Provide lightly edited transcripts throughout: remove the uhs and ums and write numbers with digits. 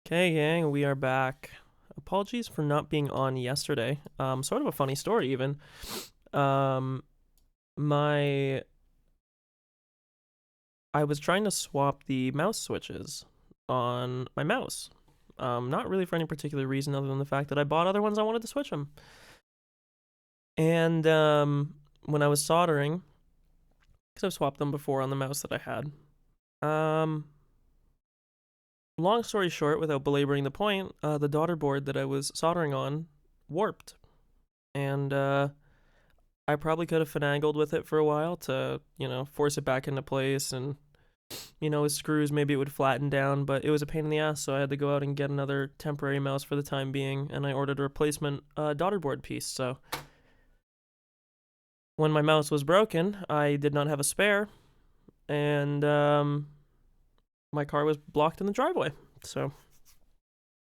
Okay, gang, we are back. Apologies for not being on yesterday. Sort of a funny story, even. Um, my I was trying to swap the mouse switches on my mouse. Not really for any particular reason other than the fact that I bought other ones. I wanted to switch them. And when I was soldering, because I've swapped them before on the mouse that I had. Long story short, without belaboring the point, the daughter board that I was soldering on warped, and I probably could have finagled with it for a while to, force it back into place and, with screws, maybe it would flatten down, but it was a pain in the ass, so I had to go out and get another temporary mouse for the time being, and I ordered a replacement daughter board piece, so when my mouse was broken, I did not have a spare, and my car was blocked in the driveway, so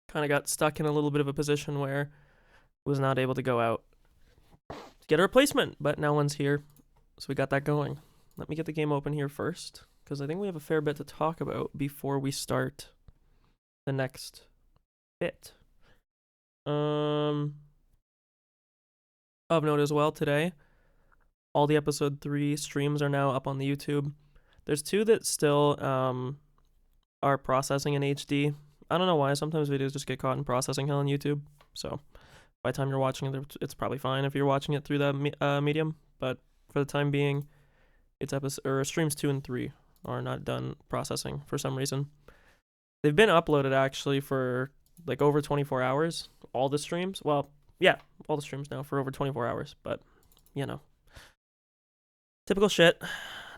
kind of got stuck in a little bit of a position where I was not able to go out to get a replacement, but now one's here, so we got that going. Let me get the game open here first, because I think we have a fair bit to talk about before we start the next bit. Of note as well, today, all the episode 3 streams are now up on the YouTube. There's 2 that still are processing in HD. I don't know why, sometimes videos just get caught in processing hell on YouTube, so by the time you're watching it, it's probably fine if you're watching it through that medium, but for the time being, it's streams 2 and 3 are not done processing for some reason. They've been uploaded actually for like over 24 hours, all the streams. Well, yeah, all the streams now for over 24 hours, but typical shit.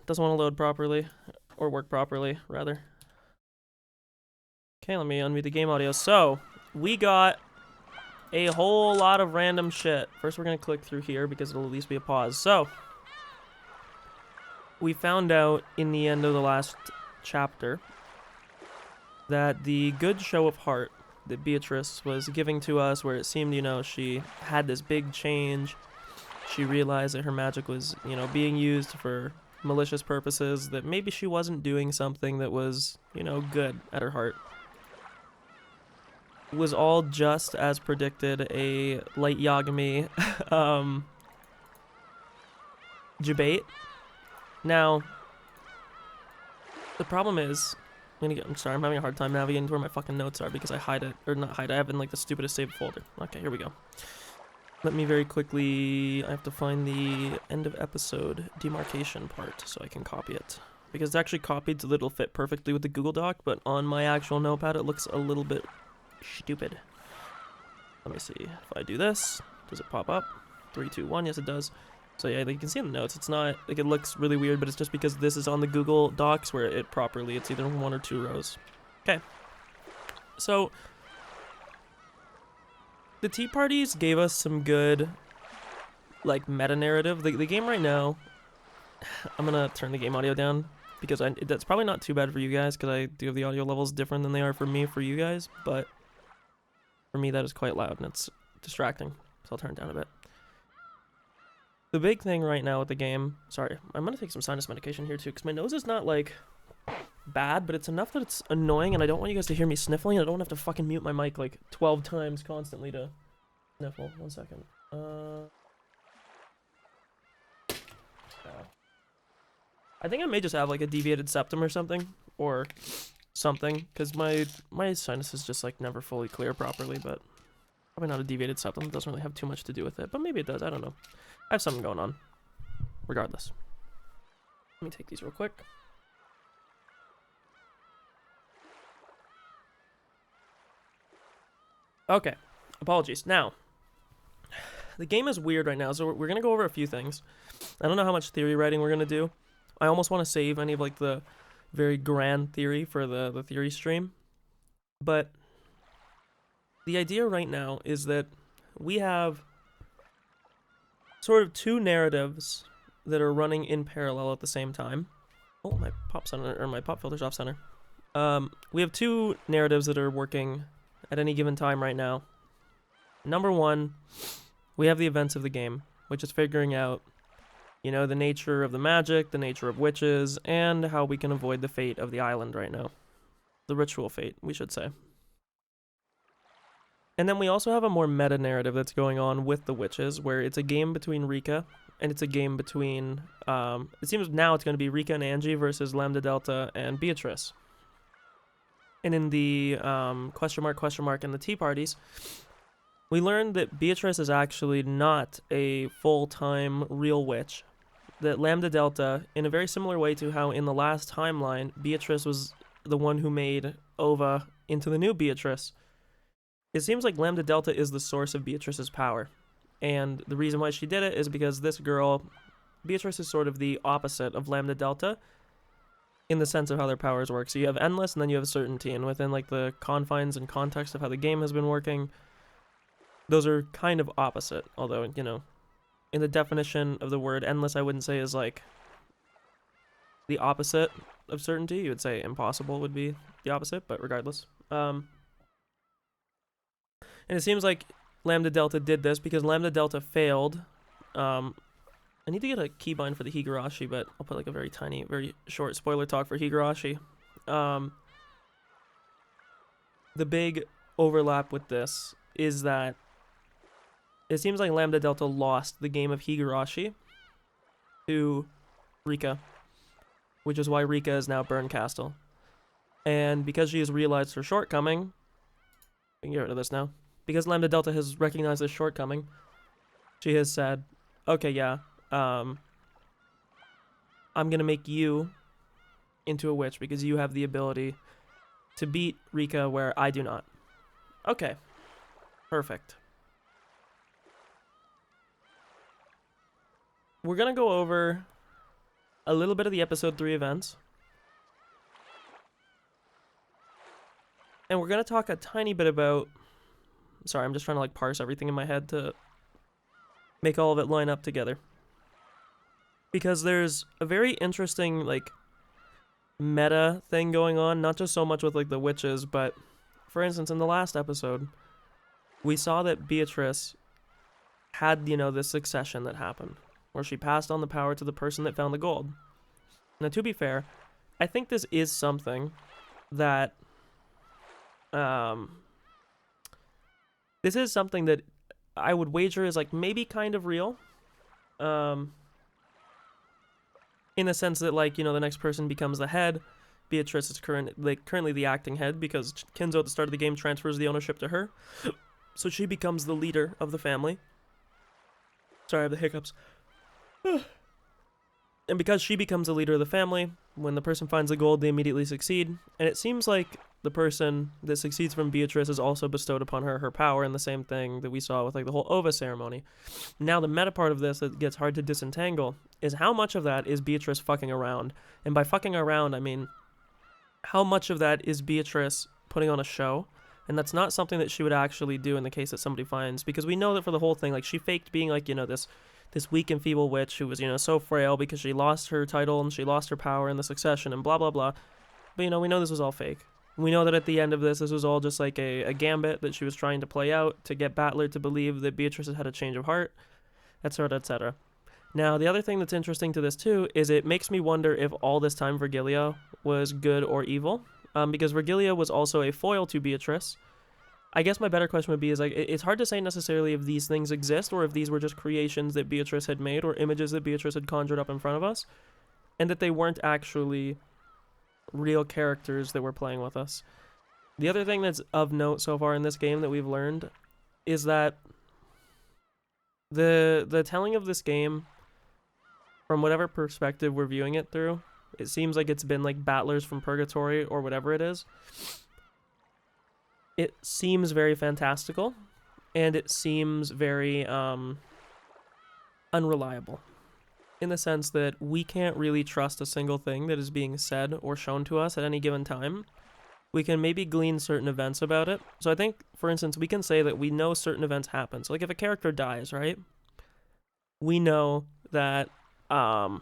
Doesn't want to load properly, or work properly, rather. Okay, let me unmute the game audio. So, we got a whole lot of random shit. First, we're going to click through here because it'll at least be a pause. So, we found out in the end of the last chapter that the good show of heart that Beatrice was giving to us, where it seemed, she had this big change. She realized that her magic was, being used for malicious purposes, that maybe she wasn't doing something that was, good at her heart. It was all just as predicted, a light Yagami debate. Now, the problem is, I'm sorry, I'm having a hard time navigating to where my fucking notes are because I hide it, or not hide it, I have in like the stupidest saved folder. Okay, here we go. Let me very quickly, I have to find the end of episode demarcation part so I can copy it. Because it's actually copied so that it'll fit perfectly with the Google Doc, but on my actual notepad it looks a little bit stupid. Let me see, if I do this, does it pop up? 3, 2, 1, yes it does. So yeah, like you can see in the notes, it's not, like it looks really weird, but it's just because this is on the Google Docs where it's either 1 or 2 rows. Okay. So, the Tea Parties gave us some good, like, meta-narrative. The game right now, I'm gonna turn the game audio down, because that's probably not too bad for you guys, because I do have the audio levels different than they are for me for you guys, but for me that is quite loud, and it's distracting, so I'll turn it down a bit. The big thing right now with the game, sorry, I'm gonna take some sinus medication here too, because my nose is not, like, bad, but it's enough that it's annoying, and I don't want you guys to hear me sniffling, and I don't have to fucking mute my mic, like, 12 times constantly to sniffle. 1 second. I think I may just have, like, a deviated septum or something, because my sinus is just, like, never fully clear properly, but probably not a deviated septum. It doesn't really have too much to do with it, but maybe it does. I don't know. I have something going on. Regardless. Let me take these real quick. Okay. Apologies. Now, the game is weird right now, so we're going to go over a few things. I don't know how much theory writing we're going to do. I almost want to save any of, like, the very grand theory for the theory stream. But the idea right now is that we have sort of 2 narratives that are running in parallel at the same time. Oh, my pop filter's off center. We have 2 narratives that are working at any given time right now. Number 1, we have the events of the game, which is figuring out, the nature of the magic, the nature of witches, and how we can avoid the fate of the island right now. The ritual fate, we should say. And then we also have a more meta narrative that's going on with the witches, where it's a game between Rika and it's a game between, it seems now it's going to be Rika and Ange versus Lambda Delta and Beatrice. And in the question mark and the tea parties, we learned that Beatrice is actually not a full-time real witch. That Lambda Delta, in a very similar way to how in the last timeline, Beatrice was the one who made Ova into the new Beatrice. It seems like Lambda Delta is the source of Beatrice's power. And the reason why she did it is because this girl, Beatrice, is sort of the opposite of Lambda Delta in the sense of how their powers work. So you have endless and then you have certainty. And within like the confines and context of how the game has been working, those are kind of opposite. Although, you know, in the definition of the word endless, I wouldn't say is like the opposite of certainty. You would say impossible would be the opposite, but regardless. And it seems like Lambda Delta did this because Lambda Delta failed. I need to get a keybind for the Higurashi, but I'll put like a very tiny, very short spoiler talk for Higurashi. The big overlap with this is that it seems like Lambda Delta lost the game of Higurashi to Rika, which is why Rika is now Burn Castle. And because she has realized her shortcoming, we can get rid of this now. Because Lambda Delta has recognized this shortcoming, she has said, okay, yeah, I'm going to make you into a witch because you have the ability to beat Rika where I do not. Okay, perfect. We're going to go over a little bit of the episode 3 events. And we're going to talk a tiny bit about... Sorry, I'm just trying to like parse everything in my head to make all of it line up together. Because there's a very interesting like meta thing going on, not just so much with like the witches, but for instance, in the last episode, we saw that Beatrice had, you know, this succession that happened, where she passed on the power to the person that found the gold. Now, to be fair, I think this is something that, this is something that I would wager is like maybe kind of real. In the sense that like, you know, the next person becomes the head. Beatrice is currently the acting head because Kinzo at the start of the game transfers the ownership to her. So she becomes the leader of the family. Sorry, I have the hiccups. And because she becomes the leader of the family, when the person finds the gold, they immediately succeed. And it seems like the person that succeeds from Beatrice is also bestowed upon her her power, and the same thing that we saw with like the whole Ova ceremony. Now the meta part of this that gets hard to disentangle is how much of that is Beatrice fucking around. And by fucking around, I mean how much of that is Beatrice putting on a show. And that's not something that she would actually do in the case that somebody finds, because we know that for the whole thing, like she faked being like, you know, this weak and feeble witch who was, you know, so frail because she lost her title and she lost her power in the succession and blah, blah, blah. But, you know, we know this was all fake. We know that at the end of this was all just like a gambit that she was trying to play out to get Battler to believe that Beatrice had had a change of heart, etc., etc. Now, the other thing that's interesting to this, too, is it makes me wonder if all this time Virgilia was good or evil, because Virgilia was also a foil to Beatrice. I guess my better question would be is like, it's hard to say necessarily if these things exist or if these were just creations that Beatrice had made or images that Beatrice had conjured up in front of us, and that they weren't actually real characters that were playing with us. The other thing that's of note so far in this game that we've learned is that the telling of this game, from whatever perspective we're viewing it through, it seems like it's been like Battlers from Purgatory or whatever it is. It seems very fantastical, and it seems very unreliable, in the sense that we can't really trust a single thing that is being said or shown to us at any given time. We can maybe glean certain events about it. So I think, for instance, we can say that we know certain events happen. So like if a character dies, right? We know that, like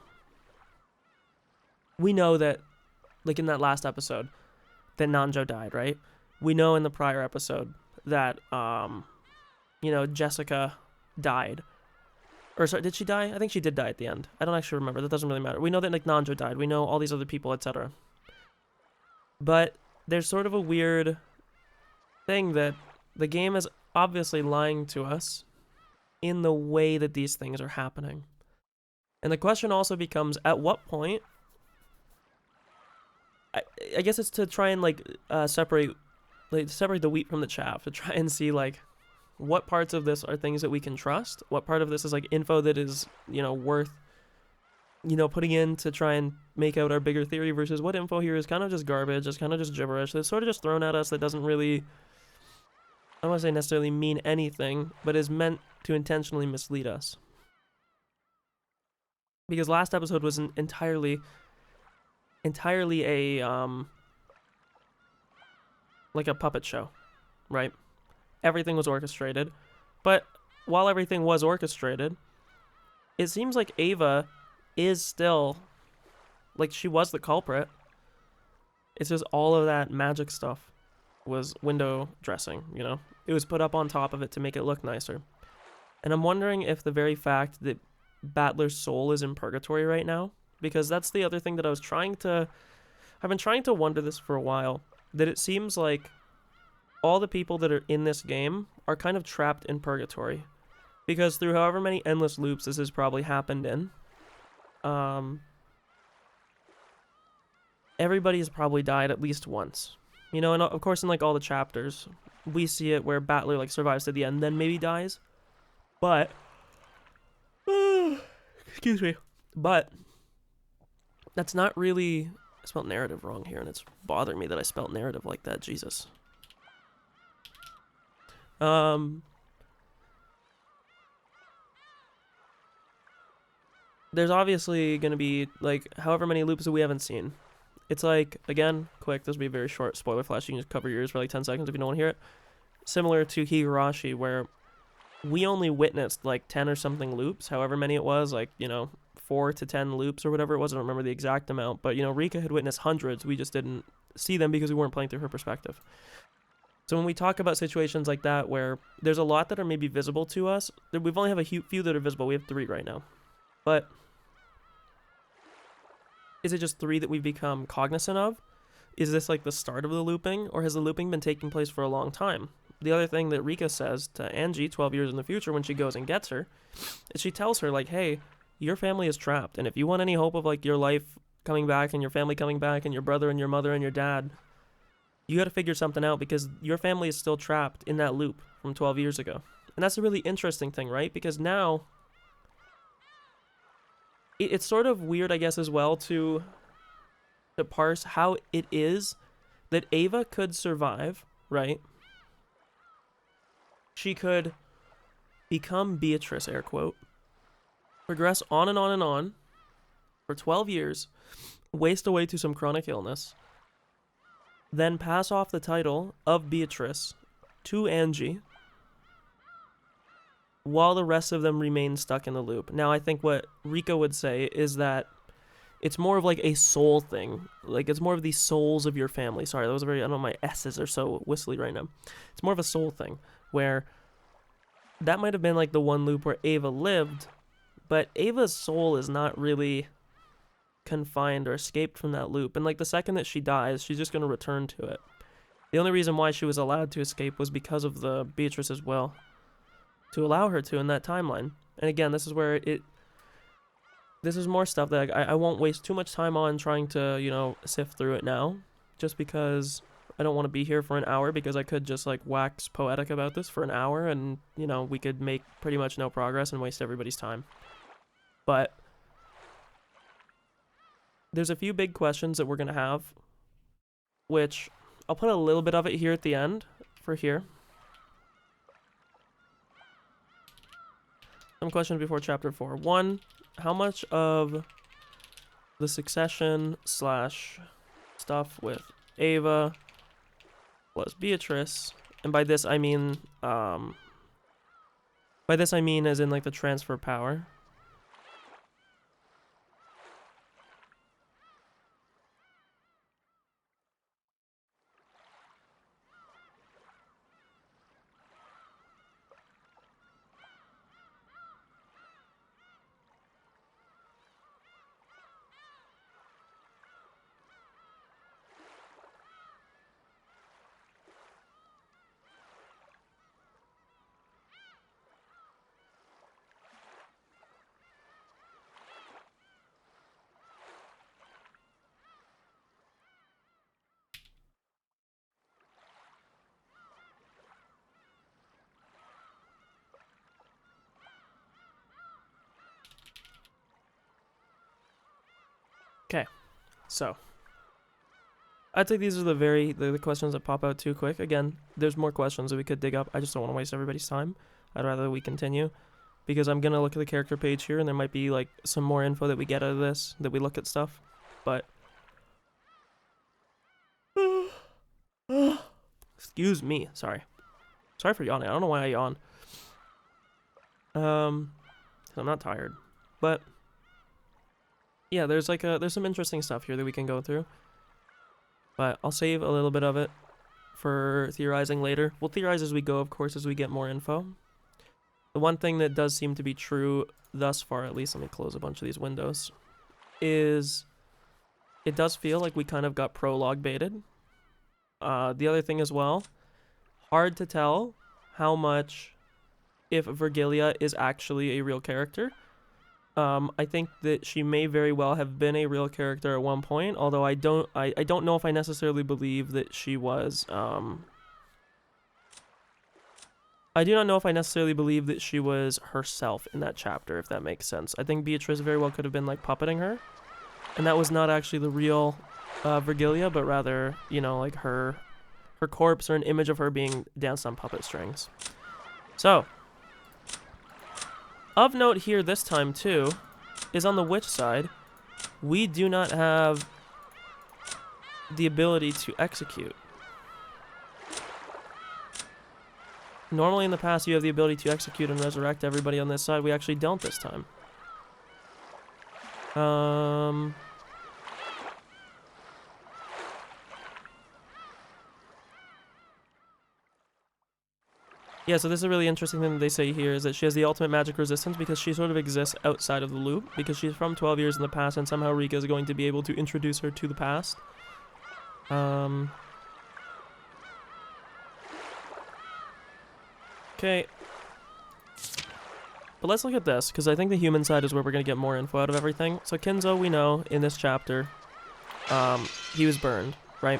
in that last episode, that Nanjo died, right? We know in the prior episode that, you know, Jessica died. Or sorry, did she die? I think she did die at the end. I don't actually remember. That doesn't really matter. We know that like Nanjo died. We know all these other people, etc. But there's sort of a weird thing that the game is obviously lying to us in the way that these things are happening. And the question also becomes, at what point, I guess it's to try and separate the wheat from the chaff, to try and see like what parts of this are things that we can trust, what part of this is like info that is, worth, putting in to try and make out our bigger theory, versus what info here is kind of just garbage, it's kind of just gibberish, that's sort of just thrown at us that doesn't really, I don't want to say necessarily mean anything, but is meant to intentionally mislead us. Because last episode was entirely a like a puppet show, right? Everything was orchestrated, but while everything was orchestrated, it seems like Ava is still, like, she was the culprit. It's just all of that magic stuff was window dressing, It was put up on top of it to make it look nicer. And I'm wondering if the very fact that Battler's soul is in purgatory right now, because that's the other thing that I've been trying to wonder this for a while, that it seems like all the people that are in this game are kind of trapped in purgatory, because through however many endless loops this has probably happened in, everybody's probably died at least once, and of course in like all the chapters we see it where Battler like survives to the end, then maybe dies, but excuse me, but that's not really, I spelled narrative wrong here, and it's bothering me that I spelled narrative like that, Jesus. There's obviously going to be, like, however many loops that we haven't seen. It's like, again, quick, this will be a very short spoiler flash, you can just cover your ears for like 10 seconds if you don't want to hear it. Similar to Higurashi, where we only witnessed like 10 or something loops, however many it was, like, 4 to 10 loops or whatever it was, I don't remember the exact amount, but, Rika had witnessed hundreds, we just didn't see them because we weren't playing through her perspective. So when we talk about situations like that, where there's a lot that are maybe visible to us, we've only have a few that are visible, we have 3 right now, but is it just 3 that we've become cognizant of? Is this like the start of the looping, or has the looping been taking place for a long time? The other thing that Rika says to Ange 12 years in the future when she goes and gets her, is she tells her like, hey, your family is trapped, and if you want any hope of like your life coming back and your family coming back and your brother and your mother and your dad, you got to figure something out, because your family is still trapped in that loop from 12 years ago. And that's a really interesting thing, right? Because now it's sort of weird, I guess, as well to parse how it is that Ava could survive, right? She could become Beatrice, air quote, progress on and on and on for 12 years, waste away to some chronic illness, then pass off the title of Beatrice to Ange, while the rest of them remain stuck in the loop. Now, I think what Rika would say is that it's more of like a soul thing. Like, it's more of the souls of your family. Sorry, that was I don't know, my S's are so whistly right now. It's more of a soul thing, where that might have been like the one loop where Ava lived, but Ava's soul is not really confined or escaped from that loop. And like the second that she dies, she's just going to return to it. The only reason why she was allowed to escape was because of the Beatrice's will to allow her to in that timeline. And again, this is where this is more stuff that I won't waste too much time on trying to, sift through it now, just because I don't want to be here for an hour, because I could just like wax poetic about this for an hour and, we could make pretty much no progress and waste everybody's time. But there's a few big questions that we're going to have, which I'll put a little bit of it here at the end for here. Some questions before chapter 4. 1, how much of the succession / stuff with Ava was Beatrice? And by this I mean as in like the transfer power. Okay, so I'd say these are the questions that pop out too quick. Again, there's more questions that we could dig up. I just don't want to waste everybody's time. I'd rather we continue, because I'm gonna look at the character page here, and there might be like some more info that we get out of this, that we look at stuff. But excuse me, sorry for yawning. I don't know why I yawn. I'm not tired, but yeah, there's some interesting stuff here that we can go through. But I'll save a little bit of it for theorizing later. We'll theorize as we go, of course, as we get more info. The one thing that does seem to be true thus far, at least, let me close a bunch of these windows, is it does feel like we kind of got prologue baited. The other thing as well, hard to tell how much, if Virgilia is actually a real character. I think that she may very well have been a real character at one point, although I don't know if I necessarily believe that she was, I do not know if I necessarily believe that she was herself in that chapter, if that makes sense. I think Beatrice very well could have been, like, puppeting her, and that was not actually the real Virgilia, but rather, you know, like her corpse or an image of her being danced on puppet strings. So, of note here this time, too, is on the witch side, we do not have the ability to execute. Normally in the past you have the ability to execute and resurrect everybody on this side. We actually don't this time. Yeah, so this is a really interesting thing that they say here, is that she has the ultimate magic resistance because she sort of exists outside of the loop, because she's from 12 years in the past, and somehow Rika is going to be able to introduce her to the past. Okay. But let's look at this, because I think the human side is where we're going to get more info out of everything. So Kinzo, we know, in this chapter, he was burned, right?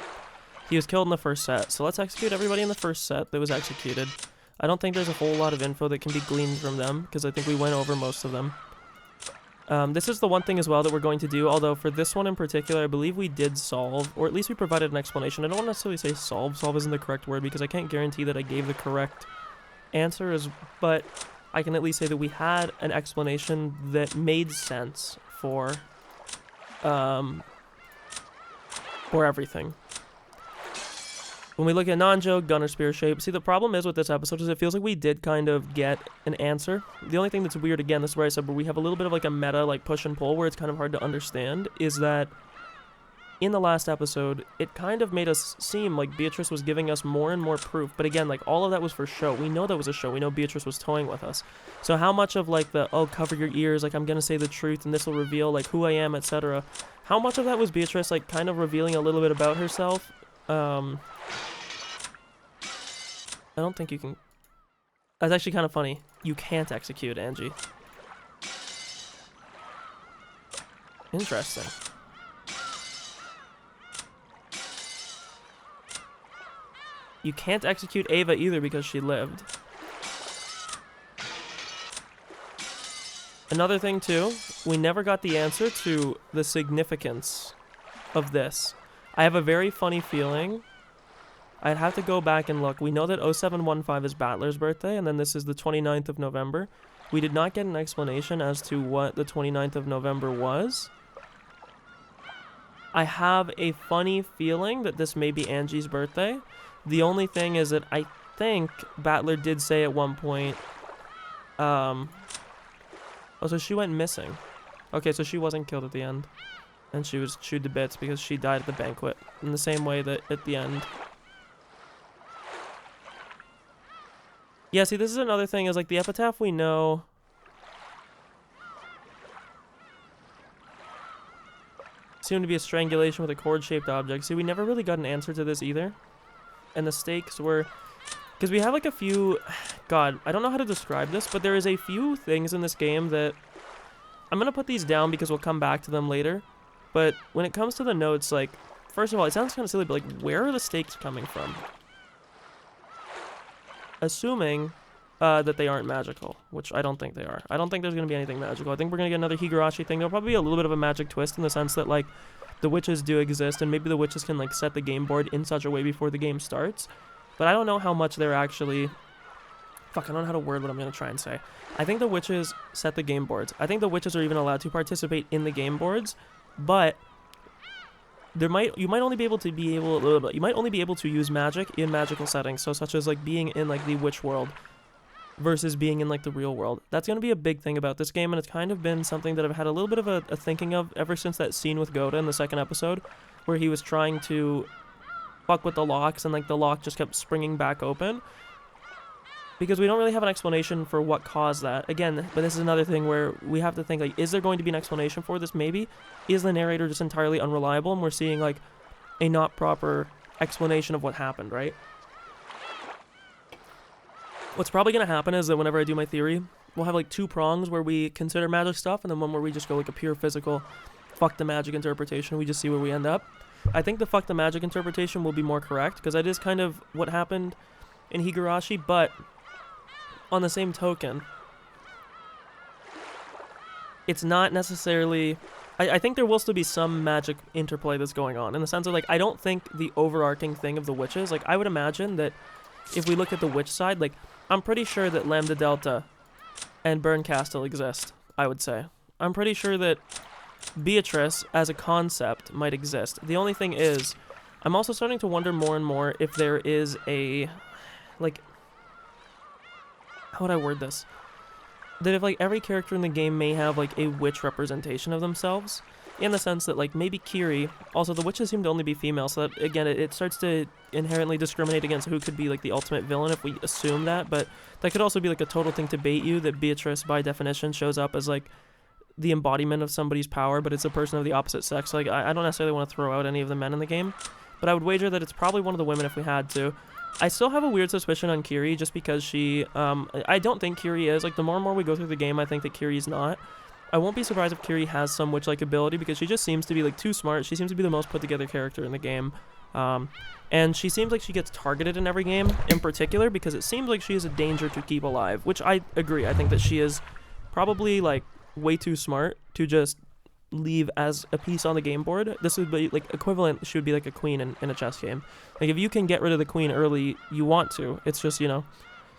He was killed in the first set, so let's execute everybody in the first set that was executed. I don't think there's a whole lot of info that can be gleaned from them, because I think we went over most of them. This is the one thing as well that we're going to do, although for this one in particular, I believe we did solve, or at least we provided an explanation. I don't want to necessarily say solve. Solve isn't the correct word, because I can't guarantee that I gave the correct answer, but I can at least say that we had an explanation that made sense for everything. When we look at non-joke, gunner spear shape, see, the problem is with this episode is it feels like we did kind of get an answer. The only thing that's weird, again, this is where I said where we have a little bit of like a meta, like push and pull, where it's kind of hard to understand, is that in the last episode, it kind of made us seem like Beatrice was giving us more and more proof. But again, like, all of that was for show. We know that was a show. We know Beatrice was toying with us. So how much of, like, the, oh, cover your ears, like, I'm gonna say the truth and this will reveal, like, who I am, etc. How much of that was Beatrice, like, kind of revealing a little bit about herself? I don't think you can... That's actually kind of funny. You can't execute Ange. Interesting. You can't execute Ava either because she lived. Another thing too, we never got the answer to the significance of this. I have a very funny feeling. I'd have to go back and look. We know that 0715 is Battler's birthday, and then this is the 29th of November. We did not get an explanation as to what the 29th of November was. I have a funny feeling that this may be Angie's birthday. The only thing is that I think Battler did say at one point, oh, so she went missing. Okay, so she wasn't killed at the end. And she was chewed to bits because she died at the banquet. In the same way that at the end. Yeah, see, this is another thing, is like the epitaph we know... seemed to be a strangulation with a cord-shaped object. See, we never really got an answer to this either. And the stakes were... Because we have like a few... God, I don't know how to describe this, but there is a few things in this game that... I'm going to put these down because we'll come back to them later. But when it comes to the notes, like... First of all, it sounds kind of silly, but like, where are the stakes coming from? Assuming that they aren't magical, which I don't think they are. I don't think there's going to be anything magical. I think we're going to get another Higurashi thing. There'll probably be a little bit of a magic twist in the sense that, like, the witches do exist, and maybe the witches can, like, set the game board in such a way before the game starts. But I don't know how much they're actually... Fuck, I don't know how to word what I'm going to try and say. I think the witches set the game boards. I think the witches are even allowed to participate in the game boards, but you might only be able to use magic in magical settings, so such as like being in like the witch world versus being in like the real world. That's going to be a big thing about this game, and it's kind of been something that I've had a little bit of a thinking of ever since that scene with Goda in the second episode, where he was trying to fuck with the locks and like the lock just kept springing back open. Because we don't really have an explanation for what caused that. Again, but this is another thing where we have to think, like, is there going to be an explanation for this? Maybe. Is the narrator just entirely unreliable and we're seeing, like, a not proper explanation of what happened, right? What's probably going to happen is that whenever I do my theory, we'll have, like, 2 prongs where we consider magic stuff, and then one where we just go, like, a pure physical fuck the magic interpretation. We just see where we end up. I think the fuck the magic interpretation will be more correct, because that is kind of what happened in Higurashi, but... on the same token, it's not necessarily... I think there will still be some magic interplay that's going on, in the sense of, like, I don't think the overarching thing of the witches... Like, I would imagine that if we look at the witch side, like, I'm pretty sure that Lambda Delta and Burncastle exist, I would say. I'm pretty sure that Beatrice, as a concept, might exist. The only thing is, I'm also starting to wonder more and more if there is a... like... how would I word this? That if, like, every character in the game may have, like, a witch representation of themselves, in the sense that, like, maybe Kiri, also the witches seem to only be female, so that, again, it starts to inherently discriminate against who could be, like, the ultimate villain if we assume that, but that could also be, like, a total thing to bait you, that Beatrice, by definition, shows up as, like, the embodiment of somebody's power, but it's a person of the opposite sex. Like, I don't necessarily want to throw out any of the men in the game, but I would wager that it's probably one of the women if we had to. I still have a weird suspicion on Kiri, just because she, I don't think Kiri is. Like, the more and more we go through the game, I think that Kiri's not. I won't be surprised if Kiri has some witch-like ability, because she just seems to be, like, too smart. She seems to be the most put-together character in the game. And she seems like she gets targeted in every game, in particular, because it seems like she is a danger to keep alive, which I agree. I think that she is probably, like, way too smart to just leave as a piece on the game board. This would be, like, equivalent, she would be like a queen in a chess game. Like, if you can get rid of the queen early, you want to. It's just, you know,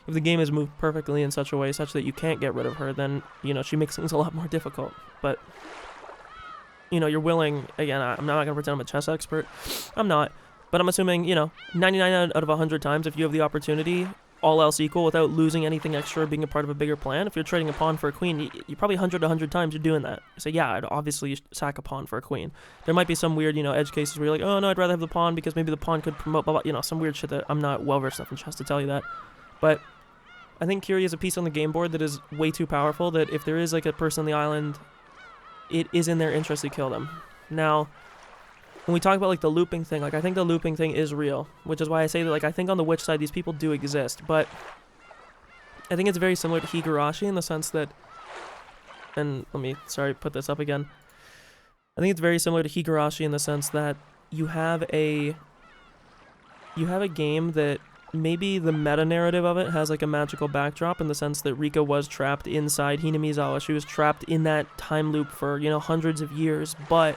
if the game is moved perfectly in such a way such that you can't get rid of her, then, you know, she makes things a lot more difficult. But, you know, you're willing, again, I'm not going to pretend I'm a chess expert. I'm not. But I'm assuming, you know, 99 out of 100 times, if you have the opportunity, all else equal, without losing anything extra or being a part of a bigger plan, if you're trading a pawn for a queen, you probably 100 times you're doing that. So yeah, I'd obviously sack a pawn for a queen. There might be some weird, you know, edge cases where you're like, oh no, I'd rather have the pawn because maybe the pawn could promote, blah, blah, you know, some weird shit that I'm not well-versed enough in chess to tell you that. But I think Kiri is a piece on the game board that is way too powerful, that if there is, like, a person on the island, it is in their interest to kill them. Now, when we talk about, like, the looping thing, like, I think the looping thing is real, which is why I say that, like, I think on the witch side, these people do exist, but I think it's very similar to Higurashi in the sense that, and let me, sorry, put this up again. I think it's very similar to Higurashi in the sense that you have a game that maybe the meta-narrative of it has, like, a magical backdrop in the sense that Rika was trapped inside Hinamizawa. She was trapped in that time loop for, you know, hundreds of years, but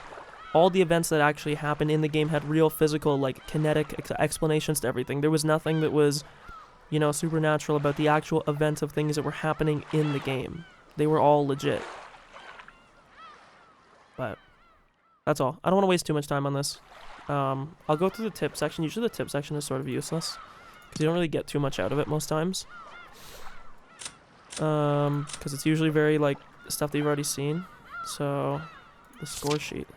all the events that actually happened in the game had real physical, like, kinetic explanations to everything. There was nothing that was, you know, supernatural about the actual events of things that were happening in the game. They were all legit. But that's all. I don't want to waste too much time on this. I'll go through the tip section. Usually the tip section is sort of useless, because you don't really get too much out of it most times. Because it's usually very, like, stuff that you've already seen. So, the score sheet.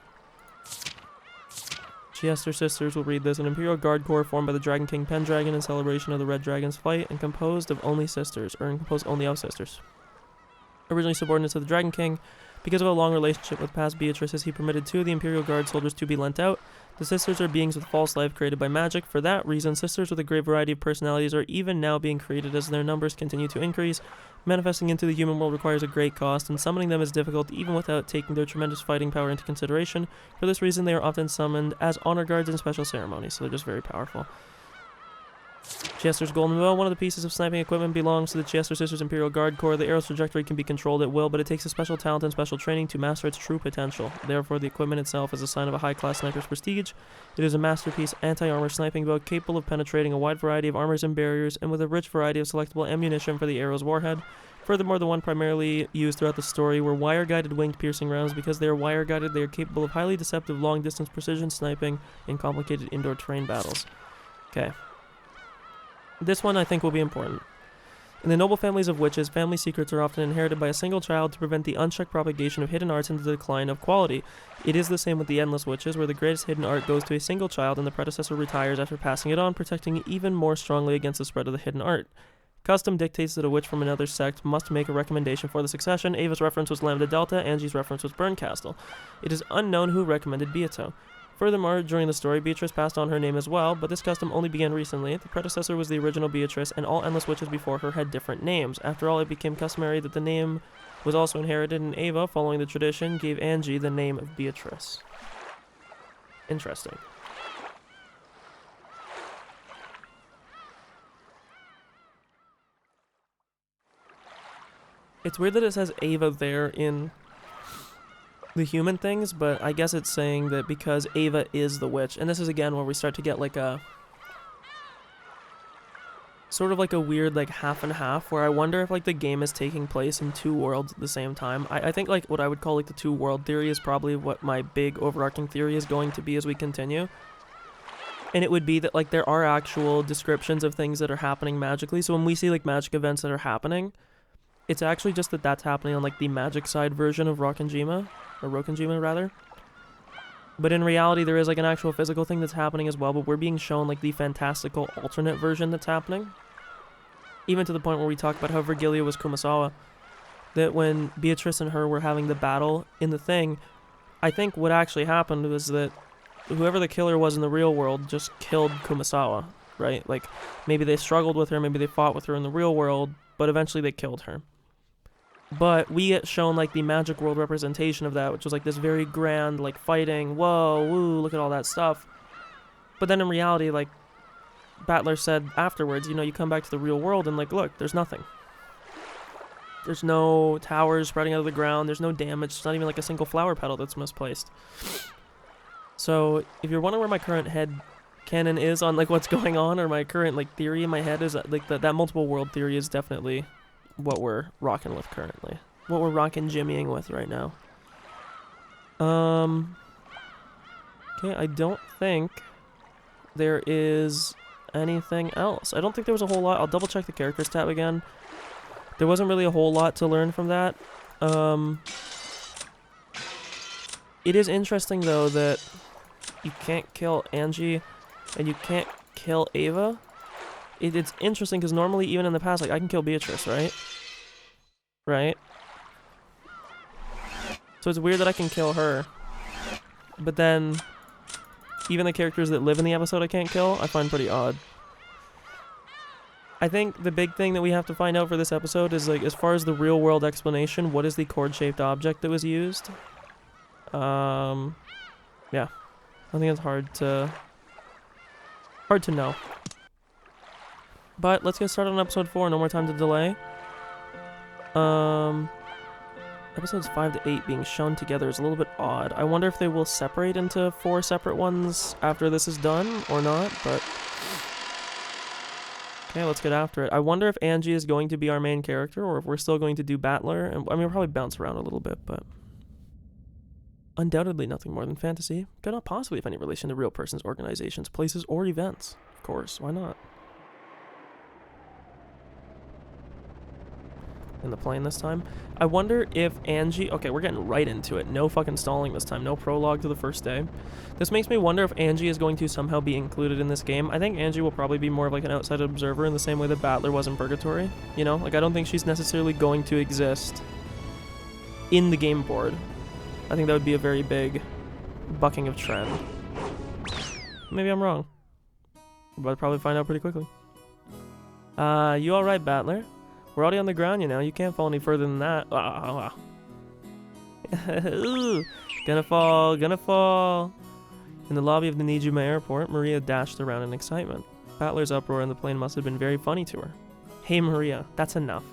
She asked her sisters will read this. An Imperial Guard Corps formed by the Dragon King Pendragon in celebration of the Red Dragon's fight and composed only of sisters. Originally subordinate to the Dragon King, because of a long relationship with past Beatrices, he permitted 2 of the Imperial Guard soldiers to be lent out. The sisters are beings with false life created by magic. For that reason, sisters with a great variety of personalities are even now being created as their numbers continue to increase. Manifesting into the human world requires a great cost, and summoning them is difficult even without taking their tremendous fighting power into consideration. For this reason, they are often summoned as honor guards in special ceremonies, so they're just very powerful. Chester's Golden Bow. One of the pieces of sniping equipment belongs to the Chester Sisters Imperial Guard Corps. The arrow's trajectory can be controlled at will, but it takes a special talent and special training to master its true potential. Therefore, the equipment itself is a sign of a high-class sniper's prestige. It is a masterpiece anti-armor sniping bow capable of penetrating a wide variety of armors and barriers, and with a rich variety of selectable ammunition for the arrow's warhead. Furthermore, the one primarily used throughout the story were wire-guided winged piercing rounds. Because they are wire-guided, they are capable of highly deceptive long-distance precision sniping in complicated indoor terrain battles. Okay. This one I think will be important. In the noble families of witches, family secrets are often inherited by a single child to prevent the unchecked propagation of hidden arts and the decline of quality. It is the same with the Endless Witches, where the greatest hidden art goes to a single child and the predecessor retires after passing it on, protecting even more strongly against the spread of the hidden art. Custom dictates that a witch from another sect must make a recommendation for the succession. Ava's reference was Lambda Delta, Angie's reference was Burncastle. It is unknown who recommended Beato. Furthermore, during the story, Beatrice passed on her name as well, but this custom only began recently. The predecessor was the original Beatrice, and all Endless Witches before her had different names. After all, it became customary that the name was also inherited, and Ava, following the tradition, gave Angie the name of Beatrice. Interesting. It's weird that it says Ava there in the human things, but I guess it's saying that because Ava is the witch, and this is again where we start to get like a sort of like a weird like half and half, where I wonder if like the game is taking place in two worlds at the same time. I think like what I would call like the two world theory is probably what my big overarching theory is going to be as we continue. And it would be that like there are actual descriptions of things that are happening magically. So when we see like magic events that are happening, it's actually just that that's happening on like the magic side version of Rokkenjima, or Rokkenjima rather. But in reality, there is like an actual physical thing that's happening as well, but we're being shown like the fantastical alternate version that's happening. Even to the point where we talk about how Virgilia was Kumasawa. That when Beatrice and her were having the battle in the thing, I think what actually happened was that whoever the killer was in the real world just killed Kumasawa, right? Like, maybe they struggled with her, maybe they fought with her in the real world, but eventually they killed her. But we get shown like the magic world representation of that, which was like this very grand, like fighting, whoa, woo, look at all that stuff. But then in reality, like Battler said afterwards, you know, you come back to the real world and like, look, there's nothing. There's no towers spreading out of the ground, there's no damage, there's not even like a single flower petal that's misplaced. So if you're wondering where my current head canon is on like what's going on, or my current like theory in my head is like that multiple world theory is definitely what we're rocking with currently. What we're rocking jimmying with right now. Okay, I don't think there is anything else. I don't think there was a whole lot. I'll double check the characters tab again. There wasn't really a whole lot to learn from that. It is interesting though that you can't kill Angie and you can't kill Ava. It's interesting because normally, even in the past, like I can kill Beatrice, right? Right? So it's weird that I can kill her. But then, even the characters that live in the episode I can't kill, I find pretty odd. I think the big thing that we have to find out for this episode is, like, as far as the real world explanation, what is the cord-shaped object that was used? Yeah. I think it's hard to know. But let's get started on episode 4. No more time to delay. Episodes 5 to 8 being shown together is a little bit odd. I wonder if they will separate into 4 separate ones after this is done or not, but okay, let's get after it. I wonder if Angie is going to be our main character or if we're still going to do Battler. And I mean, we'll probably bounce around a little bit, but undoubtedly nothing more than fantasy. Could not possibly have any relation to real persons, organizations, places, or events. Of course, why not? In the plane this time. I wonder if Angie... Okay, we're getting right into it. No fucking stalling this time. No prologue to the first day. This makes me wonder if Angie is going to somehow be included in this game. I think Angie will probably be more of like an outside observer in the same way that Battler was in Purgatory. You know? Like, I don't think she's necessarily going to exist in the game board. I think that would be a very big bucking of trend. Maybe I'm wrong. But I'll probably find out pretty quickly. You alright, Battler? We're already on the ground, you know. You can't fall any further than that. Ooh, gonna fall, gonna fall. In the lobby of the Nijima airport, Maria dashed around in excitement. Battler's uproar in the plane must have been very funny to her. Hey Maria, that's enough.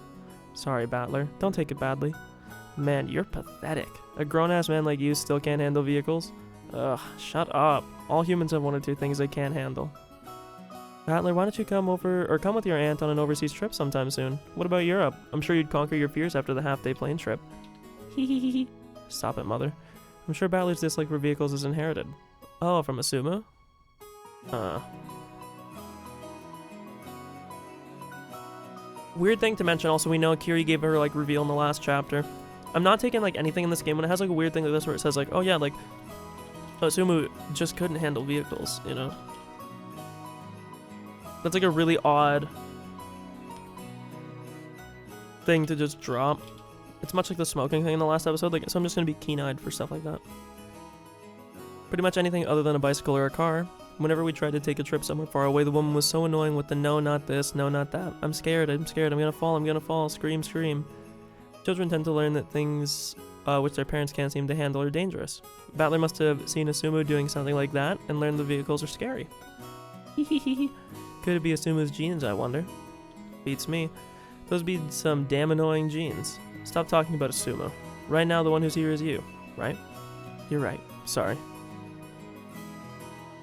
Sorry, Battler. Don't take it badly. Man, you're pathetic. A grown-ass man like you still can't handle vehicles? Ugh, shut up. All humans have one or two things they can't handle. Battler, why don't you come over, or come with your aunt on an overseas trip sometime soon? What about Europe? I'm sure you'd conquer your fears after the half-day plane trip. Hehehe. Stop it, mother. I'm sure Battler's dislike for vehicles is inherited. Oh, from Asuma? Weird thing to mention, also, we know Kiri gave her, like, reveal in the last chapter. I'm not taking, like, anything in this game when it has, like, a weird thing like this where it says, like, oh yeah, like, Asuma just couldn't handle vehicles, you know? That's, like, a really odd thing to just drop. It's much like the smoking thing in the last episode, like, so I'm just gonna be keen-eyed for stuff like that. Pretty much anything other than a bicycle or a car. Whenever we tried to take a trip somewhere far away, the woman was so annoying with the no, not this, no, not that. I'm scared, I'm gonna fall, scream, scream. Children tend to learn that things which their parents can't seem to handle are dangerous. Battler must have seen Asuma doing something like that and learned the vehicles are scary. Hehehe. Could it be Asuma's genes, I wonder? Beats me. Those be some damn annoying genes. Stop talking about Asuma. Right now, the one who's here is you, right? You're right. Sorry.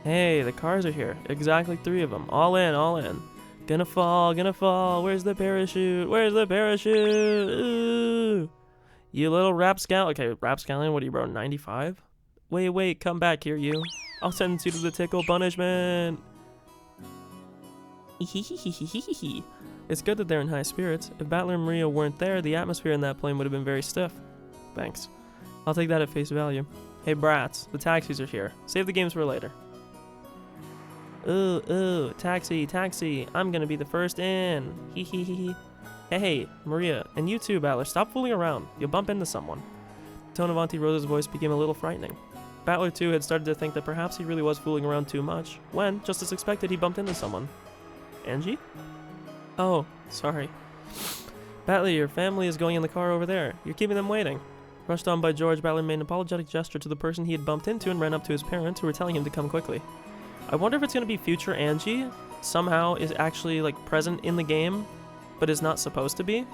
Hey, the cars are here. Exactly 3 of them. All in, all in. Gonna fall, gonna fall. Where's the parachute? Where's the parachute? Ooh. You little rapscallion. Okay, rapscallion, what are you, bro? 95? Wait, come back here, you. I'll send you to the tickle punishment. It's good that they're in high spirits. If Battler and Maria weren't there, the atmosphere in that plane would have been very stiff. Thanks. I'll take that at face value. Hey brats, the taxis are here. Save the games for later. Ooh, taxi, I'm gonna be the first in. Hee. Hey, Maria, and you too, Battler, stop fooling around. You'll bump into someone. The tone of Auntie Rosa's voice became a little frightening. Battler too had started to think that perhaps he really was fooling around too much, when, just as expected, he bumped into someone. Angie? Oh, sorry. Battler, your family is going in the car over there. You're keeping them waiting. Rushed on by George, Battler made an apologetic gesture to the person he had bumped into and ran up to his parents, who were telling him to come quickly. I wonder if it's going to be future Angie somehow is actually, like, present in the game, but is not supposed to be.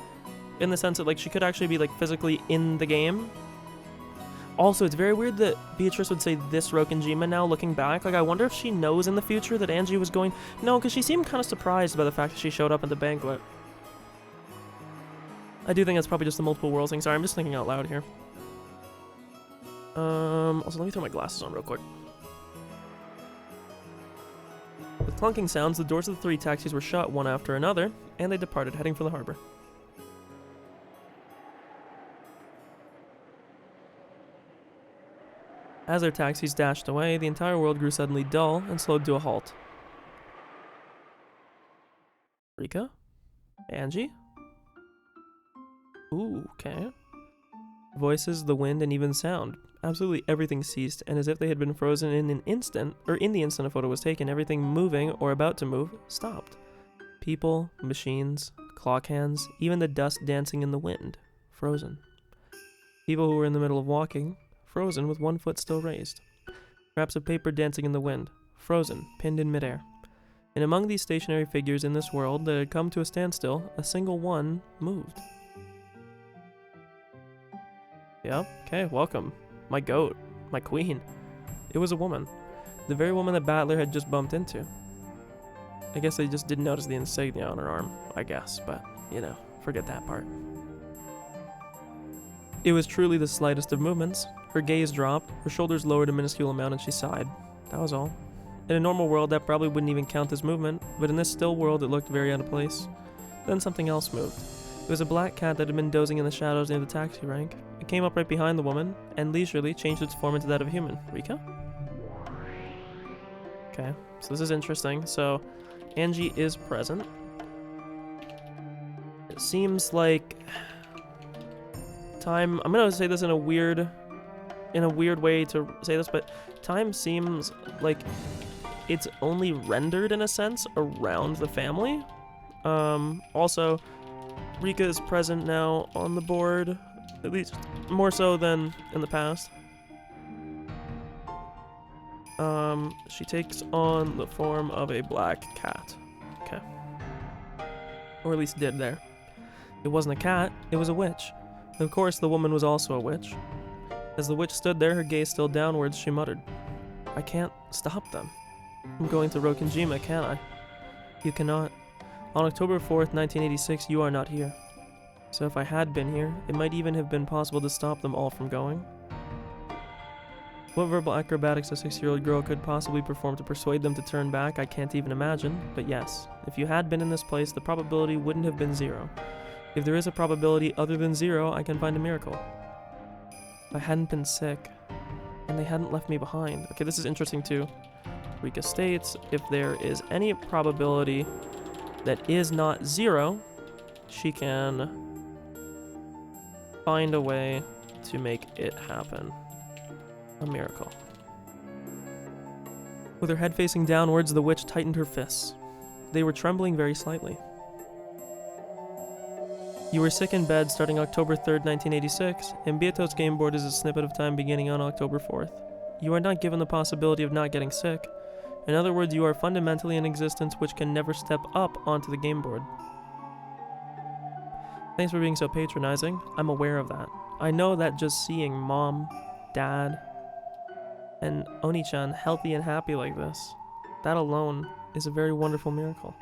In the sense that, like, she could actually be, like, physically in the game. Also, it's very weird that Beatrice would say this Rokenjima now, looking back. Like, I wonder if she knows in the future that Angie was going... No, because she seemed kind of surprised by the fact that she showed up at the banquet. I do think that's probably just the multiple worlds thing. Sorry, I'm just thinking out loud here. Also, let me throw my glasses on real quick. With clunking sounds, the doors of the 3 taxis were shut one after another, and they departed, heading for the harbor. As their taxis dashed away, the entire world grew suddenly dull and slowed to a halt. Rika? Angie? Ooh, okay. Voices, the wind, and even sound. Absolutely everything ceased, and as if they had been frozen in an instant, or in the instant a photo was taken, everything moving or about to move stopped. People, machines, clock hands, even the dust dancing in the wind. Frozen. People who were in the middle of walking. Frozen with one foot still raised. Scraps of paper dancing in the wind. Frozen, pinned in midair. And among these stationary figures in this world that had come to a standstill, a single one moved. Yep, okay, welcome. My goat. My queen. It was a woman. The very woman that Battler had just bumped into. I guess they just didn't notice the insignia on her arm, I guess, but, you know, forget that part. It was truly the slightest of movements. Her gaze dropped, her shoulders lowered a minuscule amount, and she sighed. That was all. In a normal world, that probably wouldn't even count as movement, but in this still world, it looked very out of place. Then something else moved. It was a black cat that had been dozing in the shadows near the taxi rank. It came up right behind the woman, and leisurely changed its form into that of a human. Rika? Okay, so this is interesting. So, Angie is present. It seems like... time... I'm gonna say this in a weird way to say this, but time seems like it's only rendered, in a sense, around the family. Also... Rika is present now on the board, at least more so than in the past. She takes on the form of a black cat. Or at least did there. It wasn't a cat, it was a witch. Of course, the woman was also a witch. As the witch stood there, her gaze still downwards, she muttered, "I can't stop them. I'm going to Rokenjima, can I?" "You cannot. On October 4th, 1986, you are not here. So if I had been here, it might even have been possible to stop them all from going." What verbal acrobatics a 6-year-old girl could possibly perform to persuade them to turn back, I can't even imagine, but yes, if you had been in this place, the probability wouldn't have been 0. If there is a probability other than 0, I can find a miracle. If I hadn't been sick, and they hadn't left me behind. Okay, this is interesting too. Rika states, if there is any probability that is not 0, she can find a way to make it happen. A miracle. With her head facing downwards, the witch tightened her fists. They were trembling very slightly. "You were sick in bed starting October 3rd, 1986, and Beato's game board is a snippet of time beginning on October 4th. You are not given the possibility of not getting sick. In other words, you are fundamentally an existence which can never step up onto the game board." Thanks for being so patronizing. I'm aware of that. I know that just seeing Mom, Dad, and Oni-chan healthy and happy like this, that alone is a very wonderful miracle.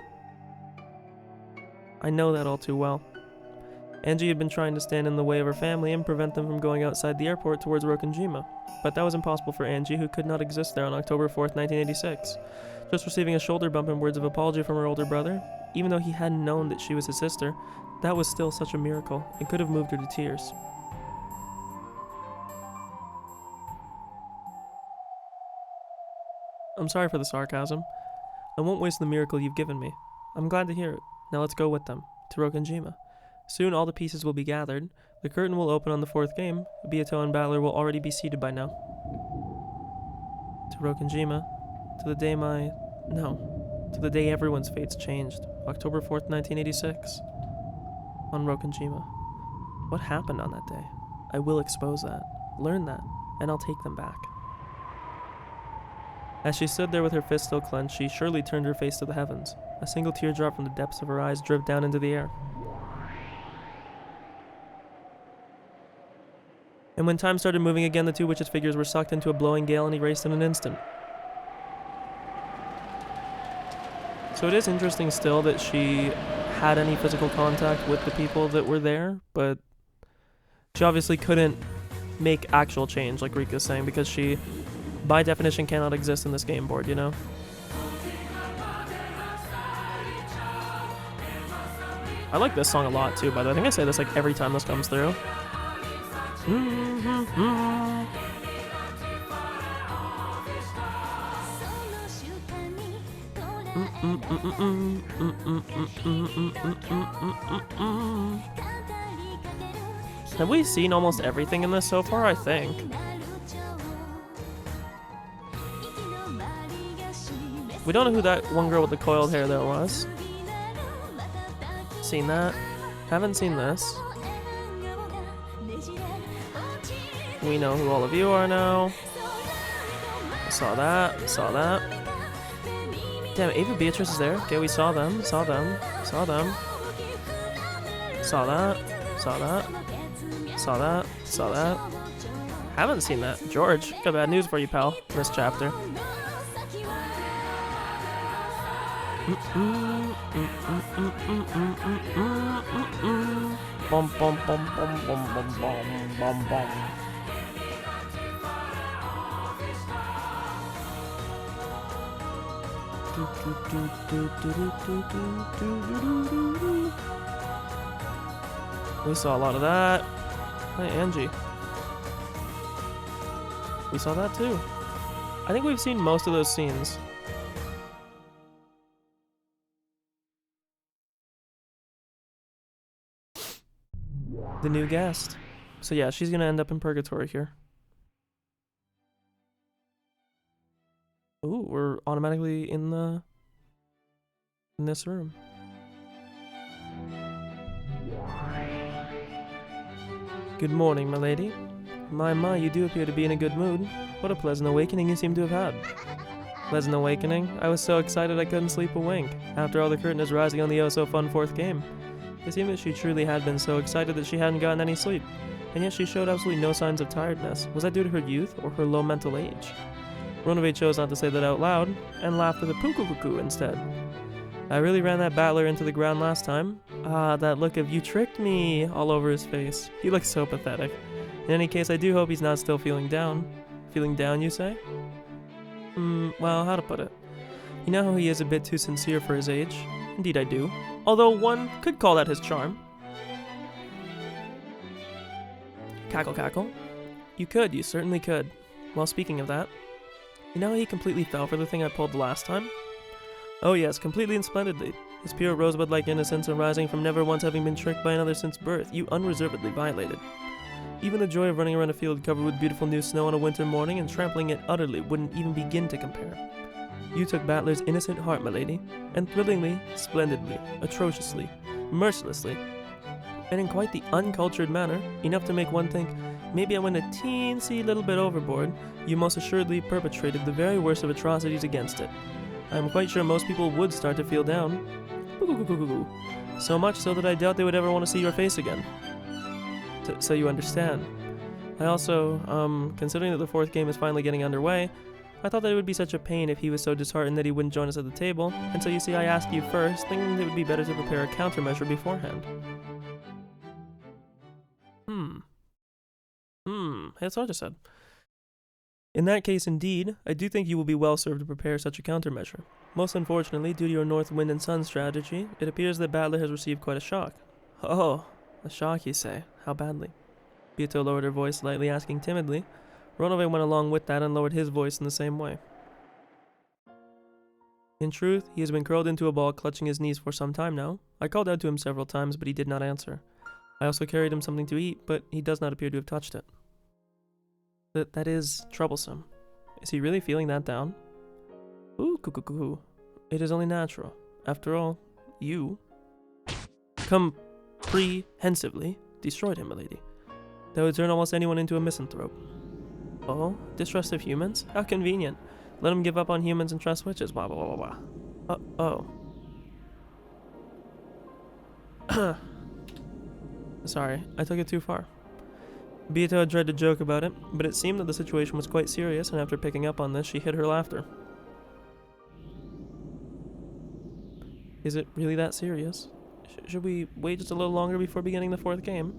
I know that all too well. Angie had been trying to stand in the way of her family and prevent them from going outside the airport towards Rokenjima, but that was impossible for Angie, who could not exist there on October 4th, 1986. Just receiving a shoulder bump and words of apology from her older brother, even though he hadn't known that she was his sister, that was still such a miracle, and could have moved her to tears. I'm sorry for the sarcasm. I won't waste the miracle you've given me. I'm glad to hear it. Now let's go with them, to Rokenjima. Soon all the pieces will be gathered, the curtain will open on the 4th game, Beato and Battler will already be seated by now. To Rokenjima, to the day everyone's fates changed, October 4th, 1986. On Rokenjima. What happened on that day? I will expose that, learn that, and I'll take them back. As she stood there with her fist still clenched, she surely turned her face to the heavens. A single teardrop from the depths of her eyes dripped down into the air. And when time started moving again, the two witches' figures were sucked into a blowing gale and erased in an instant. So it is interesting still that she had any physical contact with the people that were there, but she obviously couldn't make actual change, like Rika's saying, because she, by definition, cannot exist in this game board, you know? I like this song a lot too, by the way. I think I say this like every time this comes through. Have we seen almost everything in this so far? I think. We don't know who that one girl with the coiled hair there was. Seen that? Haven't seen this. We know who all of you are now. Saw that. Saw that. Damn, Ava Beatrice is there. Okay, we saw them. Saw them. Saw them. Saw that. Saw that. Saw that. Saw that. Haven't seen that. George, got bad news for you, pal. This chapter. Bum bum bum bum bum bum bum bum bum. We saw a lot of that. Hi, Angie. We saw that too. I think we've seen most of those scenes. The new guest. So yeah, she's gonna end up in purgatory here. Ooh, we're automatically in this room. Good morning, my lady. My, you do appear to be in a good mood. What a pleasant awakening you seem to have had. Pleasant awakening. I was so excited I couldn't sleep a wink. After all, the curtain is rising on the oh-so-fun 4th game. It seemed that she truly had been so excited that she hadn't gotten any sleep, and yet she showed absolutely no signs of tiredness. Was that due to her youth or her low mental age? Ronove chose not to say that out loud, and laughed with a poo-coo-coo-coo instead. I really ran that battler into the ground last time. Ah, that look of "you tricked me" all over his face. He looks so pathetic. In any case, I do hope he's not still feeling down. Feeling down, you say? Well, how to put it? You know how he is a bit too sincere for his age? Indeed I do. Although one could call that his charm. Cackle cackle. You could, you certainly could. Well, speaking of that, you know how he completely fell for the thing I pulled the last time? Oh yes, completely and splendidly. His pure rosebud-like innocence arising from never once having been tricked by another since birth, you unreservedly violated. Even the joy of running around a field covered with beautiful new snow on a winter morning and trampling it utterly wouldn't even begin to compare. You took Battler's innocent heart, milady, and thrillingly, splendidly, atrociously, mercilessly, and in quite the uncultured manner, enough to make one think, maybe I went a teensy little bit overboard, you most assuredly perpetrated the very worst of atrocities against it. I am quite sure most people would start to feel down. So much so that I doubt they would ever want to see your face again. So you understand. I also, considering that the 4th game is finally getting underway, I thought that it would be such a pain if he was so disheartened that he wouldn't join us at the table, and so you see I asked you first, thinking it would be better to prepare a countermeasure beforehand. That's what I just said. In that case, indeed, I do think you will be well served to prepare such a countermeasure. Most unfortunately, due to your North Wind and Sun strategy, it appears that Battler has received quite a shock. Oh, a shock, you say? How badly? Beato lowered her voice slightly, asking timidly. Ronove went along with that and lowered his voice in the same way. In truth, he has been curled into a ball clutching his knees for some time now. I called out to him several times, but he did not answer. I also carried him something to eat, but he does not appear to have touched it. That is troublesome. Is he really feeling that down? Ooh, coo. It is only natural. After all, you comprehensively destroyed him, milady. That would turn almost anyone into a misanthrope. Oh, distrust of humans? How convenient. Let him give up on humans and trust witches. Blah blah blah blah. Oh. Sorry, I took it too far. Beato had tried to joke about it, but it seemed that the situation was quite serious, and after picking up on this, she hid her laughter. Is it really that serious? Should we wait just a little longer before beginning the 4th game?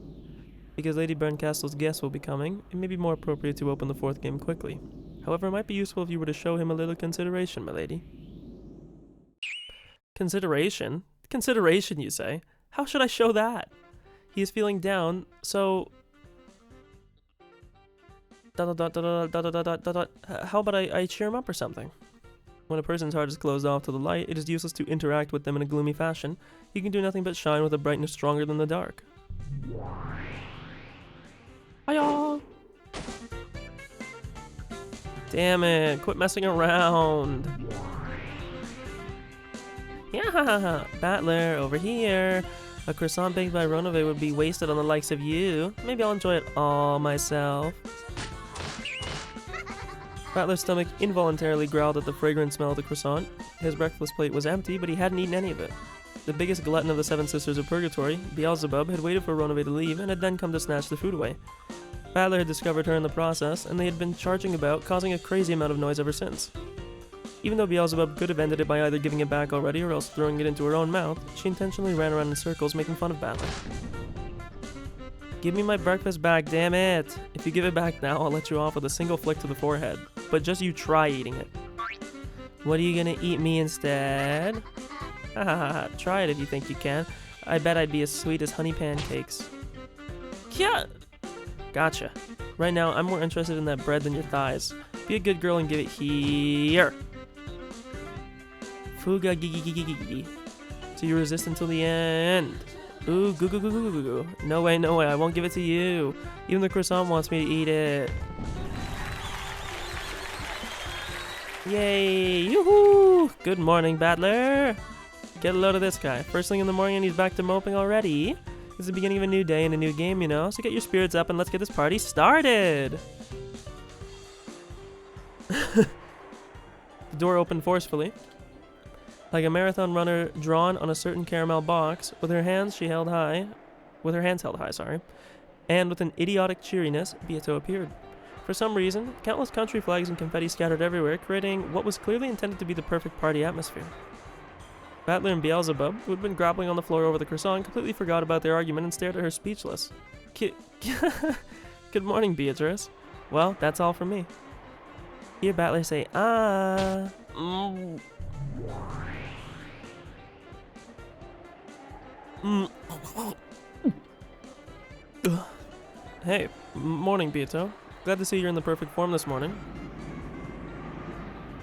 Because Lady Berncastle's guests will be coming, it may be more appropriate to open the 4th game quickly. However, it might be useful if you were to show him a little consideration, milady. Consideration? Consideration, you say? How should I show that? He is feeling down, so... How about I cheer him up or something? When a person's heart is closed off to the light, it is useless to interact with them in a gloomy fashion. He can do nothing but shine with a brightness stronger than the dark. Hiya! Damn it, quit messing around. Yeah, Battler, over here. A croissant baked by Ronove would be wasted on the likes of you. Maybe I'll enjoy it all myself. Battler's stomach involuntarily growled at the fragrant smell of the croissant. His breakfast plate was empty, but he hadn't eaten any of it. The biggest glutton of the 7 Sisters of Purgatory, Beelzebub, had waited for Ronove to leave and had then come to snatch the food away. Battler had discovered her in the process, and they had been charging about, causing a crazy amount of noise ever since. Even though Beelzebub could have ended it by either giving it back already or else throwing it into her own mouth, she intentionally ran around in circles making fun of Battler. Give me my breakfast back, damn it! If you give it back now, I'll let you off with a single flick to the forehead. But just you try eating it. What are you gonna eat me instead? Hahaha, try it if you think you can. I bet I'd be as sweet as honey pancakes. Kya! Gotcha. Right now, I'm more interested in that bread than your thighs. Be a good girl and give it here. Fuga gigi. So you resist until the end. Ooh, goo goo goo goo goo goo. No way, I won't give it to you. Even the croissant wants me to eat it. Yay, yoo-hoo! Good morning, Battler. Get a load of this guy. First thing in the morning and he's back to moping already. It's the beginning of a new day and a new game, you know, so get your spirits up and let's get this party started. The The door opened forcefully. Like a marathon runner drawn on a certain caramel box, with her hands held high, and with an idiotic cheeriness, Beato appeared. For some reason, countless country flags and confetti scattered everywhere, creating what was clearly intended to be the perfect party atmosphere. Battler and Beelzebub, who had been grappling on the floor over the croissant, completely forgot about their argument and stared at her speechless. Good morning, Beatrice. Well, that's all from me. Hear Battler say, ah. Hey, morning, Beato. Glad to see you're in the perfect form this morning.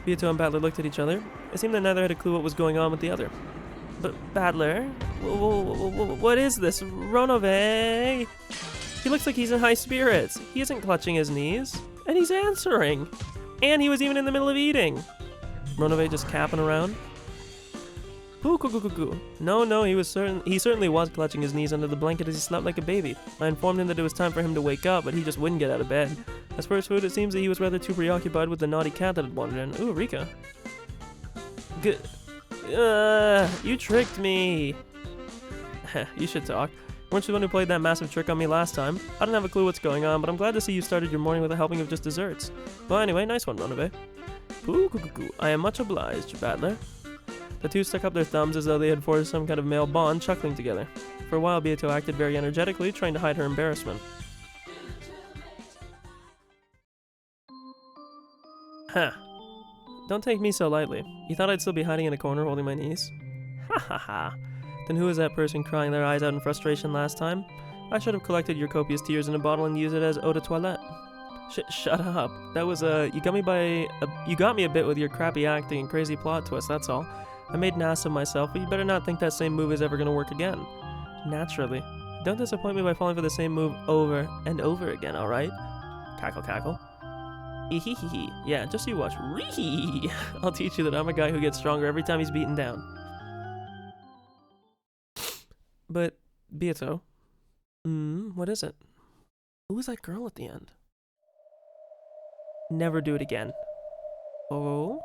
Beato and Battler looked at each other. It seemed that neither had a clue what was going on with the other. But Battler, what is this? Ronove? He looks like he's in high spirits. He isn't clutching his knees. And he's answering. And he was even in the middle of eating. Ronove just capping around. No, he certainly was clutching his knees under the blanket as he slept like a baby. I informed him that it was time for him to wake up, but he just wouldn't get out of bed. As for his food, it seems that he was rather too preoccupied with the naughty cat that had wandered in. Ooh, Rika. You tricked me. You should talk. Weren't you the one who played that massive trick on me last time? I don't have a clue what's going on, but I'm glad to see you started your morning with a helping of just desserts. Well, anyway, nice one, Ronove. I am much obliged, Battler. The two stuck up their thumbs as though they had forged some kind of male bond, chuckling together. For a while, Beato acted very energetically, trying to hide her embarrassment. Huh. Don't take me so lightly. You thought I'd still be hiding in a corner holding my knees? Ha ha ha. Then who was that person crying their eyes out in frustration last time? I should have collected your copious tears in a bottle and used it as eau de toilette. Shut up. That was, you got me a bit with your crappy acting and crazy plot twist, that's all. I made an ass of myself, but you better not think that same move is ever gonna work again. Naturally. Don't disappoint me by falling for the same move over and over again, alright? Cackle cackle. Ehehehe. Yeah, just you watch. Ree. I'll teach you that I'm a guy who gets stronger every time he's beaten down. But, Beato. What is it? Who was that girl at the end? Never do it again. Oh?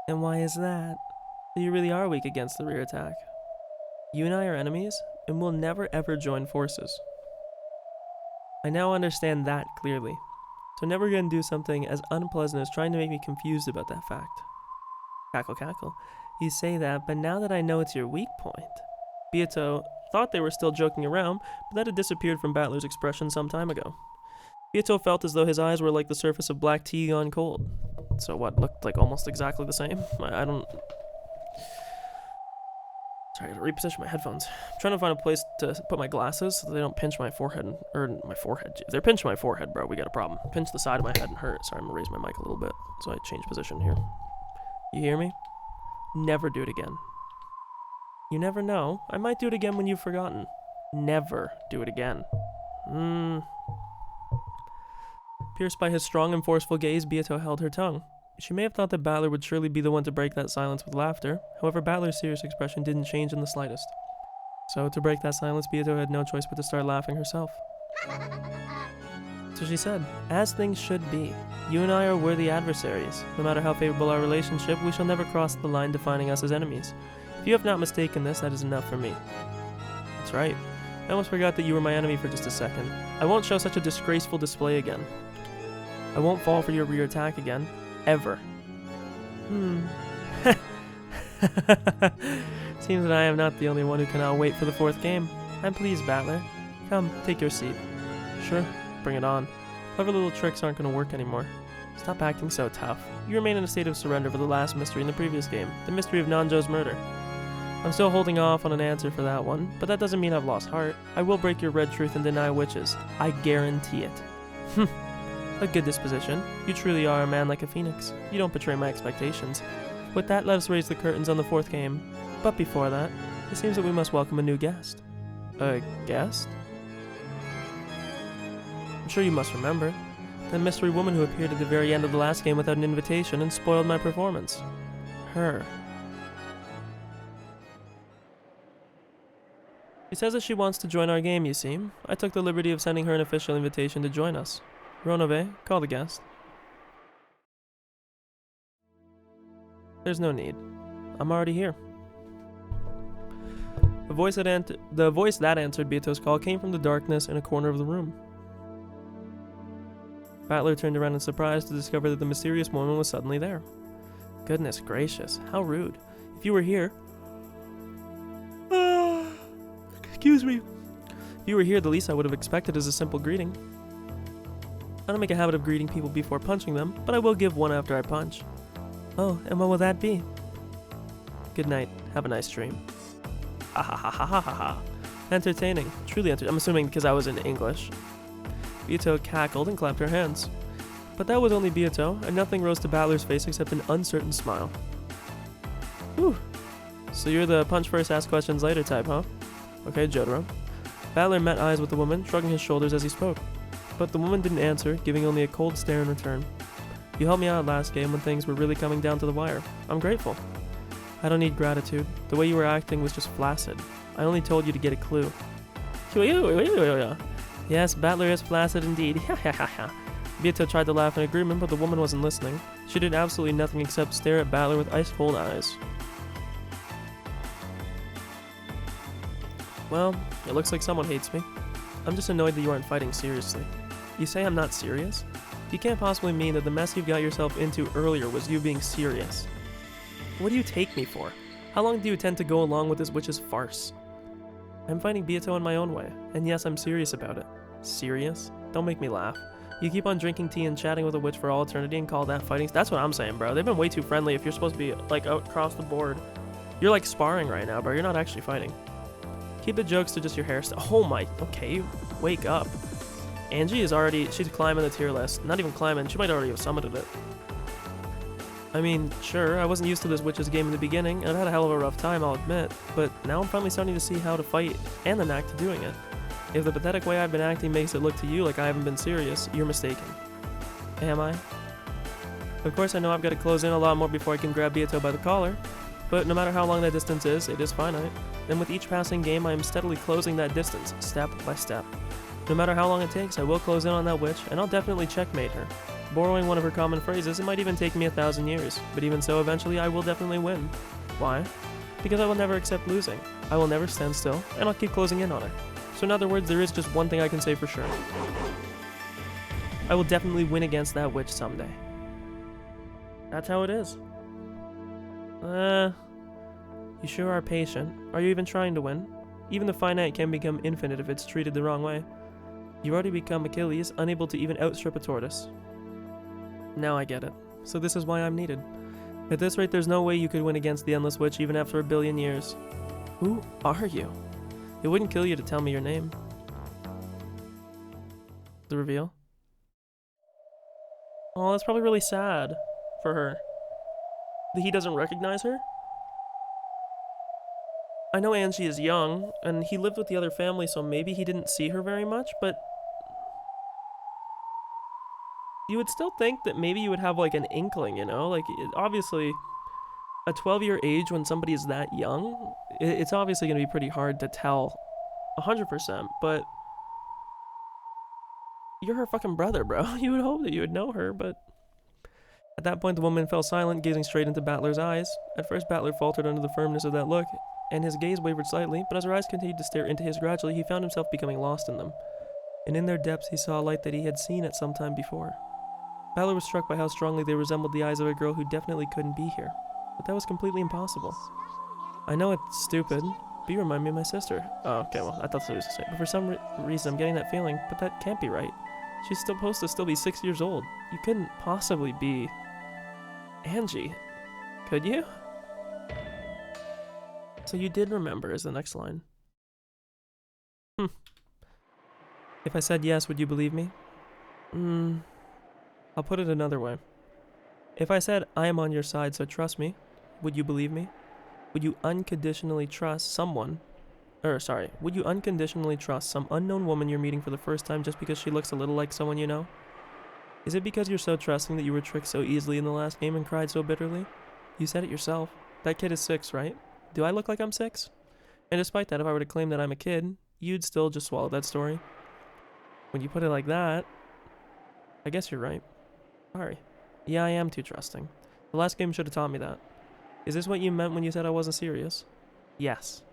And why is that? So you really are weak against the rear attack. You and I are enemies, and we'll never ever join forces. I now understand that clearly. So never gonna do something as unpleasant as trying to make me confused about that fact. Cackle cackle. You say that, but now that I know it's your weak point. Beato thought they were still joking around, but that had disappeared from Battler's expression some time ago. Beato felt as though his eyes were like the surface of black tea gone cold. So what, looked like almost exactly the same? I don't... Sorry, I gotta reposition my headphones. I'm trying to find a place to put my glasses so they don't pinch my forehead, or my forehead. If they're pinching my forehead, bro, we got a problem. Pinch the side of my head and hurt. Sorry, I'm gonna raise my mic a little bit, so I change position here. You hear me? Never do it again. You never know. I might do it again when you've forgotten. Never do it again. Pierced by his strong and forceful gaze, Beato held her tongue. She may have thought that Battler would surely be the one to break that silence with laughter. However, Battler's serious expression didn't change in the slightest. So, to break that silence, Beato had no choice but to start laughing herself. So she said, as things should be. You and I are worthy adversaries. No matter how favorable our relationship, we shall never cross the line defining us as enemies. If you have not mistaken this, that is enough for me. That's right. I almost forgot that you were my enemy for just a second. I won't show such a disgraceful display again. I won't fall for your rear attack again. Ever. Seems that I am not the only one who cannot wait for the fourth game. I'm pleased, Battler. Come, take your seat. Sure, bring it on. Clever little tricks aren't going to work anymore. Stop acting so tough. You remain in a state of surrender for the last mystery in the previous game, the mystery of Nanjo's murder. I'm still holding off on an answer for that one, but that doesn't mean I've lost heart. I will break your red truth and deny witches. I guarantee it. A good disposition. You truly are a man like a phoenix. You don't betray my expectations. With that, let us raise the curtains on the fourth game. But before that, it seems that we must welcome a new guest. A guest? I'm sure you must remember. The mystery woman who appeared at the very end of the last game without an invitation and spoiled my performance. Her. She says that she wants to join our game, you see. I took the liberty of sending her an official invitation to join us. Ronove, call the guest. There's no need. I'm already here. The voice that answered Beato's call came from the darkness in a corner of the room. Battler turned around in surprise to discover that the mysterious woman was suddenly there. Goodness gracious, how rude. If you were here... excuse me. If you were here, the least I would have expected is a simple greeting. I don't make a habit of greeting people before punching them, but I will give one after I punch. Oh, and what will that be? Good night. Have a nice dream. Ha ha ha ha ha ha ha. Entertaining. Truly entertaining. I'm assuming because I was in English. Beato cackled and clapped her hands. But that was only Beato, and nothing rose to Battler's face except an uncertain smile. Whew. So you're the punch first, ask questions later type, huh? Okay, Jotaro. Battler met eyes with the woman, shrugging his shoulders as he spoke. But the woman didn't answer, giving only a cold stare in return. You helped me out last game when things were really coming down to the wire. I'm grateful. I don't need gratitude. The way you were acting was just flaccid. I only told you to get a clue. Yes, Battler is flaccid indeed. Beato tried to laugh in agreement, but the woman wasn't listening. She did absolutely nothing except stare at Battler with ice-cold eyes. Well, it looks like someone hates me. I'm just annoyed that you aren't fighting seriously. You say I'm not serious? You can't possibly mean that the mess you got yourself into earlier was you being serious. What do you take me for? How long do you intend to go along with this witch's farce? I'm fighting Beato in my own way, and yes, I'm serious about it. Serious? Don't make me laugh. You keep on drinking tea and chatting with a witch for all eternity and call that fighting? That's what I'm saying, bro. They've been way too friendly if you're supposed to be, like, out across the board. You're, like, sparring right now, bro. You're not actually fighting. Keep the jokes to just your hairstyle. Oh my, okay, wake up. Ange is already, she's climbing the tier list. Not even climbing, she might already have summited it. I mean, sure, I wasn't used to this witch's game in the beginning, and I've had a hell of a rough time, I'll admit, but now I'm finally starting to see how to fight and the knack to doing it. If the pathetic way I've been acting makes it look to you like I haven't been serious, you're mistaken. Am I? Of course I know I've got to close in a lot more before I can grab Beato by the collar, but no matter how long that distance is, it is finite. And with each passing game, I am steadily closing that distance, step by step. No matter how long it takes, I will close in on that witch, and I'll definitely checkmate her. Borrowing one of her common phrases, it might even take me 1,000 years, but even so, eventually I will definitely win. Why? Because I will never accept losing. I will never stand still, and I'll keep closing in on her. So in other words, there is just one thing I can say for sure. I will definitely win against that witch someday. That's how it is. You sure are patient. Are you even trying to win? Even the finite can become infinite if it's treated the wrong way. You've already become Achilles, unable to even outstrip a tortoise. Now I get it. So this is why I'm needed. At this rate, there's no way you could win against the Endless Witch even after 1 billion years. Who are you? It wouldn't kill you to tell me your name. The reveal? Oh, that's probably really sad for her. That he doesn't recognize her? I know Ange is young, and he lived with the other family, so maybe he didn't see her very much, but... You would still think that maybe you would have, like, an inkling, you know? Like, obviously, a 12-year age when somebody is that young, it's obviously going to be pretty hard to tell 100%, but... You're her fucking brother, bro. You would hope that you would know her, but... At that point, the woman fell silent, gazing straight into Battler's eyes. At first, Battler faltered under the firmness of that look, and his gaze wavered slightly, but as her eyes continued to stare into his gradually, he found himself becoming lost in them. And in their depths, he saw a light that he had seen at some time before. Battler was struck by how strongly they resembled the eyes of a girl who definitely couldn't be here. But that was completely impossible. I know it's stupid, but you remind me of my sister. Oh, okay, well, I thought that's what he was saying. But for some reason, I'm getting that feeling, but that can't be right. She's supposed to still be 6 years old. You couldn't possibly be... Ange. Could you? So you did remember is the next line. If I said yes, would you believe me? I'll put it another way. If I said I am on your side, so trust me, would you believe me? Would you unconditionally trust someone? Would you unconditionally trust some unknown woman you're meeting for the first time just because she looks a little like someone you know? Is it because you're so trusting that you were tricked so easily in the last game and cried so bitterly? You said it yourself. That kid is 6, right? Do I look like I'm 6? And despite that, if I were to claim that I'm a kid, you'd still just swallow that story. When you put it like that, I guess you're right. Sorry. Yeah, I am too trusting. The last game should have taught me that. Is this what you meant when you said I wasn't serious? Yes.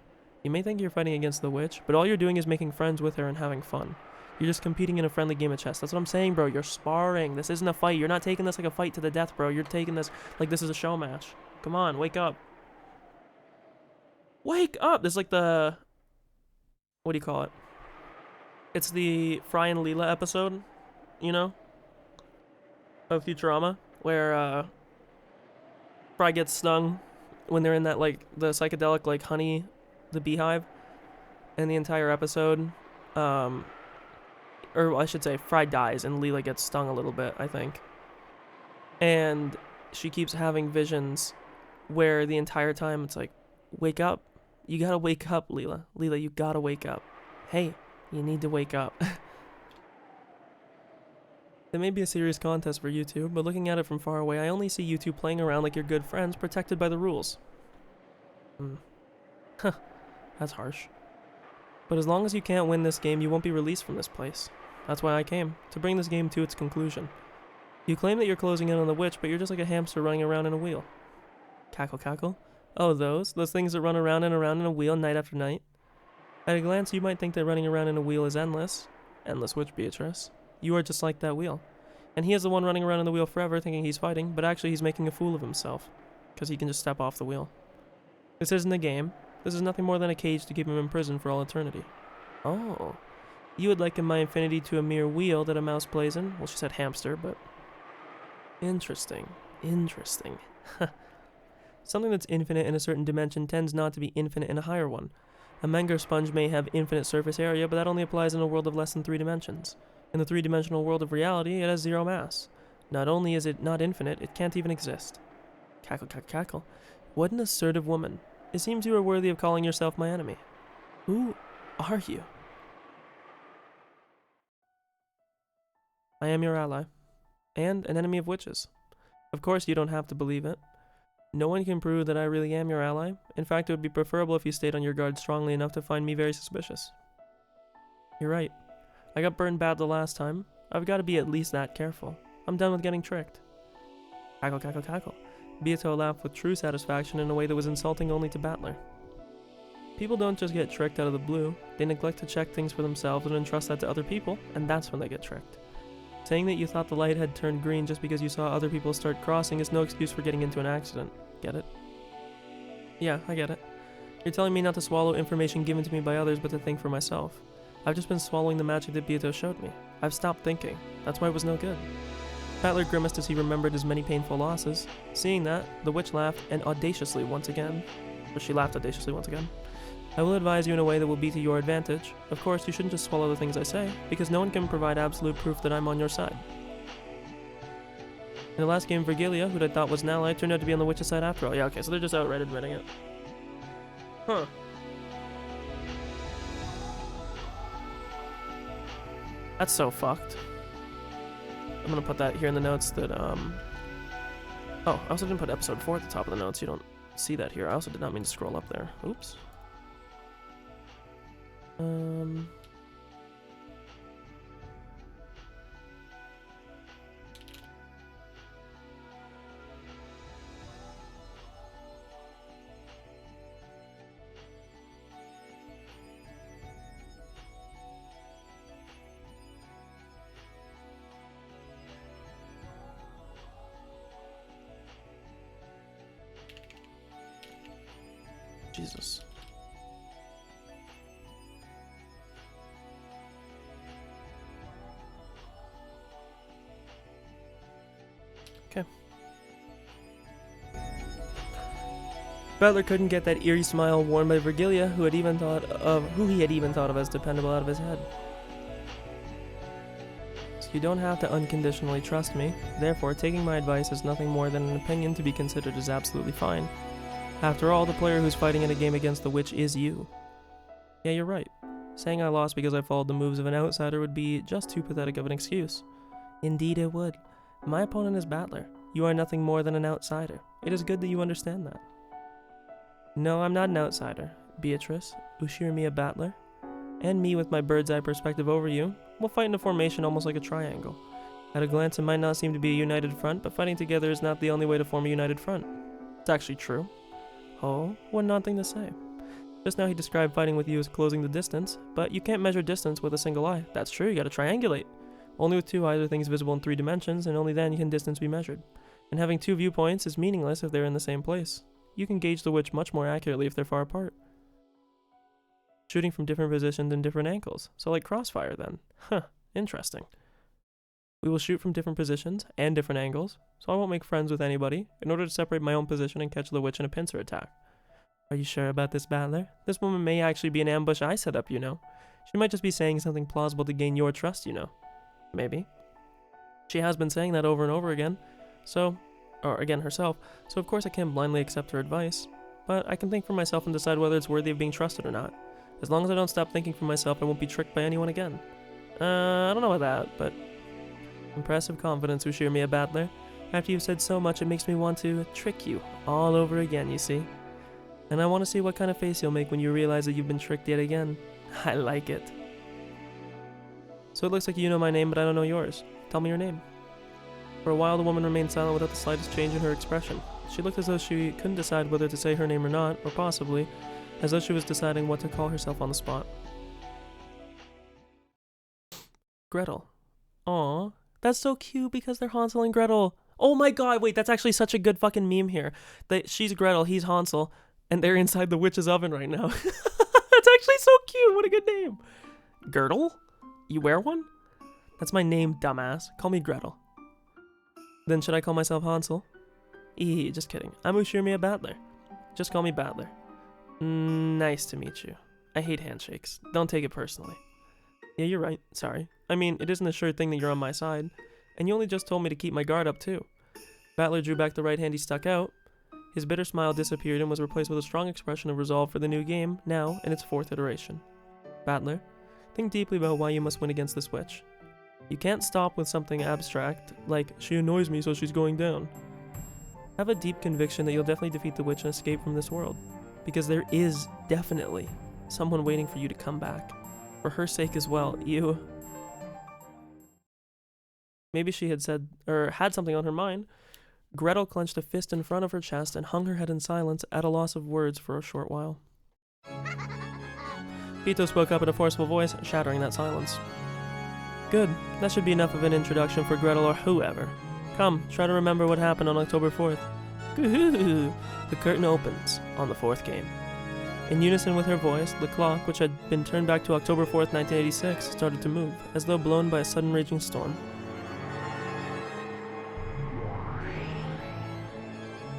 You may think you're fighting against the witch, but all you're doing is making friends with her and having fun. You're just competing in a friendly game of chess. That's what I'm saying, bro. You're sparring. This isn't a fight. You're not taking this like a fight to the death, bro. You're taking this like this is a show match. Come on, wake up. Wake up! This is like the... What do you call it? It's the Fry and Leela episode, you know? Of Futurama, where Fry gets stung when they're in that, like, the psychedelic, like, honey, the beehive. And the entire episode, or I should say, Fry dies and Leela gets stung a little bit, I think. And she keeps having visions where the entire time it's like, wake up. You gotta wake up, Leela. Leela, you gotta wake up. Hey, you need to wake up. It may be a serious contest for you two, but looking at it from far away, I only see you two playing around like you're good friends, protected by the rules. Huh, that's harsh. But as long as you can't win this game, you won't be released from this place. That's why I came, to bring this game to its conclusion. You claim that you're closing in on the witch, but you're just like a hamster running around in a wheel. Cackle, cackle. Oh, those things that run around and around in a wheel night after night? At a glance, you might think that running around in a wheel is endless. Endless witch, Beatrice. You are just like that wheel. And he is the one running around in the wheel forever thinking he's fighting, but actually he's making a fool of himself. Because he can just step off the wheel. This isn't a game. This is nothing more than a cage to keep him in prison for all eternity. Oh. You would liken my infinity to a mere wheel that a mouse plays in? Well, she said hamster, but... Interesting. Interesting. Something that's infinite in a certain dimension tends not to be infinite in a higher one. A Menger sponge may have infinite surface area, but that only applies in a world of less than 3 dimensions. In the 3-dimensional world of reality, it has 0 mass. Not only is it not infinite, it can't even exist. Cackle, cackle, cackle. What an assertive woman. It seems you are worthy of calling yourself my enemy. Who are you? I am your ally. And an enemy of witches. Of course, you don't have to believe it. No one can prove that I really am your ally. In fact, it would be preferable if you stayed on your guard strongly enough to find me very suspicious. You're right. I got burned bad the last time. I've got to be at least that careful. I'm done with getting tricked. Cackle, cackle, cackle. Beato laughed with true satisfaction in a way that was insulting only to Battler. People don't just get tricked out of the blue. They neglect to check things for themselves and entrust that to other people, and that's when they get tricked. Saying that you thought the light had turned green just because you saw other people start crossing is no excuse for getting into an accident. Get it? Yeah, I get it. You're telling me not to swallow information given to me by others, but to think for myself. I've just been swallowing the magic that Beato showed me. I've stopped thinking. That's why it was no good. Battler grimaced as he remembered his many painful losses. Seeing that, the witch laughed, and audaciously once again. Or she laughed audaciously once again. I will advise you in a way that will be to your advantage. Of course, you shouldn't just swallow the things I say, because no one can provide absolute proof that I'm on your side. In the last game, Virgilia, who I thought was an ally, turned out to be on the witch's side after all. Yeah, okay, so they're just outright admitting it. Huh. That's so fucked. I'm gonna put that here in the notes that, Oh, I also didn't put episode 4 at the top of the notes. You don't see that here. I also did not mean to scroll up there. Oops. Jesus. Okay. Battler couldn't get that eerie smile worn by Virgilia, who he had even thought of as dependable, out of his head. So you don't have to unconditionally trust me. Therefore, taking my advice is nothing more than an opinion to be considered as absolutely fine. After all, the player who's fighting in a game against the witch is you. Yeah, you're right. Saying I lost because I followed the moves of an outsider would be just too pathetic of an excuse. Indeed it would. My opponent is Battler. You are nothing more than an outsider. It is good that you understand that. No, I'm not an outsider. Beatrice, Ushirimiya Battler, and me with my bird's eye perspective over you, will fight in a formation almost like a triangle. At a glance, it might not seem to be a united front, but fighting together is not the only way to form a united front. It's actually true. Oh, what an odd thing to say. Just now he described fighting with you as closing the distance, but you can't measure distance with a single eye. That's true, you gotta triangulate. Only with two eyes are things visible in 3 dimensions, and only then can distance be measured. And having 2 viewpoints is meaningless if they're in the same place. You can gauge the witch much more accurately if they're far apart. Shooting from different positions and different angles. So like crossfire then. Huh, interesting. We will shoot from different positions and different angles, so I won't make friends with anybody in order to separate my own position and catch the witch in a pincer attack. Are you sure about this, Battler? This woman may actually be an ambush I set up, you know. She might just be saying something plausible to gain your trust, you know. Maybe. She has been saying that over and over again, herself, so of course I can't blindly accept her advice, but I can think for myself and decide whether it's worthy of being trusted or not. As long as I don't stop thinking for myself, I won't be tricked by anyone again. I don't know about that, but... Impressive confidence, Ushirmiya Battler. After you've said so much, it makes me want to trick you all over again, you see. And I want to see what kind of face you'll make when you realize that you've been tricked yet again. I like it. So it looks like you know my name, but I don't know yours. Tell me your name. For a while, the woman remained silent without the slightest change in her expression. She looked as though she couldn't decide whether to say her name or not, or possibly, as though she was deciding what to call herself on the spot. Gretel. Aww. That's so cute because they're Hansel and Gretel. Oh my god, wait, that's actually such a good fucking meme here. She's Gretel, he's Hansel, and they're inside the witch's oven right now. That's actually so cute, what a good name. Girdle? You wear one? That's my name, dumbass. Call me Gretel. Then should I call myself Hansel? Just kidding. I'm Ushirmiya Battler. Just call me Battler. Nice to meet you. I hate handshakes. Don't take it personally. Yeah, you're right. Sorry. I mean, it isn't a sure thing that you're on my side. And you only just told me to keep my guard up, too. Battler drew back the right hand he stuck out. His bitter smile disappeared and was replaced with a strong expression of resolve for the new game, now in its 4th iteration. Battler, think deeply about why you must win against this witch. You can't stop with something abstract, like, she annoys me so she's going down. Have a deep conviction that you'll definitely defeat the witch and escape from this world. Because there is, definitely, someone waiting for you to come back. For her sake as well, you... Maybe she had said, or had something on her mind. Gretel clenched a fist in front of her chest and hung her head in silence, at a loss of words for a short while. Pito spoke up in a forceful voice, shattering that silence. Good, that should be enough of an introduction for Gretel or whoever. Come, try to remember what happened on October 4th. Goo-hoo-hoo. The curtain opens on the 4th game. In unison with her voice, the clock, which had been turned back to October 4th, 1986, started to move, as though blown by a sudden raging storm.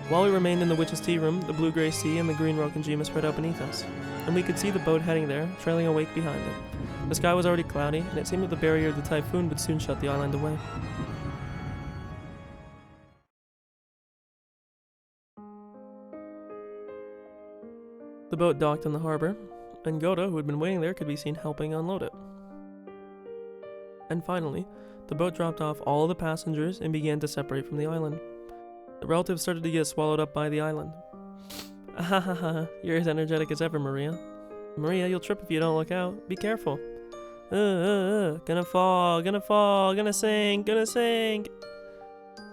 While we remained in the witch's tea room, the blue-gray sea and the green Rokenjima spread out beneath us, and we could see the boat heading there, trailing a wake behind it. The sky was already cloudy, and it seemed that the barrier of the typhoon would soon shut the island away. The boat docked in the harbor, and Goda, who had been waiting there, could be seen helping unload it. And finally, the boat dropped off all of the passengers and began to separate from the island. The relatives started to get swallowed up by the island. Ahahaha, you're as energetic as ever, Maria. Maria, you'll trip if you don't look out. Be careful. Gonna fall, gonna sink.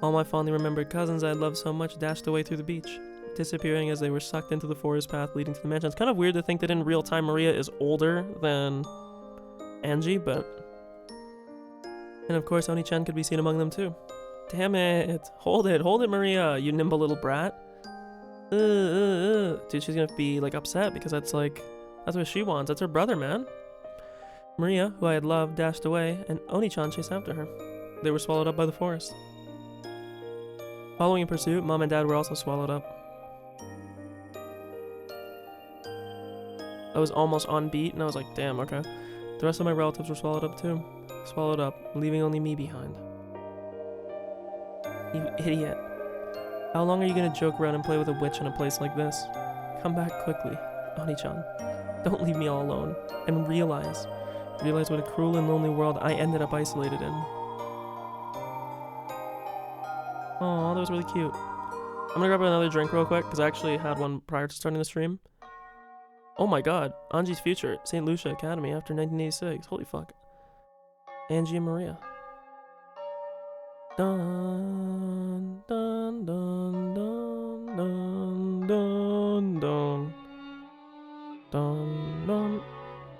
All my fondly remembered cousins I had loved so much dashed away through the beach, disappearing as they were sucked into the forest path leading to the mansion. It's kind of weird to think that in real time Maria is older than Ange, but... And of course Oni-chan could be seen among them too. Damn it! Hold it, Maria, you nimble little brat. Dude, she's gonna be like upset because that's what she wants. That's her brother, man. Maria, who I had loved, dashed away, and Oni-chan chased after her. They were swallowed up by the forest. Following in pursuit, Mom and Dad were also swallowed up. I was almost on beat, and I was like, damn, okay. The rest of my relatives were swallowed up too. Swallowed up, leaving only me behind. You idiot. How long are you gonna joke around and play with a witch in a place like this? Come back quickly, Oni-chan. Don't leave me all alone. And realize what a cruel and lonely world I ended up isolated in. Aw, that was really cute. I'm gonna grab another drink real quick, because I actually had one prior to starting the stream. Oh my god, Ange's future, St. Lucia Academy after 1986. Holy fuck. Ange and Maria. Dun, dun, dun, dun, dun, dun, dun. Dun, dun,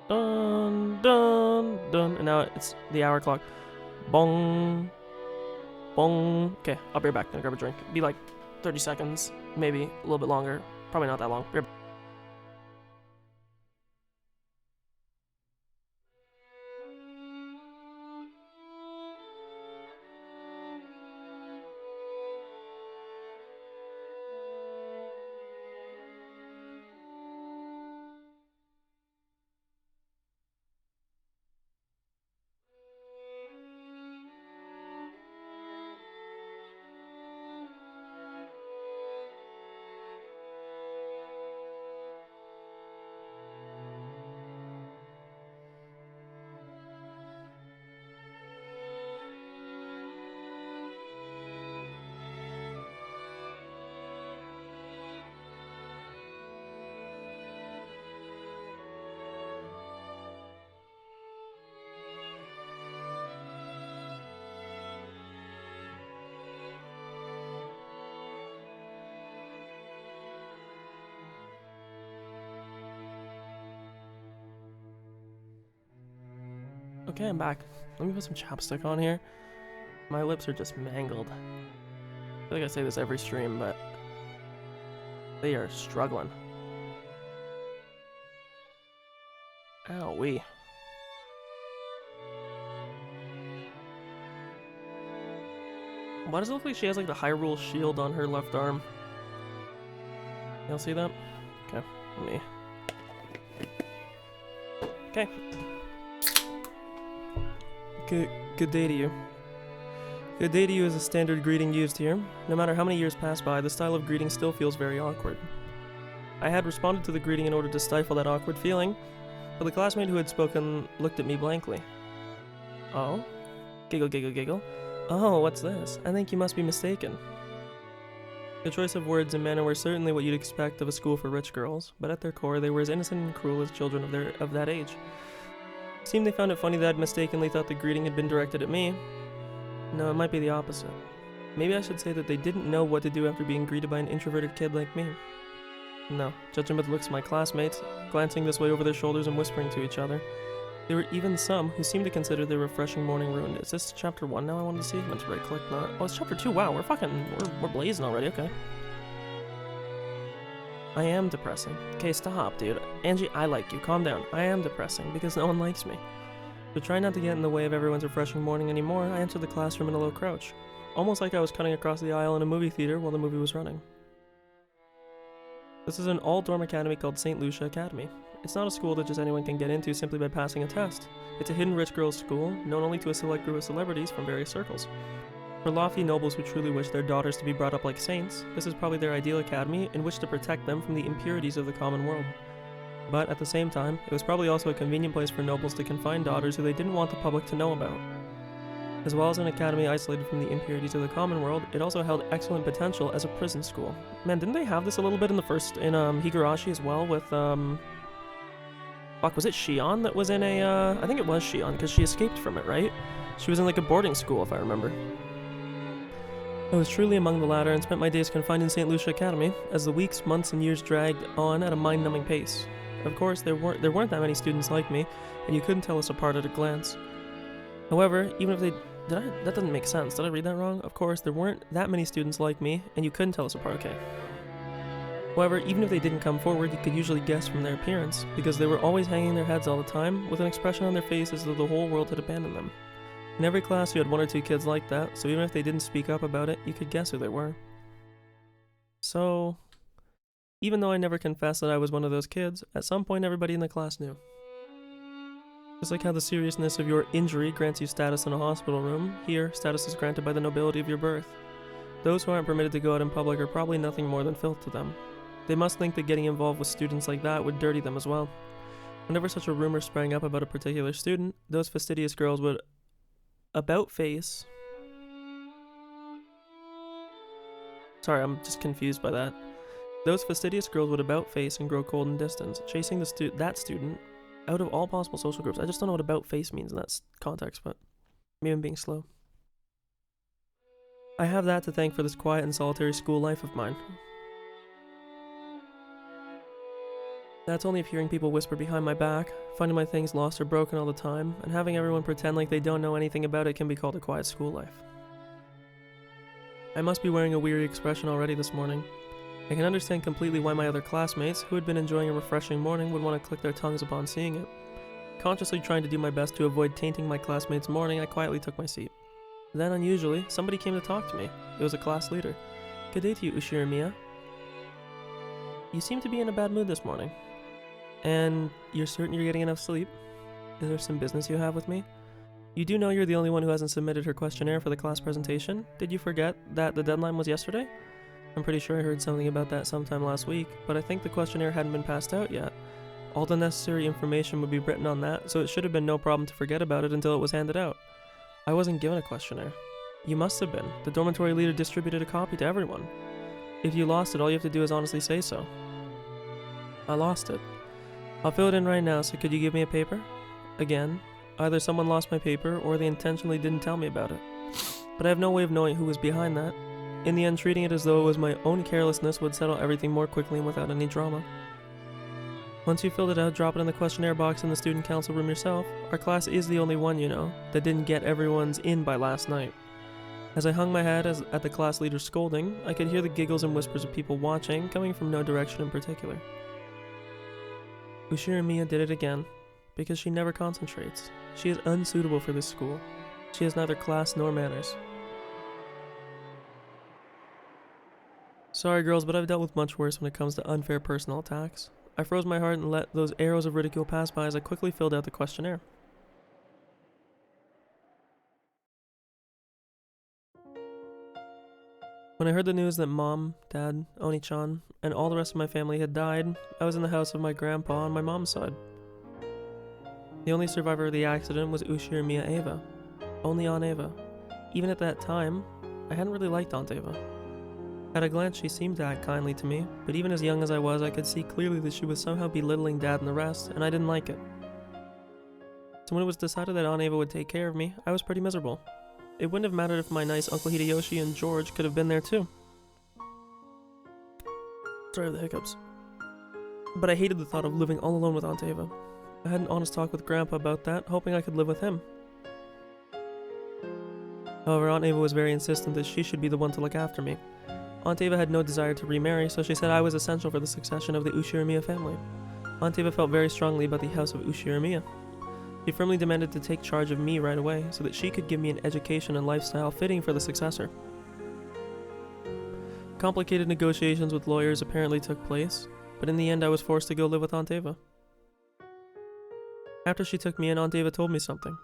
dun, dun, dun. And now it's the hour clock. Bong. Bong. Okay, I'll be right back. Gonna grab a drink. Be like 30 seconds, maybe a little bit longer. Probably not that long. Be right back. Okay, I'm back. Let me put some chapstick on here. My lips are just mangled. I feel like I say this every stream, but they are struggling. Owie. Why does it look like she has like the Hyrule shield on her left arm? Y'all see that? Okay, let me. Okay. Good day to you. Good day to you is a standard greeting used here. No matter how many years pass by, the style of greeting still feels very awkward. I had responded to the greeting in order to stifle that awkward feeling, but the classmate who had spoken looked at me blankly. Oh? Giggle, giggle, giggle. Oh, what's this? I think you must be mistaken. The choice of words and manner were certainly what you'd expect of a school for rich girls, but at their core they were as innocent and cruel as children of that age. It seemed they found it funny that I'd mistakenly thought the greeting had been directed at me. No, it might be the opposite. Maybe I should say that they didn't know what to do after being greeted by an introverted kid like me. No, judging by the looks of my classmates, glancing this way over their shoulders and whispering to each other, there were even some who seemed to consider their refreshing morning ruined. Is this chapter 1 now I wanted to see? I meant to right click, not. Oh, it's chapter 2. Wow, we're blazing already, okay. I am depressing. Okay, stop, dude. Angie, I like you. Calm down. I am depressing because no one likes me. To try not to get in the way of everyone's refreshing morning anymore, I entered the classroom in a low crouch. Almost like I was cutting across the aisle in a movie theater while the movie was running. This is an all-dorm academy called St. Lucia Academy. It's not a school that just anyone can get into simply by passing a test. It's a hidden rich girls' school, known only to a select group of celebrities from various circles. For lofty nobles who truly wish their daughters to be brought up like saints, this is probably their ideal academy in which to protect them from the impurities of the common world. But at the same time, it was probably also a convenient place for nobles to confine daughters who they didn't want the public to know about. As well as an academy isolated from the impurities of the common world, it also held excellent potential as a prison school. Man, didn't they have this a little bit in Higurashi as well with, fuck, was it Shion that was in I think it was Shion, because she escaped from it, right? She was in like a boarding school, if I remember. I was truly among the latter and spent my days confined in St. Lucia Academy, as the weeks, months, and years dragged on at a mind-numbing pace. Of course, there weren't that many students like me, and you couldn't tell us apart at a glance. However, even if they... that doesn't make sense. Did I read that wrong? Of course, there weren't that many students like me, and you couldn't tell us apart, okay. However, even if they didn't come forward, you could usually guess from their appearance, because they were always hanging their heads all the time, with an expression on their face as though the whole world had abandoned them. In every class you had one or two kids like that, so even if they didn't speak up about it, you could guess who they were. So, even though I never confessed that I was one of those kids, at some point everybody in the class knew. Just like how the seriousness of your injury grants you status in a hospital room, here, status is granted by the nobility of your birth. Those who aren't permitted to go out in public are probably nothing more than filth to them. They must think that getting involved with students like that would dirty them as well. Whenever such a rumor sprang up about a particular student, those fastidious girls would about-face... Sorry, I'm just confused by that. Those fastidious girls would about-face and grow cold and distant, chasing that student out of all possible social groups. I just don't know what about-face means in that context, but maybe I'm being slow. I have that to thank for this quiet and solitary school life of mine. That's only if hearing people whisper behind my back, finding my things lost or broken all the time, and having everyone pretend like they don't know anything about it can be called a quiet school life. I must be wearing a weary expression already this morning. I can understand completely why my other classmates, who had been enjoying a refreshing morning, would want to click their tongues upon seeing it. Consciously trying to do my best to avoid tainting my classmates' morning, I quietly took my seat. Then, unusually, somebody came to talk to me. It was a class leader. "Good day to you, Ushirimiya. You seem to be in a bad mood this morning. And you're certain you're getting enough sleep? Is there some business you have with me? You do know you're the only one who hasn't submitted her questionnaire for the class presentation? Did you forget that the deadline was yesterday? I'm pretty sure I heard something about that sometime last week, but I think the questionnaire hadn't been passed out yet. All the necessary information would be written on that, so it should have been no problem to forget about it until it was handed out. I wasn't given a questionnaire. You must have been. The dormitory leader distributed a copy to everyone. If you lost it, all you have to do is honestly say so." "I lost it. I'll fill it in right now, so could you give me a paper?" Again, either someone lost my paper, or they intentionally didn't tell me about it. But I have no way of knowing who was behind that. In the end, treating it as though it was my own carelessness would settle everything more quickly and without any drama. "Once you filled it out, drop it in the questionnaire box in the student council room yourself. Our class is the only one, you know, that didn't get everyone's in by last night." As I hung my head at the class leader's scolding, I could hear the giggles and whispers of people watching, coming from no direction in particular. Ushirimiya did it again, because she never concentrates. She is unsuitable for this school. She has neither class nor manners. Sorry girls, but I've dealt with much worse when it comes to unfair personal attacks. I froze my heart and let those arrows of ridicule pass by as I quickly filled out the questionnaire. When I heard the news that Mom, Dad, Oni-chan, and all the rest of my family had died, I was in the house of my grandpa on my mom's side. The only survivor of the accident was Ushirimiya Eva. Only Aunt Eva. Even at that time, I hadn't really liked Aunt Eva. At a glance, she seemed to act kindly to me, but even as young as I was, I could see clearly that she was somehow belittling Dad and the rest, and I didn't like it. So when it was decided that Aunt Eva would take care of me, I was pretty miserable. It wouldn't have mattered if my nice Uncle Hideyoshi and George could have been there too. Sorry for the hiccups. But I hated the thought of living all alone with Aunt Eva. I had an honest talk with Grandpa about that, hoping I could live with him. However, Aunt Eva was very insistent that she should be the one to look after me. Aunt Eva had no desire to remarry, so she said I was essential for the succession of the Ushirimiya family. Aunt Eva felt very strongly about the house of Ushirimiya. She firmly demanded to take charge of me right away, so that she could give me an education and lifestyle fitting for the successor. Complicated negotiations with lawyers apparently took place, but in the end I was forced to go live with Aunt Eva. After she took me in, Aunt Eva told me something.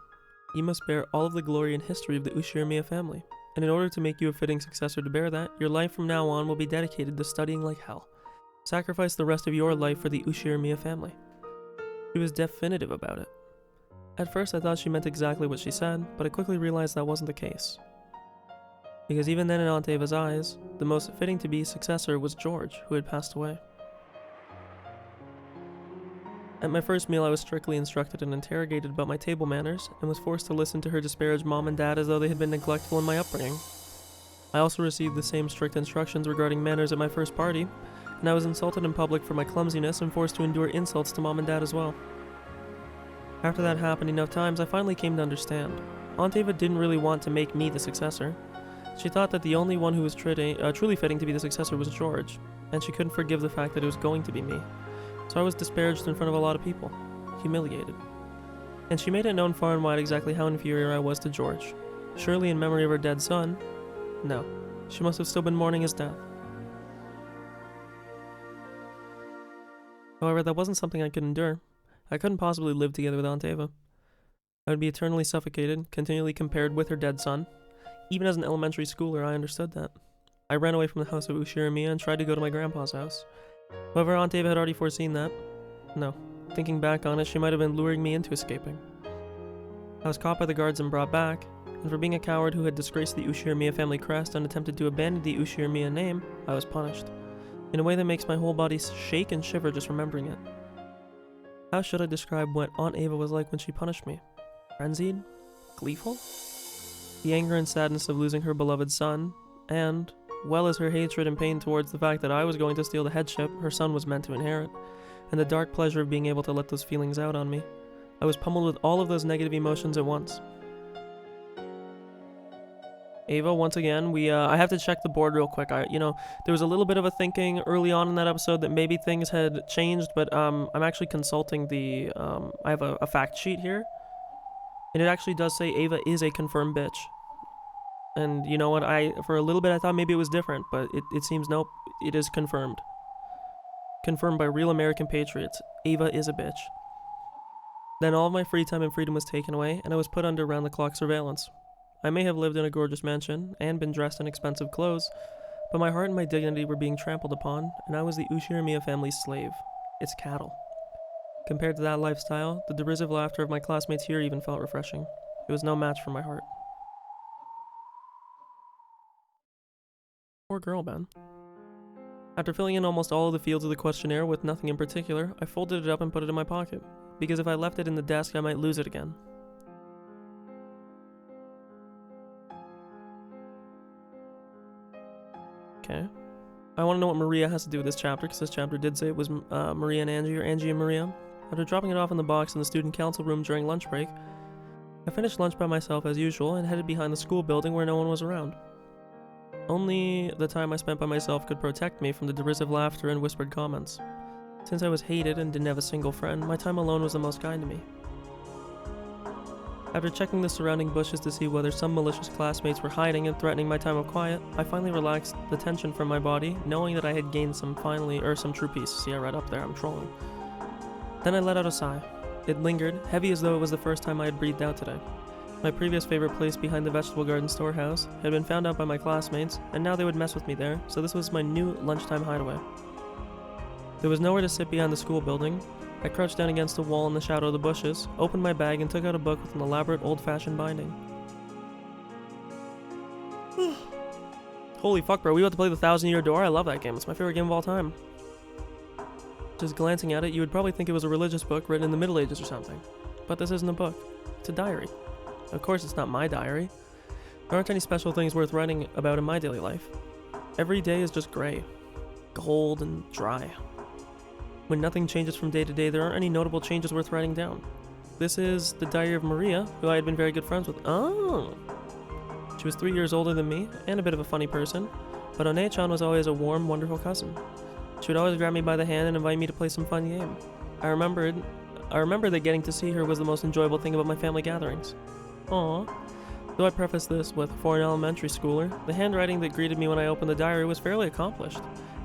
"You must bear all of the glory and history of the Ushirimiya family, and in order to make you a fitting successor to bear that, your life from now on will be dedicated to studying like hell. Sacrifice the rest of your life for the Ushirimiya family." She was definitive about it. At first I thought she meant exactly what she said, but I quickly realized that wasn't the case. Because even then in Aunt Eva's eyes, the most fitting to be successor was George, who had passed away. At my first meal I was strictly instructed and interrogated about my table manners, and was forced to listen to her disparage Mom and Dad as though they had been neglectful in my upbringing. I also received the same strict instructions regarding manners at my first party, and I was insulted in public for my clumsiness and forced to endure insults to Mom and Dad as well. After that happened enough times, I finally came to understand. Aunt Eva didn't really want to make me the successor. She thought that the only one who was truly fitting to be the successor was George, and she couldn't forgive the fact that it was going to be me. So I was disparaged in front of a lot of people, humiliated. And she made it known far and wide exactly how inferior I was to George. Surely in memory of her dead son? No, she must have still been mourning his death. However, that wasn't something I could endure. I couldn't possibly live together with Aunt Eva. I would be eternally suffocated, continually compared with her dead son. Even as an elementary schooler, I understood that. I ran away from the house of Ushirimiya and tried to go to my grandpa's house. However, Aunt Eva had already foreseen that. No, thinking back on it, she might have been luring me into escaping. I was caught by the guards and brought back, and for being a coward who had disgraced the Ushirimiya family crest and attempted to abandon the Ushirimiya name, I was punished. In a way that makes my whole body shake and shiver just remembering it. How should I describe what Aunt Eva was like when she punished me? Frenzied? Gleeful? The anger and sadness of losing her beloved son, and, well as her hatred and pain towards the fact that I was going to steal the headship her son was meant to inherit, and the dark pleasure of being able to let those feelings out on me, I was pummeled with all of those negative emotions at once. Ava, once again, I have to check the board real quick. There was a little bit of a thinking early on in that episode that maybe things had changed, but I'm actually consulting I have a fact sheet here, and it actually does say Ava is a confirmed bitch. And you know what, for a little bit I thought maybe it was different, but it seems nope, it is confirmed. Confirmed by real American patriots. Ava is a bitch. Then all of my free time and freedom was taken away, and I was put under round-the-clock surveillance. I may have lived in a gorgeous mansion, and been dressed in expensive clothes, but my heart and my dignity were being trampled upon, and I was the Ushirimiya family's slave. Its cattle. Compared to that lifestyle, the derisive laughter of my classmates here even felt refreshing. It was no match for my heart. Poor girl, man. After filling in almost all of the fields of the questionnaire with nothing in particular, I folded it up and put it in my pocket, because if I left it in the desk I might lose it again. Okay. I want to know what Maria has to do with this chapter, because this chapter did say it was Maria and Angie, or Angie and Maria. After dropping it off in the box in the student council room during lunch break, I finished lunch by myself as usual and headed behind the school building where no one was around. Only the time I spent by myself could protect me from the derisive laughter and whispered comments. Since I was hated and didn't have a single friend, my time alone was the most kind to me. After checking the surrounding bushes to see whether some malicious classmates were hiding and threatening my time of quiet, I finally relaxed the tension from my body, knowing that I had gained some true peace. See, I read up there, I'm trolling. Then I let out a sigh. It lingered, heavy as though it was the first time I had breathed out today. My previous favorite place behind the vegetable garden storehouse had been found out by my classmates, and now they would mess with me there, so this was my new lunchtime hideaway. There was nowhere to sit behind the school building. I crouched down against a wall in the shadow of the bushes, opened my bag, and took out a book with an elaborate old-fashioned binding. Holy fuck, bro, we about to play the 1,000-Year Door? I love that game. It's my favorite game of all time. Just glancing at it, you would probably think it was a religious book written in the Middle Ages or something. But this isn't a book. It's a diary. Of course, it's not my diary. There aren't any special things worth writing about in my daily life. Every day is just gray, cold, and dry. When nothing changes from day to day, there aren't any notable changes worth writing down. This is the diary of Maria, who I had been very good friends with. Oh! She was 3 years older than me, and a bit of a funny person, but One-chan was always a warm, wonderful cousin. She would always grab me by the hand and invite me to play some fun game. I remember that getting to see her was the most enjoyable thing about my family gatherings. Aww. Though I preface this with, for an elementary schooler, the handwriting that greeted me when I opened the diary was fairly accomplished.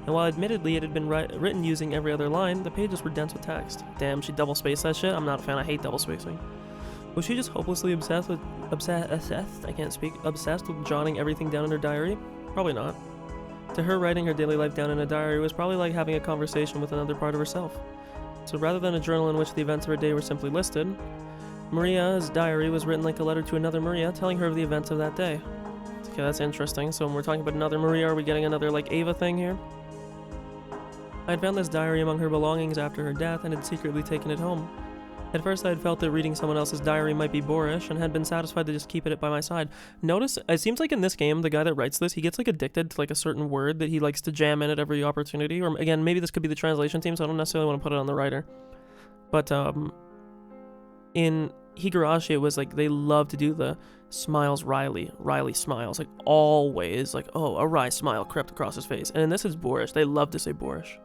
And while admittedly it had been written using every other line, the pages were dense with text. Damn, she double-spaced that shit? I'm not a fan, I hate double-spacing. Was she just hopelessly obsessed with jotting everything down in her diary? Probably not. To her, writing her daily life down in a diary was probably like having a conversation with another part of herself. So rather than a journal in which the events of her day were simply listed, Maria's diary was written like a letter to another Maria, telling her of the events of that day. Okay, that's interesting. So when we're talking about another Maria, are we getting another, like, Ava thing here? I had found this diary among her belongings after her death and had secretly taken it home. At first I had felt that reading someone else's diary might be boorish and had been satisfied to just keep it by my side. Notice, it seems like in this game, the guy that writes this, he gets like addicted to like a certain word that he likes to jam in at every opportunity. Or again, maybe this could be the translation team, so I don't necessarily want to put it on the writer. But in Higurashi, it was like they love to do the smiles Riley smiles, like always, like, oh, a wry smile crept across his face. And in this is boorish. They love to say boorish.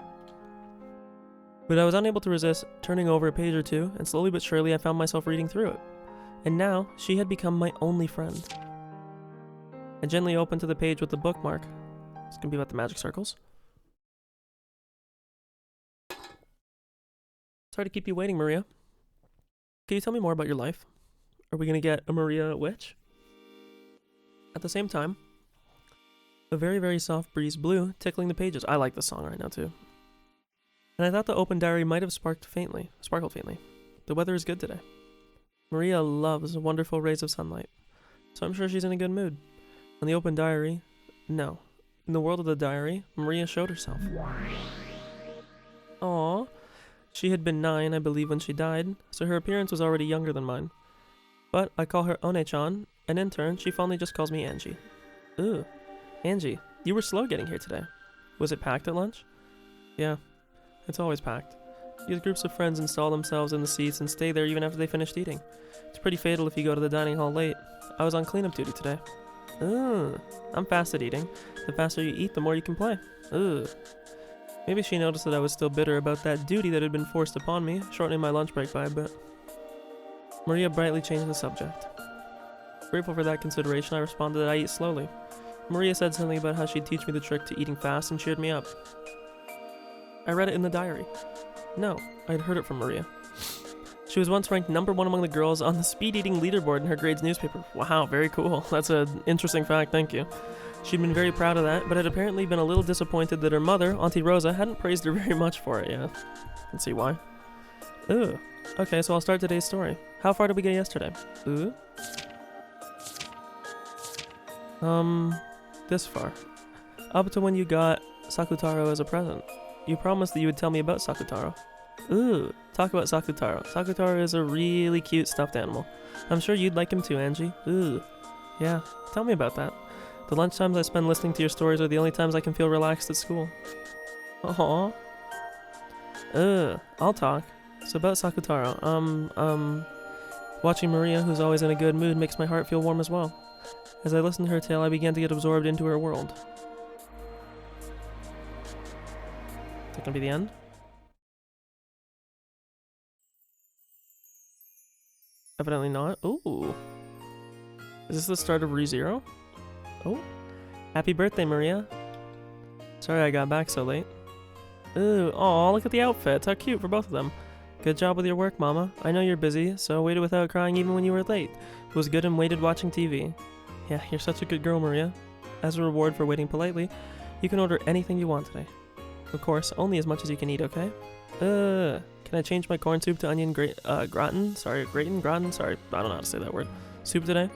But I was unable to resist turning over a page or two, and slowly but surely I found myself reading through it. And now, she had become my only friend. I gently opened to the page with the bookmark. It's gonna be about the magic circles. Sorry to keep you waiting, Maria. Can you tell me more about your life? Are we gonna get a Maria witch? At the same time, a very, very soft breeze blew, tickling the pages. I like this song right now, too. And I thought the open diary might have sparkled faintly. The weather is good today. Maria loves wonderful rays of sunlight, so I'm sure she's in a good mood. On the open diary, no. In the world of the diary, Maria showed herself. Aww. She had been 9, I believe, when she died, so her appearance was already younger than mine. But I call her One-chan, and in turn, she fondly just calls me Angie. Ooh. Angie, you were slow getting here today. Was it packed at lunch? Yeah, it's always packed. These groups of friends install themselves in the seats and stay there even after they finished eating. It's pretty fatal if you go to the dining hall late. I was on cleanup duty today. Ooh, I'm fast at eating. The faster you eat, the more you can play. Ooh. Maybe she noticed that I was still bitter about that duty that had been forced upon me, shortening my lunch break by a bit. Maria brightly changed the subject. Grateful for that consideration, I responded that I eat slowly. Maria said something about how she'd teach me the trick to eating fast and cheered me up. I read it in the diary. No, I'd heard it from Maria. She was once ranked #1 among the girls on the speed eating leaderboard in her grade's newspaper. Wow, very cool. That's an interesting fact, thank you. She'd been very proud of that, but had apparently been a little disappointed that her mother, Auntie Rosa, hadn't praised her very much for it yet. Let's see why. Ooh. Okay, so I'll start today's story. How far did we get yesterday? Ooh. This far. Up to when you got Sakutaro as a present. You promised that you would tell me about Sakutaro. Ooh, talk about Sakutaro. Sakutaro is a really cute stuffed animal. I'm sure you'd like him too, Angie. Ooh. Yeah, tell me about that. The lunchtimes I spend listening to your stories are the only times I can feel relaxed at school. Aww. I'll talk. So about Sakutaro, watching Maria, who's always in a good mood, makes my heart feel warm as well. As I listened to her tale, I began to get absorbed into her world. Is that gonna be the end? Evidently not. Ooh. Is this the start of ReZero? Oh. Happy birthday, Maria. Sorry I got back so late. Ooh, aw, look at the outfits. How cute for both of them. Good job with your work, Mama. I know you're busy, so I waited without crying even when you were late. It was good and waited watching TV. Yeah, you're such a good girl, Maria. As a reward for waiting politely, you can order anything you want today. Of course, only as much as you can eat, okay? Can I change my corn soup to onion gratin? Sorry, gratin? Sorry, I don't know how to say that word. Soup today?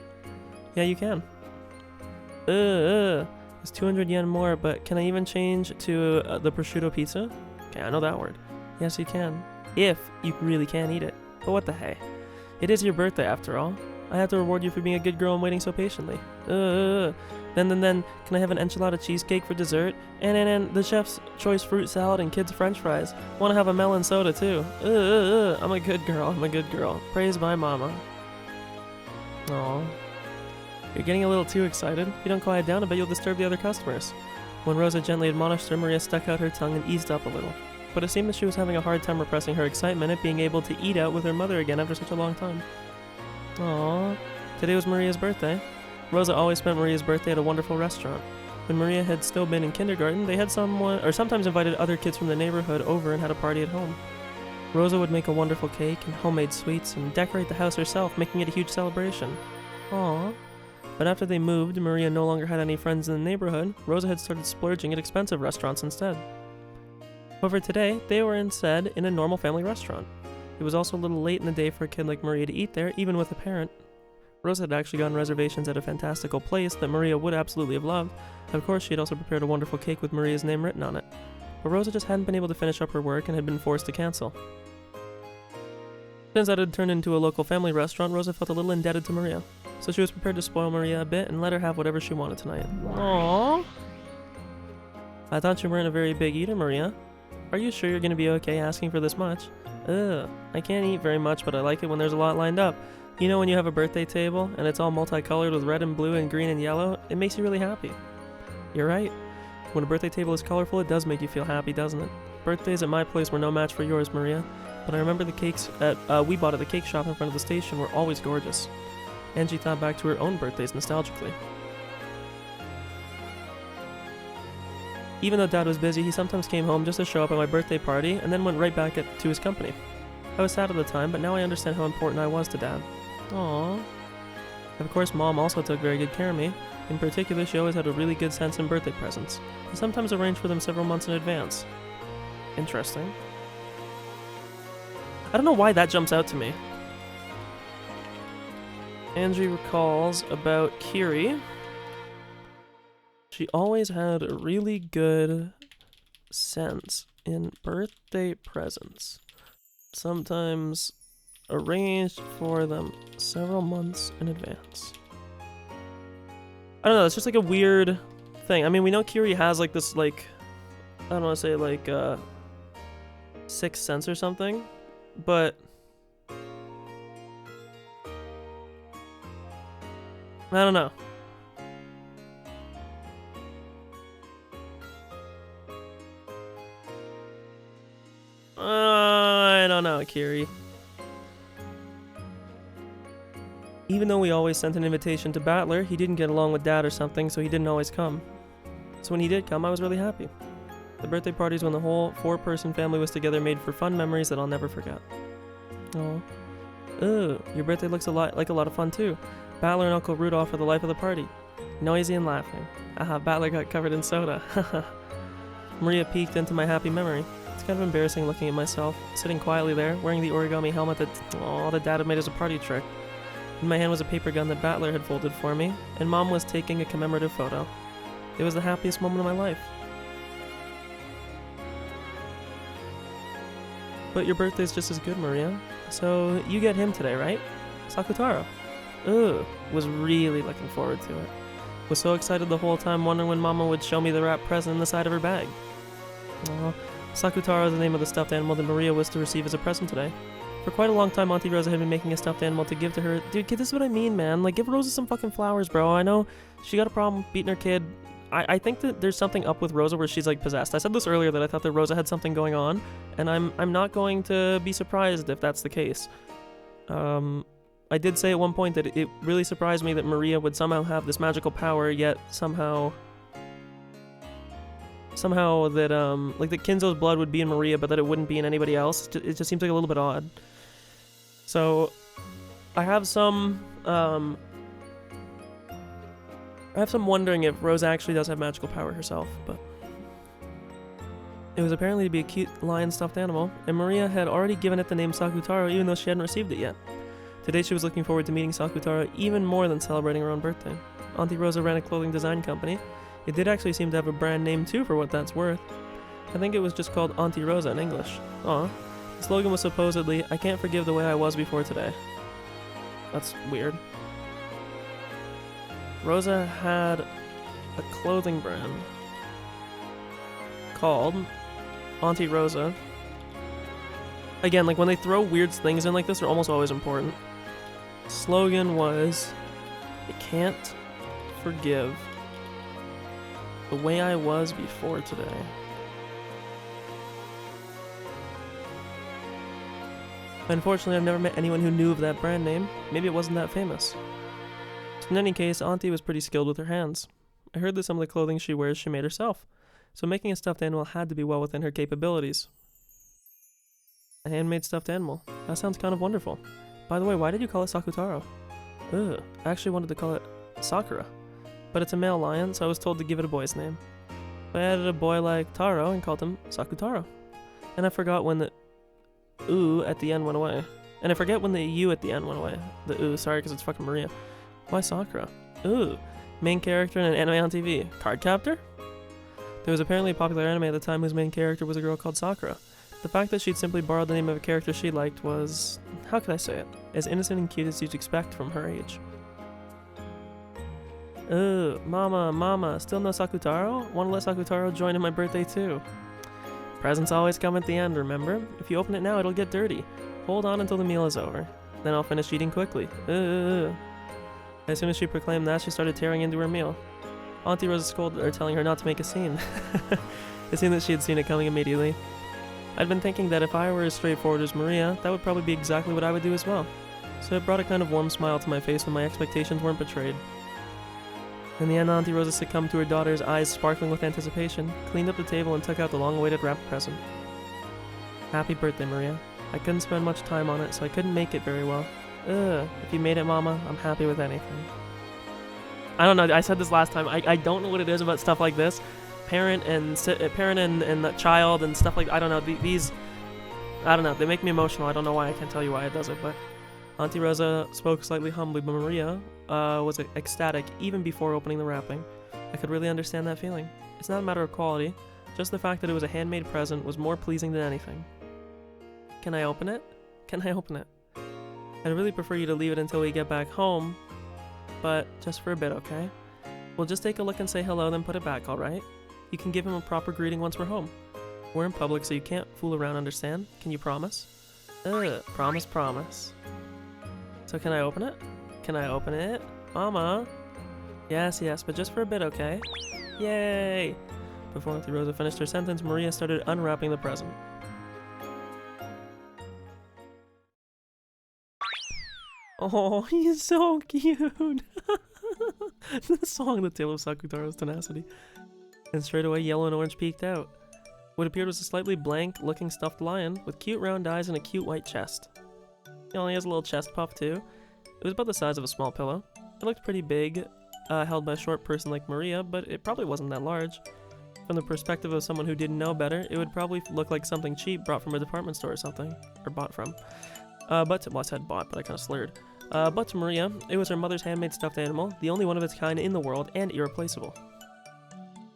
Yeah, you can. It's 200 yen more, but can I even change to the prosciutto pizza? Okay, I know that word. Yes, you can. If you really can eat it. But what the hey? It is your birthday after all. I have to reward you for being a good girl and waiting so patiently. Then, can I have an enchilada cheesecake for dessert? And the chef's choice fruit salad and kids' french fries. Want to have a melon soda too. I'm a good girl. Praised by Mama. Aww. You're getting a little too excited. If you don't quiet down, I bet you'll disturb the other customers. When Rosa gently admonished her, Maria stuck out her tongue and eased up a little. But it seemed that she was having a hard time repressing her excitement at being able to eat out with her mother again after such a long time. Aww. Today was Maria's birthday. Rosa always spent Maria's birthday at a wonderful restaurant. When Maria had still been in kindergarten, they had sometimes invited other kids from the neighborhood over and had a party at home. Rosa would make a wonderful cake and homemade sweets and decorate the house herself, making it a huge celebration. Aww. But after they moved, Maria no longer had any friends in the neighborhood. Rosa had started splurging at expensive restaurants instead. However, today, they were instead in a normal family restaurant. It was also a little late in the day for a kid like Maria to eat there, even with a parent. Rosa had actually gotten reservations at a fantastical place that Maria would absolutely have loved. Of course, she had also prepared a wonderful cake with Maria's name written on it. But Rosa just hadn't been able to finish up her work and had been forced to cancel. Since that had turned into a local family restaurant, Rosa felt a little indebted to Maria. So she was prepared to spoil Maria a bit and let her have whatever she wanted tonight. Aww. I thought you weren't a very big eater, Maria. Are you sure you're going to be okay asking for this much? I can't eat very much, but I like it when there's a lot lined up. You know when you have a birthday table, and it's all multicolored with red and blue and green and yellow? It makes you really happy. You're right. When a birthday table is colorful, it does make you feel happy, doesn't it? Birthdays at my place were no match for yours, Maria. But I remember the cakes we bought at the cake shop in front of the station were always gorgeous. Angie thought back to her own birthdays nostalgically. Even though Dad was busy, he sometimes came home just to show up at my birthday party and then went right back to his company. I was sad at the time, but now I understand how important I was to Dad. Aww. Of course, Mom also took very good care of me. In particular, she always had a really good sense in birthday presents, and sometimes arranged for them several months in advance. Interesting. I don't know why that jumps out to me. Angie recalls about Kiri. She always had a really good sense in birthday presents. Sometimes arranged for them several months in advance. I don't know, it's just like a weird thing. I mean, we know Kiri has like this, like, I don't want to say like sixth sense or something, but I don't know. I don't know, Kiri. Even though we always sent an invitation to Battler, he didn't get along with Dad or something, so he didn't always come. So when he did come, I was really happy. The birthday parties when the whole 4-person family was together made for fun memories that I'll never forget. Oh. Ooh, your birthday looks like a lot of fun too. Battler and Uncle Rudolph are the life of the party. Noisy and laughing. Aha, Battler got covered in soda. Maria peeked into my happy memory. It's kind of embarrassing looking at myself, sitting quietly there, wearing the origami helmet that Dad had made as a party trick. In my hand was a paper gun that Battler had folded for me, and Mom was taking a commemorative photo. It was the happiest moment of my life. But your birthday's just as good, Maria. So you get him today, right? Sakutaro. Ooh, was really looking forward to it. Was so excited the whole time, wondering when Mama would show me the wrapped present in the side of her bag. Aw, Sakutaro is the name of the stuffed animal that Maria was to receive as a present today. For quite a long time, Auntie Rosa had been making a stuffed animal to give to her. Dude, this is what I mean, man. Like, give Rosa some fucking flowers, bro. I know she got a problem beating her kid. I think that there's something up with Rosa where she's, like, possessed. I said this earlier that I thought that Rosa had something going on, and I'm not going to be surprised if that's the case. I did say at one point that it really surprised me that Maria would somehow have this magical power, yet somehow that, like, that Kinzo's blood would be in Maria, but that it wouldn't be in anybody else. It just seems like a little bit odd. So, I have some wondering if Rosa actually does have magical power herself, but it was apparently to be a cute lion stuffed animal, and Maria had already given it the name Sakutaro even though she hadn't received it yet. Today she was looking forward to meeting Sakutaro even more than celebrating her own birthday. Auntie Rosa ran a clothing design company. It did actually seem to have a brand name too, for what that's worth. I think it was just called Auntie Rosa in English. Aw. The slogan was supposedly, "I can't forgive the way I was before today." That's weird. Rosa had a clothing brand called Auntie Rosa. Again, like, when they throw weird things in like this, they're almost always important. Slogan was, "I can't forgive the way I was before today." Unfortunately, I've never met anyone who knew of that brand name. Maybe it wasn't that famous. In any case, Auntie was pretty skilled with her hands. I heard that some of the clothing she wears she made herself, so making a stuffed animal had to be well within her capabilities. A handmade stuffed animal. That sounds kind of wonderful. By the way, why did you call it Sakutaro? Ugh, I actually wanted to call it Sakura, but it's a male lion, so I was told to give it a boy's name. So I added a boy like Taro and called him Sakutaro. And I forgot when the "oo" at the end went away. And I forget when the "u" at the end went away. The "oo," sorry, because it's fucking Maria. Why Sakura? Ooh, main character in an anime on TV. Cardcaptor? There was apparently a popular anime at the time whose main character was a girl called Sakura. The fact that she'd simply borrowed the name of a character she liked was, how could I say it, as innocent and cute as you'd expect from her age. Ooh, mama, still no Sakutaro? Wanna let Sakutaro join in my birthday too? Presents always come at the end, remember? If you open it now, it'll get dirty. Hold on until the meal is over. Then I'll finish eating quickly. As soon as she proclaimed that, she started tearing into her meal. Auntie Rosa scolded her, telling her not to make a scene. It seemed that she had seen it coming immediately. I'd been thinking that if I were as straightforward as Maria, that would probably be exactly what I would do as well. So it brought a kind of warm smile to my face when my expectations weren't betrayed. In the end, Auntie Rosa succumbed to her daughter's eyes sparkling with anticipation, cleaned up the table, and took out the long-awaited wrapped present. Happy birthday, Maria. I couldn't spend much time on it, so I couldn't make it very well. If you made it, Mama, I'm happy with anything. I don't know, I said this last time, I don't know what it is about stuff like this. Parent and the child and stuff like, I don't know, these, I don't know, they make me emotional. I don't know why, I can't tell you why it does it, but Auntie Rosa spoke slightly humbly, but Maria was ecstatic even before opening the wrapping. I could really understand that feeling. It's not a matter of quality, just the fact that it was a handmade present was more pleasing than anything. Can I open it? Can I open it? I'd really prefer you to leave it until we get back home, but just for a bit, okay? We'll just take a look and say hello, then put it back, alright? You can give him a proper greeting once we're home. We're in public, so you can't fool around, understand? Can you promise? Promise. So can I open it? Can I open it? Mama? Yes, but just for a bit, okay? Yay! Before Auntie Rosa finished her sentence, Maria started unwrapping the present. Oh, he's so cute! The song, The Tale of Sakutaro's Tenacity. And straight away, yellow and orange peeked out. What appeared was a slightly blank-looking stuffed lion with cute round eyes and a cute white chest. He only has a little chest puff, too. It was about the size of a small pillow. It looked pretty big, held by a short person like Maria, but it probably wasn't that large. From the perspective of someone who didn't know better, it would probably look like something cheap brought from a department store or something. Or bought from. Well, I said bought, but I kind of slurred. But to Maria, it was her mother's handmade stuffed animal, the only one of its kind in the world, and irreplaceable.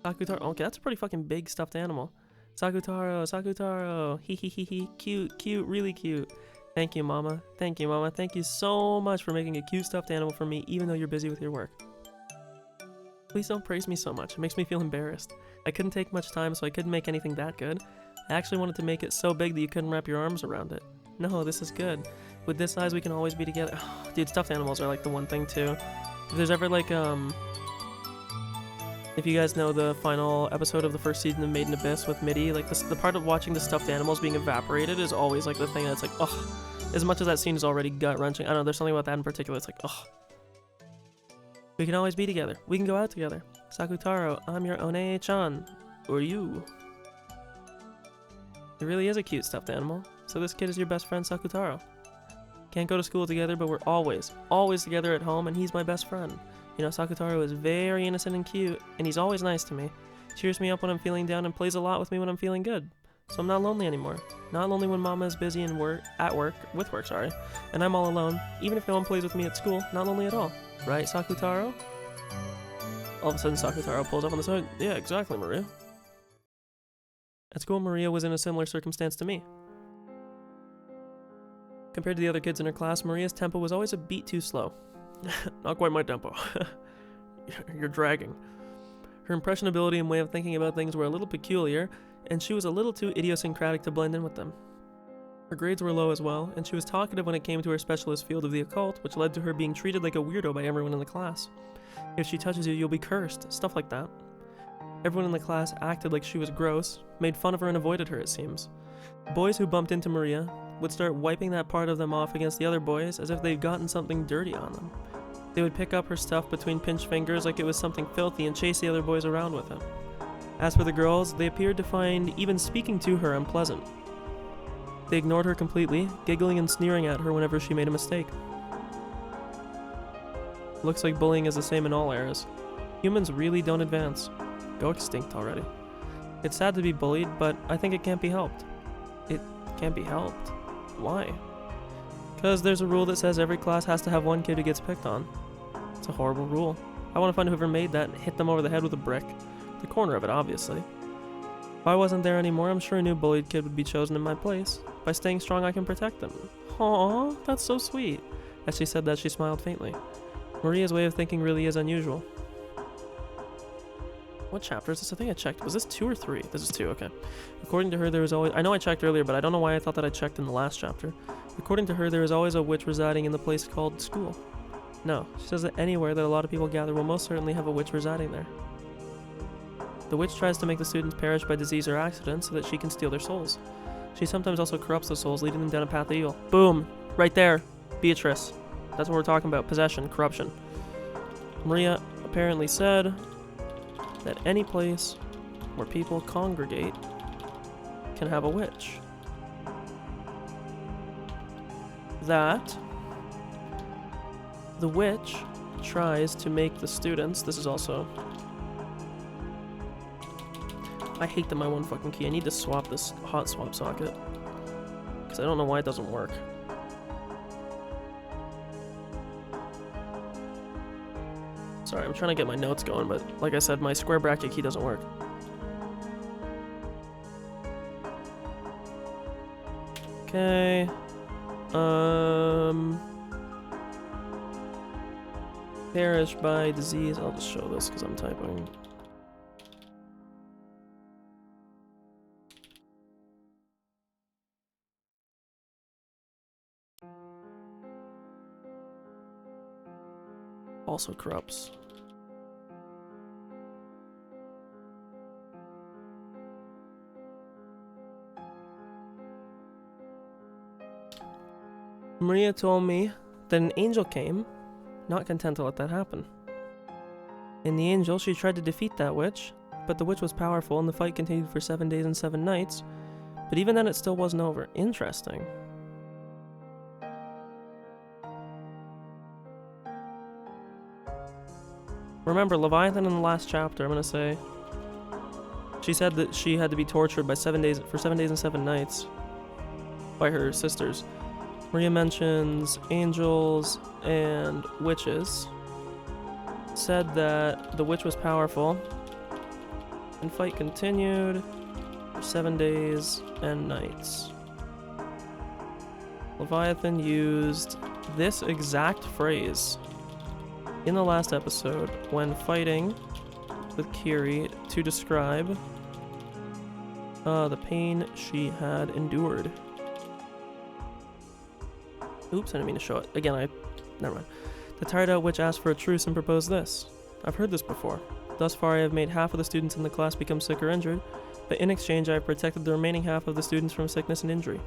Sakutaro, okay, that's a pretty fucking big stuffed animal. Sakutaro, hee, cute, really cute. Thank you, Mama. Thank you so much for making a cute stuffed animal for me, even though you're busy with your work. Please don't praise me so much, it makes me feel embarrassed. I couldn't take much time, so I couldn't make anything that good. I actually wanted to make it so big that you couldn't wrap your arms around it. No, this is good. With this size, we can always be together. Oh, dude, stuffed animals are like the one thing too. If there's ever like, if you guys know the final episode of the first season of Made in Abyss with Midi, like the part of watching the stuffed animals being evaporated is always like the thing that's like, ugh. As much as that scene is already gut-wrenching, I don't know, there's something about that in particular, it's like, ugh. We can always be together. We can go out together. Sakutaro, I'm your One-chan. Or you. It really is a cute stuffed animal. So this kid is your best friend, Sakutaro. Can't go to school together, but we're always together at home, and he's my best friend. You know, Sakutaro is very innocent and cute, and he's always nice to me. Cheers me up when I'm feeling down and plays a lot with me when I'm feeling good. So I'm not lonely anymore. Not lonely when Mama is busy and with work, and I'm all alone. Even if no one plays with me at school, not lonely at all. Right, Sakutaro? All of a sudden, Sakutaro pulls up on the side. Yeah, exactly, Maria. At school, Maria was in a similar circumstance to me. Compared to the other kids in her class, Maria's tempo was always a beat too slow. Not quite my tempo. You're dragging. Her impressionability and way of thinking about things were a little peculiar, and she was a little too idiosyncratic to blend in with them. Her grades were low as well, and she was talkative when it came to her specialist field of the occult, which led to her being treated like a weirdo by everyone in the class. If she touches you, you'll be cursed, stuff like that. Everyone in the class acted like she was gross, made fun of her and avoided her, it seems. Boys who bumped into Maria would start wiping that part of them off against the other boys as if they'd gotten something dirty on them. They would pick up her stuff between pinched fingers like it was something filthy and chase the other boys around with them. As for the girls, they appeared to find even speaking to her unpleasant. They ignored her completely, giggling and sneering at her whenever she made a mistake. Looks like bullying is the same in all eras. Humans really don't advance. Go extinct already. It's sad to be bullied, but I think it can't be helped. It can't be helped? Why? Because there's a rule that says every class has to have one kid who gets picked on. It's a horrible rule. I want to find whoever made that and hit them over the head with a brick. The corner of it, obviously. If I wasn't there anymore, I'm sure a new bullied kid would be chosen in my place. By staying strong, I can protect them. Aww, that's so sweet. As she said that, she smiled faintly. Maria's way of thinking really is unusual. What chapter is this? I think I checked. Was this 2 or 3? This is 2, okay. According to her, there was always... I know I checked earlier, but I don't know why I thought that I checked in the last chapter. According to her, there is always a witch residing in the place called school. No, she says that anywhere that a lot of people gather will most certainly have a witch residing there. The witch tries to make the students perish by disease or accident so that she can steal their souls. She sometimes also corrupts the souls, leading them down a path of evil. Boom! Right there! Beatrice. That's what we're talking about. Possession. Corruption. Maria apparently said that any place where people congregate can have a witch. That the witch tries to make the students... This is also... I hate that my one fucking key. I need to swap this hot swap socket. Because I don't know why it doesn't work. Sorry, I'm trying to get my notes going, but like I said, my square bracket key doesn't work. Okay. Perish by disease. I'll just show this because I'm typing. Also corrupts. Maria told me that an angel came, not content to let that happen. In the angel, she tried to defeat that witch, but the witch was powerful and the fight continued for 7 days and 7 nights, but even then it still wasn't over. Interesting. Remember, Leviathan in the last chapter, I'm gonna say, she said that she had to be tortured by 7 days and 7 nights by her sisters. Maria mentions angels and witches. Said that the witch was powerful, and fight continued for 7 days and nights. Leviathan used this exact phrase in the last episode when fighting with Kiri to describe the pain she had endured. Oops, I didn't mean to show it. Again, never mind. The tired out witch asked for a truce and proposed this. I've heard this before. Thus far I have made half of the students in the class become sick or injured, but in exchange I have protected the remaining half of the students from sickness and injury.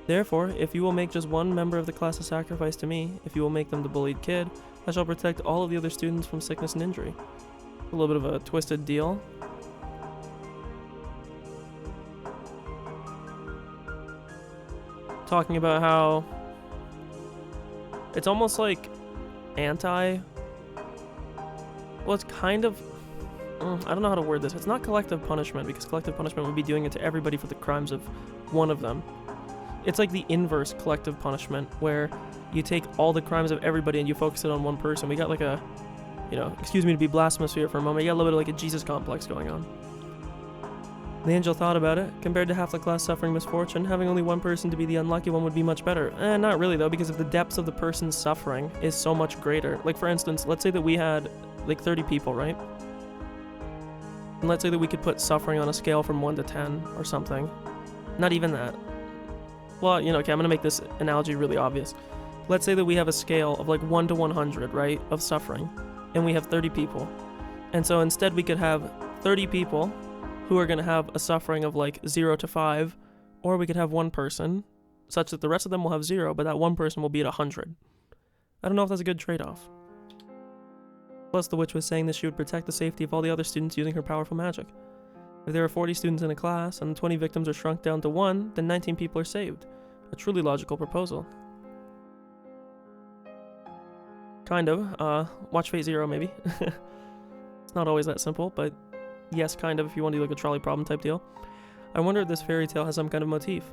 Therefore, if you will make just one member of the class a sacrifice to me, if you will make them the bullied kid, I shall protect all of the other students from sickness and injury. A little bit of a twisted deal. Talking about how it's almost like well, it's kind of, I don't know how to word this. It's not collective punishment, because collective punishment would be doing it to everybody for the crimes of one of them. It's like the inverse collective punishment, where you take all the crimes of everybody and you focus it on one person. We got like a, excuse me to be blasphemous here for a moment, you got a little bit of like a Jesus complex going on. The angel thought about it. Compared to half the class suffering misfortune, having only one person to be the unlucky one would be much better. Not really though, because if the depths of the person's suffering is so much greater. Like for instance, let's say that we had like 30 people, right? And let's say that we could put suffering on a scale from 1 to 10 or something. Not even that. Well, okay, I'm gonna make this analogy really obvious. Let's say that we have a scale of like 1 to 100, right, of suffering, and we have 30 people. And so instead we could have 30 people who are going to have a suffering of like 0 to 5, or we could have one person, such that the rest of them will have 0, but that one person will be at 100. I don't know if that's a good trade-off. Plus, the witch was saying that she would protect the safety of all the other students using her powerful magic. If there are 40 students in a class, and the 20 victims are shrunk down to 1, then 19 people are saved. A truly logical proposal. Kind of. Watch Fate Zero, maybe. It's not always that simple, but yes, kind of, if you want to do like a trolley problem type deal. I wonder if this fairy tale has some kind of motif.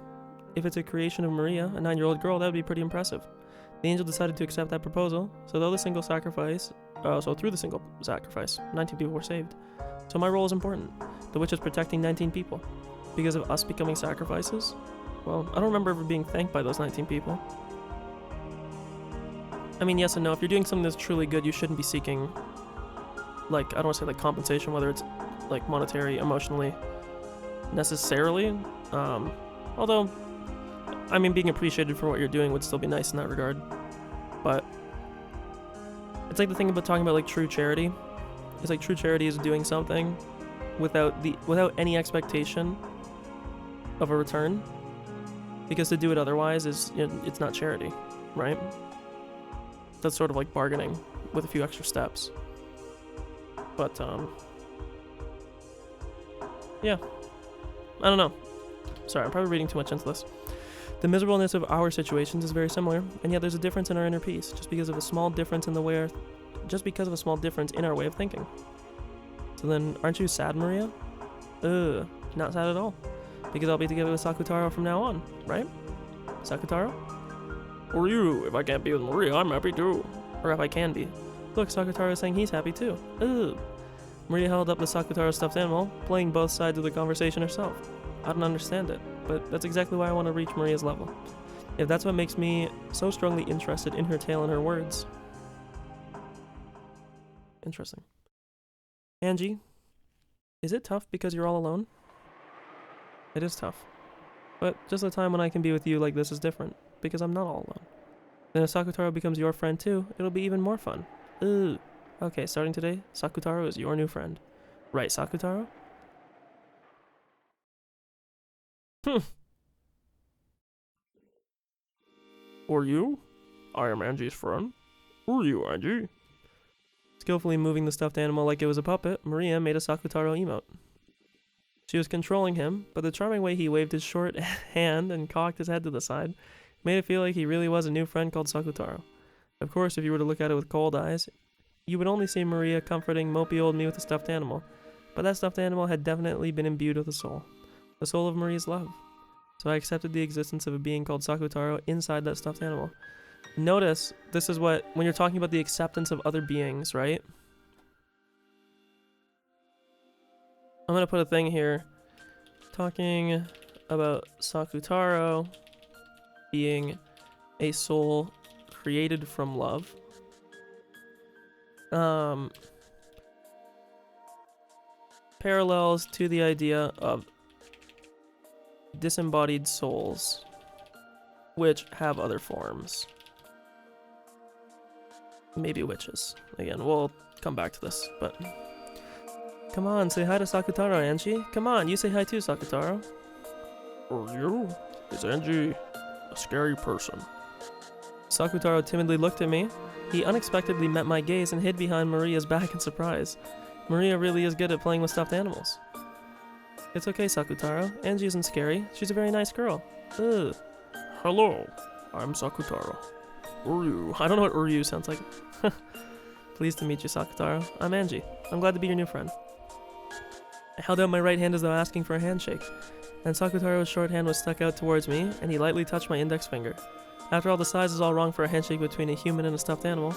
If it's a creation of Maria, a 9-year-old girl, that would be pretty impressive. The angel decided to accept that proposal, so through the single sacrifice, 19 people were saved. So my role is important. The witch is protecting 19 people. Because of us becoming sacrifices? Well, I don't remember ever being thanked by those 19 people. I mean, yes and no. If you're doing something that's truly good, you shouldn't be seeking, like, I don't want to say like compensation, whether it's like monetary, emotionally, necessarily. Although, I mean, being appreciated for what you're doing would still be nice in that regard. But it's like the thing about talking about like true charity. It's like true charity is doing something without any expectation of a return, because to do it otherwise is, it's not charity, right? That's sort of like bargaining with a few extra steps. But yeah, I don't know. Sorry, I'm probably reading too much into this. The miserableness of our situations is very similar, and yet there's a difference in our inner peace, just because of a small difference in our way of thinking. So then, aren't you sad, Maria? Not sad at all, because I'll be together with Sakutaro from now on, right? Sakutaro? Or you? If I can't be with Maria, I'm happy too. Or if I can be. Look, Sakutaro is saying he's happy too. Maria held up the Sakutaro stuffed animal, playing both sides of the conversation herself. I don't understand it, but that's exactly why I want to reach Maria's level. If that's what makes me so strongly interested in her tale and her words. Interesting. Angie, is it tough because you're all alone? It is tough. But just the time when I can be with you like this is different, because I'm not all alone. Then if Sakutaro becomes your friend too, it'll be even more fun. Ooh. Okay, starting today, Sakutaro is your new friend. Right, Sakutaro? Or you? I am Angie's friend. Who are you, Angie? Skillfully moving the stuffed animal like it was a puppet, Maria made a Sakutaro emote. She was controlling him, but the charming way he waved his short hand and cocked his head to the side made it feel like he really was a new friend called Sakutaro. Of course, if you were to look at it with cold eyes, you would only see Maria comforting mopey old me with a stuffed animal, but that stuffed animal had definitely been imbued with a soul. The soul of Maria's love. So I accepted the existence of a being called Sakutaro inside that stuffed animal. Notice, this is what, when you're talking about the acceptance of other beings, right? I'm gonna put a thing here talking about Sakutaro being a soul created from love. Parallels to the idea of disembodied souls, which have other forms. Maybe witches. Again, we'll come back to this, but... Come on, say hi to Sakutaro, Angie. Come on, you say hi too, Sakutaro. Are you? Is Angie a scary person? Sakutaro timidly looked at me. He unexpectedly met my gaze and hid behind Maria's back in surprise. Maria really is good at playing with stuffed animals. It's okay, Sakutaro. Angie isn't scary. She's a very nice girl. Ugh. Hello, I'm Sakutaro. Uryu. I don't know what Uryu sounds like. Pleased to meet you, Sakutaro. I'm Angie. I'm glad to be your new friend. I held out my right hand as though asking for a handshake, and Sakutaro's short hand was stuck out towards me, and he lightly touched my index finger. After all, the size is all wrong for a handshake between a human and a stuffed animal.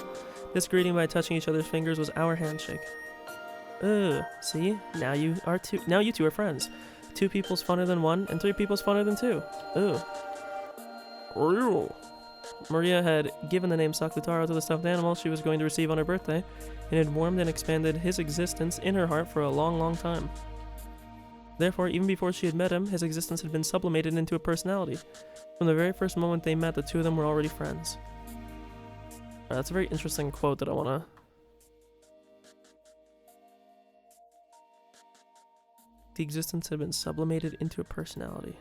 This greeting by touching each other's fingers was our handshake. Ugh, see? Now you two are friends. 2 people's funner than 1, and 3 people's funner than 2. Ugh. Ryu. Maria had given the name Sakutaro to the stuffed animal she was going to receive on her birthday, and had warmed and expanded his existence in her heart for a long, long time. Therefore, even before she had met him, his existence had been sublimated into a personality. From the very first moment they met, the 2 of them were already friends. That's a very interesting quote that I want to... The existence had been sublimated into a personality.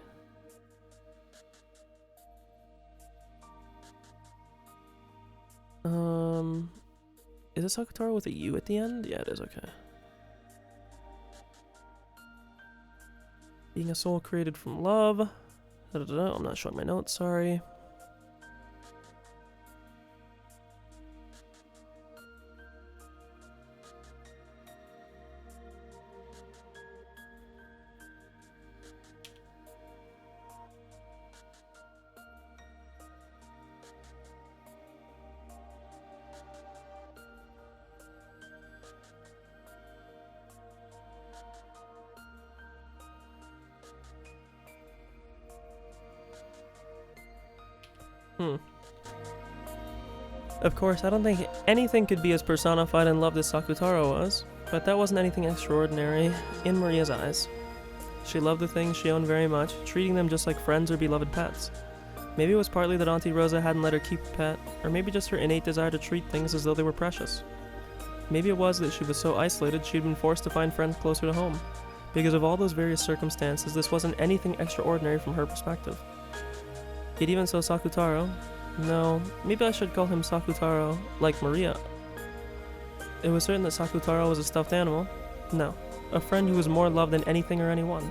Is it Sakutaro with a U at the end? Yeah, it is, okay. Being a soul created from love. I'm not showing my notes, sorry. Of course, I don't think anything could be as personified and loved as Sakutaro was, but that wasn't anything extraordinary in Maria's eyes. She loved the things she owned very much, treating them just like friends or beloved pets. Maybe it was partly that Auntie Rosa hadn't let her keep a pet, or maybe just her innate desire to treat things as though they were precious. Maybe it was that she was so isolated she'd been forced to find friends closer to home. Because of all those various circumstances, this wasn't anything extraordinary from her perspective. Yet even so, Sakutaro... No, maybe I should call him Sakutaro, like Maria. It was certain that Sakutaro was a stuffed animal. No, a friend who was more loved than anything or anyone.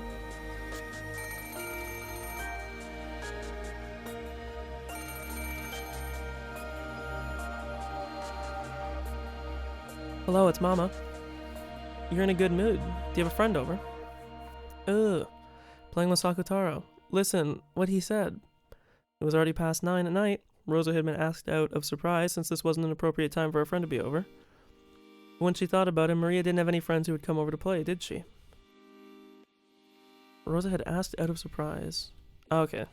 Hello, it's Mama. You're in a good mood. Do you have a friend over? Ugh, playing with Sakutaro. Listen, what he said. It was already past 9 at night. Rosa had been asked out of surprise since this wasn't an appropriate time for a friend to be over. When she thought about it, Maria didn't have any friends who would come over to play, did she? Rosa had asked out of surprise. Okay.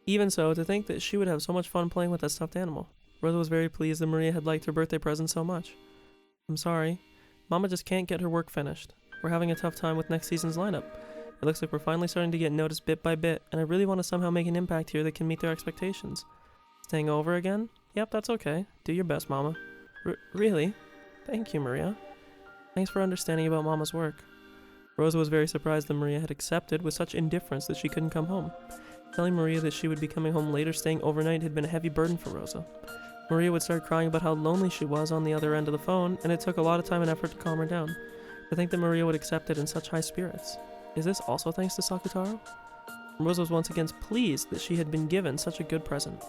Even so, to think that she would have so much fun playing with that stuffed animal. Rosa was very pleased that Maria had liked her birthday present so much. I'm sorry. Mama just can't get her work finished. We're having a tough time with next season's lineup. It looks like we're finally starting to get noticed bit by bit, and I really want to somehow make an impact here that can meet their expectations. Staying over again? Yep, that's okay. Do your best, Mama. Really? Thank you, Maria. Thanks for understanding about Mama's work. Rosa was very surprised that Maria had accepted with such indifference that she couldn't come home. Telling Maria that she would be coming home later staying overnight had been a heavy burden for Rosa. Maria would start crying about how lonely she was on the other end of the phone, and it took a lot of time and effort to calm her down. To think that Maria would accept it in such high spirits. Is this also thanks to Sakutaro? Rosa was once again pleased that she had been given such a good present.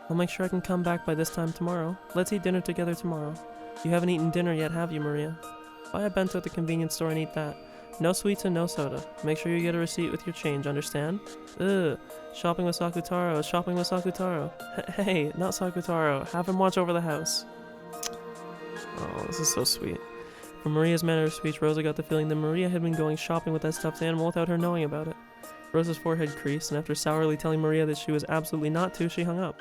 I'll make sure I can come back by this time tomorrow. Let's eat dinner together tomorrow. You haven't eaten dinner yet, have you, Maria? Buy a bento at the convenience store and eat that. No sweets and no soda. Make sure you get a receipt with your change, understand? Ugh. Shopping with Sakutaro, shopping with Sakutaro. Hey, not Sakutaro. Have him watch over the house. Oh, this is so sweet. From Maria's manner of speech, Rosa got the feeling that Maria had been going shopping with that stuffed animal without her knowing about it. Rosa's forehead creased, and after sourly telling Maria that she was absolutely not to, she hung up.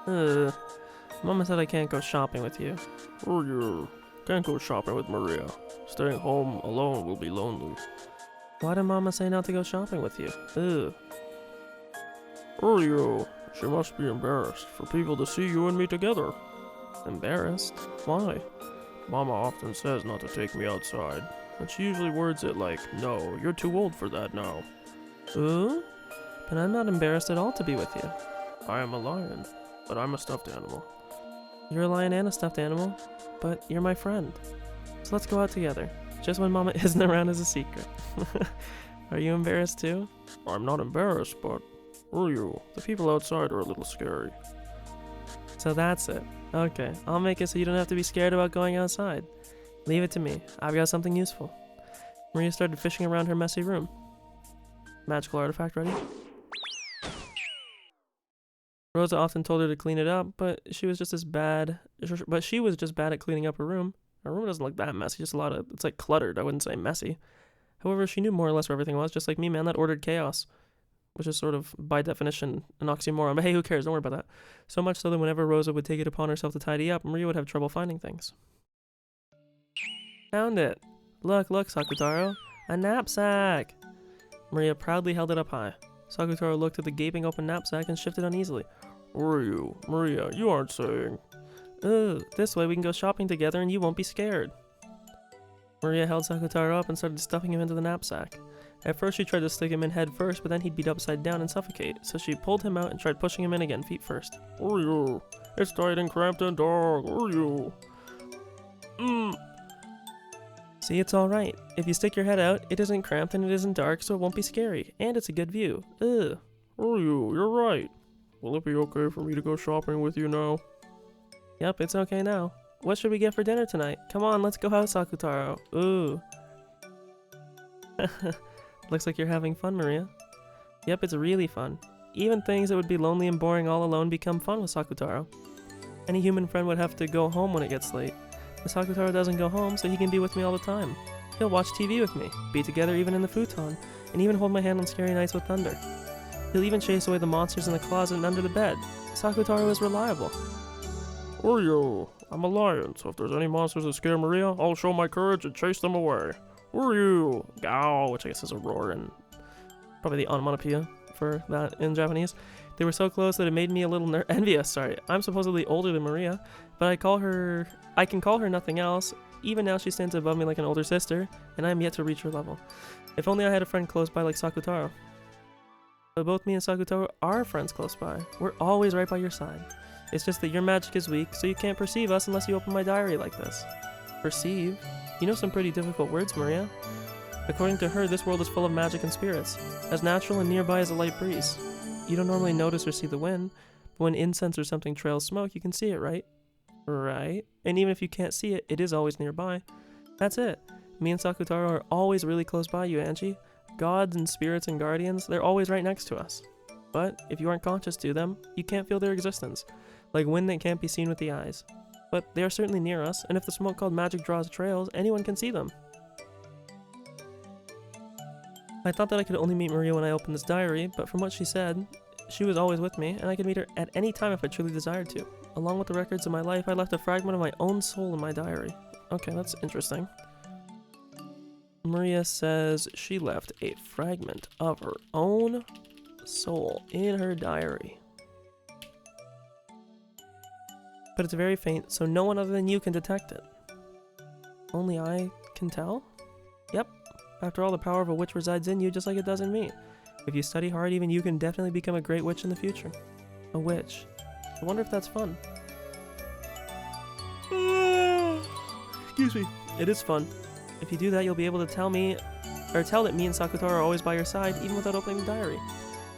Ugh. Mama said I can't go shopping with you. Oh, you can't go shopping with Maria. Staying home alone will be lonely. Why did Mama say not to go shopping with you? Ugh. Oh, you. She must be embarrassed for people to see you and me together. Embarrassed? Why? Mama often says not to take me outside, and she usually words it like, no, you're too old for that now. Ooh? But I'm not embarrassed at all to be with you. I am a lion, but I'm a stuffed animal. You're a lion and a stuffed animal, but you're my friend. So let's go out together, just when Mama isn't around as a secret. Are you embarrassed too? I'm not embarrassed, but you? The people outside are a little scary. So that's it. Okay, I'll make it so you don't have to be scared about going outside. Leave it to me. I've got something useful. Maria started fishing around her messy room. Magical artifact ready? Rosa often told her to clean it up, but she was just bad at cleaning up her room. Her room doesn't look that messy, just a lot of, it's like cluttered, I wouldn't say messy. However, she knew more or less where everything was, just like me, man, that ordered chaos. Which is sort of, by definition, an oxymoron. But hey, who cares? Don't worry about that. So much so that whenever Rosa would take it upon herself to tidy up, Maria would have trouble finding things. Found it! Look, Sakutaro! A knapsack! Maria proudly held it up high. Sakutaro looked at the gaping open knapsack and shifted uneasily. Maria, you aren't saying... Ugh, this way we can go shopping together and you won't be scared. Maria held Sakutaro up and started stuffing him into the knapsack. At first she tried to stick him in head first, but then he'd beat upside down and suffocate, so she pulled him out and tried pushing him in again feet first. You. It's tight and cramped and dark. You. See, it's alright. If you stick your head out, it isn't cramped and it isn't dark, so it won't be scary. And it's a good view. Ugh. You're right. Will it be okay for me to go shopping with you now? Yep, it's okay now. What should we get for dinner tonight? Come on, let's go out, Sakutaro. Ooh. Looks like you're having fun, Maria. Yep, it's really fun. Even things that would be lonely and boring all alone become fun with Sakutaro. Any human friend would have to go home when it gets late. But Sakutaro doesn't go home, so he can be with me all the time. He'll watch TV with me, be together even in the futon, and even hold my hand on scary nights with thunder. He'll even chase away the monsters in the closet and under the bed. Sakutaro is reliable. I'm a lion, so if there's any monsters that scare Maria, I'll show my courage and chase them away. Gao, which I guess is a roar and probably the onomatopoeia for that in Japanese. They were so close that it made me a little envious. Sorry, I'm supposedly older than Maria, but I can call her nothing else. Even now she stands above me like an older sister, and I am yet to reach her level. If only I had a friend close by like Sakutaro. But both me and Sakutaro are friends close by. We're always right by your side. It's just that your magic is weak, so you can't perceive us unless you open my diary like this. Perceive? You know some pretty difficult words, Maria. According to her, this world is full of magic and spirits, as natural and nearby as a light breeze. You don't normally notice or see the wind, but when incense or something trails smoke, you can see it, right? Right? And even if you can't see it, it is always nearby. That's it. Me and Sakutaro are always really close by you, Ange. Gods and spirits and guardians, they're always right next to us. But if you aren't conscious to them, you can't feel their existence, like wind that can't be seen with the eyes. But they are certainly near us, and if the smoke called magic draws trails, anyone can see them. I thought that I could only meet Maria when I opened this diary, but from what she said, she was always with me, and I could meet her at any time if I truly desired to. Along with the records of my life, I left a fragment of my own soul in my diary. Okay, that's interesting. Maria says she left a fragment of her own soul in her diary. But it's very faint, so no one other than you can detect it. Only I can tell? Yep. After all, the power of a witch resides in you just like it does in me. If you study hard, even you can definitely become a great witch in the future. A witch. I wonder if that's fun. Excuse me. It is fun. If you do that, you'll be able to tell that me and Sakutaro are always by your side, even without opening the diary.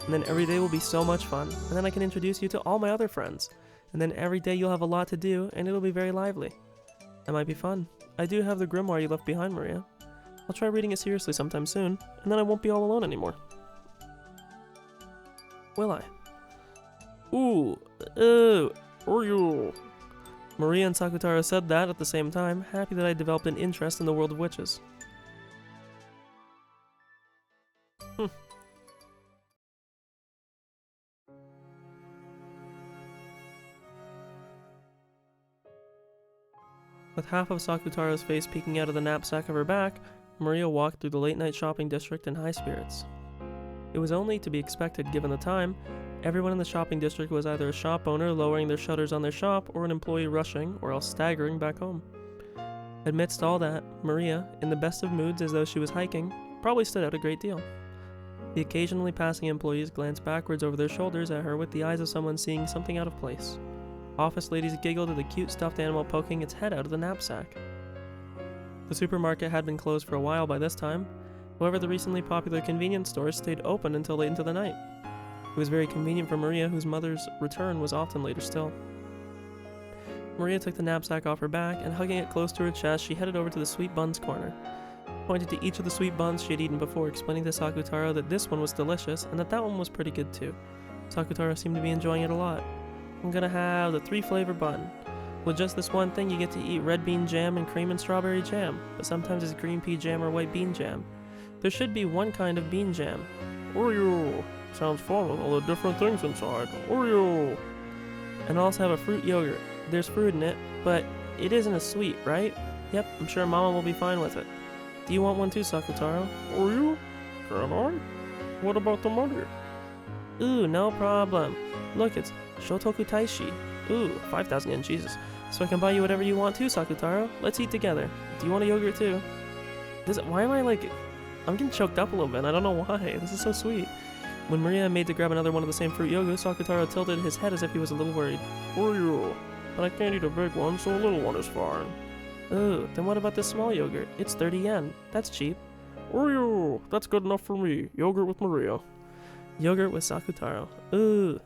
And then every day will be so much fun. And then I can introduce you to all my other friends. And then every day you'll have a lot to do, and it'll be very lively. That might be fun. I do have the grimoire you left behind, Maria. I'll try reading it seriously sometime soon, and then I won't be all alone anymore. Will I? Ooh, you. Maria and Sakutaro said that at the same time, happy that I developed an interest in the world of witches. With half of Sakutaro's face peeking out of the knapsack of her back, Maria walked through the late-night shopping district in high spirits. It was only to be expected given the time. Everyone in the shopping district was either a shop owner lowering their shutters on their shop or an employee rushing or else staggering back home. Amidst all that, Maria, in the best of moods as though she was hiking, probably stood out a great deal. The occasionally passing employees glanced backwards over their shoulders at her with the eyes of someone seeing something out of place. Office ladies giggled at the cute stuffed animal poking its head out of the knapsack. The supermarket had been closed for a while by this time. However, the recently popular convenience stores stayed open until late into the night. It was very convenient for Maria, whose mother's return was often later still. Maria took the knapsack off her back, and hugging it close to her chest, she headed over to the sweet buns corner. Pointed to each of the sweet buns she had eaten before, explaining to Sakutaro that this one was delicious, and that one was pretty good too. Sakutaro seemed to be enjoying it a lot. I'm gonna have the 3-flavor bun. With just this one thing, you get to eat red bean jam and cream and strawberry jam, but sometimes it's green pea jam or white bean jam. There should be one kind of bean jam. Oreo! Sounds fun with all the different things inside. Oreo! And I'll also have a fruit yogurt. There's fruit in it, but it isn't a sweet, right? Yep, I'm sure Mama will be fine with it. Do you want one too, Sakutaro? Oreo? Can I? What about the money? Ooh, no problem. Look, it's Shotoku Taishi. Ooh, 5,000 yen, Jesus. So I can buy you whatever you want too, Sakutaro. Let's eat together. Do you want a yogurt too? Why am I like... I'm getting choked up a little bit. I don't know why. This is so sweet. When Maria made to grab another one of the same fruit yogurts, Sakutaro tilted his head as if he was a little worried. Oreo. But I can't eat a big one, so a little one is fine. Ooh, then what about this small yogurt? It's 30 yen. That's cheap. Oreo. That's good enough for me. Yogurt with Maria. Yogurt with Sakutaro. Ooh.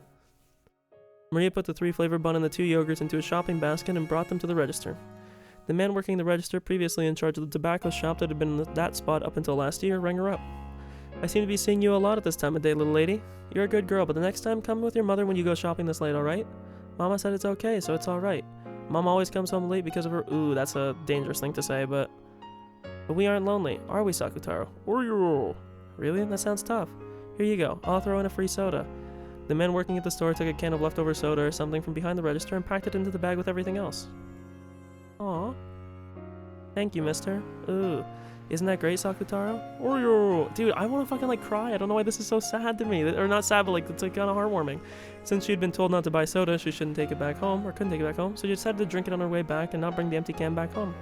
Maria put the 3-flavor bun and the 2 yogurts into a shopping basket and brought them to the register. The man working the register, previously in charge of the tobacco shop that had been in that spot up until last year, rang her up. I seem to be seeing you a lot at this time of day, little lady. You're a good girl, but the next time come with your mother when you go shopping this late, alright? Mama said it's okay, so it's alright. Mom always comes home late because of her— ooh, that's a dangerous thing to say, but we aren't lonely, are we, Sakutaro? Oreo! Really? That sounds tough. Here you go, I'll throw in a free soda. The man working at the store took a can of leftover soda or something from behind the register and packed it into the bag with everything else. Aw. Thank you, mister. Ooh. Isn't that great, Sakutaro? Oreo! Dude, I want to fucking cry. I don't know why this is so sad to me. Or not sad, but it's kind of heartwarming. Since she'd been told not to buy soda, she shouldn't take it back home, or couldn't take it back home, so she decided to drink it on her way back and not bring the empty can back home.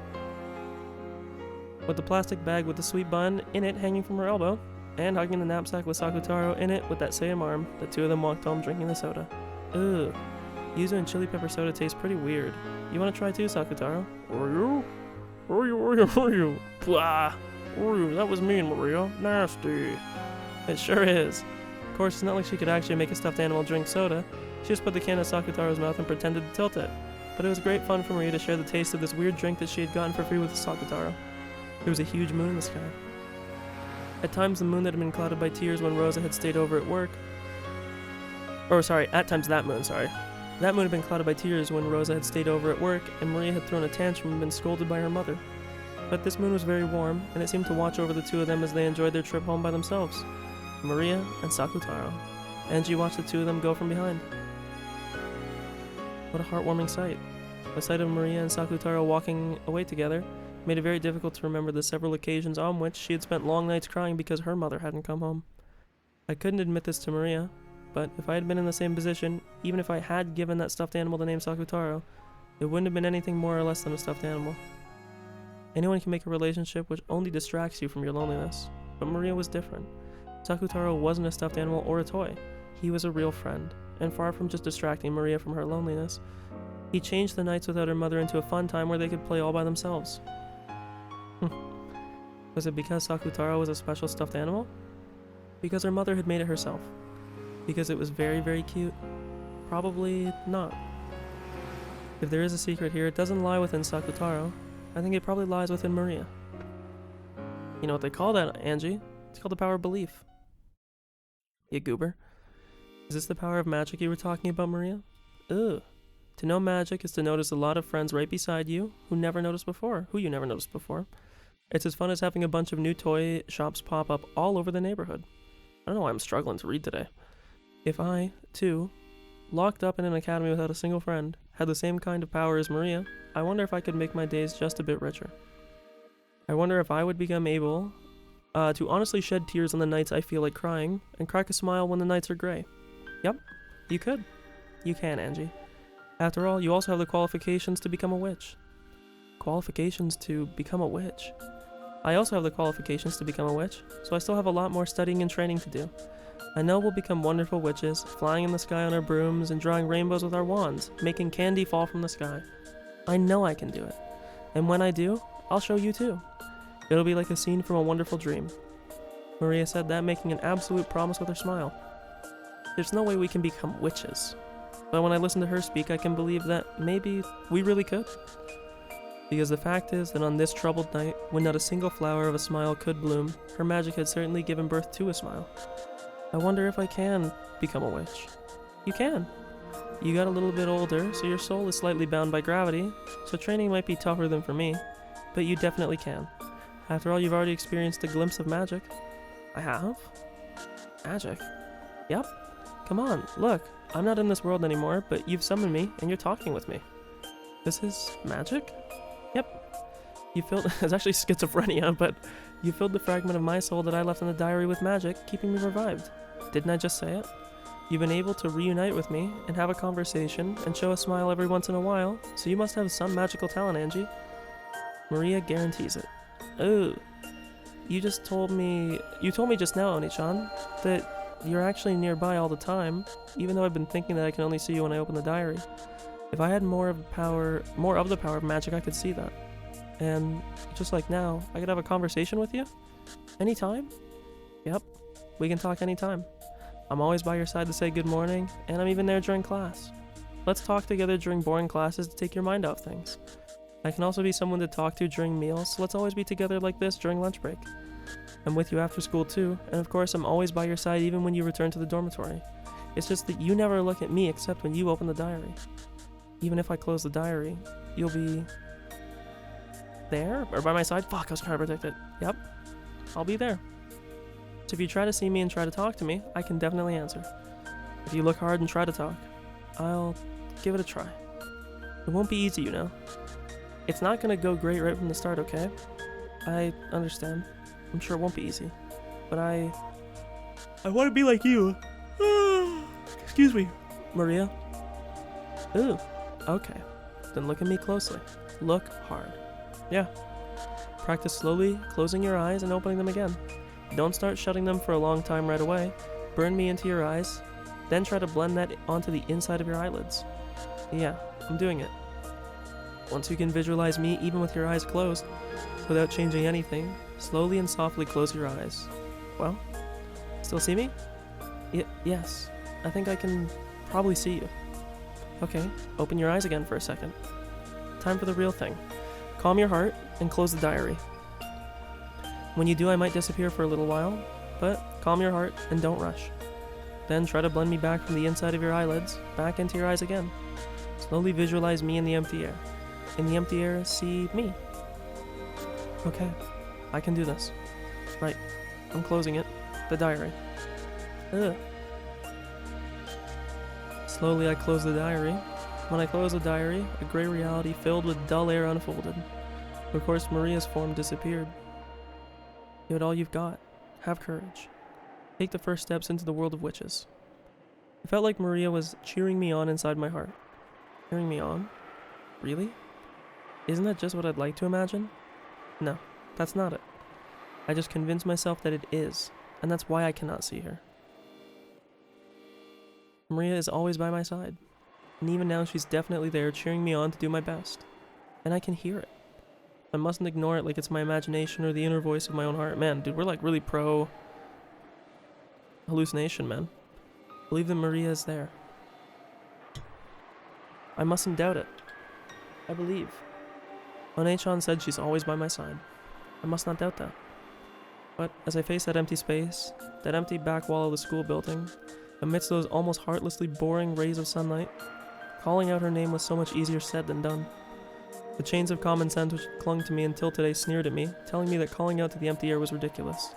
With the plastic bag with the sweet bun in it hanging from her elbow, and hugging the knapsack with Sakutaro in it with that same arm, the two of them walked home drinking the soda. Ooh. Yuzu and chili pepper soda taste pretty weird. You want to try too, Sakutaro? Oreo? Oreo. Blah. Oreo, that was mean, Maria. Nasty. It sure is. Of course, it's not like she could actually make a stuffed animal drink soda. She just put the can in Sakutaro's mouth and pretended to tilt it. But it was great fun for Maria to share the taste of this weird drink that she had gotten for free with Sakutaro. There was a huge moon in the sky. At times, the moon that had been clouded by tears when Rosa had stayed over at work. That moon had been clouded by tears when Rosa had stayed over at work, and Maria had thrown a tantrum and been scolded by her mother. But this moon was very warm, and it seemed to watch over the two of them as they enjoyed their trip home by themselves. Maria and Sakutaro. Ange watched the two of them go from behind. What a heartwarming sight. The sight of Maria and Sakutaro walking away together made it very difficult to remember the several occasions on which she had spent long nights crying because her mother hadn't come home. I couldn't admit this to Maria, but if I had been in the same position, even if I had given that stuffed animal the name Sakutaro, it wouldn't have been anything more or less than a stuffed animal. Anyone can make a relationship which only distracts you from your loneliness, but Maria was different. Sakutaro wasn't a stuffed animal or a toy. He was a real friend, and far from just distracting Maria from her loneliness, he changed the nights without her mother into a fun time where they could play all by themselves. Was it because Sakutaro was a special stuffed animal? Because her mother had made it herself? Because it was very, very cute? Probably not. If there is a secret here, it doesn't lie within Sakutaro. I think it probably lies within Maria. You know what they call that, Angie? It's called the power of belief. You goober. Is this the power of magic you were talking about, Maria? Ugh. To know magic is to notice a lot of friends right beside you who you never noticed before. It's as fun as having a bunch of new toy shops pop up all over the neighborhood. I don't know why I'm struggling to read today. If I, too, locked up in an academy without a single friend, had the same kind of power as Maria, I wonder if I could make my days just a bit richer. I wonder if I would become able to honestly shed tears on the nights I feel like crying, and crack a smile when the nights are gray. Yep, you could. You can, Angie. After all, you also have the qualifications to become a witch. Qualifications to become a witch? I also have the qualifications to become a witch, so I still have a lot more studying and training to do. I know we'll become wonderful witches, flying in the sky on our brooms and drawing rainbows with our wands, making candy fall from the sky. I know I can do it. And when I do, I'll show you too. It'll be like a scene from a wonderful dream. Maria said that, making an absolute promise with her smile. There's no way we can become witches. But when I listen to her speak, I can believe that maybe we really could. Because the fact is that on this troubled night, when not a single flower of a smile could bloom, her magic had certainly given birth to a smile. I wonder if I can become a witch. You can. You got a little bit older, so your soul is slightly bound by gravity, so training might be tougher than for me, but you definitely can. After all, you've already experienced a glimpse of magic. I have? Magic? Yep. Come on, look. I'm not in this world anymore, but you've summoned me, and you're talking with me. This is magic? Yep. You filled... it's actually schizophrenia, but you filled the fragment of my soul that I left in the diary with magic, keeping me revived. Didn't I just say it? You've been able to reunite with me, and have a conversation, and show a smile every once in a while, so you must have some magical talent, Angie. Maria guarantees it. Oh. You told me just now, Oni-chan, that you're actually nearby all the time, even though I've been thinking that I can only see you when I open the diary. If I had more of the power of magic, I could see that. And just like now, I could have a conversation with you? Anytime? Yep, we can talk anytime. I'm always by your side to say good morning, and I'm even there during class. Let's talk together during boring classes to take your mind off things. I can also be someone to talk to during meals, so let's always be together like this during lunch break. I'm with you after school too, and of course I'm always by your side even when you return to the dormitory. It's just that you never look at me except when you open the diary. Even if I close the diary, you'll be... there? Or by my side? Fuck, I was trying to predict it. Yep, I'll be there. So if you try to see me and try to talk to me, I can definitely answer. If you look hard and try to talk, I'll give it a try. It won't be easy, you know. It's not gonna go great right from the start, okay? I understand. I'm sure it won't be easy. But I want to be like you. Excuse me, Maria. Ooh, okay. Then look at me closely. Look hard. Yeah. Practice slowly closing your eyes and opening them again. Don't start shutting them for a long time right away. Burn me into your eyes. Then try to blend that onto the inside of your eyelids. Yeah, I'm doing it. Once you can visualize me even with your eyes closed, without changing anything, slowly and softly close your eyes. Well, still see me? Yes. I think I can probably see you. Okay, open your eyes again for a second. Time for the real thing. Calm your heart and close the diary. When you do, I might disappear for a little while, but calm your heart and don't rush. Then try to blend me back from the inside of your eyelids, back into your eyes again. Slowly visualize me in the empty air. In the empty air, see me. Okay, I can do this. Right, I'm closing it. The diary. Ugh. Slowly I close the diary, When I closed the diary, a grey reality filled with dull air unfolded. Of course, Maria's form disappeared. Give it all you've got. Have courage. Take the first steps into the world of witches. It felt like Maria was cheering me on inside my heart. Cheering me on? Really? Isn't that just what I'd like to imagine? No, that's not it. I just convinced myself that it is, and that's why I cannot see her. Maria is always by my side, and even now she's definitely there cheering me on to do my best. And I can hear it. I mustn't ignore it like it's my imagination or the inner voice of my own heart. Man, dude, we're like really pro hallucination, man. Believe that Maria is there. I mustn't doubt it. I believe. One-chan said she's always by my side. I must not doubt that. But as I face that empty space, that empty back wall of the school building, amidst those almost heartlessly boring rays of sunlight, calling out her name was so much easier said than done. The chains of common sense which clung to me until today sneered at me, telling me that calling out to the empty air was ridiculous.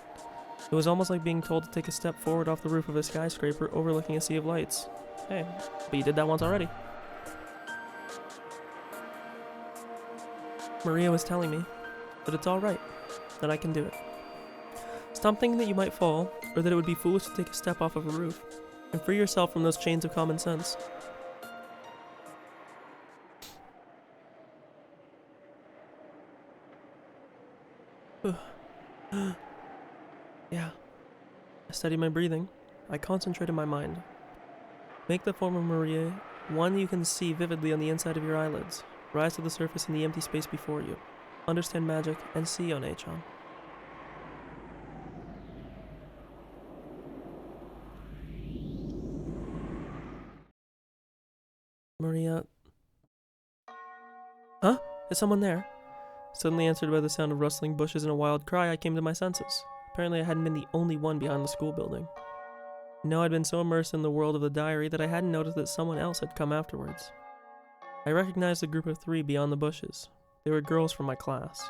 It was almost like being told to take a step forward off the roof of a skyscraper overlooking a sea of lights. Hey, but you did that once already. Maria was telling me that it's alright, that I can do it. Stop thinking that you might fall, or that it would be foolish to take a step off of a roof, and free yourself from those chains of common sense. Yeah. I studied my breathing. I concentrated my mind. Make the form of Maria one you can see vividly on the inside of your eyelids. Rise to the surface in the empty space before you. Understand magic and see One-chan. Maria. Huh? Is someone there? Suddenly answered by the sound of rustling bushes and a wild cry, I came to my senses. Apparently I hadn't been the only one behind the school building. No, I'd been so immersed in the world of the diary that I hadn't noticed that someone else had come afterwards. I recognized a group of 3 beyond the bushes. They were girls from my class.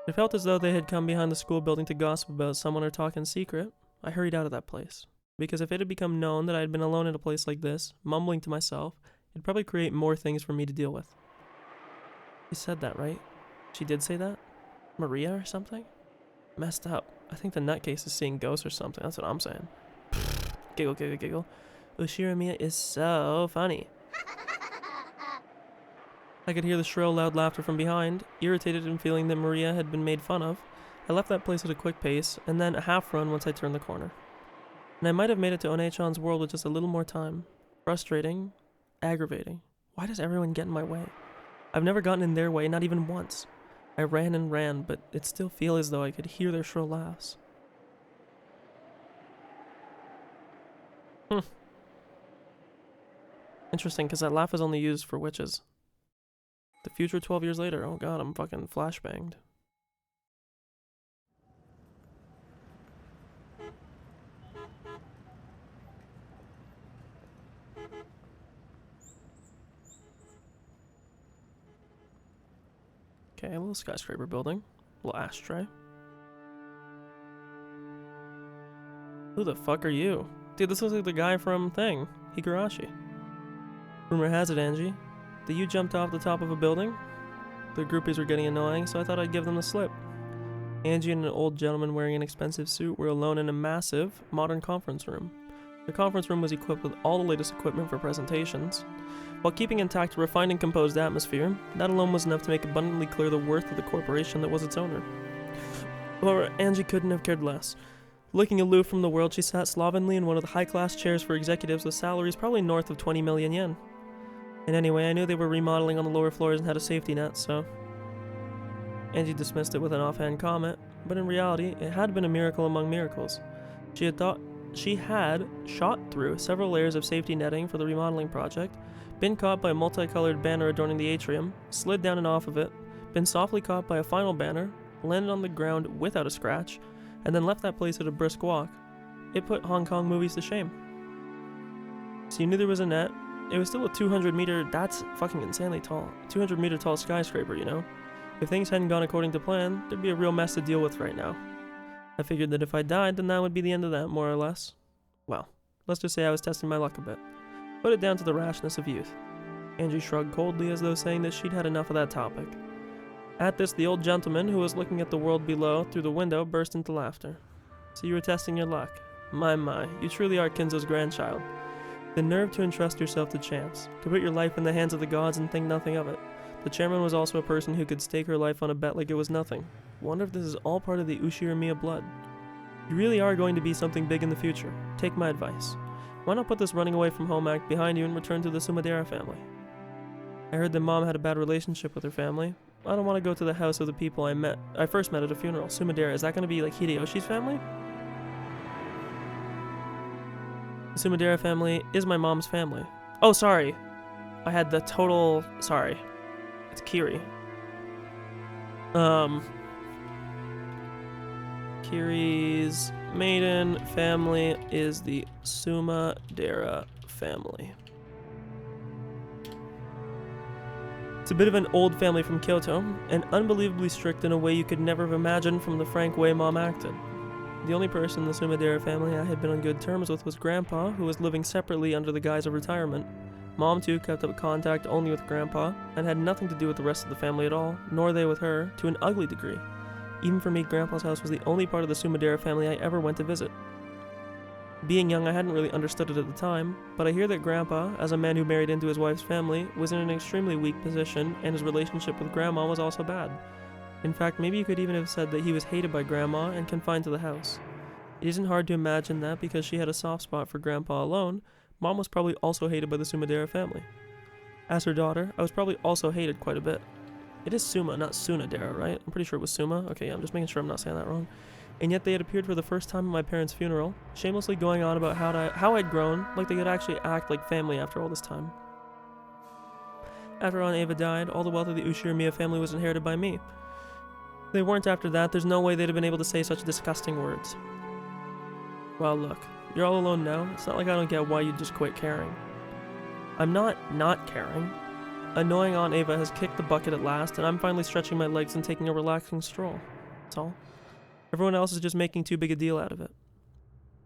It felt as though they had come behind the school building to gossip about someone or talk in secret. I hurried out of that place, because if it had become known that I had been alone in a place like this, mumbling to myself, it'd probably create more things for me to deal with. She said that, right? She did say that? Maria or something? Messed up. I think the nutcase is seeing ghosts or something. That's what I'm saying. Giggle, giggle, giggle. Ushira Miya is so funny. I could hear the shrill, loud laughter from behind. Irritated and feeling that Maria had been made fun of, I left that place at a quick pace, and then a half run once I turned the corner. And I might have made it to One-chan's world with just a little more time. Frustrating. Aggravating. Why does everyone get in my way? I've never gotten in their way, not even once. I ran and ran, but it still feels as though I could hear their shrill laughs. Interesting, because that laugh is only used for witches. The future 12 years later. Oh god, I'm fucking flashbanged. Okay, a little skyscraper building. A little ashtray. Who the fuck are you? Dude, this looks like the guy from Thing. Higurashi. Rumor has it, Ange, that you jumped off the top of a building. The groupies were getting annoying, so I thought I'd give them the slip. Ange and an old gentleman wearing an expensive suit were alone in a massive, modern conference room. The conference room was equipped with all the latest equipment for presentations. While keeping intact a refined and composed atmosphere, that alone was enough to make abundantly clear the worth of the corporation that was its owner. However, Ange couldn't have cared less. Looking aloof from the world, she sat slovenly in one of the high-class chairs for executives with salaries probably north of 20 million yen. And anyway, I knew they were remodeling on the lower floors and had a safety net, so... Angie dismissed it with an offhand comment, but in reality, it had been a miracle among miracles. She had shot through several layers of safety netting for the remodeling project, been caught by a multicolored banner adorning the atrium, slid down and off of it, been softly caught by a final banner, landed on the ground without a scratch, and then left that place at a brisk walk. It put Hong Kong movies to shame. So you knew there was a net. It was still a 200-meter, that's fucking insanely tall, 200-meter tall skyscraper, you know? If things hadn't gone according to plan, there'd be a real mess to deal with right now. I figured that if I died, then that would be the end of that, more or less. Well, let's just say I was testing my luck a bit. Put it down to the rashness of youth. Angie shrugged coldly as though saying that she'd had enough of that topic. At this, the old gentleman, who was looking at the world below through the window, burst into laughter. So you were testing your luck. My, you truly are Kinzo's grandchild. The nerve to entrust yourself to chance, to put your life in the hands of the gods and think nothing of it. The chairman was also a person who could stake her life on a bet like it was nothing. Wonder if this is all part of the Ushirimiya blood. You really are going to be something big in the future. Take my advice. Why not put this running away from home act behind you and return to the Sumadera family? I heard that Mom had a bad relationship with her family. I don't want to go to the house of the people I first met at a funeral. Sumadera, is that going to be like Hideyoshi's family? The Sumadera family is my mom's family. Oh, sorry. I had the total... Sorry. It's Kiri. Kiri's maiden family is the Sumadera family. It's a bit of an old family from Kyoto, and unbelievably strict in a way you could never have imagined from the frank way Mom acted. The only person in the Sumadera family I had been on good terms with was Grandpa, who was living separately under the guise of retirement. Mom, too, kept up contact only with Grandpa, and had nothing to do with the rest of the family at all, nor they with her, to an ugly degree. Even for me, Grandpa's house was the only part of the Sumadera family I ever went to visit. Being young, I hadn't really understood it at the time, but I hear that Grandpa, as a man who married into his wife's family, was in an extremely weak position, and his relationship with Grandma was also bad. In fact, maybe you could even have said that he was hated by Grandma and confined to the house. It isn't hard to imagine that because she had a soft spot for Grandpa alone, Mom was probably also hated by the Sumadera family. As her daughter, I was probably also hated quite a bit. It is Suma, not Sunadera, right? I'm pretty sure it was Suma. Okay, yeah, I'm just making sure I'm not saying that wrong. And yet they had appeared for the first time at my parents' funeral, shamelessly going on about how I'd grown, like they could actually act like family after all this time. After Aunt Ava died, all the wealth of the Ushirimiya family was inherited by me. If they weren't after that, there's no way they'd have been able to say such disgusting words. Well, look, you're all alone now. It's not like I don't get why you'd just quit caring. I'm not caring. Annoying Aunt Ava has kicked the bucket at last, and I'm finally stretching my legs and taking a relaxing stroll. That's all. Everyone else is just making too big a deal out of it.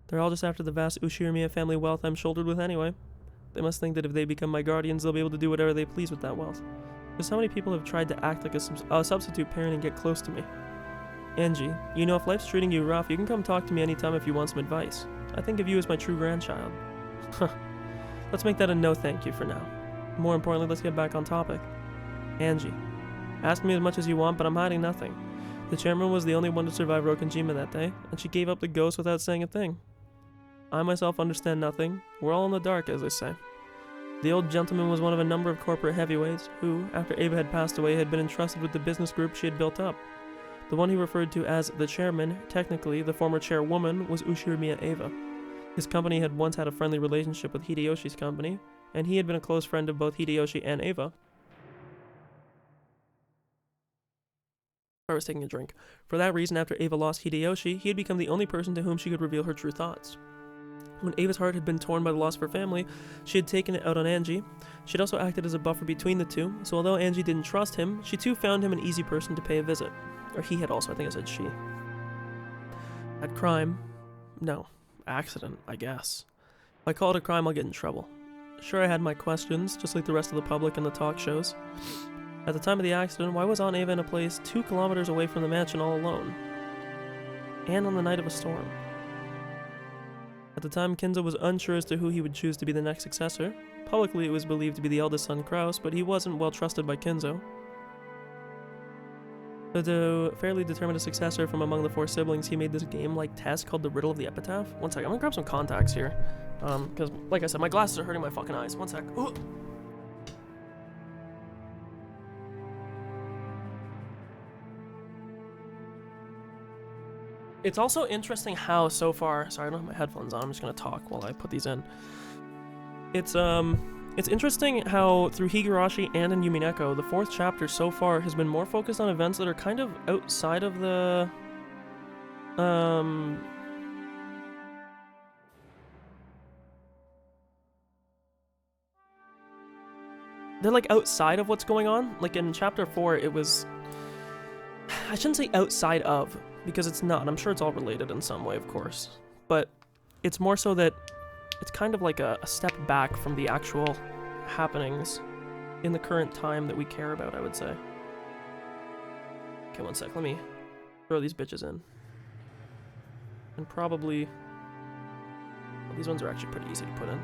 They're all just after the vast Ushirimiya family wealth I'm shouldered with anyway. They must think that if they become my guardians, they'll be able to do whatever they please with that wealth. Because how many people have tried to act like a substitute parent and get close to me? Angie, you know, if life's treating you rough, you can come talk to me anytime if you want some advice. I think of you as my true grandchild. Let's make that a no thank you for now. More importantly, let's get back on topic. Angie, ask me as much as you want, but I'm hiding nothing. The chairman was the only one to survive Rokenjima that day, and she gave up the ghost without saying a thing. I myself understand nothing. We're all in the dark, as they say. The old gentleman was one of a number of corporate heavyweights who, after Ava had passed away, had been entrusted with the business group she had built up. The one he referred to as the chairman, technically the former chairwoman, was Ushirimiya Ava. His company had once had a friendly relationship with Hideyoshi's company, and he had been a close friend of both Hideyoshi and Ava. I was taking a drink. For that reason, after Ava lost Hideyoshi, he had become the only person to whom she could reveal her true thoughts. When Ava's heart had been torn by the loss of her family, she had taken it out on Ange. She had also acted as a buffer between the two, so although Ange didn't trust him, she too found him an easy person to pay a visit. Or he had also, I think I said she. That crime? No. Accident, I guess. If I call it a crime, I'll get in trouble. Sure, I had my questions, just like the rest of the public in the talk shows. At the time of the accident, why was Aunt Ava in a place 2 kilometers away from the mansion all alone? And on the night of a storm. At the time, Kinzo was unsure as to who he would choose to be the next successor. Publicly, it was believed to be the eldest son Kraus, but he wasn't well trusted by Kinzo. So to fairly determine a successor from among the 4 siblings, he made this game-like test called the Riddle of the Epitaph. One sec, I'm gonna grab some contacts here. Because, like I said, my glasses are hurting my fucking eyes. One sec. Ugh. It's also interesting how so far, sorry, I don't have my headphones on, I'm just gonna talk while I put these in. It's interesting how through Higurashi and in Umineko, the 4th chapter so far has been more focused on events that are kind of outside of the, they're like outside of what's going on. Like in chapter 4, it was, I shouldn't say outside of, because it's not. I'm sure it's all related in some way, of course. But it's more so that it's kind of like a step back from the actual happenings in the current time that we care about, I would say. Okay, one sec. Let me throw these bitches in. And probably... well, these ones are actually pretty easy to put in.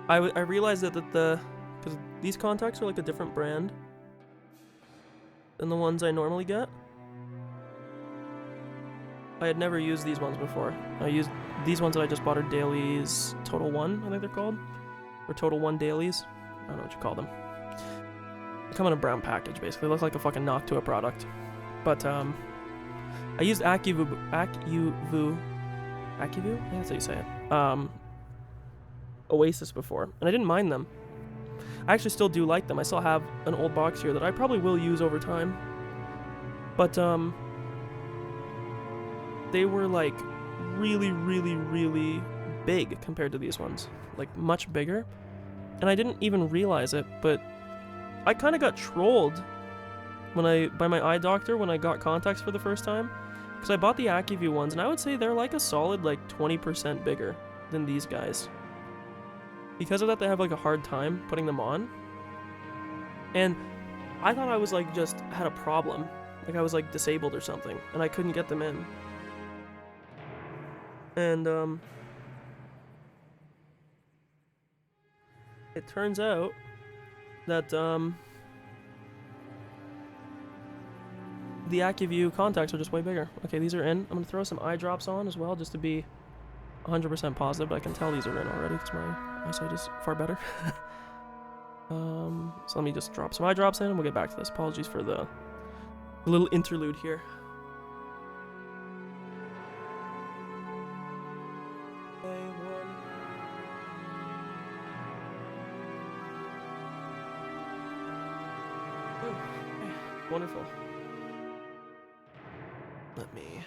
I realized that the... because these contacts are like a different brand than the ones I normally get. I had never used these ones before. I used these ones that I just bought are dailies Total 1, I think they're called. Or Total 1 dailies. I don't know what you call them. They come in a brown package, basically. They look like a fucking knock to a product. But, I used Acuvu? Yeah, that's how you say it. Oasis before, and I didn't mind them. I actually still do like them. I still have an old box here that I probably will use over time. But, they were, like, really, really, really big compared to these ones. Like, much bigger. And I didn't even realize it, but I kind of got trolled by my eye doctor when I got contacts for the first time. Because I bought the AccuView ones, and I would say they're like a solid, like, 20% bigger than these guys. Because of that, they have, like, a hard time putting them on. And I thought I was, like, just had a problem. Like, I was, like, disabled or something, and I couldn't get them in. And, it turns out that, the AccuView contacts are just way bigger. Okay, these are in. I'm gonna throw some eye drops on as well, just to be 100% positive, but I can tell these are in already because my eyesight is far better. So let me just drop some eye drops in and we'll get back to this. Apologies for the little interlude here. Wonderful. Let me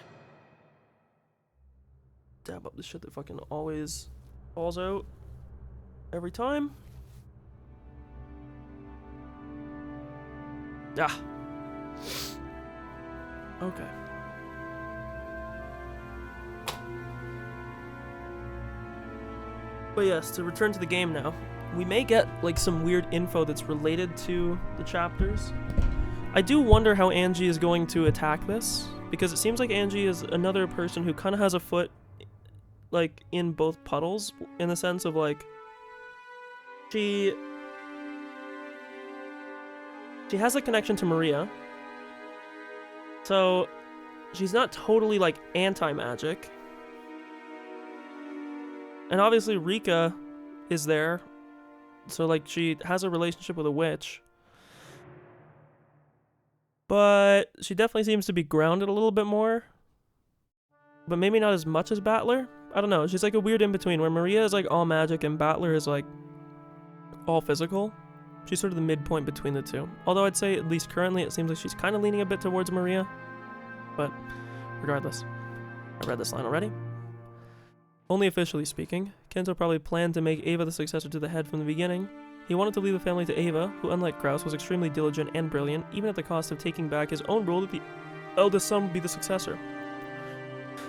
dab up the shit that fucking always falls out every time. Ah. Okay. But yes, to return to the game now. We may get like some weird info that's related to the chapters. I do wonder how Ange is going to attack this, because it seems like Ange is another person who kind of has a foot, like, in both puddles, in the sense of, like, she has a connection to Maria, so she's not totally, like, anti-magic, and obviously Rika is there, so, like, she has a relationship with a witch. But she definitely seems to be grounded a little bit more. But maybe not as much as Battler. I don't know. She's like a weird in-between where Maria is like all magic and Battler is like all physical. She's sort of the midpoint between the two. Although I'd say at least currently it seems like she's kind of leaning a bit towards Maria. But regardless, I read this line already. Only officially speaking, Kenzo probably planned to make Ava the successor to the head from the beginning. He wanted to leave the family to Ava, who unlike Kraus was extremely diligent and brilliant, even at the cost of taking back his own rule that the eldest son would be the successor.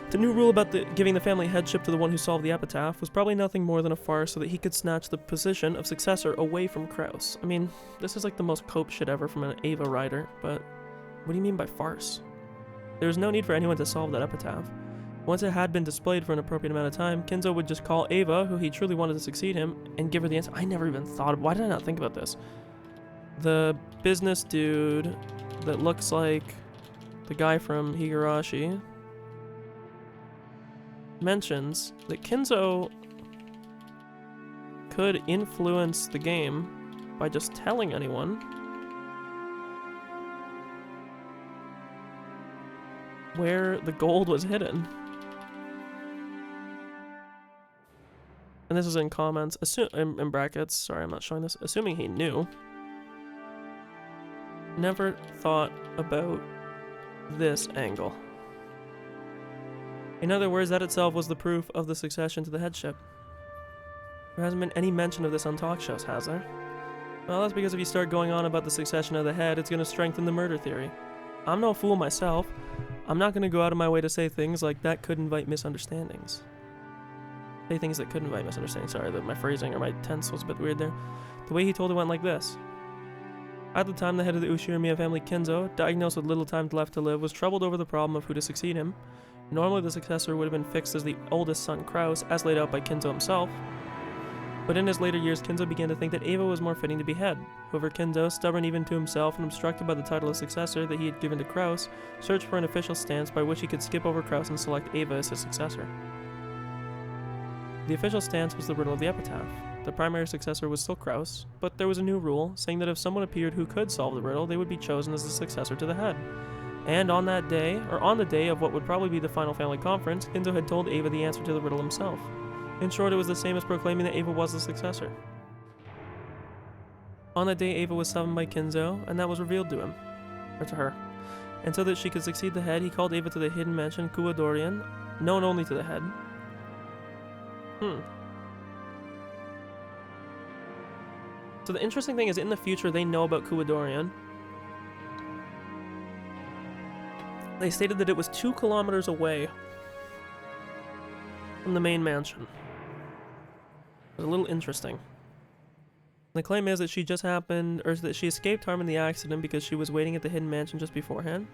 The new rule about giving the family headship to the one who solved the epitaph was probably nothing more than a farce so that he could snatch the position of successor away from Kraus. I mean, this is like the most cope shit ever from an Ava writer, but what do you mean by farce? There was no need for anyone to solve that epitaph. Once it had been displayed for an appropriate amount of time, Kenzo would just call Ava, who he truly wanted to succeed him, and give her the answer. I never even thought of... why did I not think about this? The business dude that looks like the guy from Higurashi mentions that Kenzo could influence the game by just telling anyone where the gold was hidden. And this is in comments, in brackets, sorry I'm not showing this, assuming he knew. Never thought about this angle. In other words, that itself was the proof of the succession to the headship. There hasn't been any mention of this on talk shows, has there? Well, that's because if you start going on about the succession of the head, it's going to strengthen the murder theory. I'm no fool myself. I'm not going to go out of my way to say things like that could invite misunderstandings. say things that could invite misunderstanding. Sorry, that my phrasing or my tense was a bit weird there. The way he told it went like this. At the time, the head of the Ushirimiya family, Kinzo, diagnosed with little time left to live, was troubled over the problem of who to succeed him. Normally, the successor would have been fixed as the oldest son, Kraus, as laid out by Kinzo himself. But in his later years, Kinzo began to think that Eva was more fitting to be head. However, Kinzo, stubborn even to himself and obstructed by the title of successor that he had given to Kraus, searched for an official stance by which he could skip over Kraus and select Eva as his successor. The official stance was the riddle of the epitaph. The primary successor was still Kraus, but there was a new rule, saying that if someone appeared who could solve the riddle, they would be chosen as the successor to the head. And on that day, or on the day of what would probably be the final family conference, Kinzo had told Eva the answer to the riddle himself. In short, it was the same as proclaiming that Eva was the successor. On that day, Eva was summoned by Kinzo, and that was revealed to him, or to her. And so that she could succeed the head, he called Eva to the hidden mansion, Kuwadorian, known only to the head. So the interesting thing is, in the future, they know about Kuwadorian. They stated that it was 2 kilometers away from the main mansion. It's a little interesting. The claim is that she just happened, or that she escaped harm in the accident because she was waiting at the hidden mansion just beforehand.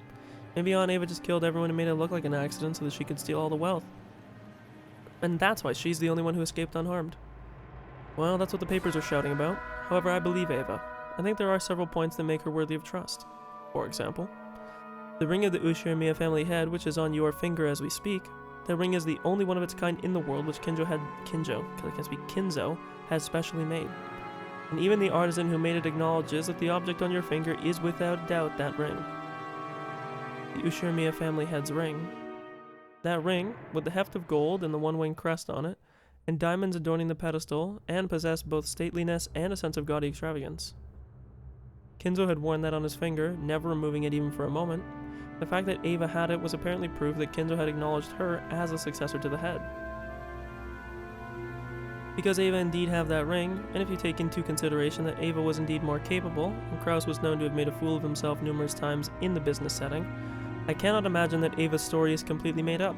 Maybe Eva just killed everyone and made it look like an accident so that she could steal all the wealth. And that's why she's the only one who escaped unharmed. Well, that's what the papers are shouting about. However, I believe Eva. I think there are several points that make her worthy of trust. For example, the ring of the Ushirimiya family head, which is on your finger as we speak. That ring is the only one of its kind in the world which Kinzo has specially made. And even the artisan who made it acknowledges that the object on your finger is without doubt that ring. The Ushirimiya family head's ring. That ring, with the heft of gold and the one-winged crest on it, and diamonds adorning the pedestal, and possessed both stateliness and a sense of gaudy extravagance. Kinzo had worn that on his finger, never removing it even for a moment. The fact that Eva had it was apparently proof that Kinzo had acknowledged her as a successor to the head. Because Eva indeed had that ring, and if you take into consideration that Eva was indeed more capable, and Kraus was known to have made a fool of himself numerous times in the business setting, I cannot imagine that Eva's story is completely made up.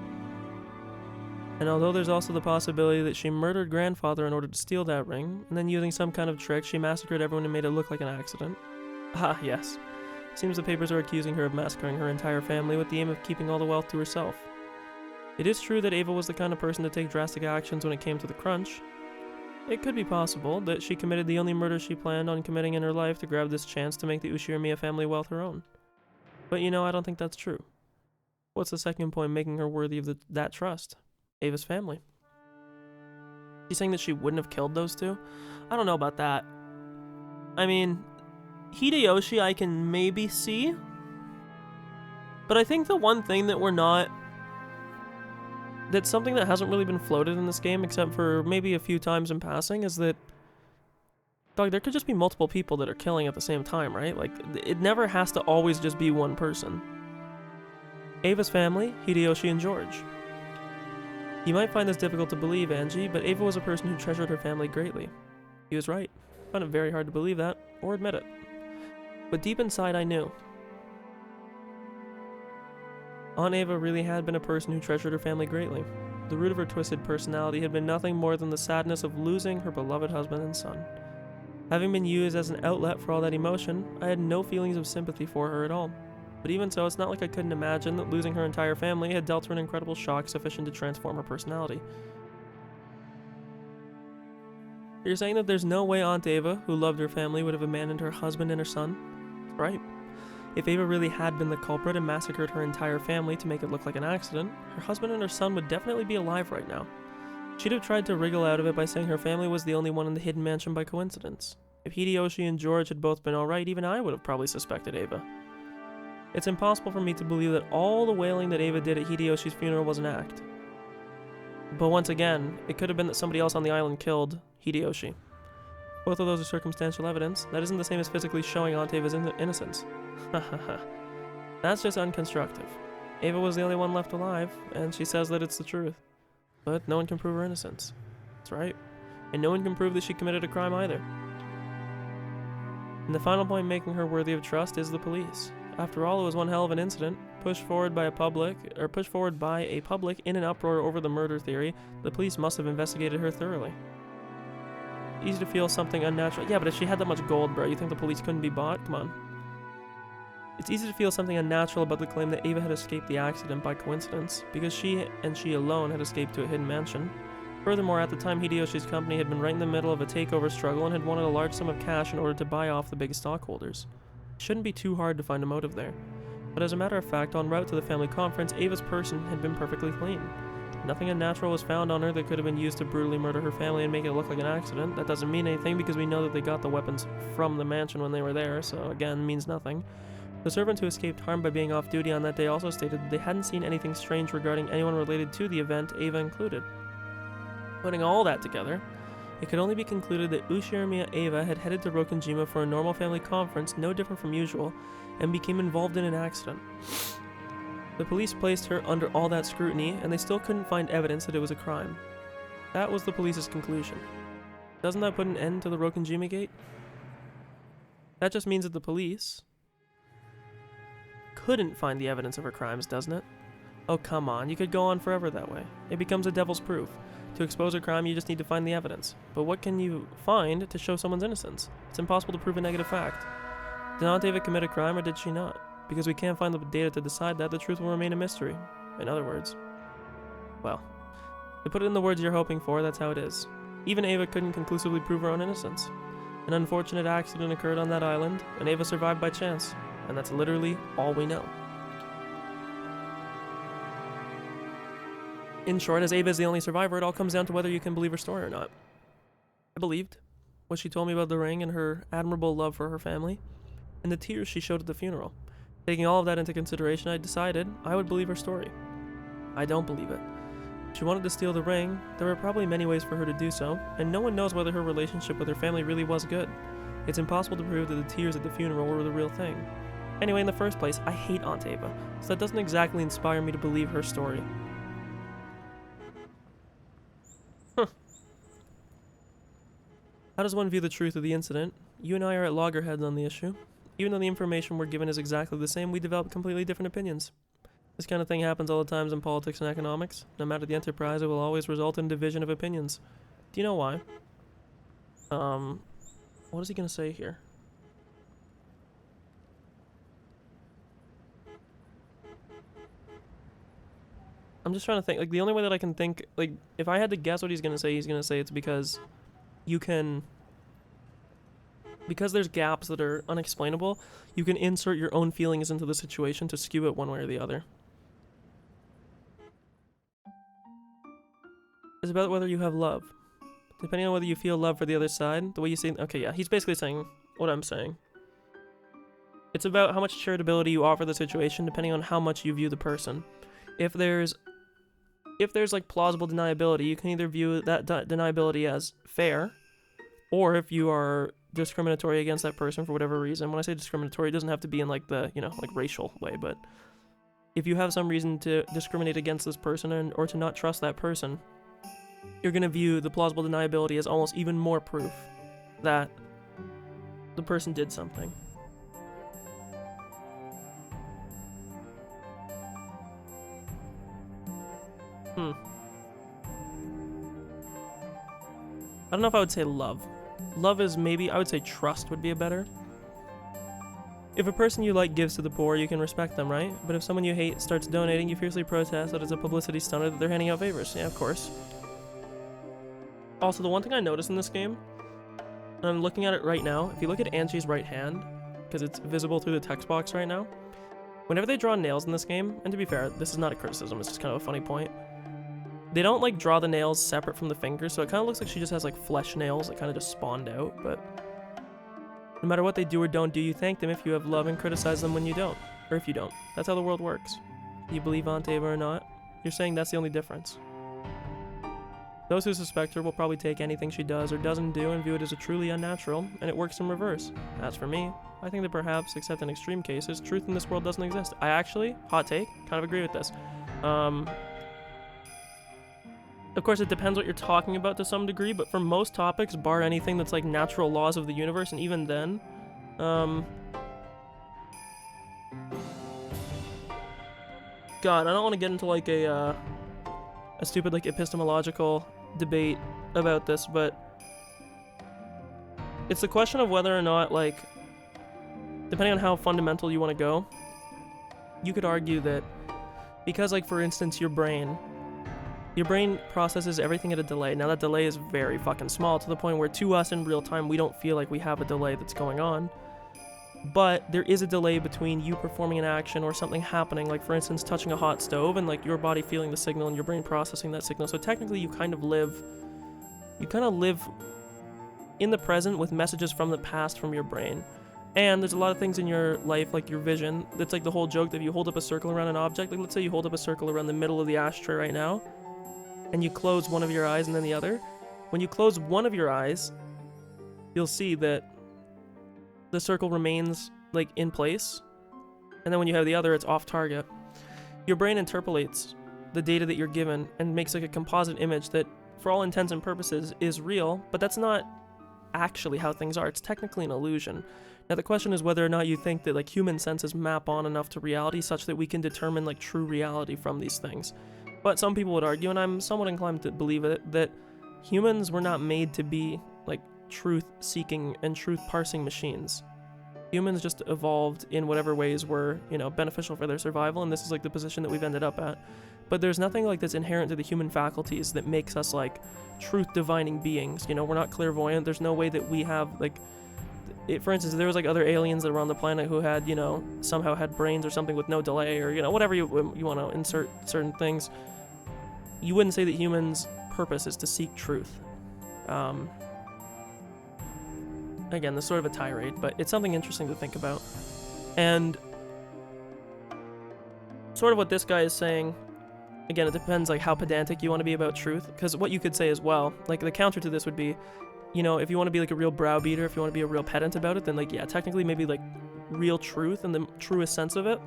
And although there's also the possibility that she murdered grandfather in order to steal that ring, and then using some kind of trick she massacred everyone and made it look like an accident. Ah, yes. Seems the papers are accusing her of massacring her entire family with the aim of keeping all the wealth to herself. It is true that Eva was the kind of person to take drastic actions when it came to the crunch. It could be possible that she committed the only murder she planned on committing in her life to grab this chance to make the Ushirimiya family wealth her own. But you know, I don't think that's true. What's the second point making her worthy of that trust? Eva's family. She's saying that she wouldn't have killed those two? I don't know about that. I mean, Hideyoshi I can maybe see, but I think the one thing that that's something that hasn't really been floated in this game except for maybe a few times in passing, is that there could just be multiple people that are killing at the same time, right? Like, it never has to always just be one person. Eva's family, Hideyoshi and George. You might find this difficult to believe, Ange, but Eva was a person who treasured her family greatly. He was right. I found it very hard to believe that, or admit it. But deep inside I knew. Aunt Eva really had been a person who treasured her family greatly. The root of her twisted personality had been nothing more than the sadness of losing her beloved husband and son. Having been used as an outlet for all that emotion, I had no feelings of sympathy for her at all. But even so, it's not like I couldn't imagine that losing her entire family had dealt her an incredible shock sufficient to transform her personality. You're saying that there's no way Aunt Eva, who loved her family, would have abandoned her husband and her son? Right. If Eva really had been the culprit and massacred her entire family to make it look like an accident, her husband and her son would definitely be alive right now. She'd have tried to wriggle out of it by saying her family was the only one in the hidden mansion by coincidence. If Hideyoshi and George had both been alright, even I would have probably suspected Eva. It's impossible for me to believe that all the wailing that Eva did at Hideyoshi's funeral was an act. But once again, it could have been that somebody else on the island killed Hideyoshi. Both of those are circumstantial evidence. That isn't the same as physically showing Aunt Eva's innocence. That's just unconstructive. Eva was the only one left alive, and she says that it's the truth. But no one can prove her innocence. That's right. And no one can prove that she committed a crime either. And the final point making her worthy of trust is the police. After all, it was one hell of an incident. Pushed forward by a public in an uproar over the murder theory, the police must have investigated her thoroughly. Easy to feel something unnatural. Yeah, but if she had that much gold, bro, you think the police couldn't be bought? Come on. It's easy to feel something unnatural about the claim that Ava had escaped the accident by coincidence, because she and she alone had escaped to a hidden mansion. Furthermore, at the time, Hideyoshi's company had been right in the middle of a takeover struggle and had wanted a large sum of cash in order to buy off the biggest stockholders. It shouldn't be too hard to find a motive there. But as a matter of fact, en route to the family conference, Ava's person had been perfectly clean. Nothing unnatural was found on her that could have been used to brutally murder her family and make it look like an accident. That doesn't mean anything because we know that they got the weapons from the mansion when they were there, so again, means nothing. The servant who escaped harm by being off duty on that day also stated that they hadn't seen anything strange regarding anyone related to the event, Ava included. Putting all that together, it could only be concluded that Ushiramiya Ava had headed to Rokenjima for a normal family conference, no different from usual, and became involved in an accident. The police placed her under all that scrutiny, and they still couldn't find evidence that it was a crime. That was the police's conclusion. Doesn't that put an end to the Rokenjima gate? That just means that the police couldn't find the evidence of her crimes, doesn't it? Oh, come on, you could go on forever that way. It becomes a devil's proof. To expose a crime, you just need to find the evidence. But what can you find to show someone's innocence? It's impossible to prove a negative fact. Did Aunt Ava commit a crime or did she not? Because we can't find the data to decide that, the truth will remain a mystery. In other words, well, to put it in the words you're hoping for, that's how it is. Even Ava couldn't conclusively prove her own innocence. An unfortunate accident occurred on that island, and Ava survived by chance. And that's literally all we know. In short, as Ava is the only survivor, it all comes down to whether you can believe her story or not. I believed what she told me about the ring and her admirable love for her family, and the tears she showed at the funeral. Taking all of that into consideration, I decided I would believe her story. I don't believe it. She wanted to steal the ring. There were probably many ways for her to do so, and no one knows whether her relationship with her family really was good. It's impossible to prove that the tears at the funeral were the real thing. Anyway, in the first place, I hate Aunt Ava, so that doesn't exactly inspire me to believe her story. How does one view the truth of the incident? You and I are at loggerheads on the issue. Even though the information we're given is exactly the same, we develop completely different opinions. This kind of thing happens all the times in politics and economics. No matter the enterprise, it will always result in division of opinions. Do you know why? What is he gonna say here? I'm just trying to think, like, the only way that I can think, like, if I had to guess what he's gonna say it's because you can, because there's gaps that are unexplainable, you can insert your own feelings into the situation to skew it one way or the other. It's about whether you have love. Depending on whether you feel love for the other side, the way you see, okay, yeah, he's basically saying what I'm saying. It's about how much charitability you offer the situation, depending on how much you view the person. If there's like plausible deniability, you can either view that deniability as fair, or if you are discriminatory against that person for whatever reason. When I say discriminatory, it doesn't have to be in like the, like racial way, but if you have some reason to discriminate against this person or to not trust that person, you're going to view the plausible deniability as almost even more proof that the person did something. I don't know if I would say love. Love is maybe, I would say trust would be a better. If a person you like gives to the poor, you can respect them, right? But if someone you hate starts donating, you fiercely protest that it's a publicity stunt or that they're handing out favors. Yeah, of course. Also, the one thing I noticed in this game, and I'm looking at it right now, if you look at Ange's right hand, because it's visible through the text box right now, whenever they draw nails in this game, and to be fair, this is not a criticism, it's just kind of a funny point, they don't like draw the nails separate from the fingers, so it kind of looks like she just has like flesh nails that kind of just spawned out, but no matter what they do or don't do, you thank them if you have love and criticize them when you don't, or if you don't. That's how the world works. Do you believe Aunt Ava or not? You're saying that's the only difference. Those who suspect her will probably take anything she does or doesn't do and view it as a truly unnatural, and it works in reverse. As for me, I think that perhaps, except in extreme cases, truth in this world doesn't exist. I actually, hot take, kind of agree with this. Of course, it depends what you're talking about to some degree, but for most topics, bar anything that's like natural laws of the universe, and even then, God, I don't want to get into like a stupid like epistemological debate about this, but it's the question of whether or not, like, depending on how fundamental you want to go, you could argue that because, like, for instance, your brain processes everything at a delay. Now that delay is very fucking small, to the point where to us in real time we don't feel like we have a delay that's going on. But there is a delay between you performing an action or something happening, like for instance touching a hot stove, and like your body feeling the signal and your brain processing that signal. So technically you kind of live in the present with messages from the past from your brain. And there's a lot of things in your life, like your vision, that's like the whole joke that if you hold up a circle around an object, like let's say you hold up a circle around the middle of the ashtray right now, and you close one of your eyes and then the other. When you close one of your eyes, you'll see that the circle remains like in place, and then when you have the other, it's off target. Your brain interpolates the data that you're given and makes like a composite image that for all intents and purposes is real, but that's not actually how things are. It's technically an illusion. Now the question is whether or not you think that like human senses map on enough to reality such that we can determine like true reality from these things. But some people would argue, and I'm somewhat inclined to believe it, that humans were not made to be like truth-seeking and truth-parsing machines. Humans just evolved in whatever ways were, you know, beneficial for their survival, and this is like the position that we've ended up at. But there's nothing like that's inherent to the human faculties that makes us like truth-divining beings. You know, we're not clairvoyant. There's no way that we have like, for instance, if there was like other aliens that were on the planet who had, you know, somehow had brains or something with no delay, or you know, whatever you want to insert certain things. You wouldn't say that humans' purpose is to seek truth. Again, this is sort of a tirade, but it's something interesting to think about. And sort of what this guy is saying, again, it depends like how pedantic you want to be about truth, because what you could say as well, like the counter to this would be, you know, if you want to be like a real browbeater, if you want to be a real pedant about it, then like, yeah, technically maybe like real truth and the truest sense of it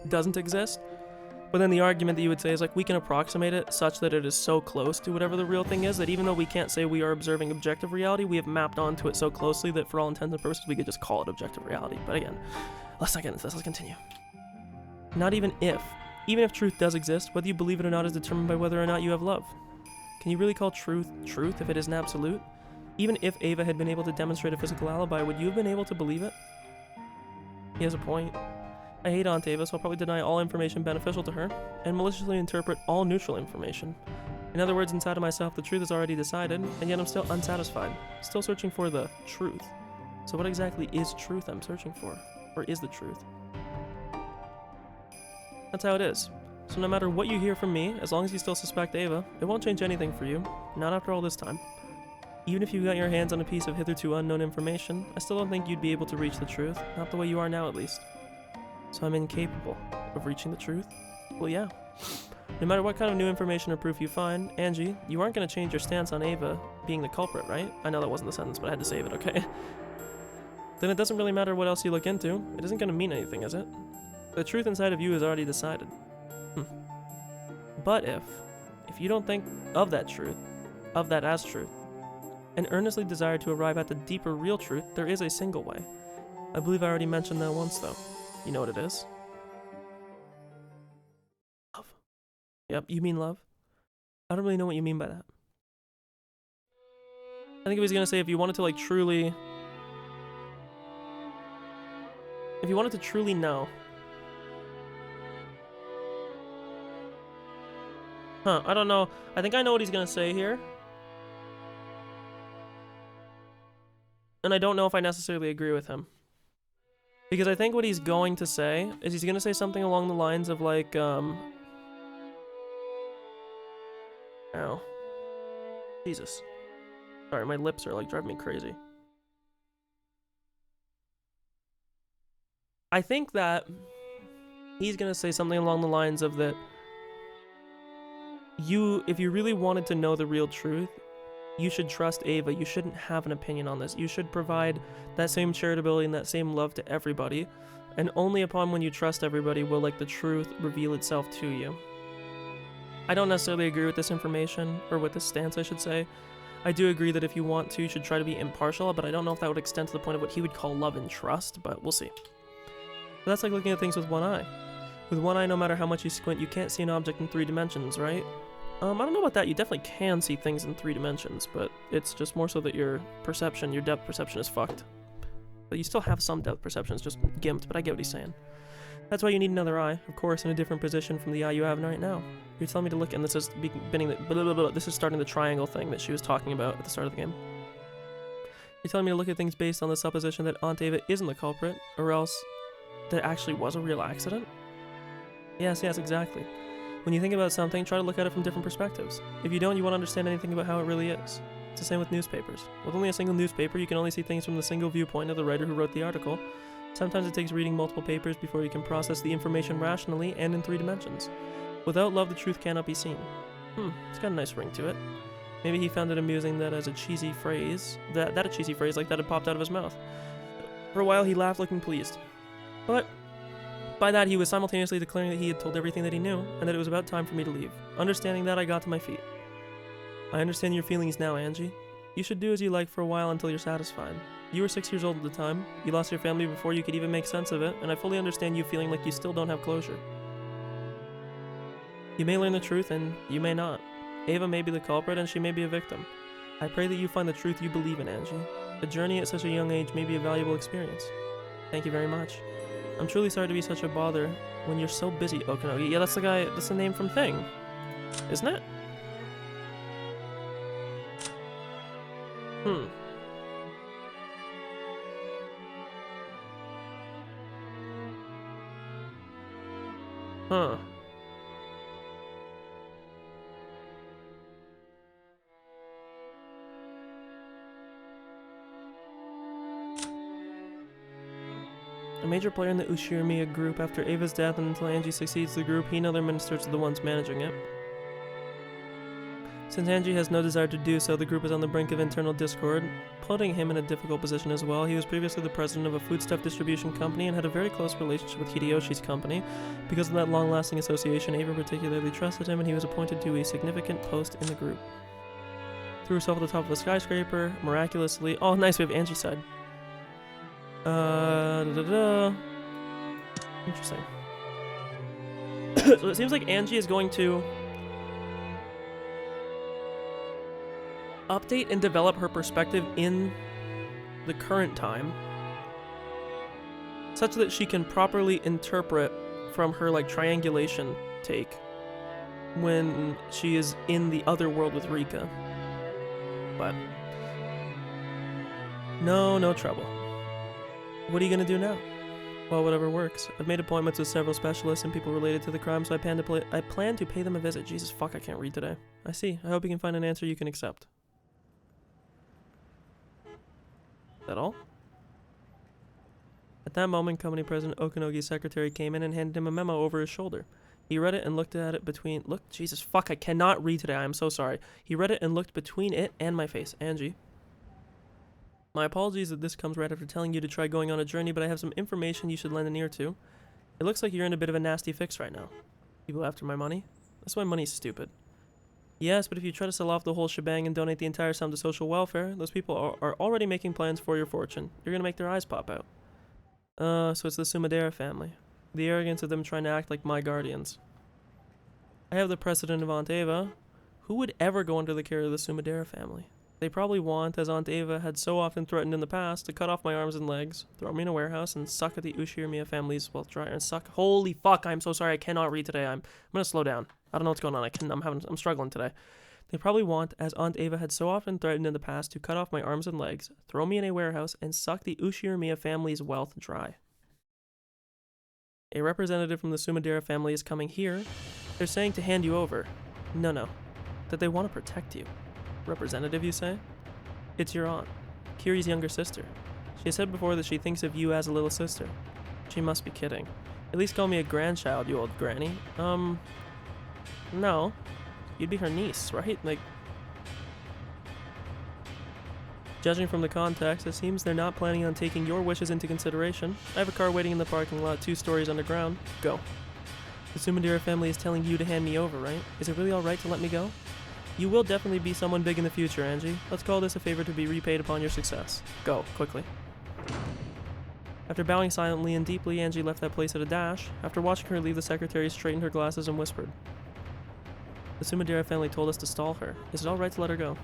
doesn't exist. But then the argument that you would say is like, we can approximate it such that it is so close to whatever the real thing is that even though we can't say we are observing objective reality, we have mapped onto it so closely that for all intents and purposes we could just call it objective reality. But again, let's not get into this, let's continue. Not even if truth does exist, whether you believe it or not is determined by whether or not you have love. Can you really call truth if it isn't absolute? Even if Ava had been able to demonstrate a physical alibi, would you have been able to believe it? He has a point. I hate Aunt Ava, so I'll probably deny all information beneficial to her, and maliciously interpret all neutral information. In other words, inside of myself, the truth is already decided, and yet I'm still unsatisfied, still searching for the truth. So what exactly is truth I'm searching for? Or is the truth? That's how it is. So no matter what you hear from me, as long as you still suspect Ava, it won't change anything for you, not after all this time. Even if you got your hands on a piece of hitherto unknown information, I still don't think you'd be able to reach the truth, not the way you are now at least. So I'm incapable of reaching the truth? Well, yeah. No matter what kind of new information or proof you find, Angie, you aren't going to change your stance on Ava being the culprit, right? I know that wasn't the sentence, but I had to save it, okay? Then it doesn't really matter what else you look into. It isn't going to mean anything, is it? The truth inside of you is already decided. But if you don't think of that truth, of that as truth, and earnestly desire to arrive at the deeper real truth, there is a single way. I believe I already mentioned that once, though. You know what it is? Love. Yep, you mean love? I don't really know what you mean by that. I think he was gonna say if you wanted to like truly... If you wanted to truly know... I don't know. I think I know what he's gonna say here. And I don't know if I necessarily agree with him. Because I think what he's going to say is he's going to say something along the lines of like, ow. Jesus. Sorry, my lips are like driving me crazy. I think that he's going to say something along the lines of that if you really wanted to know the real truth, you should trust Ava. You shouldn't have an opinion on this. You should provide that same charitability and that same love to everybody. And only upon when you trust everybody will like the truth reveal itself to you. I don't necessarily agree with this information, or with this stance I should say. I do agree that if you want to, you should try to be impartial, but I don't know if that would extend to the point of what he would call love and trust, but we'll see. But that's like looking at things with one eye. With one eye, no matter how much you squint, you can't see an object in 3 dimensions, right? I don't know about that. You definitely can see things in 3 dimensions, but it's just more so that your perception, your depth perception is fucked. But you still have some depth perception, it's just gimped, but I get what he's saying. That's why you need another eye, of course, in a different position from the eye you have right now. You're telling me to look, and this is this is starting the triangle thing that she was talking about at the start of the game. You're telling me to look at things based on the supposition that Aunt Ava isn't the culprit, or else there actually was a real accident? Yes, exactly. When you think about something, try to look at it from different perspectives. If you don't, you won't understand anything about how it really is. It's the same with newspapers. With only a single newspaper, you can only see things from the single viewpoint of the writer who wrote the article. Sometimes it takes reading multiple papers before you can process the information rationally and in 3 dimensions. Without love, the truth cannot be seen. It's got a nice ring to it. Maybe he found it amusing that as a cheesy phrase, that a cheesy phrase like that had popped out of his mouth. For a while, he laughed looking pleased. But by that, he was simultaneously declaring that he had told everything that he knew, and that it was about time for me to leave. Understanding that, I got to my feet. I understand your feelings now, Angie. You should do as you like for a while until you're satisfied. You were 6 years old at the time, you lost your family before you could even make sense of it, and I fully understand you feeling like you still don't have closure. You may learn the truth, and you may not. Ava may be the culprit, and she may be a victim. I pray that you find the truth you believe in, Angie. A journey at such a young age may be a valuable experience. Thank you very much. I'm truly sorry to be such a bother when you're so busy, Okanogi. Yeah, that's the guy, that's the name from Thing, isn't it? Huh. A major player in the Ushirimiya group. After Ava's death and until Angie succeeds the group, he and other ministers are the ones managing it. Since Angie has no desire to do so, the group is on the brink of internal discord, putting him in a difficult position as well. He was previously the president of a foodstuff distribution company and had a very close relationship with Hideyoshi's company. Because of that long-lasting association, Ava particularly trusted him, and he was appointed to a significant post in the group. Threw herself at the top of a skyscraper, miraculously. Oh, nice, we have Angie's side. Interesting. So it seems like Angie is going to update and develop her perspective in the current time such that she can properly interpret from her like triangulation take when she is in the other world with Rika. But no trouble. What are you gonna do now? Well, whatever works. I've made appointments with several specialists and people related to the crime, so I plan to pay them a visit. Jesus fuck, I can't read today. I see. I hope you can find an answer you can accept. Is that all? At that moment, company president Okanogi's secretary came in and handed him a memo over his shoulder. He read it and looked at it between... Jesus fuck, I cannot read today. I'm so sorry. He read it and looked between it and my face. Angie. My apologies that this comes right after telling you to try going on a journey, but I have some information you should lend an ear to. It looks like you're in a bit of a nasty fix right now. People after my money? That's why money's stupid. Yes, but if you try to sell off the whole shebang and donate the entire sum to social welfare, those people are already making plans for your fortune. You're gonna make their eyes pop out. So it's the Sumadera family. The arrogance of them trying to act like my guardians. I have the precedent of Aunt Ava. Who would ever go under the care of the Sumadera family? They probably want, as Aunt Ava had so often threatened in the past, to cut off my arms and legs, throw me in a warehouse, and suck at the Ushirimiya family's wealth dryer and suck. Holy fuck, I'm so sorry, I cannot read today. I'm gonna slow down. I don't know what's going on. I'm struggling today. They probably want, as Aunt Ava had so often threatened in the past, to cut off my arms and legs, throw me in a warehouse, and suck the Ushirimiya family's wealth dry. A representative from the Sumadera family is coming here. They're saying to hand you over. No. That they want to protect you. Representative, you say? It's your aunt, Kiri's younger sister. She has said before that she thinks of you as a little sister. She must be kidding. At least call me a grandchild, you old granny. No. You'd be her niece, right? Like, judging from the context, it seems they're not planning on taking your wishes into consideration. I have a car waiting in the parking lot 2 stories underground. Go. The Sumadera family is telling you to hand me over, right? Is it really alright to let me go? You will definitely be someone big in the future, Angie. Let's call this a favor to be repaid upon your success. Go, quickly. After bowing silently and deeply, Angie left that place at a dash. After watching her leave, the secretary straightened her glasses and whispered, "The Sumidera family told us to stall her. Is it alright to let her go?"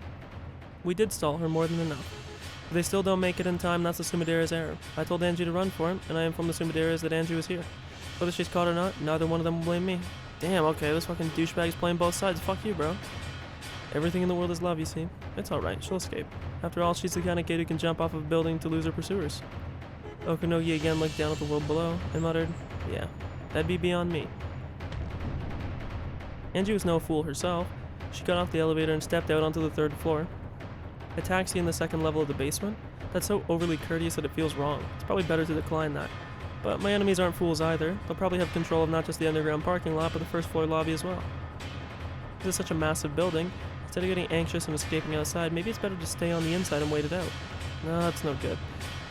We did stall her more than enough. If they still don't make it in time, that's the Sumidera's error. I told Angie to run for it, and I informed the Sumideras that Angie was here. Whether she's caught or not, neither one of them will blame me. Damn, okay, this fucking douchebag's playing both sides. Fuck you, bro. Everything in the world is love, you see. It's alright, she'll escape. After all, she's the kind of kid who can jump off of a building to lose her pursuers. Okonogi again looked down at the world below and muttered, "Yeah, that'd be beyond me." Angie was no fool herself. She got off the elevator and stepped out onto the 3rd floor. A taxi in the 2nd level of the basement? That's so overly courteous that it feels wrong. It's probably better to decline that. But my enemies aren't fools either. They'll probably have control of not just the underground parking lot, but the 1st floor lobby as well. This is such a massive building. Instead of getting anxious and escaping outside, maybe it's better to stay on the inside and wait it out. No, that's no good.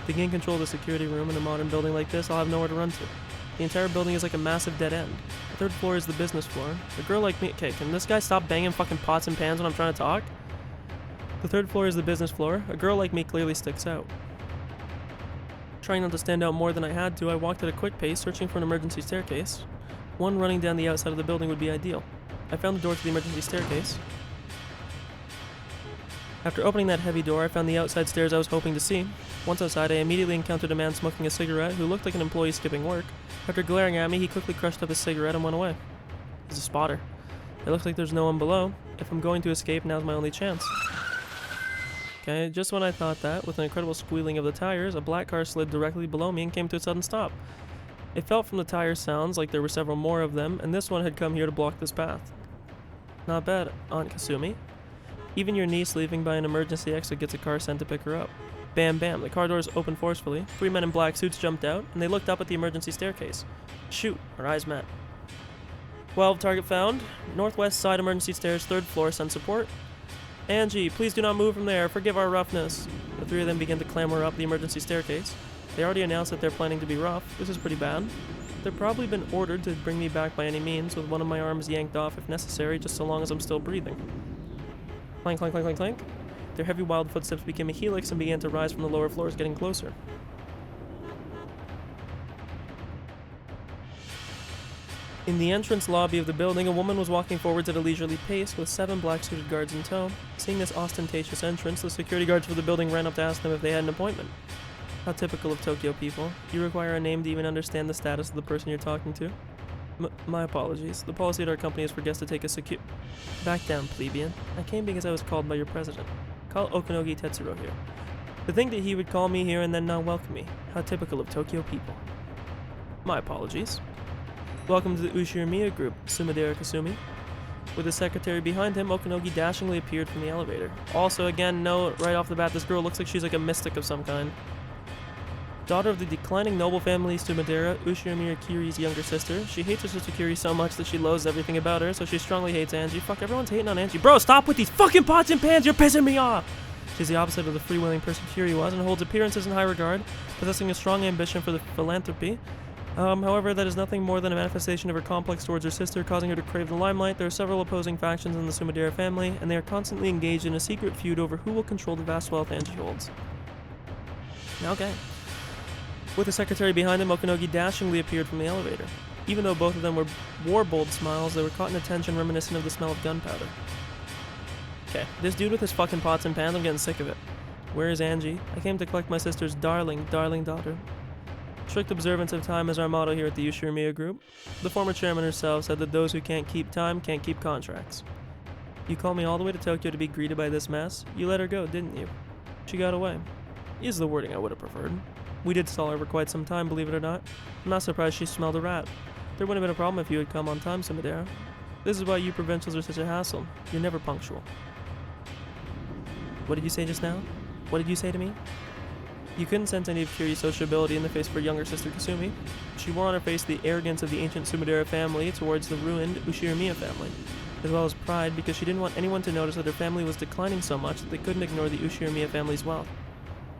To gain control of the security room in a modern building like this, I'll have nowhere to run to. The entire building is like a massive dead end. The 3rd floor is the business floor. A girl like me— okay, can this guy stop banging fucking pots and pans when I'm trying to talk? The 3rd floor is the business floor. A girl like me clearly sticks out. Trying not to stand out more than I had to, I walked at a quick pace, searching for an emergency staircase. One running down the outside of the building would be ideal. I found the door to the emergency staircase. After opening that heavy door, I found the outside stairs I was hoping to see. Once outside, I immediately encountered a man smoking a cigarette who looked like an employee skipping work. After glaring at me, he quickly crushed up his cigarette and went away. He's a spotter. It looks like there's no one below. If I'm going to escape, now's my only chance. Okay, just when I thought that, with an incredible squealing of the tires, a black car slid directly below me and came to a sudden stop. It felt from the tire sounds like there were several more of them, and this one had come here to block this path. Not bad, Aunt Kasumi. Even your niece leaving by an emergency exit gets a car sent to pick her up. Bam bam, the car doors opened forcefully. 3 men in black suits jumped out, and they looked up at the emergency staircase. Shoot, our eyes met. 12, target found. Northwest side emergency stairs, 3rd floor, send support. Angie, please do not move from there, forgive our roughness. The 3 of them began to clamber up the emergency staircase. They already announced that they're planning to be rough. This is pretty bad. They've probably been ordered to bring me back by any means, with one of my arms yanked off if necessary, just so long as I'm still breathing. Clank, clank, clank, clank, clank. Their heavy, wild footsteps became a helix and began to rise from the lower floors, getting closer. In the entrance lobby of the building, a woman was walking forwards at a leisurely pace with 7 black-suited guards in tow. Seeing this ostentatious entrance, the security guards for the building ran up to ask them if they had an appointment. How typical of Tokyo people. You require a name to even understand the status of the person you're talking to. My apologies. The policy at our company is for guests to take a Back down, plebeian. I came because I was called by your president. Call Okonogi Tetsuro here. To think that he would call me here and then not welcome me. How typical of Tokyo people. My apologies. Welcome to the Ushirimiya group, Sumidera Kasumi. With the secretary behind him, Okonogi dashingly appeared from the elevator. Also, again, note right off the bat, this girl looks like she's like a mystic of some kind. Daughter of the declining noble family Sumidera, Ushirimiya Kiri's younger sister. She hates her sister Kiri so much that she loathes everything about her, so she strongly hates Angie. Fuck, everyone's hating on Angie. Bro, stop with these fucking pots and pans, you're pissing me off! She's the opposite of the freewheeling person Kiri was, and holds appearances in high regard, possessing a strong ambition for the philanthropy. However, that is nothing more than a manifestation of her complex towards her sister, causing her to crave the limelight. There are several opposing factions in the Sumidera family, and they are constantly engaged in a secret feud over who will control the vast wealth Angie holds. Okay. With the secretary behind him, Okonogi dashingly appeared from the elevator. Even though both of them wore bold smiles, they were caught in a tension reminiscent of the smell of gunpowder. Okay, this dude with his fucking pots and pans, I'm getting sick of it. Where is Angie? I came to collect my sister's darling daughter. Strict observance of time is our motto here at the Ushirimiya group. The former chairman herself said that those who can't keep time can't keep contracts. You called me all the way to Tokyo to be greeted by this mess? You let her go, didn't you? She got away. Is the wording I would have preferred. We did stall her for quite some time, believe it or not. I'm not surprised she smelled a rat. There wouldn't have been a problem if you had come on time, Sumidera. This is why you provincials are such a hassle. You're never punctual. What did you say just now? What did you say to me? You couldn't sense any of Kiri's sociability in the face of her younger sister Kasumi. She wore on her face the arrogance of the ancient Sumidera family towards the ruined Ushirimiya family, as well as pride because she didn't want anyone to notice that her family was declining so much that they couldn't ignore the Ushirimiya family's wealth.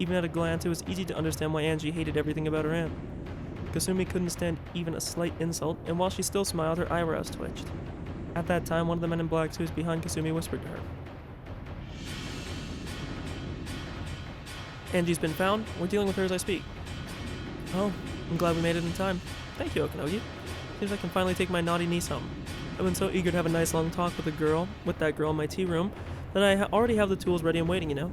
Even at a glance, it was easy to understand why Angie hated everything about her aunt. Kasumi couldn't stand even a slight insult, and while she still smiled, her eyebrows twitched. At that time, one of the men in black who was behind Kasumi whispered to her. Angie's been found. We're dealing with her as I speak. Oh, I'm glad we made it in time. Thank you, Okanogi. Seems I can finally take my naughty niece home. I've been so eager to have a nice long talk with that girl in my tea room, that I already have the tools ready and waiting, you know?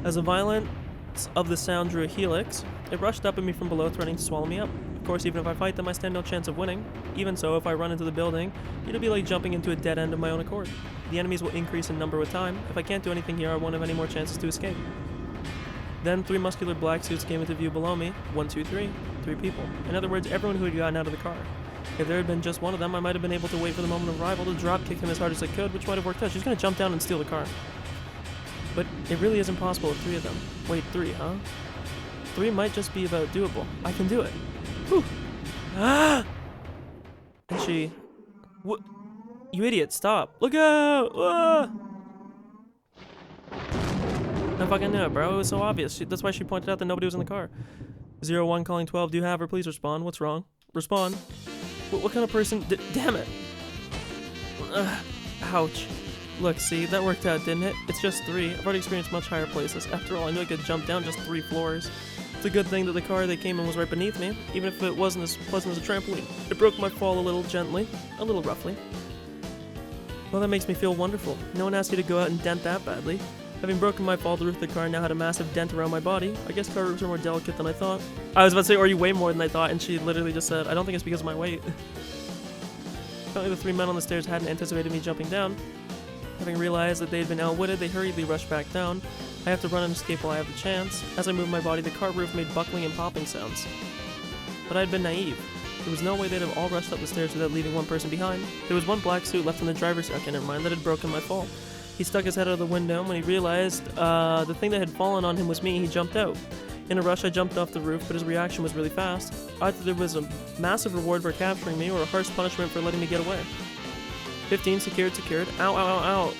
As the violence of the sound drew a helix, it rushed up at me from below, threatening to swallow me up. Of course, even if I fight them, I stand no chance of winning. Even so, if I run into the building, it'll be like jumping into a dead end of my own accord. The enemies will increase in number with time. If I can't do anything here, I won't have any more chances to escape. Then 3 muscular black suits came into view below me. 1, 2, 3. 3 people. In other words, everyone who had gotten out of the car. If there had been just one of them, I might have been able to wait for the moment of arrival to drop kick him as hard as I could, which might have worked out. She's gonna jump down and steal the car. But it really is impossible with 3 of them. Wait, 3, huh? 3 might just be about doable. I can do it. Whew. Ah! And she... What? You idiot, stop. Look out! Ah! I fucking knew it, bro. It was so obvious. That's why she pointed out that nobody was in the car. 01 calling 12. Do you have her? Please respond. What's wrong? Respond. What kind of person? Damn it. Ouch. Look, see, that worked out, didn't it? It's just 3. I've already experienced much higher places. After all, I knew I could jump down just 3 floors. It's a good thing that the car they came in was right beneath me, even if it wasn't as pleasant as a trampoline. It broke my fall a little gently, a little roughly. Well, that makes me feel wonderful. No one asked you to go out and dent that badly. Having broken my fall, the roof of the car now had a massive dent around my body. I guess car roofs are more delicate than I thought. I was about to say, or you weigh more than I thought, and she literally just said, I don't think it's because of my weight. Apparently the 3 men on the stairs hadn't anticipated me jumping down. Having realized that they had been outwitted, they hurriedly rushed back down. I have to run and escape while I have the chance. As I moved my body, the car roof made buckling and popping sounds. But I had been naive. There was no way they'd have all rushed up the stairs without leaving one person behind. There was one black suit left in the driver's seat. Okay, never mind, that had broken my fall. He stuck his head out of the window, and when he realized the thing that had fallen on him was me, he jumped out. In a rush, I jumped off the roof, but his reaction was really fast. Either there was a massive reward for capturing me, or a harsh punishment for letting me get away. 15, secured. Ow, ow, ow,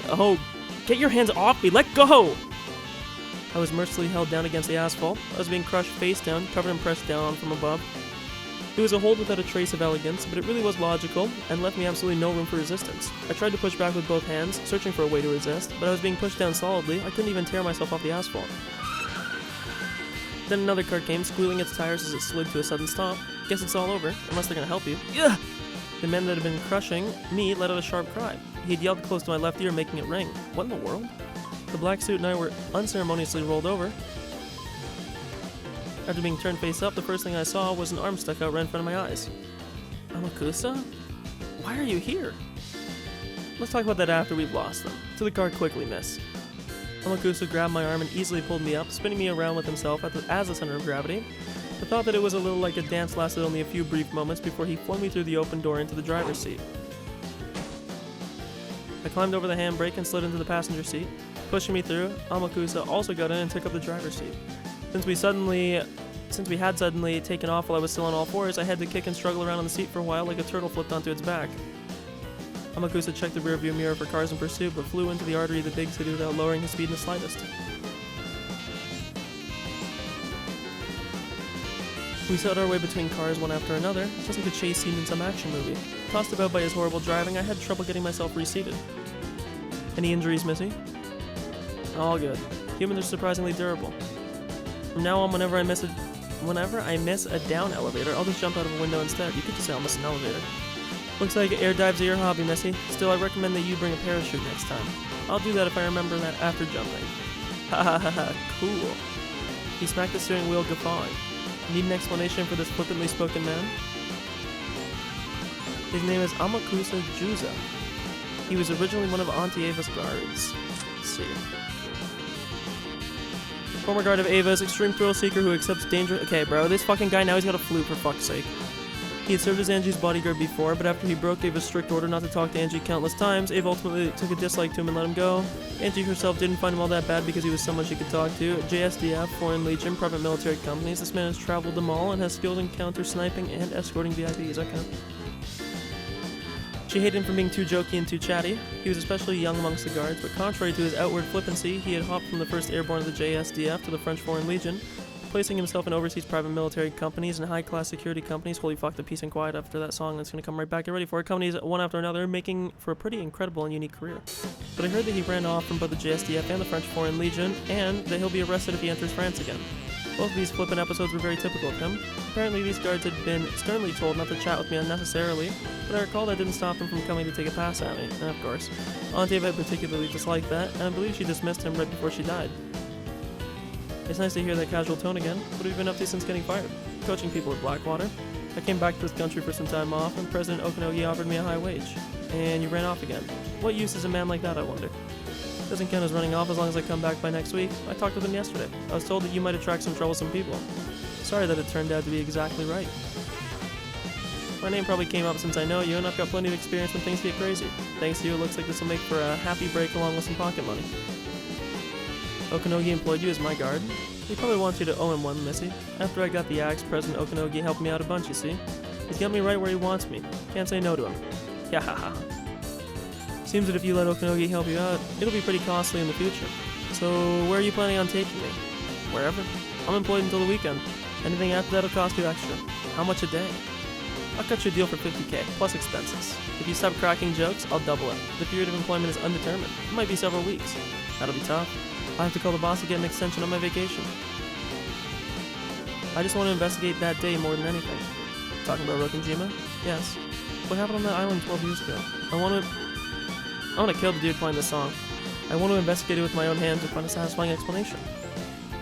ow. Get your hands off me, let go! I was mercilessly held down against the asphalt. I was being crushed face down, covered and pressed down from above. It was a hold without a trace of elegance, but it really was logical, and left me absolutely no room for resistance. I tried to push back with both hands, searching for a way to resist, but I was being pushed down solidly. I couldn't even tear myself off the asphalt. Then another car came, squealing its tires as it slid to a sudden stop. Guess it's all over, unless they're gonna help you. Yeah! The man that had been crushing me let out a sharp cry. He'd yelled close to my left ear, making it ring. What in the world? The black suit and I were unceremoniously rolled over. After being turned face up, the first thing I saw was an arm stuck out right in front of my eyes. Amakusa? Why are you here? Let's talk about that after we've lost them. To the car quickly, miss. Amakusa grabbed my arm and easily pulled me up, spinning me around with himself as the center of gravity. The thought that it was a little like a dance lasted only a few brief moments before he flung me through the open door into the driver's seat. I climbed over the handbrake and slid into the passenger seat. Pushing me through, Amakusa also got in and took up the driver's seat. Since we had suddenly taken off while I was still on all fours, I had to kick and struggle around on the seat for a while like a turtle flipped onto its back. Amakusa checked the rearview mirror for cars in pursuit, but flew into the artery of the big city without lowering his speed in the slightest. We set our way between cars one after another, just like a chase scene in some action movie. Tossed about by his horrible driving, I had trouble getting myself reseated. Any injuries, Missy? All good. Humans are surprisingly durable. From now on, whenever I miss a down elevator, I'll just jump out of a window instead. You could just say I'll miss an elevator. Looks like air dives are your hobby, Missy. Still, I recommend that you bring a parachute next time. I'll do that if I remember that after jumping. Ha ha ha ha, cool. He smacked the steering wheel, guffawing. Need an explanation for this flippantly spoken man? His name is Amakusa Juza. He was originally one of Auntie Ava's guards. Let's see. Former guard of Ava's, extreme thrill seeker who accepts danger. Okay, bro, this fucking guy now he's got a flute for fuck's sake. He had served as Angie's bodyguard before, but after he broke Ava's strict order not to talk to Angie countless times, Ava ultimately took a dislike to him and let him go. Angie herself didn't find him all that bad because he was someone she could talk to. JSDF, Foreign Legion, private military companies. This man has traveled them all and has skills in counter sniping and escorting VIPs. Okay. She hated him for being too jokey and too chatty. He was especially young amongst the guards, but contrary to his outward flippancy, he had hopped from the 1st Airborne of the JSDF to the French Foreign Legion. placing himself in overseas private military companies and high-class security companies. Holy fuck, the peace and quiet after that song that's gonna come right back. Get ready for it. Companies one after another, making for a pretty incredible and unique career. But I heard that he ran off from both the JSDF and the French Foreign Legion, and that he'll be arrested if he enters France again. Both of these flippant episodes were very typical of him. Apparently these guards had been sternly told not to chat with me unnecessarily, but I recall that didn't stop him from coming to take a pass at me, and of course. Auntie had particularly disliked that, and I believe she dismissed him right before she died. It's nice to hear that casual tone again. What have you been up to since getting fired? Coaching people at Blackwater. I came back to this country for some time off, and President Okanogi offered me a high wage. And you ran off again. What use is a man like that, I wonder? Doesn't count as running off as long as I come back by next week. I talked with him yesterday. I was told that you might attract some troublesome people. Sorry that it turned out to be exactly right. My name probably came up since I know you, and I've got plenty of experience when things get crazy. Thanks to you, it looks like this will make for a happy break along with some pocket money. Okanogi employed you as my guard. He probably wants you to owe him one, Missy. After I got the axe, President Okanogi helped me out a bunch, you see. He's got me right where he wants me. Can't say no to him. Yahaha. Seems that if you let Okanogi help you out, it'll be pretty costly in the future. So, where are you planning on taking me? Wherever. I'm employed until the weekend. Anything after that'll cost you extra. How much a day? I'll cut you a deal for 50k, plus expenses. If you stop cracking jokes, I'll double it. The period of employment is undetermined. It might be several weeks. That'll be tough. I'll have to call the boss to get an extension on my vacation. I just want to investigate that day more than anything. Talking about Rokinjima? Yes. What happened on that island 12 years ago? I want to kill the dude playing the song. I want to investigate it with my own hands and find a satisfying explanation.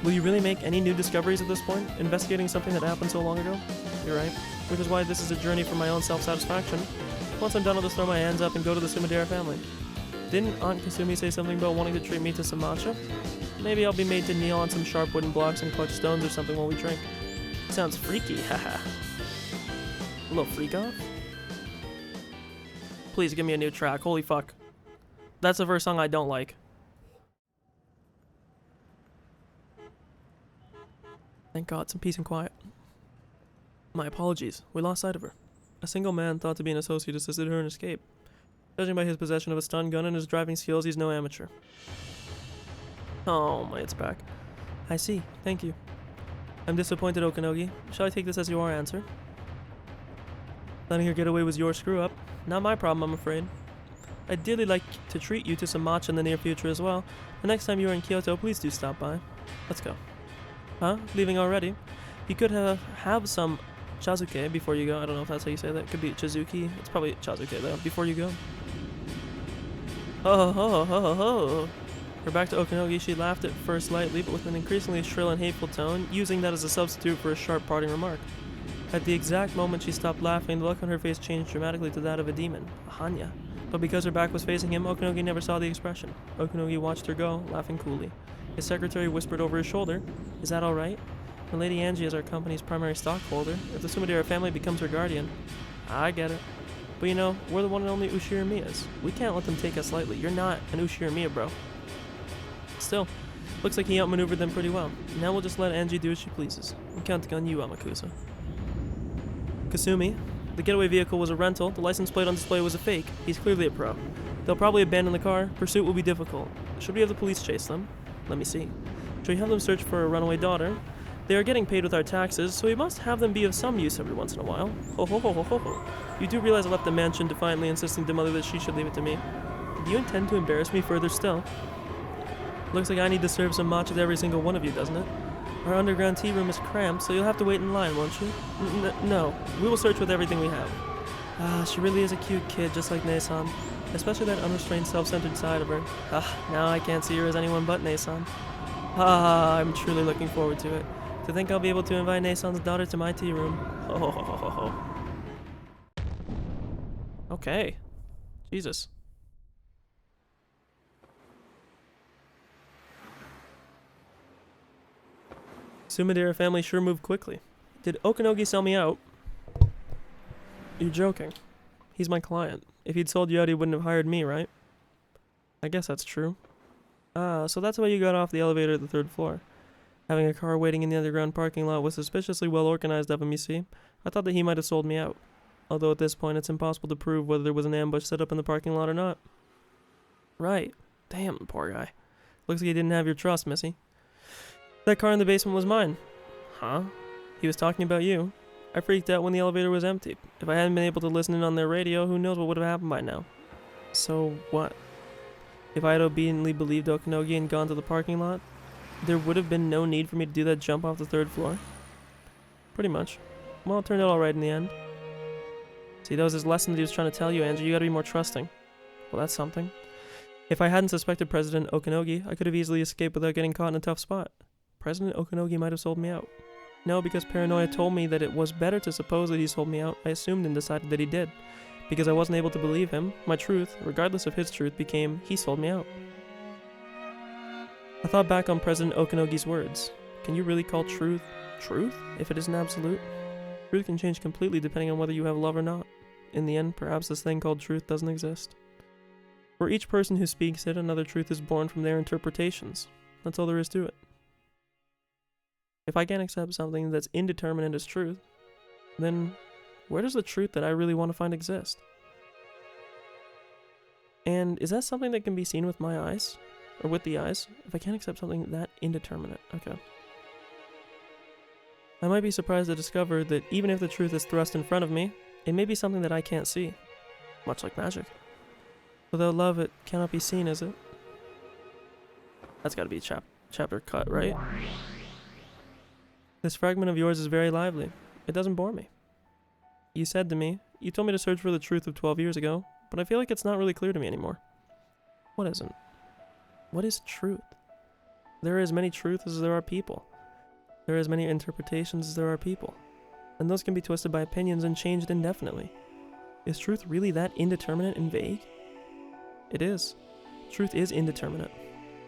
Will you really make any new discoveries at this point? Investigating something that happened so long ago? You're right. Which is why this is a journey for my own self-satisfaction. Once I'm done, I'll just throw my hands up and go to the Sumadera family. Didn't Aunt Kasumi say something about wanting to treat me to some matcha? Maybe I'll be made to kneel on some sharp wooden blocks and clutch stones or something while we drink. Sounds freaky, haha. A little freak off? Please give me a new track, holy fuck. That's the first song I don't like. Thank God, some peace and quiet. My apologies, we lost sight of her. A single man thought to be an associate assisted her in escape. Judging by his possession of a stun gun and his driving skills, he's no amateur. Oh, it's back. I see, thank you. I'm disappointed, Okanogi. Shall I take this as your answer? Letting her get away was your screw-up. Not my problem, I'm afraid. I'd dearly like to treat you to some matcha in the near future as well. The next time you are in Kyoto, please do stop by. Let's go. Huh? Leaving already? You could have some chazuke before you go. I don't know if that's how you say that. It could be chizuki. It's probably chazuke though. Before you go. Ho ho ho ho ho. Her back to Okanogi, she laughed at first lightly, but with an increasingly shrill and hateful tone, using that as a substitute for a sharp parting remark. At the exact moment she stopped laughing, the look on her face changed dramatically to that of a demon, a Hanya. But because her back was facing him, Okanogi never saw the expression. Okanogi watched her go, laughing coolly. His secretary whispered over his shoulder, "Is that alright? Lady Ange is our company's primary stockholder. If the Sumadera family becomes her guardian..." I get it. But you know, we're the one and only Ushiromiyas. We can't let them take us lightly. You're not an Ushiramiya, bro. Still, looks like he outmaneuvered them pretty well. Now we'll just let Angie do as she pleases. I'm counting on you, Amakusa. Kasumi, the getaway vehicle was a rental. The license plate on display was a fake. He's clearly a pro. They'll probably abandon the car. Pursuit will be difficult. Should we have the police chase them? Let me see. Should we have them search for a runaway daughter? They are getting paid with our taxes, so we must have them be of some use every once in a while. Ho ho ho ho ho ho. You do realize I left the mansion defiantly insisting to Mother that she should leave it to me. Do you intend to embarrass me further still? Looks like I need to serve some matcha to every single one of you, doesn't it? Our underground tea room is cramped, so you'll have to wait in line, won't you? No, we will search with everything we have. Ah, she really is a cute kid, just like Nei-san. Especially that unrestrained, self-centered side of her. Ah, now I can't see her as anyone but Nei-san. Ah, I'm truly looking forward to it. To think I'll be able to invite Nei-san's daughter to my tea room. Ho ho ho ho ho. Okay. Jesus. Sumadera family sure moved quickly. Did Okanogi sell me out? You're joking. He's my client. If he'd sold you out, he wouldn't have hired me, right? I guess that's true. Ah, so that's why you got off the elevator at the 3rd floor. Having a car waiting in the underground parking lot was suspiciously well organized of him, you see. I thought that he might have sold me out. Although at this point, it's impossible to prove whether there was an ambush set up in the parking lot or not. Right. Damn, poor guy. Looks like he didn't have your trust, Missy. That car in the basement was mine. Huh? He was talking about you. I freaked out when the elevator was empty. If I hadn't been able to listen in on their radio, who knows what would have happened by now. So what? If I had obediently believed Okanogi and gone to the parking lot, there would have been no need for me to do that jump off the 3rd floor. Pretty much. Well, it turned out alright in the end. See, that was his lesson that he was trying to tell you, Ange. You gotta be more trusting. Well, that's something. If I hadn't suspected President Okanogi, I could have easily escaped without getting caught in a tough spot. President Okanogi might have sold me out. No, because paranoia told me that it was better to suppose that he sold me out, I assumed and decided that he did. Because I wasn't able to believe him, my truth, regardless of his truth, became, he sold me out. I thought back on President Okanogi's words. Can you really call truth, truth, if it isn't absolute? Truth can change completely depending on whether you have love or not. In the end, perhaps this thing called truth doesn't exist. For each person who speaks it, another truth is born from their interpretations. That's all there is to it. If I can't accept something that's indeterminate as truth, then where does the truth that I really want to find exist? And is that something that can be seen with my eyes? Or with the eyes? If I can't accept something that indeterminate, okay. I might be surprised to discover that even if the truth is thrust in front of me, it may be something that I can't see. Much like magic. Without love, it cannot be seen, is it? That's gotta be a chapter cut, right? This fragment of yours is very lively. It doesn't bore me. You said to me, you told me to search for the truth of 12 years ago, but I feel like it's not really clear to me anymore. What isn't? What is truth? There are as many truths as there are people. There are as many interpretations as there are people. And those can be twisted by opinions and changed indefinitely. Is truth really that indeterminate and vague? It is. Truth is indeterminate.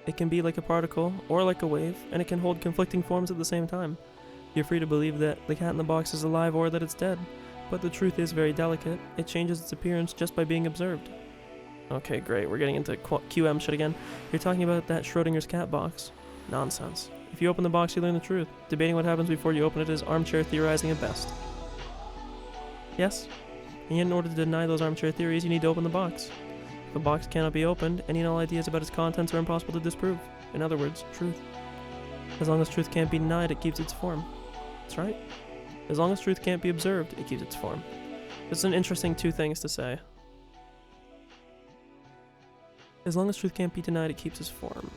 It can be like a particle or like a wave, and it can hold conflicting forms at the same time. You're free to believe that the cat in the box is alive or that it's dead, but the truth is very delicate. It changes its appearance just by being observed. Okay, great. We're getting into QM shit again. You're talking about that Schrodinger's cat box. Nonsense. If you open the box, you learn the truth. Debating what happens before you open it is armchair theorizing at best. Yes? And yet in order to deny those armchair theories, you need to open the box. If a box cannot be opened, any and all ideas about its contents are impossible to disprove. In other words, truth. As long as truth can't be denied, it keeps its form. That's right. As long as truth can't be observed, it keeps its form. This is an interesting two things to say. As long as truth can't be denied, it keeps its form.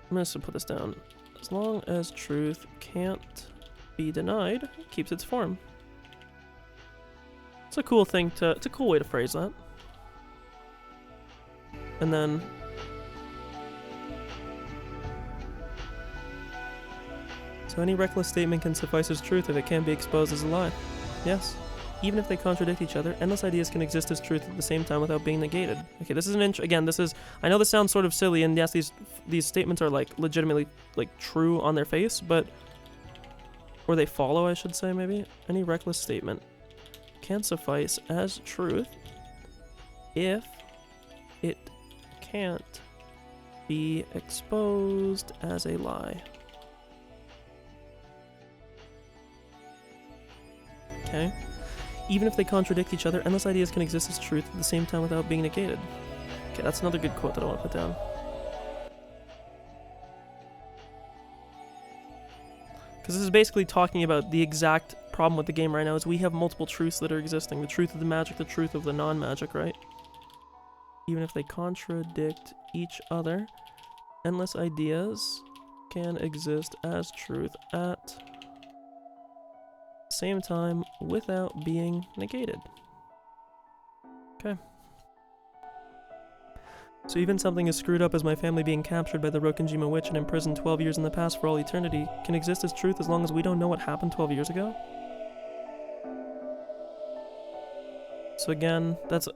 I'm going to put this down. As long as truth can't be denied, it keeps its form. It's a cool thing to, it's a cool way to phrase that. And then so any reckless statement can suffice as truth if it can be exposed as a lie. Yes. Even if they contradict each other, endless ideas can exist as truth at the same time without being negated. Okay, this is an again, this is, I know this sounds sort of silly, and yes, these statements are like legitimately like true on their face, but, or they follow, I should say, maybe. Any reckless statement can suffice as truth if it can't be exposed as a lie. Okay. Even if they contradict each other, endless ideas can exist as truth at the same time without being negated. Okay, that's another good quote that I want to put down. Because this is basically talking about the exact problem with the game right now, is we have multiple truths that are existing. The truth of the magic, the truth of the non-magic, right? Even if they contradict each other, endless ideas can exist as truth at same time without being negated. Okay. So even something as screwed up as my family being captured by the Rokenjima witch and imprisoned 12 years in the past for all eternity can exist as truth as long as we don't know what happened 12 years ago? So again, that's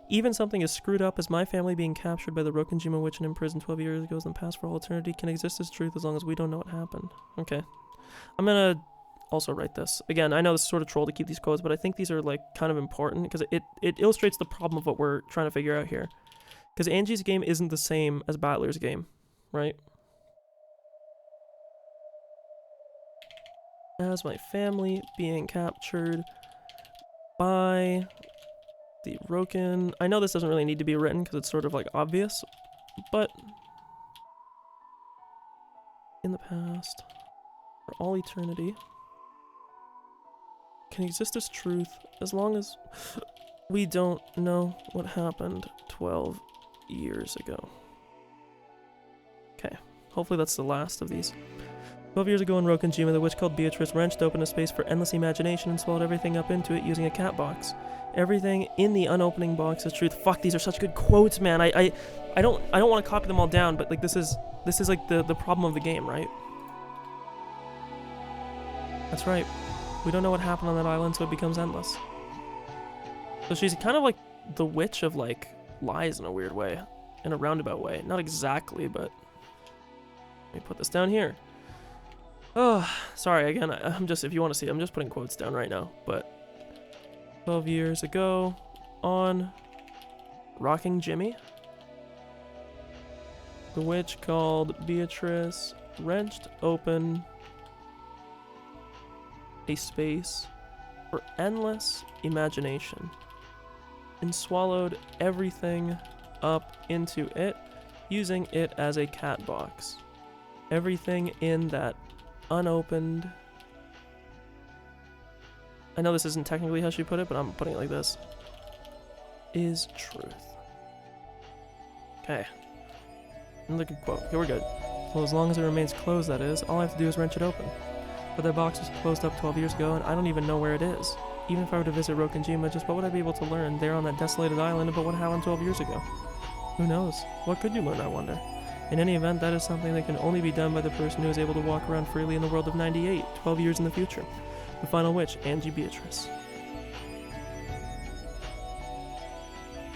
even something as screwed up as my family being captured by the Rokenjima witch and imprisoned 12 years ago in the past for all eternity can exist as truth as long as we don't know what happened. Okay. I'm gonna also write this. Again, I know this is sort of troll to keep these quotes, but I think these are like kind of important because it illustrates the problem of what we're trying to figure out here. Because Ange's game isn't the same as Battler's game, right? As my family being captured by the Roken... I know this doesn't really need to be written because it's sort of like obvious, but in the past for all eternity can exist as truth as long as we don't know what happened 12 years ago. Okay, hopefully that's the last of these. 12 years ago in Rokenjima, the witch called Beatrice wrenched open a space for endless imagination and swallowed everything up into it using a cat box. Everything in the unopening box is truth. Fuck, these are such good quotes, man. I don't want to copy them all down, but like this is like the problem of the game, right? That's right. We don't know what happened on that island, so it becomes endless. So she's kind of like the witch of like lies in a weird way, in a roundabout way. Not exactly, but let me put this down here. Oh, sorry again. I'm just, if you want to see it, I'm just putting quotes down right now. But 12 years ago on Rocking Jimmy, the witch called Beatrice wrenched open a space for endless imagination and swallowed everything up into it, using it as a cat box. Everything in that unopened, I know this isn't technically how she put it, but I'm putting it like this, is truth. Okay. Another good quote. Okay, we're good. Well, as long as it remains closed, that is, all I have to do is wrench it open. But that box was closed up 12 years ago, and I don't even know where it is. Even if I were to visit Rokenjima, just what would I be able to learn there on that desolated island about what happened 12 years ago? Who knows? What could you learn, I wonder? In any event, that is something that can only be done by the person who is able to walk around freely in the world of 98, 12 years in the future. The final witch, Ange Beatrice.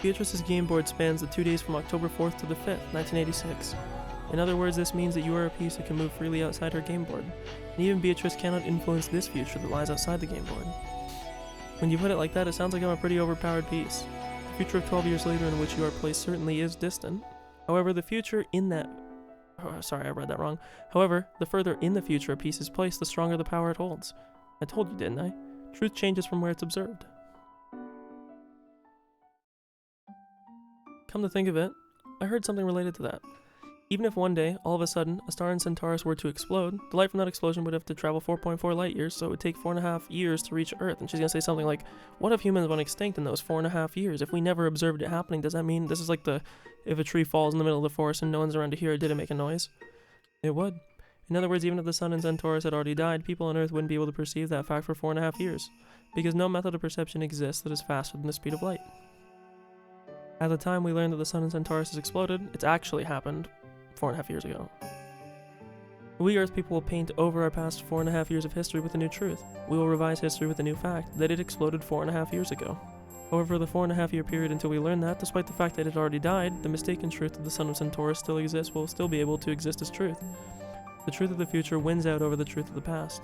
Beatrice's game board spans the 2 days from October 4th to the 5th, 1986. In other words, this means that you are a piece that can move freely outside her game board. And even Beatrice cannot influence this future that lies outside the game board. When you put it like that, it sounds like I'm a pretty overpowered piece. The future of 12 years later in which you are placed certainly is distant. However, the future in that... Oh, sorry, I read that wrong. However, the further in the future a piece is placed, the stronger the power it holds. I told you, didn't I? Truth changes from where it's observed. Come to think of it, I heard something related to that. Even if one day, all of a sudden, a star in Centaurus were to explode, the light from that explosion would have to travel 4.4 light years, so it would take 4.5 years to reach Earth. And she's gonna say something like, what if humans went extinct in those 4.5 years? If we never observed it happening, does that mean this is like the, if a tree falls in the middle of the forest and no one's around to hear it, did it make a noise? It would. In other words, even if the sun in Centaurus had already died, people on Earth wouldn't be able to perceive that fact for 4.5 years, because no method of perception exists that is faster than the speed of light. At the time we learned that the sun in Centaurus has exploded, it's actually happened 4.5 years ago. We Earth people will paint over our past 4.5 years of history with a new truth. We will revise history with a new fact, that it exploded 4.5 years ago. However, the 4.5 year period until we learn that, despite the fact that it already died, the mistaken truth that the sun of Centaurus still exists will still be able to exist as truth. The truth of the future wins out over the truth of the past.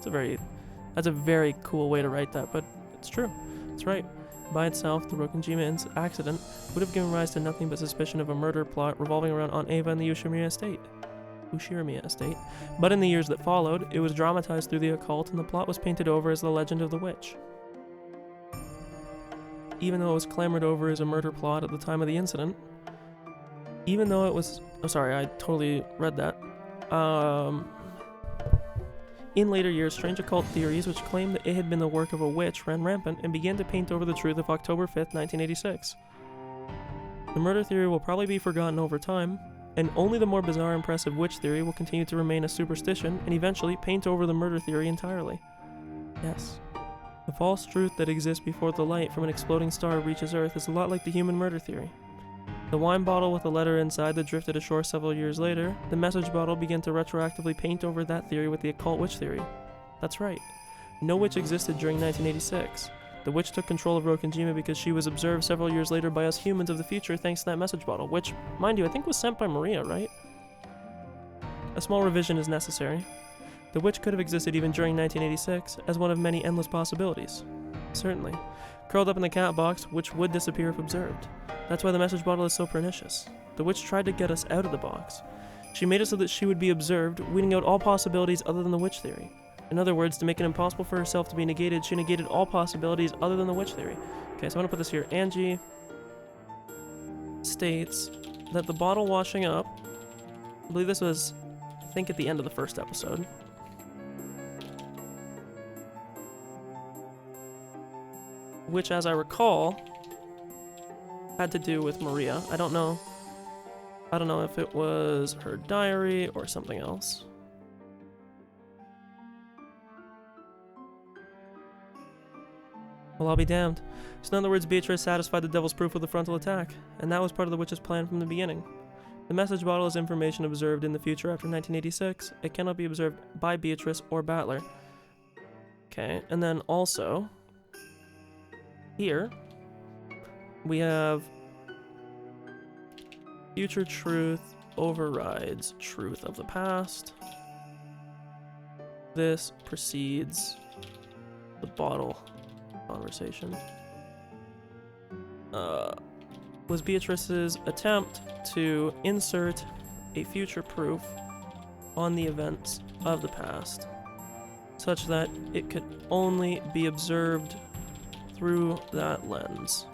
That's a very cool way to write that, but it's true. It's right. By itself, the Rokenjima accident would have given rise to nothing but suspicion of a murder plot revolving around Aunt Ava and the Ushirimiya estate. But in the years that followed, it was dramatized through the occult and the plot was painted over as the legend of the witch. Even though it was clamored over as a murder plot at the time of the incident, even though it was... Oh, sorry, I totally read that. In later years, strange occult theories which claimed that it had been the work of a witch ran rampant and began to paint over the truth of October 5th, 1986. The murder theory will probably be forgotten over time, and only the more bizarre impressive witch theory will continue to remain a superstition and eventually paint over the murder theory entirely. Yes. The false truth that exists before the light from an exploding star reaches Earth is a lot like the human murder theory. The wine bottle with a letter inside that drifted ashore several years later, the message bottle began to retroactively paint over that theory with the occult witch theory. That's right. No witch existed during 1986. The witch took control of Rokenjima because she was observed several years later by us humans of the future thanks to that message bottle, which, mind you, I think was sent by Maria, right? A small revision is necessary. The witch could have existed even during 1986 as one of many endless possibilities. Certainly. Curled up in the cat box, which would disappear if observed. That's why the message bottle is so pernicious. The witch tried to get us out of the box. She made it so that she would be observed, weeding out all possibilities other than the witch theory. In other words, to make it impossible for herself to be negated, she negated all possibilities other than the witch theory. Okay, so I'm gonna put this here. Ange states that the bottle washing up, I believe this was think at the end of the first episode. Which, as I recall, had to do with Maria. I don't know if it was her diary or something else. Well, I'll be damned. So in other words, Beatrice satisfied the devil's proof with the frontal attack, and that was part of the witch's plan from the beginning. The message bottle is information observed in the future after 1986. It cannot be observed by Beatrice or Battler. Okay, and then also, here, we have future truth overrides truth of the past. This precedes the bottle conversation. Was Beatrice's attempt to insert a future proof on the events of the past, such that it could only be observed through that lens.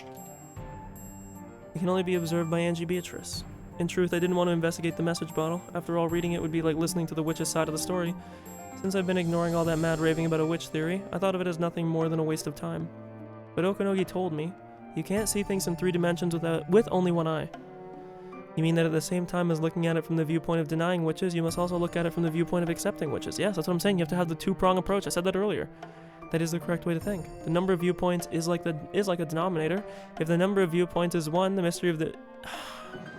It can only be observed by Ange Beatrice. In truth, I didn't want to investigate the message bottle. After all, reading it would be like listening to the witch's side of the story. Since I've been ignoring all that mad raving about a witch theory, I thought of it as nothing more than a waste of time. But Okanogi told me, you can't see things in 3 dimensions with only one eye. You mean that at the same time as looking at it from the viewpoint of denying witches, you must also look at it from the viewpoint of accepting witches. Yes, that's what I'm saying. You have to have the 2-prong approach. I said that earlier. That is the correct way to think. The number of viewpoints is like a denominator. If the number of viewpoints is 1, the mystery of the...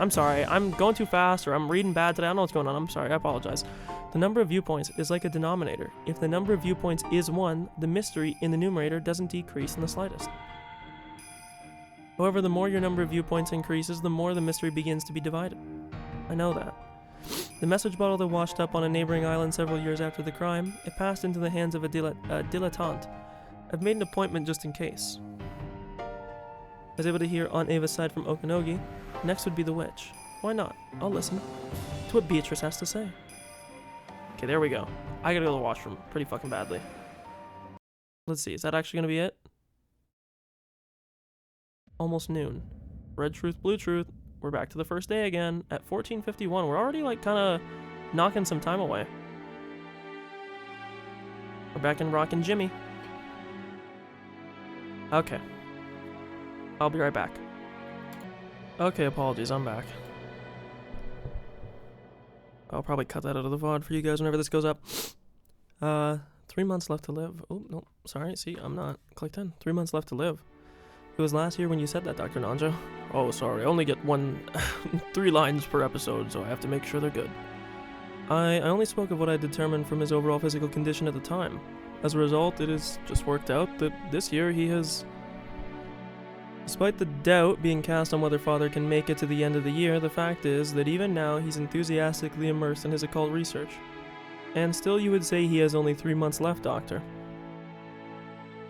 I'm sorry, I'm going too fast, or I'm reading bad today. I don't know what's going on. I'm sorry, I apologize. The number of viewpoints is like a denominator. If the number of viewpoints is 1, the mystery in the numerator doesn't decrease in the slightest. However, the more your number of viewpoints increases, the more the mystery begins to be divided. I know that. The message bottle that washed up on a neighboring island several years after the crime, it passed into the hands of a dilettante. I've made an appointment just in case. I was able to hear Aunt Ava's side from Okanogi. Next would be the witch. Why not? I'll listen to what Beatrice has to say. Okay, there we go. I gotta go to the washroom pretty fucking badly. Let's see, is that actually gonna be it? Almost noon. Red truth, blue truth. We're back to the first day again at 14:51. We're already like kind of knocking some time away. We're back in Rockin' Jimmy. Okay. I'll be right back. Okay, apologies, I'm back. I'll probably cut that out of the VOD for you guys whenever this goes up. 3 months left to live. Oh, no, sorry, see, I'm not clicked in. 3 months left to live. It was last year when you said that, Dr. Ange. Oh, sorry, I only get 3 lines per episode, so I have to make sure they're good. I only spoke of what I determined from his overall physical condition at the time. As a result, it has just worked out that this year he has... Despite the doubt being cast on whether Father can make it to the end of the year, the fact is that even now he's enthusiastically immersed in his occult research. And still you would say he has only 3 months left, Doctor.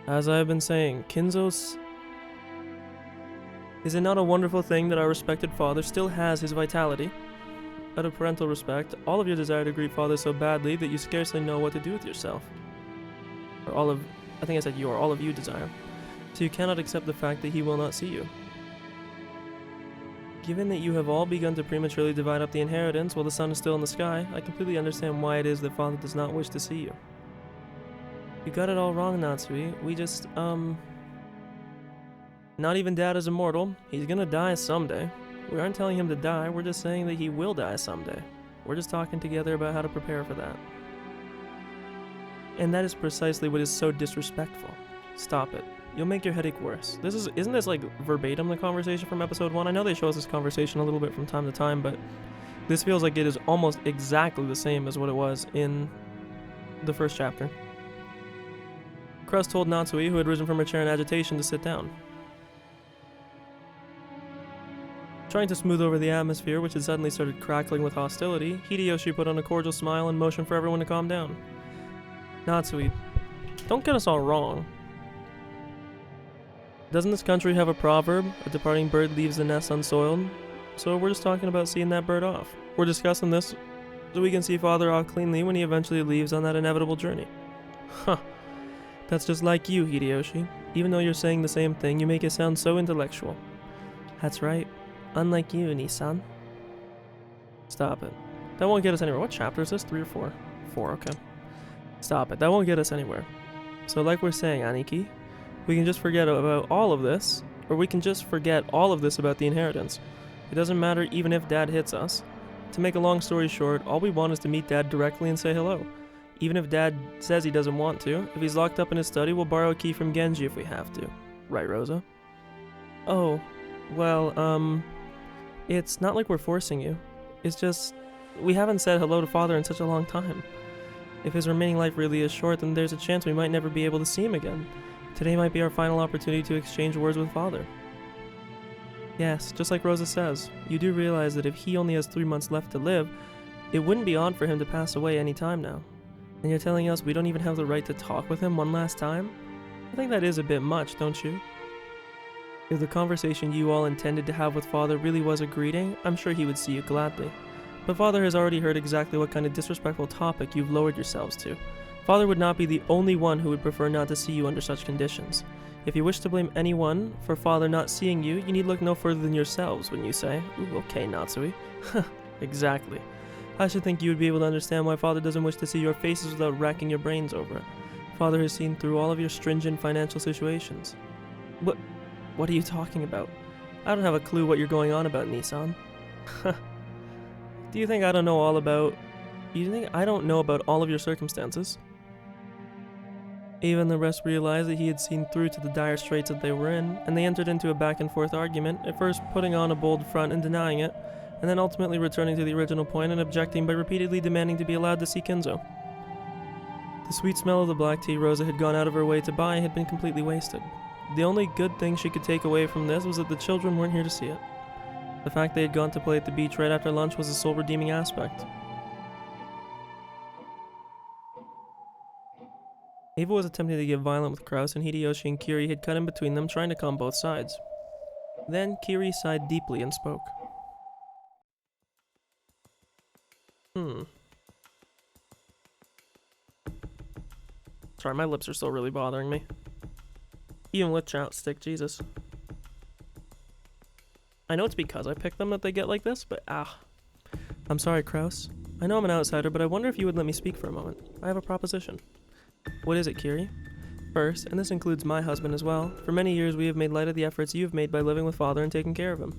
As I have been saying, Kinzo's... Is it not a wonderful thing that our respected father still has his vitality? Out of parental respect, all of you desire to greet Father so badly that you scarcely know what to do with yourself. Or all of... I think I said you, or all of you desire. So you cannot accept the fact that he will not see you. Given that you have all begun to prematurely divide up the inheritance while the sun is still in the sky, I completely understand why it is that Father does not wish to see you. You got it all wrong, Natsui. We just, Not even Dad is immortal. He's gonna die someday. We aren't telling him to die, we're just saying that he will die someday. We're just talking together about how to prepare for that. And that is precisely what is so disrespectful. Stop it. You'll make your headache worse. Isn't this like verbatim the conversation from episode 1? I know they show us this conversation a little bit from time to time, but this feels like it is almost exactly the same as what it was in the first chapter. Crust told Natsui, who had risen from her chair in agitation, to sit down. Trying to smooth over the atmosphere, which had suddenly started crackling with hostility, Hideyoshi put on a cordial smile and motioned for everyone to calm down. Natsui, don't get us all wrong. Doesn't this country have a proverb, a departing bird leaves the nest unsoiled? So we're just talking about seeing that bird off. We're discussing this so we can see Father off cleanly when he eventually leaves on that inevitable journey. Huh. That's just like you, Hideyoshi. Even though you're saying the same thing, you make it sound so intellectual. That's right. Unlike you, Nissan. Stop it. That won't get us anywhere. What chapter is this? 3 or 4? 4, okay. Stop it. That won't get us anywhere. So like we're saying, Aniki, we can just forget about all of this, or we can just forget all of this about the inheritance. It doesn't matter even if Dad hits us. To make a long story short, all we want is to meet Dad directly and say hello. Even if Dad says he doesn't want to, if he's locked up in his study, we'll borrow a key from Genji if we have to. Right, Rosa? Oh, well, it's not like we're forcing you. It's just, we haven't said hello to Father in such a long time. If his remaining life really is short, then there's a chance we might never be able to see him again. Today might be our final opportunity to exchange words with Father. Yes, just like Rosa says, you do realize that if he only has 3 months left to live, it wouldn't be odd for him to pass away any time now. And you're telling us we don't even have the right to talk with him one last time? I think that is a bit much, don't you? If the conversation you all intended to have with Father really was a greeting, I'm sure he would see you gladly. But Father has already heard exactly what kind of disrespectful topic you've lowered yourselves to. Father would not be the only one who would prefer not to see you under such conditions. If you wish to blame anyone for Father not seeing you, you need look no further than yourselves, wouldn't you say? Ooh, okay, Natsui. Exactly. I should think you would be able to understand why Father doesn't wish to see your faces without racking your brains over it. Father has seen through all of your stringent financial situations. What are you talking about? I don't have a clue what you're going on about, Nissan. Do you think I don't know about all of your circumstances? Ava and the rest realized that he had seen through to the dire straits that they were in, and they entered into a back-and-forth argument, at first putting on a bold front and denying it, and then ultimately returning to the original point and objecting by repeatedly demanding to be allowed to see Kinzo. The sweet smell of the black tea Rosa had gone out of her way to buy had been completely wasted. The only good thing she could take away from this was that the children weren't here to see it. The fact they had gone to play at the beach right after lunch was the sole redeeming aspect. Ava was attempting to get violent with Kraus, and Hideyoshi and Kiri had cut in between them, trying to calm both sides. Then Kiri sighed deeply and spoke. Sorry, my lips are still really bothering me. Even with chapstick, Jesus. I know it's because I picked them that they get like this, but I'm sorry, Kraus. I know I'm an outsider, but I wonder if you would let me speak for a moment. I have a proposition. What is it, Kiri? First, and this includes my husband as well, for many years we have made light of the efforts you have made by living with Father and taking care of him.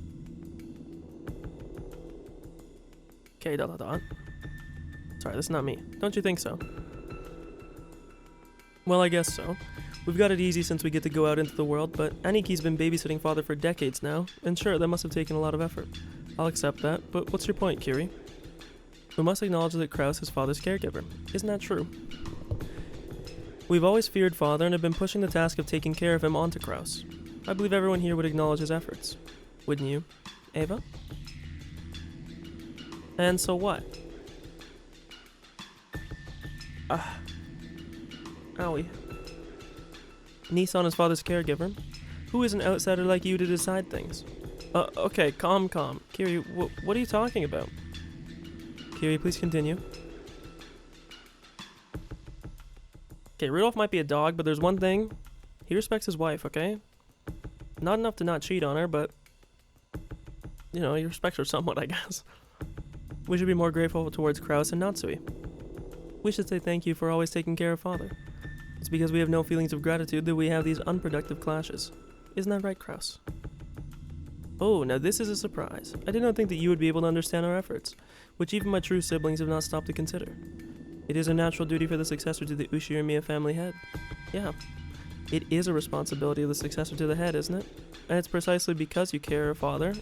Okay, ... Sorry, this is not me. Don't you think so? Well, I guess so. We've got it easy since we get to go out into the world, but Aniki's been babysitting Father for decades now, and sure, that must have taken a lot of effort. I'll accept that, but what's your point, Kiri? We must acknowledge that Kraus is Father's caregiver. Isn't that true? We've always feared Father and have been pushing the task of taking care of him onto Kraus. I believe everyone here would acknowledge his efforts. Wouldn't you, Ava? And so what? Owie. Nissan is Father's caregiver. Who is an outsider like you to decide things? Okay, calm. Kiri, what are you talking about? Kiri, please continue. Okay, Rudolph might be a dog, but there's one thing. He respects his wife, okay? Not enough to not cheat on her, but... you know, he respects her somewhat, I guess. We should be more grateful towards Kraus and Natsui. We should say thank you for always taking care of Father. It's because we have no feelings of gratitude that we have these unproductive clashes. Isn't that right, Kraus? Oh, now this is a surprise. I did not think that you would be able to understand our efforts, which even my true siblings have not stopped to consider. It is a natural duty for the successor to the Ushirimiya family head. Yeah, it is a responsibility of the successor to the head, isn't it? And it's precisely because you take care of Father,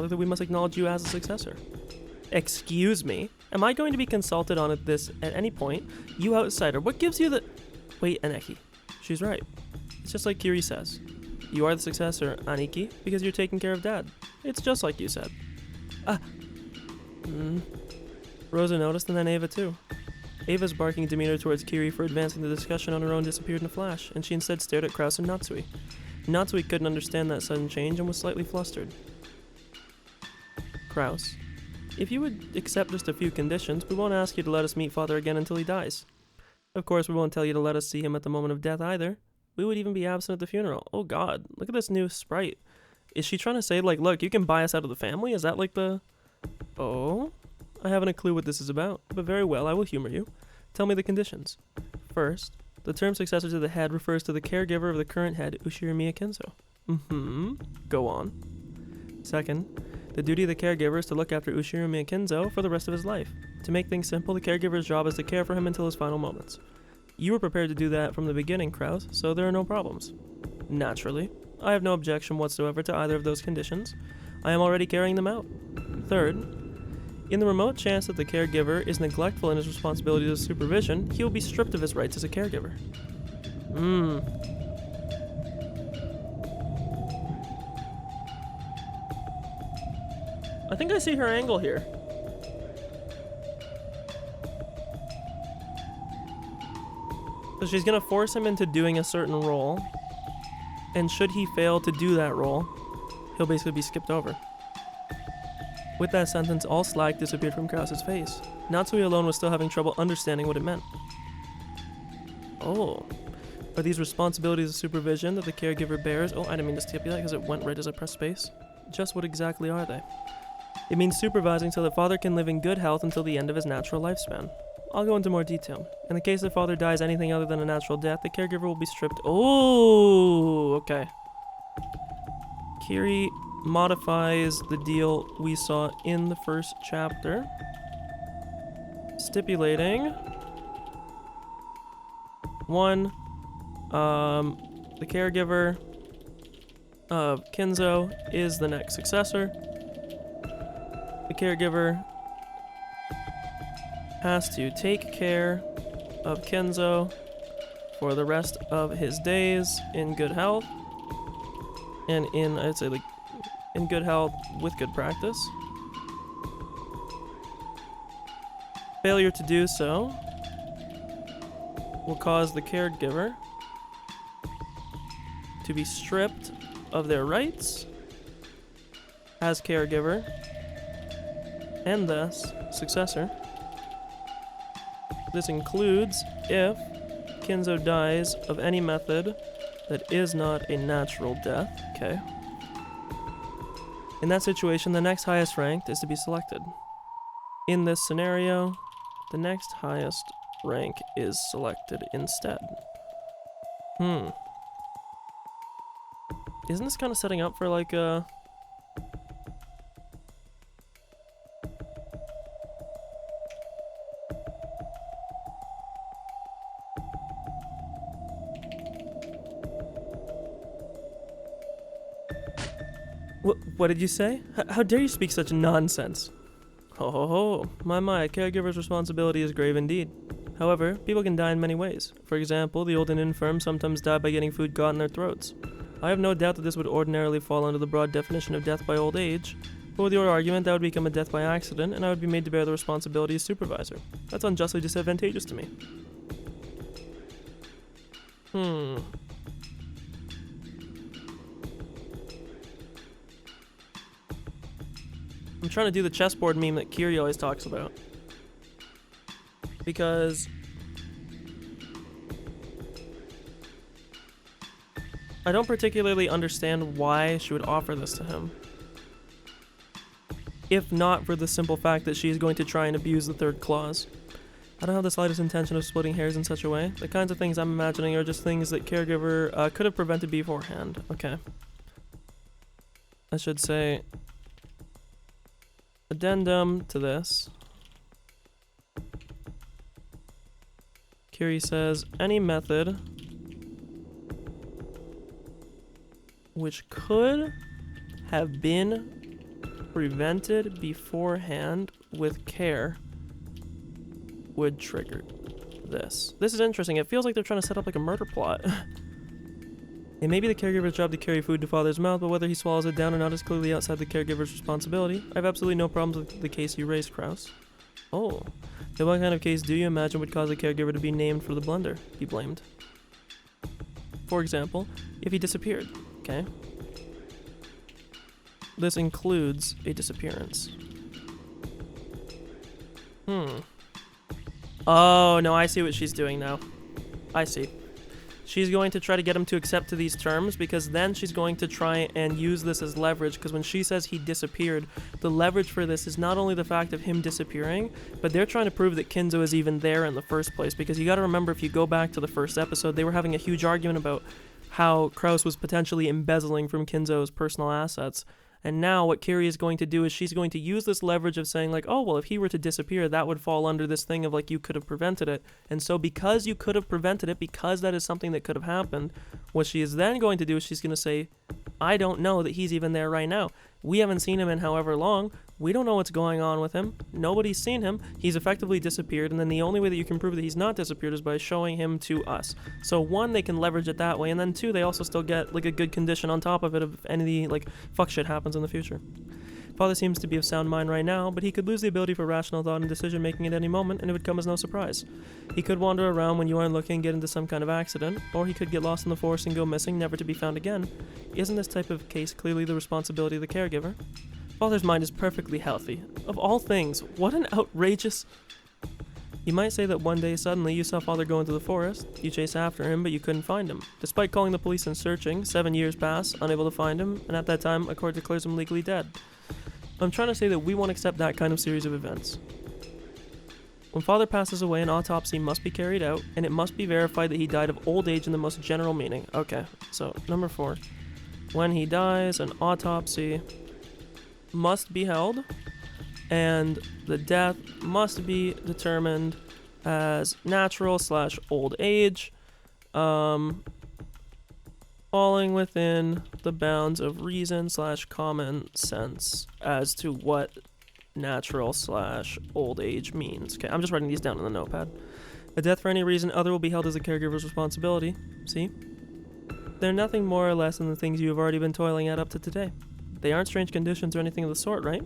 that we must acknowledge you as a successor. Excuse me? Am I going to be consulted on this at any point? You outsider, what gives you the... Wait, Aneki. She's right. It's just like Kiri says. You are the successor, Aniki, because you're taking care of Dad. It's just like you said. Rosa noticed, and then Ava too. Ava's barking demeanor towards Kiri for advancing the discussion on her own disappeared in a flash, and she instead stared at Kraus and Natsui. Natsui couldn't understand that sudden change and was slightly flustered. Kraus, if you would accept just a few conditions, we won't ask you to let us meet Father again until he dies. Of course, we won't tell you to let us see him at the moment of death either. We would even be absent at the funeral. Oh god, look at this new sprite. Is she trying to say, like, look, you can buy us out of the family? Is that like the... Oh? I haven't a clue what this is about, but very well, I will humor you. Tell me the conditions. First, the term successor to the head refers to the caregiver of the current head, Ushirimiya Kenzo. Go on. Second, the duty of the caregiver is to look after Ushirimiya Kenzo for the rest of his life. To make things simple, the caregiver's job is to care for him until his final moments. You were prepared to do that from the beginning, Kraus, so there are no problems. Naturally, I have no objection whatsoever to either of those conditions. I am already carrying them out. Third, in the remote chance that the caregiver is neglectful in his responsibilities of supervision, he will be stripped of his rights as a caregiver. I think I see her angle here. So she's gonna force him into doing a certain role, and should he fail to do that role, he'll basically be skipped over. With that sentence, all slack disappeared from Kraus's face. Natsui alone was still having trouble understanding what it meant. Oh. Are these responsibilities of supervision that the caregiver bears? Oh, I didn't mean to skip that because it went right as I pressed space. Just what exactly are they? It means supervising so that father can live in good health until the end of his natural lifespan. I'll go into more detail. In the case that father dies anything other than a natural death, the caregiver will be stripped. Oh, okay. Kiri modifies the deal we saw in the first chapter, stipulating 1, the caregiver of Kenzo is the next successor. The caregiver has to take care of Kenzo for the rest of his days in good health, and I'd say in good health with good practice. Failure to do so will cause the caregiver to be stripped of their rights as caregiver and thus successor. This includes if Kenzo dies of any method that is not a natural death. Okay. In that situation, the next highest ranked is to be selected. In this scenario, the next highest rank is selected instead. Isn't this kind of setting up for like a... What did you say? How dare you speak such nonsense? Ho ho ho, my, a caregiver's responsibility is grave indeed. However, people can die in many ways. For example, the old and infirm sometimes die by getting food got in their throats. I have no doubt that this would ordinarily fall under the broad definition of death by old age, but with your argument that would become a death by accident, and I would be made to bear the responsibility as supervisor. That's unjustly disadvantageous to me. I'm trying to do the chessboard meme that Kiri always talks about. Because I don't particularly understand why she would offer this to him. If not for the simple fact that she's going to try and abuse the third clause. I don't have the slightest intention of splitting hairs in such a way. The kinds of things I'm imagining are just things that caregiver could have prevented beforehand. Okay. I should say... Addendum to this. Kiri says, any method which could have been prevented beforehand with care would trigger this. This is interesting. It feels like they're trying to set up like a murder plot. It may be the caregiver's job to carry food to father's mouth, but whether he swallows it down or not is clearly outside the caregiver's responsibility. I have absolutely no problems with the case you raised, Kraus. Oh. Then what kind of case do you imagine would cause the caregiver to be named for the blunder he blamed? For example, if he disappeared, okay? This includes a disappearance. Oh, no, I see what she's doing now. I see. she's going to try to get him to accept to these terms, because then she's going to try and use this as leverage, because when she says he disappeared, the leverage for this is not only the fact of him disappearing, but they're trying to prove that Kinzo is even there in the first place, because you gotta remember, if you go back to the first episode, they were having a huge argument about how Kraus was potentially embezzling from Kinzo's personal assets. And now what Kiri is going to do is she's going to use this leverage of saying like, oh, well, if he were to disappear, that would fall under this thing of like, you could have prevented it. And so because you could have prevented it, because that is something that could have happened, what she is then going to do is she's going to say, I don't know that he's even there right now. We haven't seen him in however long. We don't know what's going on with him. Nobody's seen him. He's effectively disappeared, and then the only way that you can prove that he's not disappeared is by showing him to us. So one, they can leverage it that way, and then two, they also still get like a good condition on top of it if any like fuck shit happens in the future. Father seems to be of sound mind right now, but he could lose the ability for rational thought and decision making at any moment, and it would come as no surprise. He could wander around when you aren't looking and get into some kind of accident, or he could get lost in the forest and go missing, never to be found again. Isn't this type of case clearly the responsibility of the caregiver? Father's mind is perfectly healthy. Of all things, what an outrageous... You might say that one day suddenly you saw Father go into the forest, you chased after him, but you couldn't find him. Despite calling the police and searching, 7 years pass, unable to find him, and at that time, a court declares him legally dead. I'm trying to say that we won't accept that kind of series of events. When Father passes away, an autopsy must be carried out, and it must be verified that he died of old age in the most general meaning. Okay, so number 4. When he dies, an autopsy must be held, and the death must be determined as natural/old age, falling within the bounds of reason/common sense as to what natural/old age means. Okay, I'm just writing these down in the notepad. A death for any reason other will be held as a caregiver's responsibility. See? They're nothing more or less than the things you have already been toiling at up to today. They aren't strange conditions or anything of the sort, right?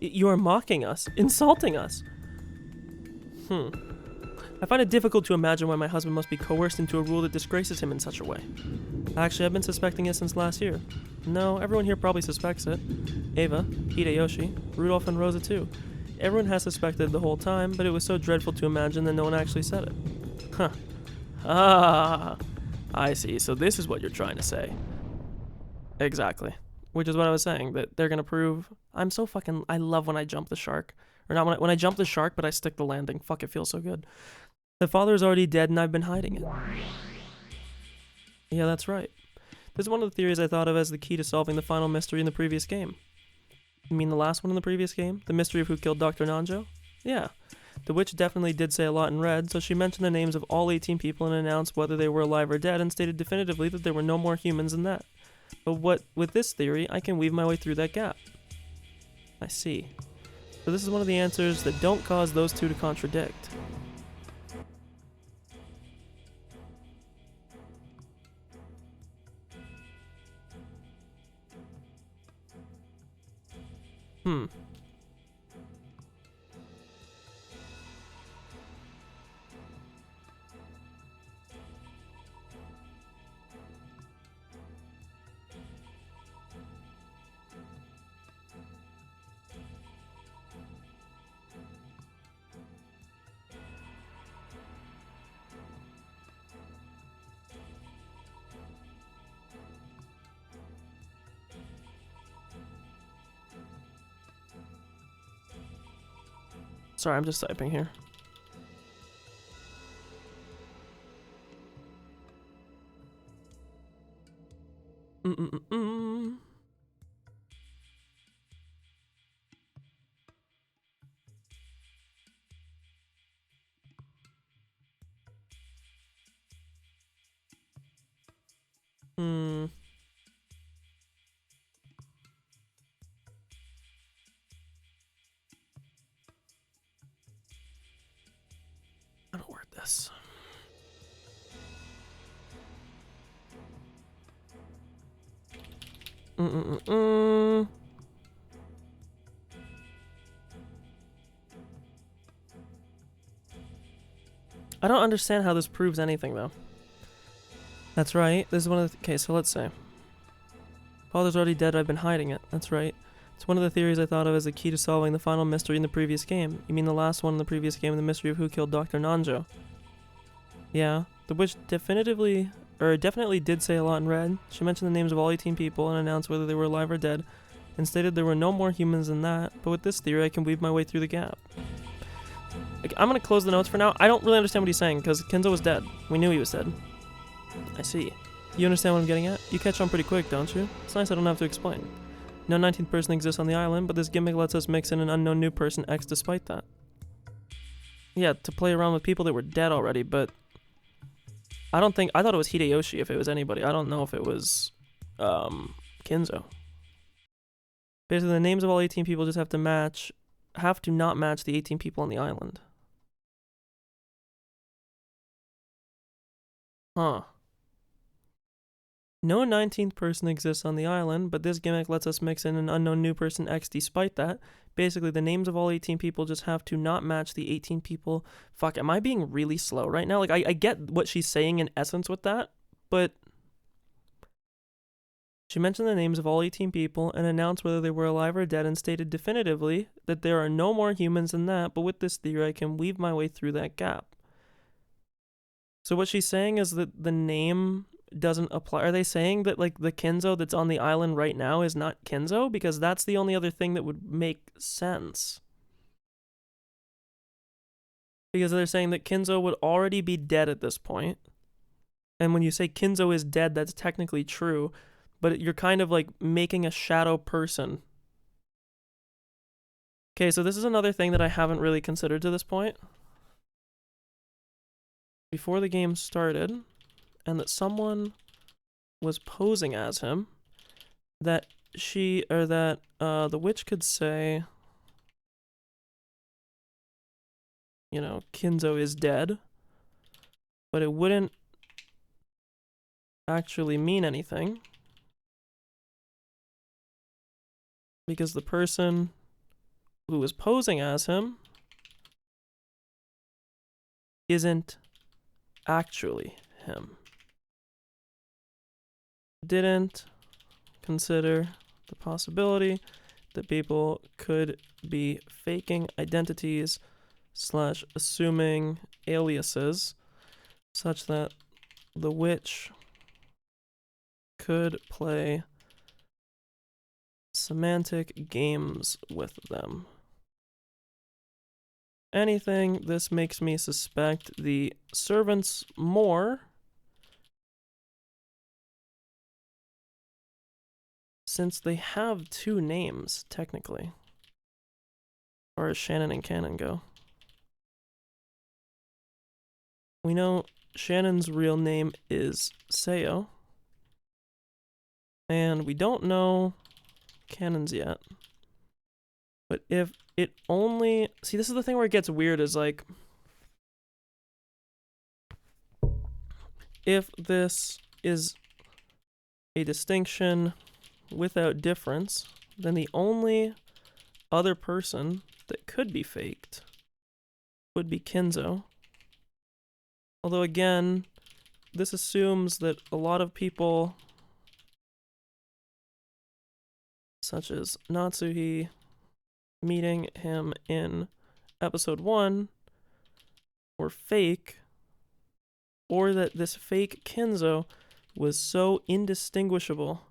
You are mocking us, insulting us. I find it difficult to imagine why my husband must be coerced into a rule that disgraces him in such a way. Actually, I've been suspecting it since last year. No, everyone here probably suspects it. Ava, Hideyoshi, Rudolph, and Rosa too. Everyone has suspected the whole time, but it was so dreadful to imagine that no one actually said it. Huh. Ah, I see. So this is what you're trying to say. Exactly. Which is what I was saying, that they're gonna prove... I love when I jump the shark. Or not when I jump the shark, but I stick the landing. Fuck, it feels so good. The father is already dead and I've been hiding it. Yeah, that's right. This is one of the theories I thought of as the key to solving the final mystery in the previous game. You mean the last one in the previous game? The mystery of who killed Dr. Nanjo? Yeah. The witch definitely did say a lot in red, so she mentioned the names of all 18 people and announced whether they were alive or dead and stated definitively that there were no more humans than that. But with this theory, I can weave my way through that gap. I see. So this is one of the answers that don't cause those two to contradict. Sorry, I'm just typing here. How to word this? I don't understand how this proves anything, though. That's right. This is one of the... Okay, so let's say. Father's already dead, I've been hiding it. That's right. It's one of the theories I thought of as the key to solving the final mystery in the previous game. You mean the last one in the previous game, the mystery of who killed Dr. Nanjo? Yeah. The witch definitely did say a lot in red. She mentioned the names of all 18 people and announced whether they were alive or dead, and stated there were no more humans than that, but with this theory I can weave my way through the gap. Like, I'm gonna close the notes for now. I don't really understand what he's saying, because Kinzo was dead. We knew he was dead. I see. You understand what I'm getting at? You catch on pretty quick, don't you? It's nice I don't have to explain. No 19th person exists on the island, but this gimmick lets us mix in an unknown new person X despite that. Yeah, to play around with people that were dead already, but I thought it was Hideyoshi if it was anybody. I don't know if it was Kinzo. Basically, the names of all 18 people just have to not match the 18 people on the island. Huh. No 19th person exists on the island, but this gimmick lets us mix in an unknown new person X despite that. Basically, the names of all 18 people just have to not match the 18 people. Fuck, am I being really slow right now? Like, I get what she's saying in essence with that, but she mentioned the names of all 18 people and announced whether they were alive or dead and stated definitively that there are no more humans than that, but with this theory I can weave my way through that gap. So what she's saying is that the name doesn't apply. Are they saying that, like, the Kinzo that's on the island right now is not Kinzo? Because that's the only other thing that would make sense. Because they're saying that Kinzo would already be dead at this point. And when you say Kinzo is dead, that's technically true. But you're kind of, like, making a shadow person. Okay, so this is another thing that I haven't really considered to this point. Before the game started, and that someone was posing as him, that the witch could say, you know, Kinzo is dead, but it wouldn't actually mean anything, because the person who was posing as him isn't actually him. Didn't consider the possibility that people could be faking identities / assuming aliases such that the witch could play semantic games with them. Anything, this makes me suspect the servants more, since they have two names, technically, as far as Shannon and Canon go. We know Shannon's real name is Seo, and we don't know Canon's yet. But if it only... See, this is the thing where it gets weird, is like... If this is a distinction without difference, then the only other person that could be faked would be Kinzo. Although again, this assumes that a lot of people, such as Natsuhi, meeting him in episode 1, were fake, or that this fake Kinzo was so indistinguishable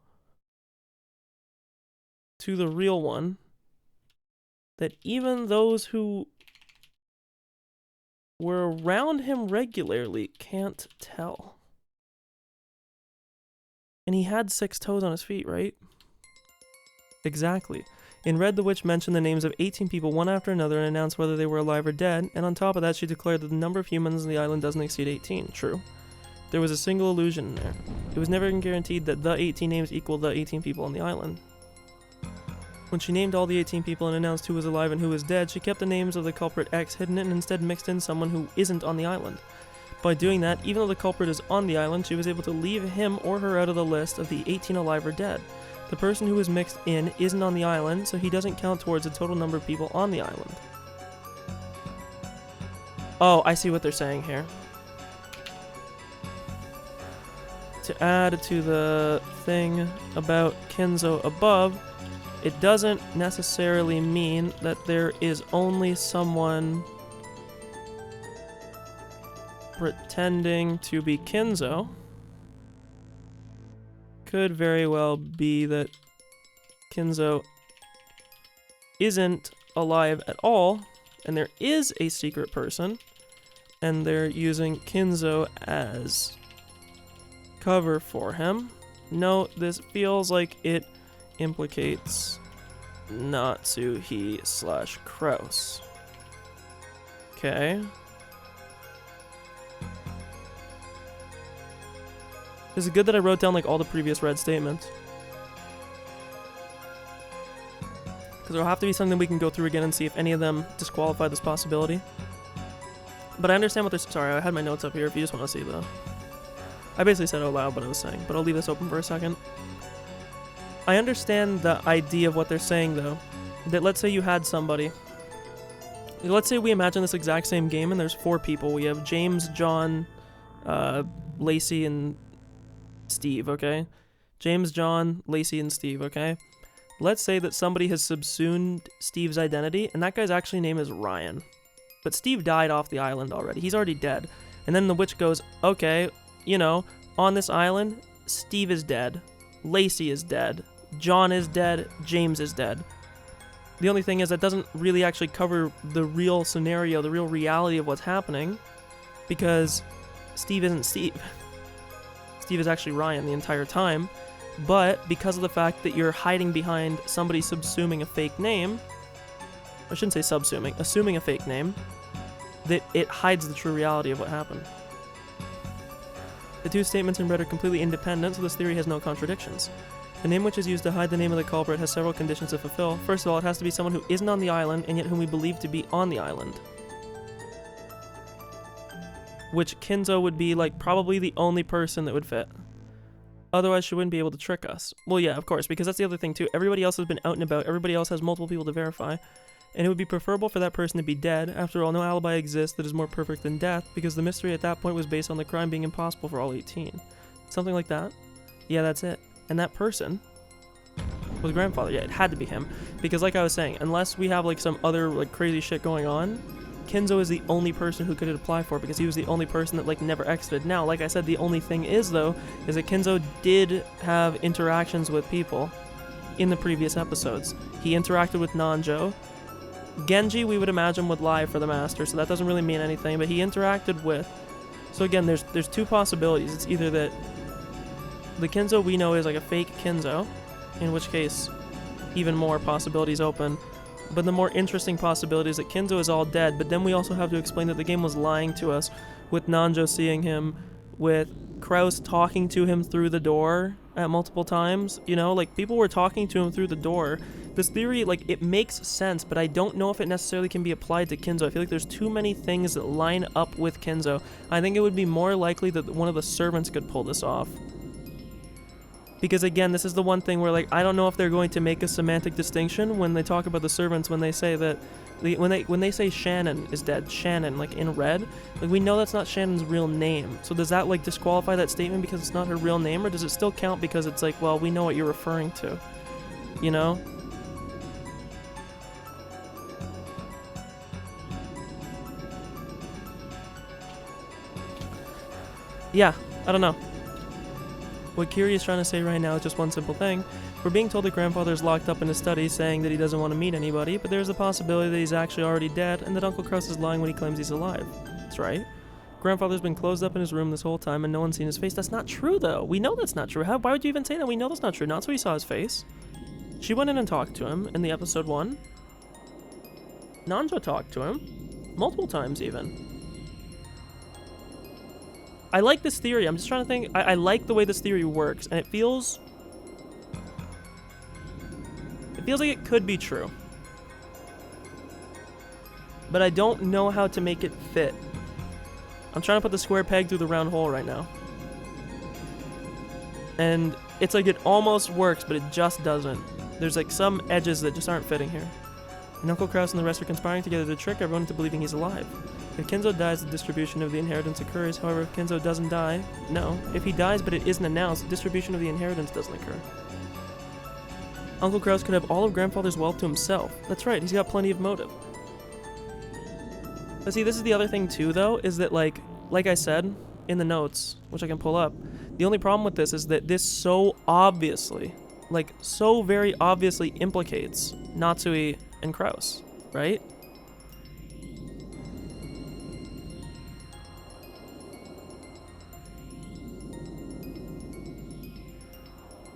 to the real one that even those who were around him regularly can't tell. And he had 6 toes on his feet, right? Exactly. In red, the witch mentioned the names of 18 people one after another and announced whether they were alive or dead, and on top of that she declared that the number of humans on the island doesn't exceed 18. True. There was a single illusion in there. It was never guaranteed that the 18 names equal the 18 people on the island. When she named all the 18 people and announced who was alive and who was dead, she kept the names of the culprit X hidden and instead mixed in someone who isn't on the island. By doing that, even though the culprit is on the island, she was able to leave him or her out of the list of the 18 alive or dead. The person who was mixed in isn't on the island, so he doesn't count towards the total number of people on the island. Oh, I see what they're saying here. To add to the thing about Kinzo above, it doesn't necessarily mean that there is only someone pretending to be Kinzo could very well be that Kinzo isn't alive at all, and there is a secret person, and they're using Kinzo as cover for him. No, this feels like it implicates Natsuhi/Kraus. Okay. Is it good that I wrote down like all the previous red statements? Because there'll have to be something we can go through again and see if any of them disqualify this possibility. But I understand what they're... Sorry, I had my notes up here if you just want to see though. I basically said out loud what I was saying, but I'll leave this open for a second. I understand the idea of what they're saying though. That let's say you had somebody. Let's say we imagine this exact same game and there's 4 people. We have James, John, Lacey, and Steve, okay? James, John, Lacey, and Steve, okay? Let's say that somebody has subsumed Steve's identity, and that guy's actually name is Ryan. But Steve died off the island already. He's already dead. And then the witch goes, okay, you know, on this island, Steve is dead. Lacey is dead. John is dead. James is dead. The only thing is that doesn't really actually cover the real scenario, the real reality of what's happening, because Steve isn't Steve. Steve is actually Ryan the entire time, but because of the fact that you're hiding behind somebody subsuming a fake name, I shouldn't say subsuming, assuming a fake name, that it hides the true reality of what happened. The 2 statements in red are completely independent, so this theory has no contradictions. The name which is used to hide the name of the culprit has several conditions to fulfill. First of all, it has to be someone who isn't on the island, and yet whom we believe to be on the island. Which Kinzo would be, like, probably the only person that would fit. Otherwise, she wouldn't be able to trick us. Well, yeah, of course, because that's the other thing, too. Everybody else has been out and about. Everybody else has multiple people to verify. And it would be preferable for that person to be dead. After all, no alibi exists that is more perfect than death, because the mystery at that point was based on the crime being impossible for all 18. Something like that? Yeah, that's it. And that person was grandfather. Yeah, it had to be him. Because like I was saying, unless we have like some other like crazy shit going on, Kinzo is the only person who could apply for it, because he was the only person that like never exited. Now, like I said, the only thing is though, is that Kinzo did have interactions with people in the previous episodes. He interacted with Nanjo. Genji, we would imagine, would lie for the master, so that doesn't really mean anything, but he interacted with... So again, there's 2 possibilities. It's either that the Kinzo we know is like a fake Kinzo, in which case even more possibilities open, but the more interesting possibility is that Kinzo is all dead, but then we also have to explain that the game was lying to us, with Nanjo seeing him, with Kraus talking to him through the door at multiple times, you know, like people were talking to him through the door. This theory, like, it makes sense, but I don't know if it necessarily can be applied to Kinzo. I feel like there's too many things that line up with Kinzo. I think it would be more likely that one of the servants could pull this off. Because again, this is the one thing where, like, I don't know if they're going to make a semantic distinction when they talk about the servants, when they say that, when they say Shannon is dead, Shannon, like, in red, like, we know that's not Shannon's real name. So does that, like, disqualify that statement because it's not her real name, or does it still count because it's like, well, we know what you're referring to, you know? Yeah, I don't know. What Kiri is trying to say right now is just one simple thing. We're being told that grandfather is locked up in his study, saying that he doesn't want to meet anybody, but there's a possibility that he's actually already dead, and that Uncle Kraus is lying when he claims he's alive. That's right. Grandfather's been closed up in his room this whole time, and no one's seen his face. That's not true, though. We know that's not true. Why would you even say that? We know that's not true. Not so he saw his face. She went in and talked to him in the episode 1. Nanjo talked to him. Multiple times, even. I like this theory. I'm just trying to think. I like the way this theory works, and it feels like it could be true. But I don't know how to make it fit. I'm trying to put the square peg through the round hole right now. And it's like it almost works, but it just doesn't. There's like some edges that just aren't fitting here. And Uncle Kraus and the rest are conspiring together to trick everyone into believing he's alive. If Kinzo dies, the distribution of the inheritance occurs. However, if Kinzo doesn't die, no. If he dies but it isn't announced, the distribution of the inheritance doesn't occur. Uncle Kraus could have all of grandfather's wealth to himself. That's right, he's got plenty of motive. But see, this is the other thing too, though, is that, like, like I said in the notes, which I can pull up, the only problem with this is that this so obviously, like so very obviously implicates Natsui and Kraus, right?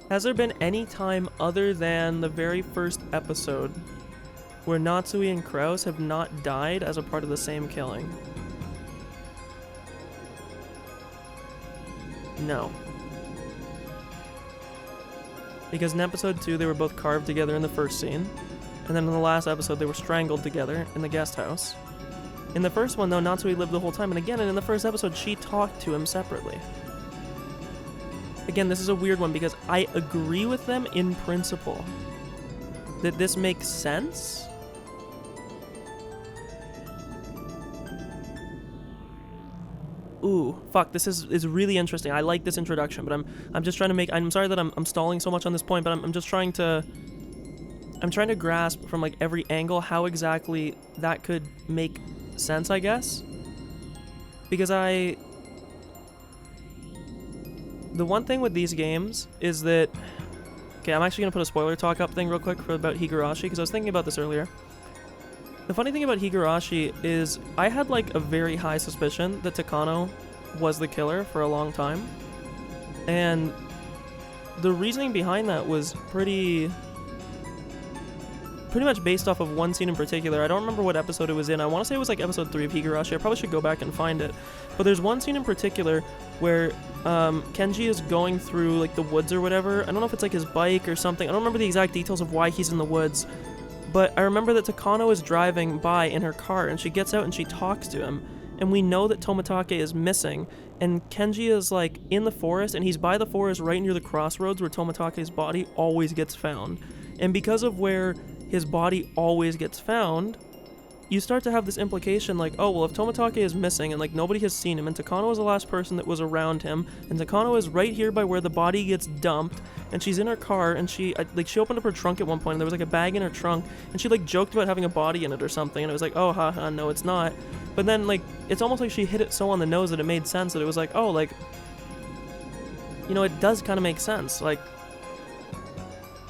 Has there been any time other than the very first episode where Natsui and Kraus have not died as a part of the same killing? No. Because in episode 2 they were both carved together in the first scene, and then in the last episode they were strangled together in the guest house. In the first one though, Natsui lived the whole time, and again in the first episode she talked to him separately. Again, this is a weird one because I agree with them in principle that this makes sense. Ooh, fuck, this is really interesting. I like this introduction, but I'm just trying to make, I'm sorry that I'm stalling so much on this point, but I'm just trying to, I'm trying to grasp from like every angle how exactly that could make sense, I guess. Because the one thing with these games is that, okay, I'm actually going to put a spoiler talk up thing real quick for about Higurashi, because I was thinking about this earlier. The funny thing about Higurashi is I had like a very high suspicion that Takano was the killer for a long time. And the reasoning behind that was pretty much based off of one scene in particular. I don't remember what episode it was in. I want to say it was like episode 3 of Higurashi. I probably should go back and find it. But there's one scene in particular where Kenji is going through like the woods or whatever. I don't know if it's like his bike or something. I don't remember the exact details of why he's in the woods. But I remember that Takano is driving by in her car and she gets out and she talks to him. And we know that Tomitake is missing. And Kenji is like in the forest and he's by the forest right near the crossroads where Tomitake's body always gets found. And because of where his body always gets found, you start to have this implication like, oh, well, if Tomitake is missing and like nobody has seen him and Takano is the last person that was around him and Takano is right here by where the body gets dumped and she's in her car and she opened up her trunk at one point and there was like a bag in her trunk and she like joked about having a body in it or something and it was like, oh, haha, no, it's not. But then like, it's almost like she hit it so on the nose that it made sense that it was like, oh, like, you know, it does kind of make sense. Like,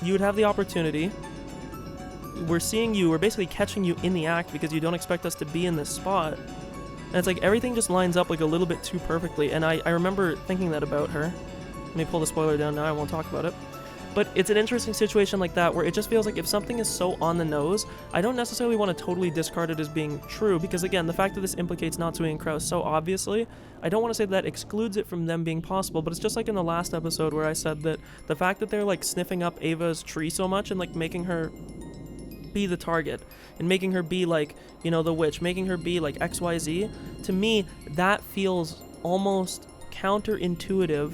you would have the opportunity. We're seeing you, we're basically catching you in the act because you don't expect us to be in this spot. And it's like everything just lines up like a little bit too perfectly. And I remember thinking that about her. Let me pull the spoiler down now, I won't talk about it. But it's an interesting situation like that where it just feels like if something is so on the nose, I don't necessarily want to totally discard it as being true because again, the fact that this implicates Natsui and Kraus so obviously, I don't want to say that excludes it from them being possible, but it's just like in the last episode where I said that the fact that they're like sniffing up Ava's tree so much and like making her be the target and making her be like, you know, the witch, making her be like XYZ, to me that feels almost counterintuitive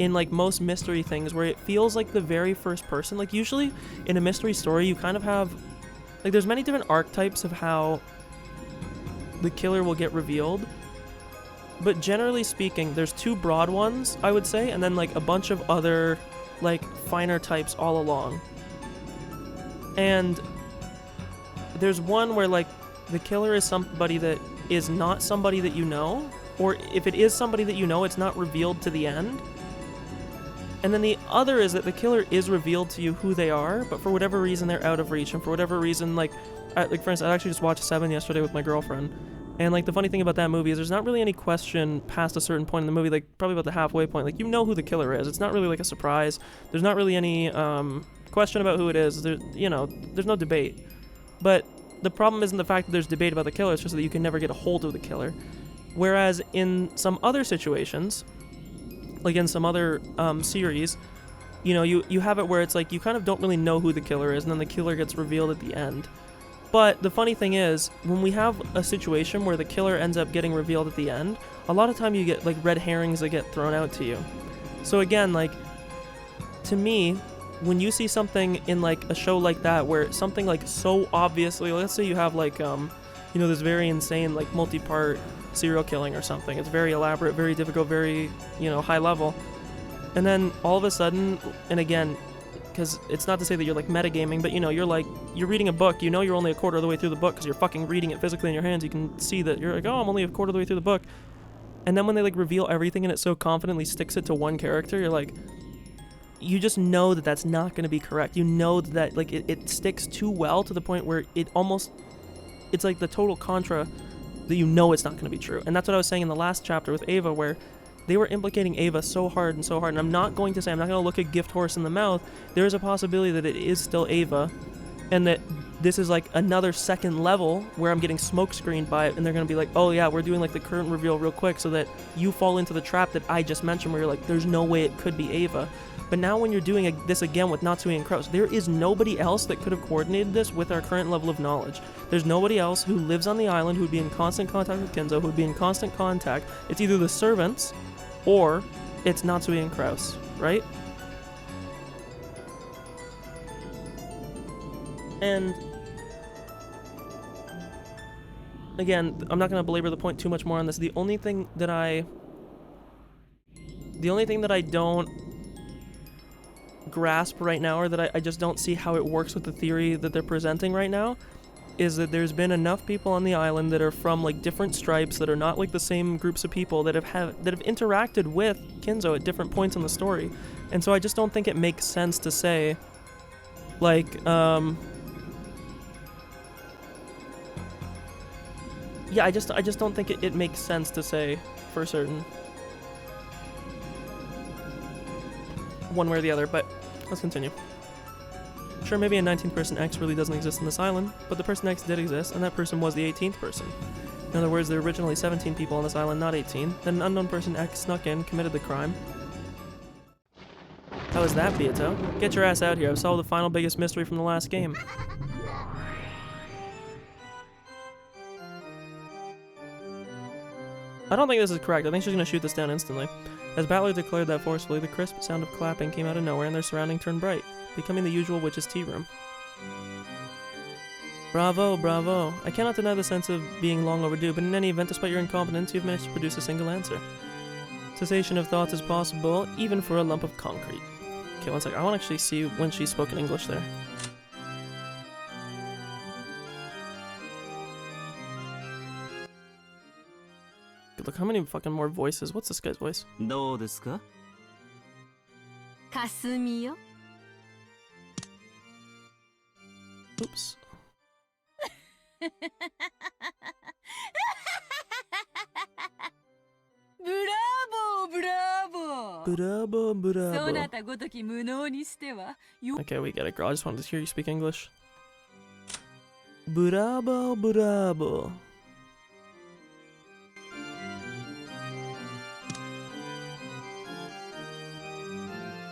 in like most mystery things where it feels like the very first person. Like usually in a mystery story you kind of have like there's many different archetypes of how the killer will get revealed, but generally speaking there's two broad ones I would say and then like a bunch of other like finer types all along. And there's one where like the killer is somebody that is not somebody that you know, or if it is somebody that you know, it's not revealed to the end. And then the other is that the killer is revealed to you who they are, but for whatever reason they're out of reach, and for whatever reason, like for instance, I actually just watched Seven yesterday with my girlfriend, and like the funny thing about that movie is there's not really any question past a certain point in the movie, like probably about the halfway point, like you know who the killer is. It's not really like a surprise. There's not really any question about who it is. There, you know, there's no debate. But the problem isn't the fact that there's debate about the killer, it's just that you can never get a hold of the killer. Whereas in some other situations, like in some other series, you know, you have it where it's like you kind of don't really know who the killer is and then the killer gets revealed at the end. But the funny thing is, when we have a situation where the killer ends up getting revealed at the end, a lot of time you get like red herrings that get thrown out to you. So again, like, to me, when you see something in like a show like that where something like so obviously, let's say you have like you know, this very insane like multi-part serial killing or something, it's very elaborate, very difficult, very, you know, high level, and then all of a sudden, and again, because it's not to say that you're like metagaming, but you know, you're reading a book, you know you're only a quarter of the way through the book because you're fucking reading it physically in your hands, you can see that you're like, oh, I'm only a quarter of the way through the book, And then when they like reveal everything and it so confidently sticks it to one character, you're like, you just know that that's not going to be correct. You know that like it sticks too well to the point where it's like the total contra that you know it's not going to be true. And that's what I was saying in the last chapter with Ava, where they were implicating Ava so hard. And I'm not going to look a gift horse in the mouth. There is a possibility that it is still Ava, and that this is like another second level where I'm getting smoke screened by it, and they're going to be like, oh yeah, we're doing like the current reveal real quick so that you fall into the trap that I just mentioned where you're like, there's no way it could be Ava. But now when you're doing this again with Natsui and Kraus, there is nobody else that could have coordinated this with our current level of knowledge. There's nobody else who lives on the island who would be in constant contact with Kenzo, who would be in constant contact. It's either the servants or it's Natsui and Kraus, right? And again, I'm not going to belabor the point too much more on this. The only thing that I don't grasp right now, or that I just don't see how it works with the theory that they're presenting right now, is that there's been enough people on the island that are from like different stripes, that are not like the same groups of people, that have interacted with Kinzo at different points in the story. And so I just don't think it makes sense to say like yeah, I just don't think it makes sense to say for certain one way or the other, but let's continue. Sure, maybe a 19th person X really doesn't exist on this island, but the person X did exist, and that person was the 18th person. In other words, there were originally 17 people on this island, not 18. Then an unknown person X snuck in, committed the crime. How is that, Beato? Get your ass out here. I've solved the final biggest mystery from the last game. I don't think this is correct. I think she's going to shoot this down instantly. As Battler declared that forcefully, the crisp sound of clapping came out of nowhere and their surrounding turned bright, becoming the usual witch's tea room. Bravo, bravo. I cannot deny the sense of being long overdue, but in any event, despite your incompetence, you've managed to produce a single answer. Cessation of thoughts is possible, even for a lump of concrete. Okay, one sec. I want to actually see when she spoke in English there. Look, how many fucking more voices? What's this guy's voice? どうですか? 霞よ Oops. Bravo! Bravo, そ bravo. なたごとき無能にしては Okay, we get it, girl. I just wanted to hear you speak English. Bravo, bravo.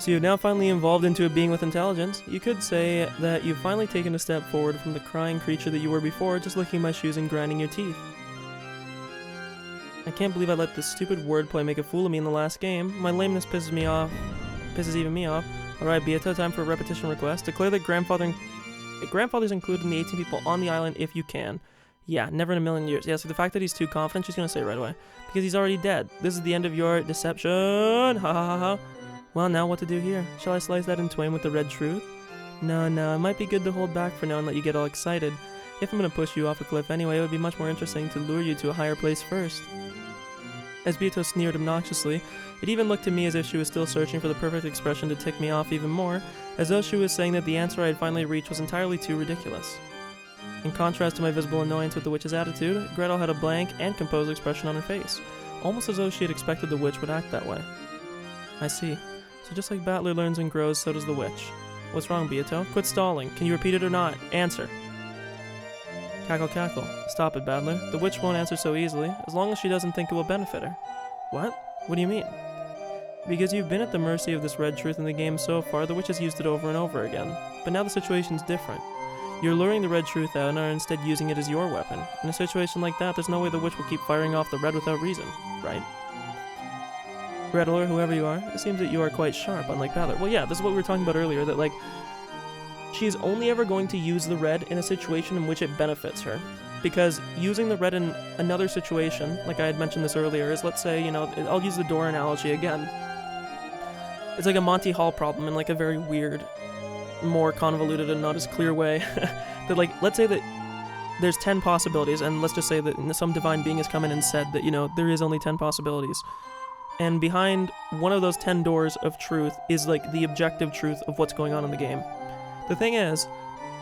So you've now finally evolved into a being with intelligence. You could say that you've finally taken a step forward from the crying creature that you were before, just licking my shoes and grinding your teeth. I can't believe I let this stupid wordplay make a fool of me in the last game. My lameness pisses me off. Pisses even me off. Alright, Beato, time for a repetition request. Declare that grandfather's included in the 18 people on the island if you can. Yeah, never in a million years. Yeah, so the fact that he's too confident, she's gonna say it right away. Because he's already dead. This is the end of your deception. Ha ha ha ha. Well, now what to do here? Shall I slice that in twain with the red truth? No, it might be good to hold back for now and let you get all excited. If I'm gonna push you off a cliff anyway, it would be much more interesting to lure you to a higher place first. As Beato sneered obnoxiously, it even looked to me as if she was still searching for the perfect expression to tick me off even more, as though she was saying that the answer I had finally reached was entirely too ridiculous. In contrast to my visible annoyance with the witch's attitude, Gretel had a blank and composed expression on her face, almost as though she had expected the witch would act that way. I see. So just like Battler learns and grows, so does the witch. What's wrong, Beato? Quit stalling. Can you repeat it or not? Answer. Cackle, cackle. Stop it, Battler. The witch won't answer so easily, as long as she doesn't think it will benefit her. What? What do you mean? Because you've been at the mercy of this red truth in the game so far, the witch has used it over and over again. But now the situation's different. You're luring the red truth out and are instead using it as your weapon. In a situation like that, there's no way the witch will keep firing off the red without reason, right? Gretel, or whoever you are, it seems that you are quite sharp, unlike Battler. Well, yeah, this is what we were talking about earlier, that, like, she's only ever going to use the red in a situation in which it benefits her. Because using the red in another situation, like I had mentioned this earlier, is, let's say, you know, I'll use the door analogy again. It's like a Monty Hall problem in, like, a very weird, more convoluted and not as clear way. That, like, let's say that there's 10 possibilities, and let's just say that some divine being has come in and said that, you know, there is only 10 possibilities. And behind one of those 10 doors of truth is like the objective truth of what's going on in the game. The thing is,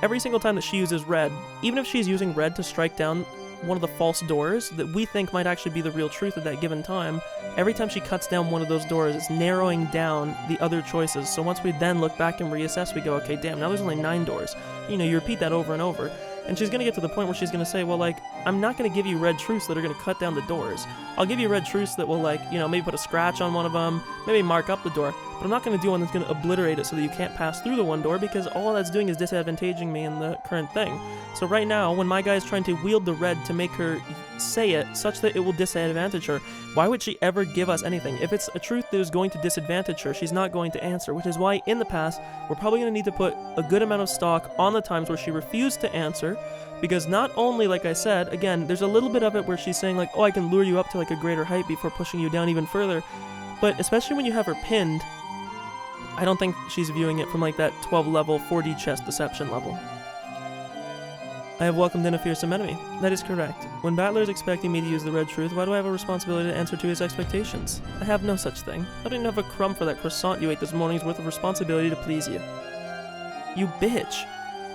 every single time that she uses red, even if she's using red to strike down one of the false doors that we think might actually be the real truth at that given time, every time she cuts down one of those doors, it's narrowing down the other choices. So once we then look back and reassess, we go, okay, damn, now there's only 9 doors. You know, you repeat that over and over. And she's going to get to the point where she's going to say, well, like, I'm not going to give you red truths that are going to cut down the doors. I'll give you red truths that will, like, you know, maybe put a scratch on one of them, maybe mark up the door, but I'm not going to do one that's going to obliterate it so that you can't pass through the one door, because all that's doing is disadvantaging me in the current thing. So right now, when my guy is trying to wield the red to make her say it such that it will disadvantage her, why would she ever give us anything? If it's a truth that is going to disadvantage her, she's not going to answer, which is why in the past, we're probably going to need to put a good amount of stock on the times where she refused to answer, because not only, like I said, again, there's a little bit of it where she's saying, like, oh, I can lure you up to, like, a greater height before pushing you down even further, but especially when you have her pinned, I don't think she's viewing it from, like, that 12-level 4D chess deception level. I have welcomed in a fearsome enemy. That is correct. When Battler is expecting me to use the red truth, why do I have a responsibility to answer to his expectations? I have no such thing. I don't even have a crumb for that croissant you ate this morning's worth of responsibility to please you. You bitch.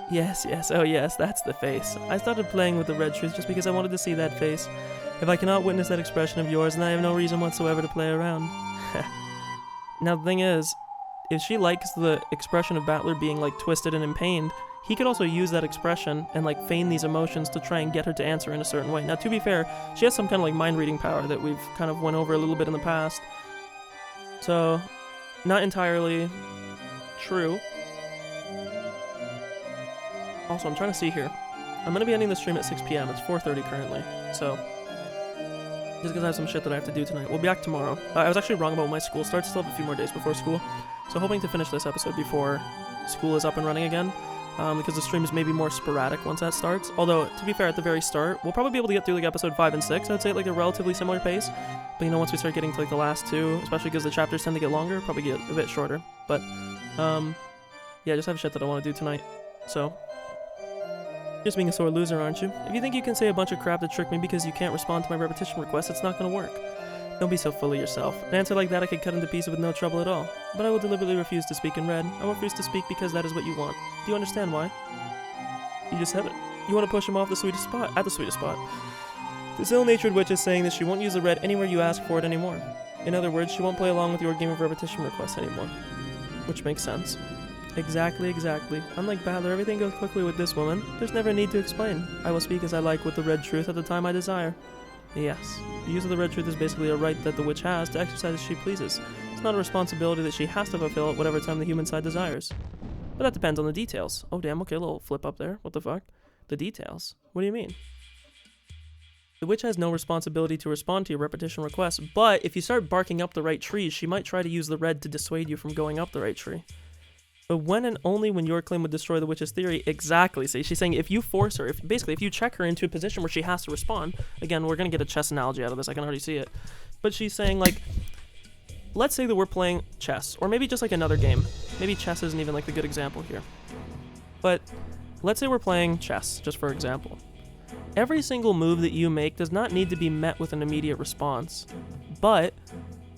Yes, oh yes, that's the face. I started playing with the red truth just because I wanted to see that face. If I cannot witness that expression of yours, then I have no reason whatsoever to play around. Now the thing is, if she likes the expression of Battler being, like, twisted and in pain, he could also use that expression and, like, feign these emotions to try and get her to answer in a certain way. Now, to be fair, she has some kind of, like, mind-reading power that we've kind of went over a little bit in the past. So, not entirely true. Also, I'm trying to see here. I'm going to be ending the stream at 6 p.m. It's 4:30 currently, so just because I have some shit that I have to do tonight. We'll be back tomorrow. I was actually wrong about when my school starts. Still have a few more days before school, so hoping to finish this episode before school is up and running again, because the stream is maybe more sporadic once that starts. Although, to be fair, at the very start, we'll probably be able to get through, like, episode 5 and 6, I'd say, at, like, a relatively similar pace. But, you know, once we start getting to, like, the last 2, especially because the chapters tend to get longer, probably get a bit shorter. But, yeah, just have shit that I want to do tonight, so just being a sore loser, aren't you? If you think you can say a bunch of crap to trick me because you can't respond to my repetition request, it's not gonna work. Don't be so full of yourself. An answer like that I could cut into pieces with no trouble at all. But I will deliberately refuse to speak in red. I will refuse to speak because that is what you want. Do you understand why? You just said it. You want to push him off the sweetest spot, at the sweetest spot. This ill-natured witch is saying that she won't use the red anywhere you ask for it anymore. In other words, she won't play along with your game of repetition requests anymore. Which makes sense. Exactly. Unlike Battler, everything goes quickly with this woman. There's never a need to explain. I will speak as I like with the red truth at the time I desire. Yes, the use of the red truth is basically a right that the witch has to exercise as she pleases. It's not a responsibility that she has to fulfill at whatever time the human side desires. But that depends on the details. Oh damn, okay, a little flip up there. What the fuck? The details? What do you mean? The witch has no responsibility to respond to your repetition requests, but if you start barking up the right trees, she might try to use the red to dissuade you from going up the right tree. But when and only when your claim would destroy the witch's theory. Exactly. See, she's saying if you force her, if you check her into a position where she has to respond, again, we're going to get a chess analogy out of this, I can already see it. But she's saying, like, let's say that we're playing chess, or maybe just like another game. Maybe chess isn't even like the good example here. But let's say we're playing chess, just for example. Every single move that you make does not need to be met with an immediate response. But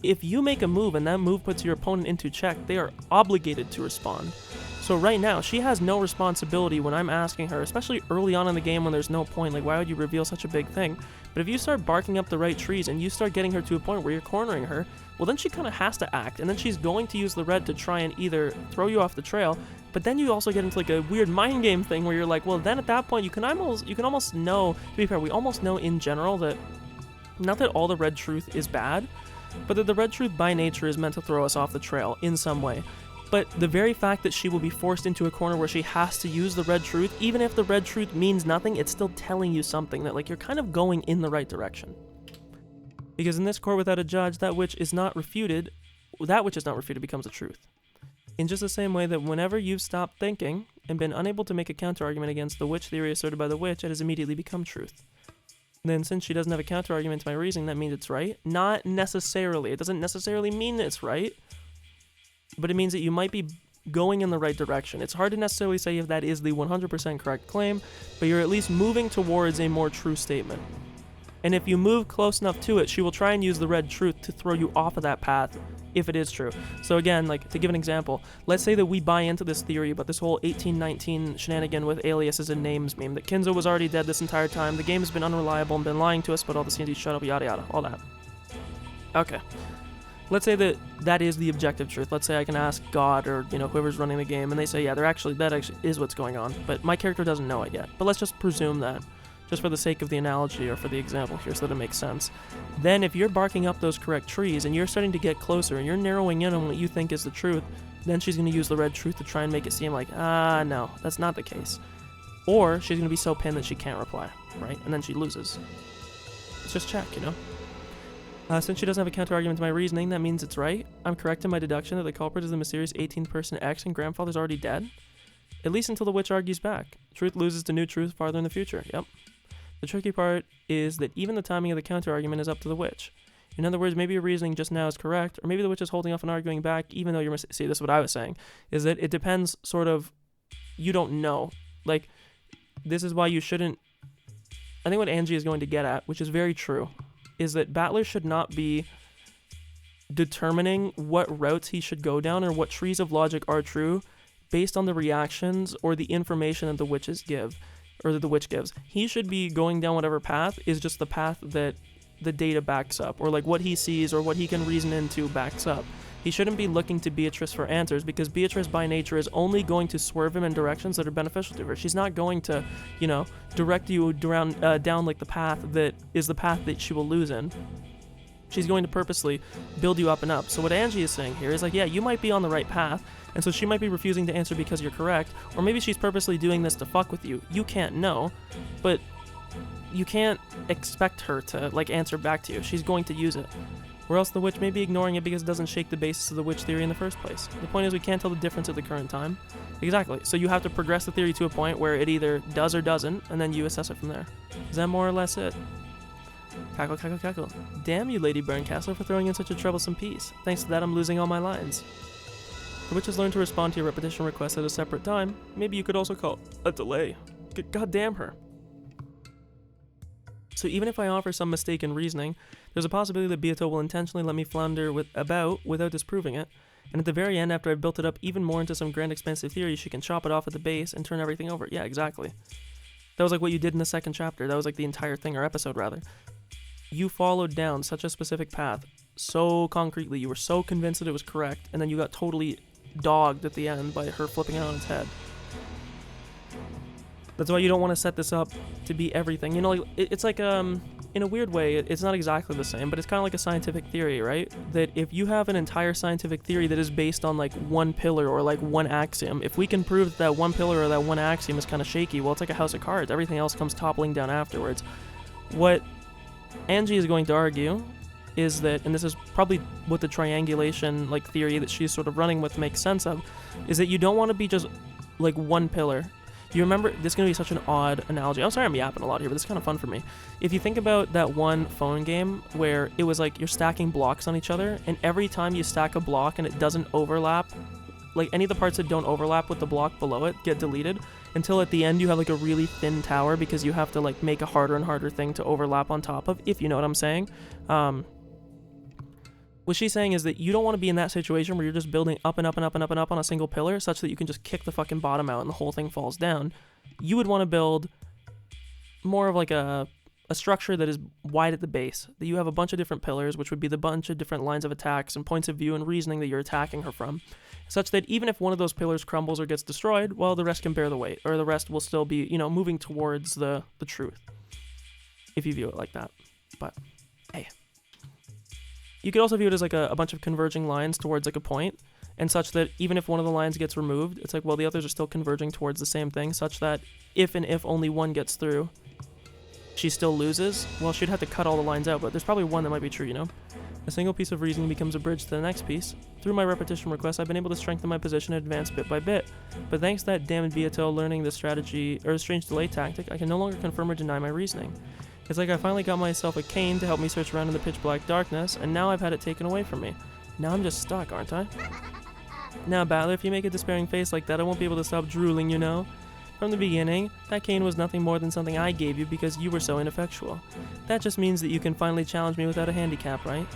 if you make a move and that move puts your opponent into check, they are obligated to respond. So right now, she has no responsibility when I'm asking her, especially early on in the game when there's no point, like why would you reveal such a big thing? But if you start barking up the right trees and you start getting her to a point where you're cornering her, well then she kind of has to act, and then she's going to use the red to try and either throw you off the trail, but then you also get into like a weird mind game thing where you're like, well then at that point you can almost know, to be fair, we almost know in general that, not that all the red truth is bad, but that the red truth by nature is meant to throw us off the trail in some way. But the very fact that she will be forced into a corner where she has to use the red truth, even if the red truth means nothing, it's still telling you something, that like you're kind of going in the right direction. Because in this court without a judge, that which is not refuted becomes a truth. In just the same way that whenever you've stopped thinking and been unable to make a counter-argument against the witch theory asserted by the witch, it has immediately become truth. Then since she doesn't have a counter-argument to my reasoning, that means it's right? Not necessarily. It doesn't necessarily mean that it's right, but it means that you might be going in the right direction. It's hard to necessarily say if that is the 100% correct claim, but you're at least moving towards a more true statement. And if you move close enough to it, she will try and use the red truth to throw you off of that path if it is true. So again, like to give an example, let's say that we buy into this theory about this whole 1819 shenanigan with aliases and names meme, that Kinzo was already dead this entire time, the game has been unreliable and been lying to us about all the CND, shut up, yada yada, all that. Okay. Let's say that that is the objective truth. Let's say I can ask God or, you know, whoever's running the game, and they say, yeah, that actually is what's going on. But my character doesn't know it yet. But let's just presume that, just for the sake of the analogy or for the example here so that it makes sense. Then if you're barking up those correct trees and you're starting to get closer and you're narrowing in on what you think is the truth, then she's going to use the red truth to try and make it seem like, no, that's not the case. Or she's going to be so pinned that she can't reply, right? And then she loses. Let's just check, you know? Since she doesn't have a counter-argument to my reasoning, that means it's right. I'm correct in my deduction that the culprit is the mysterious 18th person X and grandfather's already dead. At least until the witch argues back. Truth loses to new truth farther in the future. Yep. The tricky part is that even the timing of the counter-argument is up to the witch. In other words, maybe your reasoning just now is correct, or maybe the witch is holding off and arguing back even though you're see, this is what I was saying, is that it depends sort of, you don't know. Like, this is why you shouldn't, I think what Ange is going to get at, which is very true, is that Battler should not be determining what routes he should go down or what trees of logic are true based on the reactions or the information that the witches give, or that the witch gives. He should be going down whatever path is just the path that the data backs up, or like what he sees or what he can reason into backs up. He shouldn't be looking to Beatrice for answers, because Beatrice by nature is only going to swerve him in directions that are beneficial to her. She's not going to, you know, direct you down like the path that is the path that she will lose in. She's going to purposely build you up and up. So what Ange is saying here is like, yeah, you might be on the right path, and so she might be refusing to answer because you're correct, or maybe she's purposely doing this to fuck with you. You can't know, but you can't expect her to like answer back to you. She's going to use it. Or else the witch may be ignoring it because it doesn't shake the basis of the witch theory in the first place. The point is we can't tell the difference at the current time. Exactly. So you have to progress the theory to a point where it either does or doesn't, and then you assess it from there. Is that more or less it? Cackle, cackle, cackle. Damn you, Lady Burncastle, for throwing in such a troublesome piece. Thanks to that, I'm losing all my lines. The witch has learned to respond to your repetition requests at a separate time. Maybe you could also call a delay. God damn her. So even if I offer some mistaken reasoning, there's a possibility that Beato will intentionally let me flounder without disproving it, and at the very end, after I've built it up even more into some grand expansive theory, she can chop it off at the base and turn everything over. Yeah, exactly. That was like what you did in the second chapter. That was like the entire thing, or episode rather. You followed down such a specific path so concretely, you were so convinced that it was correct, and then you got totally dogged at the end by her flipping it on its head. That's why you don't want to set this up to be everything. You know, like, it's like, in a weird way, it's not exactly the same, but it's kind of like a scientific theory, right? That if you have an entire scientific theory that is based on, like, one pillar or, like, one axiom, if we can prove that one pillar or that one axiom is kind of shaky, well, it's like a house of cards. Everything else comes toppling down afterwards. What Ange is going to argue is that, and this is probably what the triangulation, like, theory that she's sort of running with makes sense of, is that you don't want to be just, like, one pillar. You remember, this is going to be such an odd analogy. I'm sorry I'm yapping a lot here, but it's kind of fun for me. If you think about that one phone game where it was like you're stacking blocks on each other, and every time you stack a block and it doesn't overlap, like any of the parts that don't overlap with the block below it get deleted, until at the end you have like a really thin tower because you have to like make a harder and harder thing to overlap on top of, if you know what I'm saying. What she's saying is that you don't want to be in that situation where you're just building up and up and up and up and up on a single pillar such that you can just kick the fucking bottom out and the whole thing falls down. You would want to build more of like a structure that is wide at the base, that you have a bunch of different pillars, which would be the bunch of different lines of attacks and points of view and reasoning that you're attacking her from, such that even if one of those pillars crumbles or gets destroyed, well, the rest can bear the weight, or the rest will still be, you know, moving towards the truth, if you view it like that. But hey, you could also view it as like a bunch of converging lines towards like a point, and such that even if one of the lines gets removed, it's like, well, the others are still converging towards the same thing, such that if only one gets through, she still loses. Well, she'd have to cut all the lines out, but there's probably one that might be true, you know? A single piece of reasoning becomes a bridge to the next piece. Through my repetition requests, I've been able to strengthen my position and advance bit by bit. But thanks to that damned Beato learning this strategy, or strange delay tactic, I can no longer confirm or deny my reasoning. It's like I finally got myself a cane to help me search around in the pitch black darkness, and now I've had it taken away from me. Now I'm just stuck, aren't I? Now, Battler, if you make a despairing face like that, I won't be able to stop drooling, you know? From the beginning, that cane was nothing more than something I gave you because you were so ineffectual. That just means that you can finally challenge me without a handicap, right?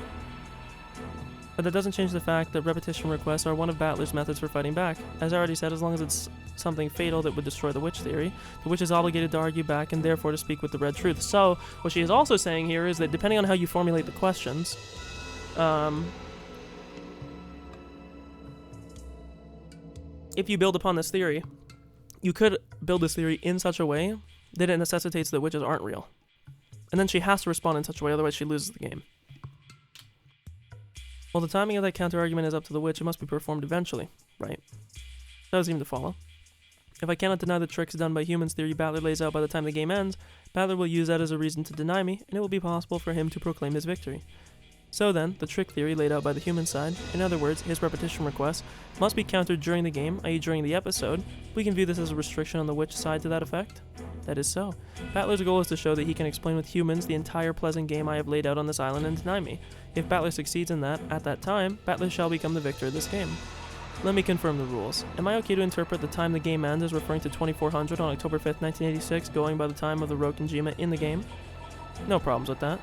But that doesn't change the fact that repetition requests are one of Battler's methods for fighting back. As I already said, as long as it's something fatal that would destroy the witch theory, the witch is obligated to argue back and therefore to speak with the red truth. So, what she is also saying here is that depending on how you formulate the questions, if you build upon this theory, you could build this theory in such a way that it necessitates that witches aren't real. And then she has to respond in such a way, otherwise she loses the game. Well, the timing of that counter-argument is up to the witch. It must be performed eventually, right? That does seem to follow. If I cannot deny the tricks done by humans theory Battler lays out by the time the game ends, Battler will use that as a reason to deny me, and it will be possible for him to proclaim his victory. So then, the trick theory laid out by the human side, in other words, his repetition request, must be countered during the game, i.e. during the episode. We can view this as a restriction on the witch side to that effect. That is so. Battler's goal is to show that he can explain with humans the entire pleasant game I have laid out on this island and deny me. If Battler succeeds in that, at that time, Battler shall become the victor of this game. Let me confirm the rules. Am I okay to interpret the time the game ends as referring to 2400 on October 5th, 1986, going by the time of the Rokenjima in the game? No problems with that.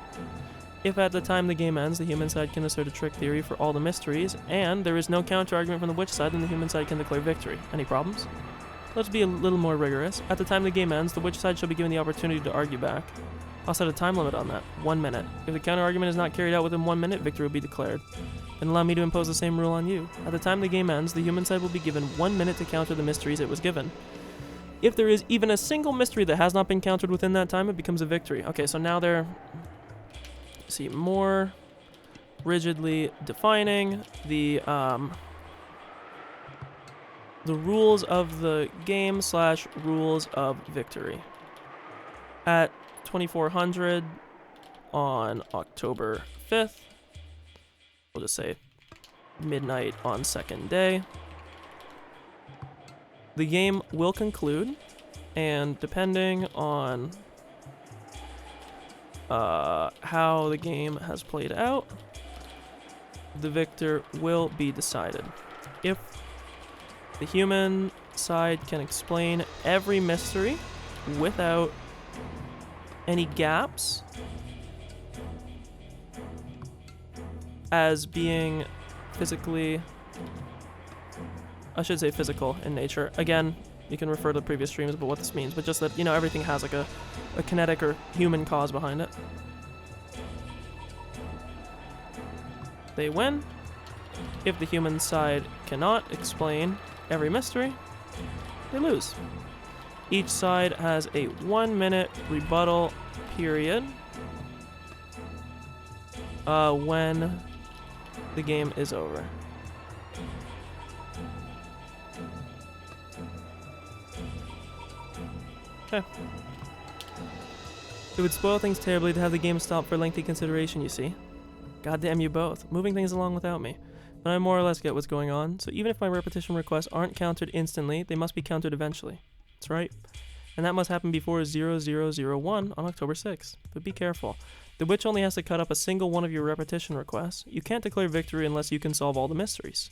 If at the time the game ends, the human side can assert a trick theory for all the mysteries, and there is no counter-argument from the witch side, then the human side can declare victory. Any problems? Let's be a little more rigorous. At the time the game ends, the witch side shall be given the opportunity to argue back. I'll set a time limit on that, 1 minute. If the counter-argument is not carried out within 1 minute, victory will be declared. Then allow me to impose the same rule on you. At the time the game ends, the human side will be given 1 minute to counter the mysteries it was given. If there is even a single mystery that has not been countered within that time, it becomes a victory. Okay, so now they're more rigidly defining the rules of the game / rules of victory. At 2400 on October 5th, we'll just say midnight on second day, the game will conclude, and depending on how the game has played out, the victor will be decided. If the human side can explain every mystery without any gaps as being physically, I should say physical in nature. Again, you can refer to the previous streams about what this means, but just that, you know, everything has like a kinetic or human cause behind it. They win. If the human side cannot explain every mystery, they lose. Each side has a 1 minute rebuttal period when the game is over. Okay. It would spoil things terribly to have the game stop for lengthy consideration, you see. Goddamn you both, moving things along without me. But I more or less get what's going on, so even if my repetition requests aren't countered instantly, they must be countered eventually. That's right. And that must happen before 0001 on October 6th. But be careful. The witch only has to cut up a single one of your repetition requests. You can't declare victory unless you can solve all the mysteries.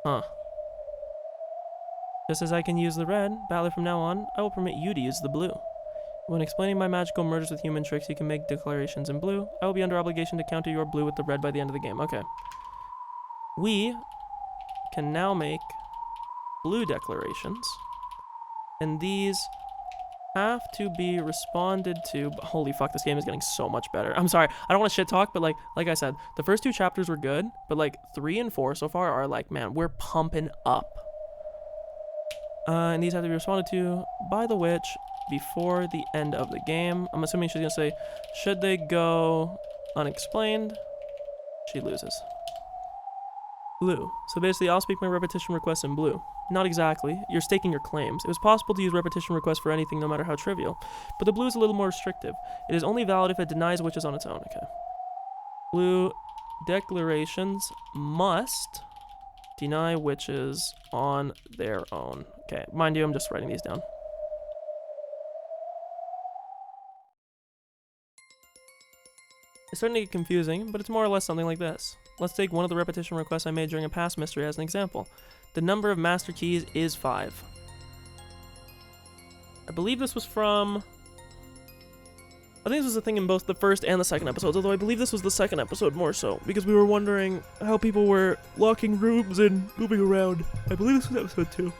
Huh. Just as I can use the red, Battler, from now on, I will permit you to use the blue. When explaining my magical murders with human tricks, you can make declarations in blue. I will be under obligation to counter your blue with the red by the end of the game. Okay. We can now make blue declarations, and these have to be responded to. Holy fuck, this game is getting so much better. I'm sorry, I don't want to shit talk, but like I said, the first 2 chapters were good, but like 3 and 4 so far are like, man, we're pumping up. And these have to be responded to by the witch before the end of the game. I'm assuming she's gonna say, should they go unexplained? She loses. Blue. So basically, I'll speak my repetition requests in blue. Not exactly. You're staking your claims. It was possible to use repetition requests for anything, no matter how trivial. But the blue is a little more restrictive. It is only valid if it denies witches on its own. Okay. Blue declarations must deny witches on their own. Okay. Mind you, I'm just writing these down. It's starting to get confusing, but it's more or less something like this. Let's take one of the repetition requests I made during a past mystery as an example. The number of master keys is 5. I believe this was from... I think this was a thing in both the first and the second episodes, although I believe this was the second episode more so, because we were wondering how people were locking rooms and moving around. I believe this was episode 2.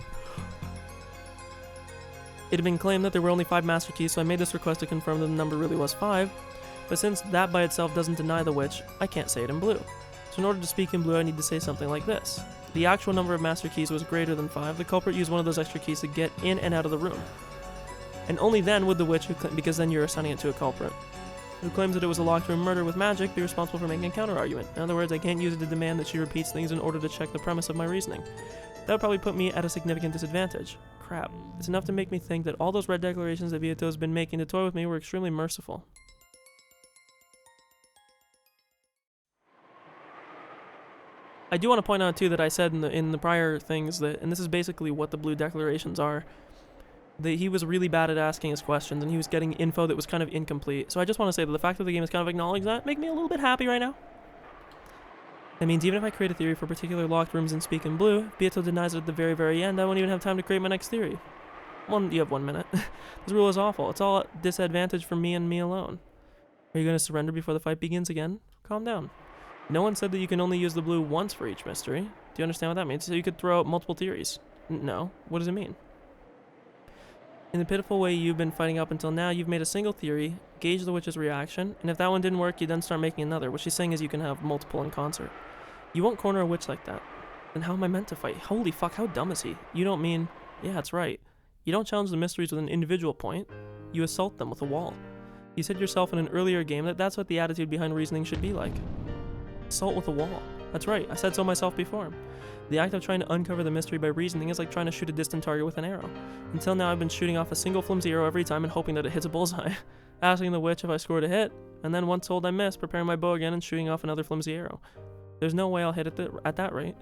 It had been claimed that there were only 5 master keys, so I made this request to confirm that the number really was 5, but since that by itself doesn't deny the witch, I can't say it in blue. So in order to speak in blue, I need to say something like this. The actual number of master keys was greater than 5, the culprit used one of those extra keys to get in and out of the room. And only then would the witch, because then you're assigning it to a culprit, who claims that it was a locked room murder with magic, be responsible for making a counter-argument. In other words, I can't use it to demand that she repeats things in order to check the premise of my reasoning. That would probably put me at a significant disadvantage. Crap. It's enough to make me think that all those red declarations that Vieto's been making to toy with me were extremely merciful. I do want to point out too that I said in the prior things that, and this is basically what the blue declarations are, that he was really bad at asking his questions and he was getting info that was kind of incomplete. So I just want to say that the fact that the game has kind of acknowledged that make me a little bit happy right now. That means even if I create a theory for particular locked rooms and speak in blue, if Bieto denies it at the very, very end, I won't even have time to create my next theory. You have 1 minute. This rule is awful. It's all a disadvantage for me and me alone. Are you going to surrender before the fight begins again? Calm down. No one said that you can only use the blue once for each mystery. Do you understand what that means? So you could throw out multiple theories. No. What does it mean? In the pitiful way you've been fighting up until now, you've made a single theory, gauge the witch's reaction, and if that one didn't work, you then start making another. What she's saying is you can have multiple in concert. You won't corner a witch like that. Then how am I meant to fight? Holy fuck, how dumb is he? You don't mean... Yeah, that's right. You don't challenge the mysteries with an individual point. You assault them with a wall. You said yourself in an earlier game that that's what the attitude behind reasoning should be like. Assault with a wall. That's right, I said so myself before. The act of trying to uncover the mystery by reasoning is like trying to shoot a distant target with an arrow. Until now I've been shooting off a single flimsy arrow every time and hoping that it hits a bullseye. Asking the witch if I scored a hit, and then once told I missed, preparing my bow again and shooting off another flimsy arrow. There's no way I'll hit it at that rate.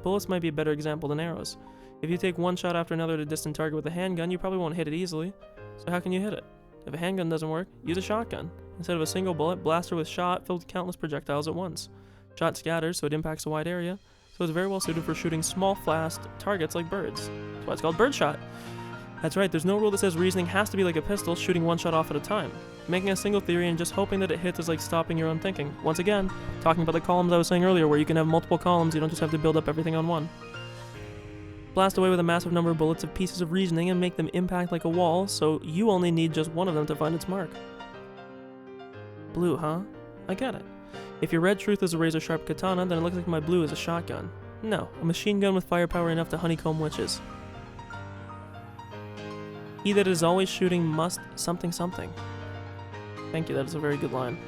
Bullets might be a better example than arrows. If you take one shot after another at a distant target with a handgun, you probably won't hit it easily. So how can you hit it? If a handgun doesn't work, use a shotgun. Instead of a single bullet, blast her with shot filled with countless projectiles at once. Shot scatters, so it impacts a wide area, so it's very well suited for shooting small, fast targets like birds. That's why it's called birdshot. That's right, there's no rule that says reasoning has to be like a pistol, shooting one shot off at a time. Making a single theory and just hoping that it hits is like stopping your own thinking. Once again, talking about the columns I was saying earlier, where you can have multiple columns, you don't just have to build up everything on one. Blast away with a massive number of bullets of pieces of reasoning and make them impact like a wall, so you only need just one of them to find its mark. Blue, huh? I get it. If your red truth is a razor-sharp katana, then it looks like my blue is a shotgun. No, a machine gun with firepower enough to honeycomb witches. He that is always shooting must something something. Thank you, that is a very good line.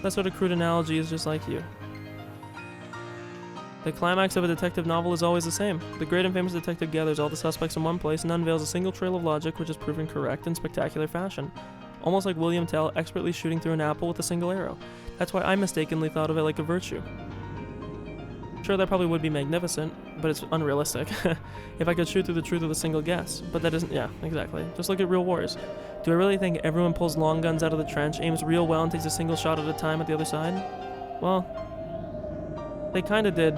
That sort of crude analogy is just like you. The climax of a detective novel is always the same. The great and famous detective gathers all the suspects in one place and unveils a single trail of logic which is proven correct in spectacular fashion. Almost like William Tell expertly shooting through an apple with a single arrow. That's why I mistakenly thought of it like a virtue. Sure, that probably would be magnificent, but it's unrealistic. If I could shoot through the truth with a single guess. But that isn't, yeah, exactly. Just look at real wars. Do I really think everyone pulls long guns out of the trench, aims real well, and takes a single shot at a time at the other side? Well, they kinda did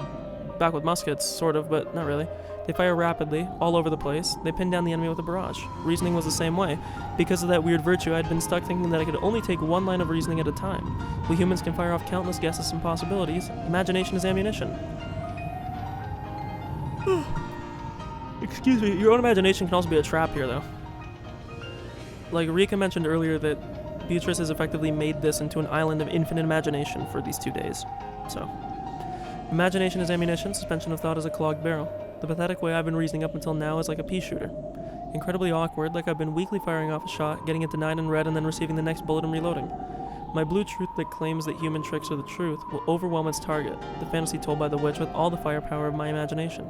back with muskets, sort of, but not really. They fire rapidly, all over the place. They pin down the enemy with a barrage. Reasoning was the same way. Because of that weird virtue, I'd been stuck thinking that I could only take one line of reasoning at a time. We humans can fire off countless guesses and possibilities. Imagination is ammunition. Excuse me, your own imagination can also be a trap here, though. Like Rika mentioned earlier that Beatrice has effectively made this into an island of infinite imagination for these 2 days. So, imagination is ammunition, suspension of thought is a clogged barrel. The pathetic way I've been reasoning up until now is like a pea shooter. Incredibly awkward, like I've been weakly firing off a shot, getting it denied and red, and then receiving the next bullet and reloading. My blue truth that claims that human tricks are the truth will overwhelm its target, the fantasy told by the witch, with all the firepower of my imagination.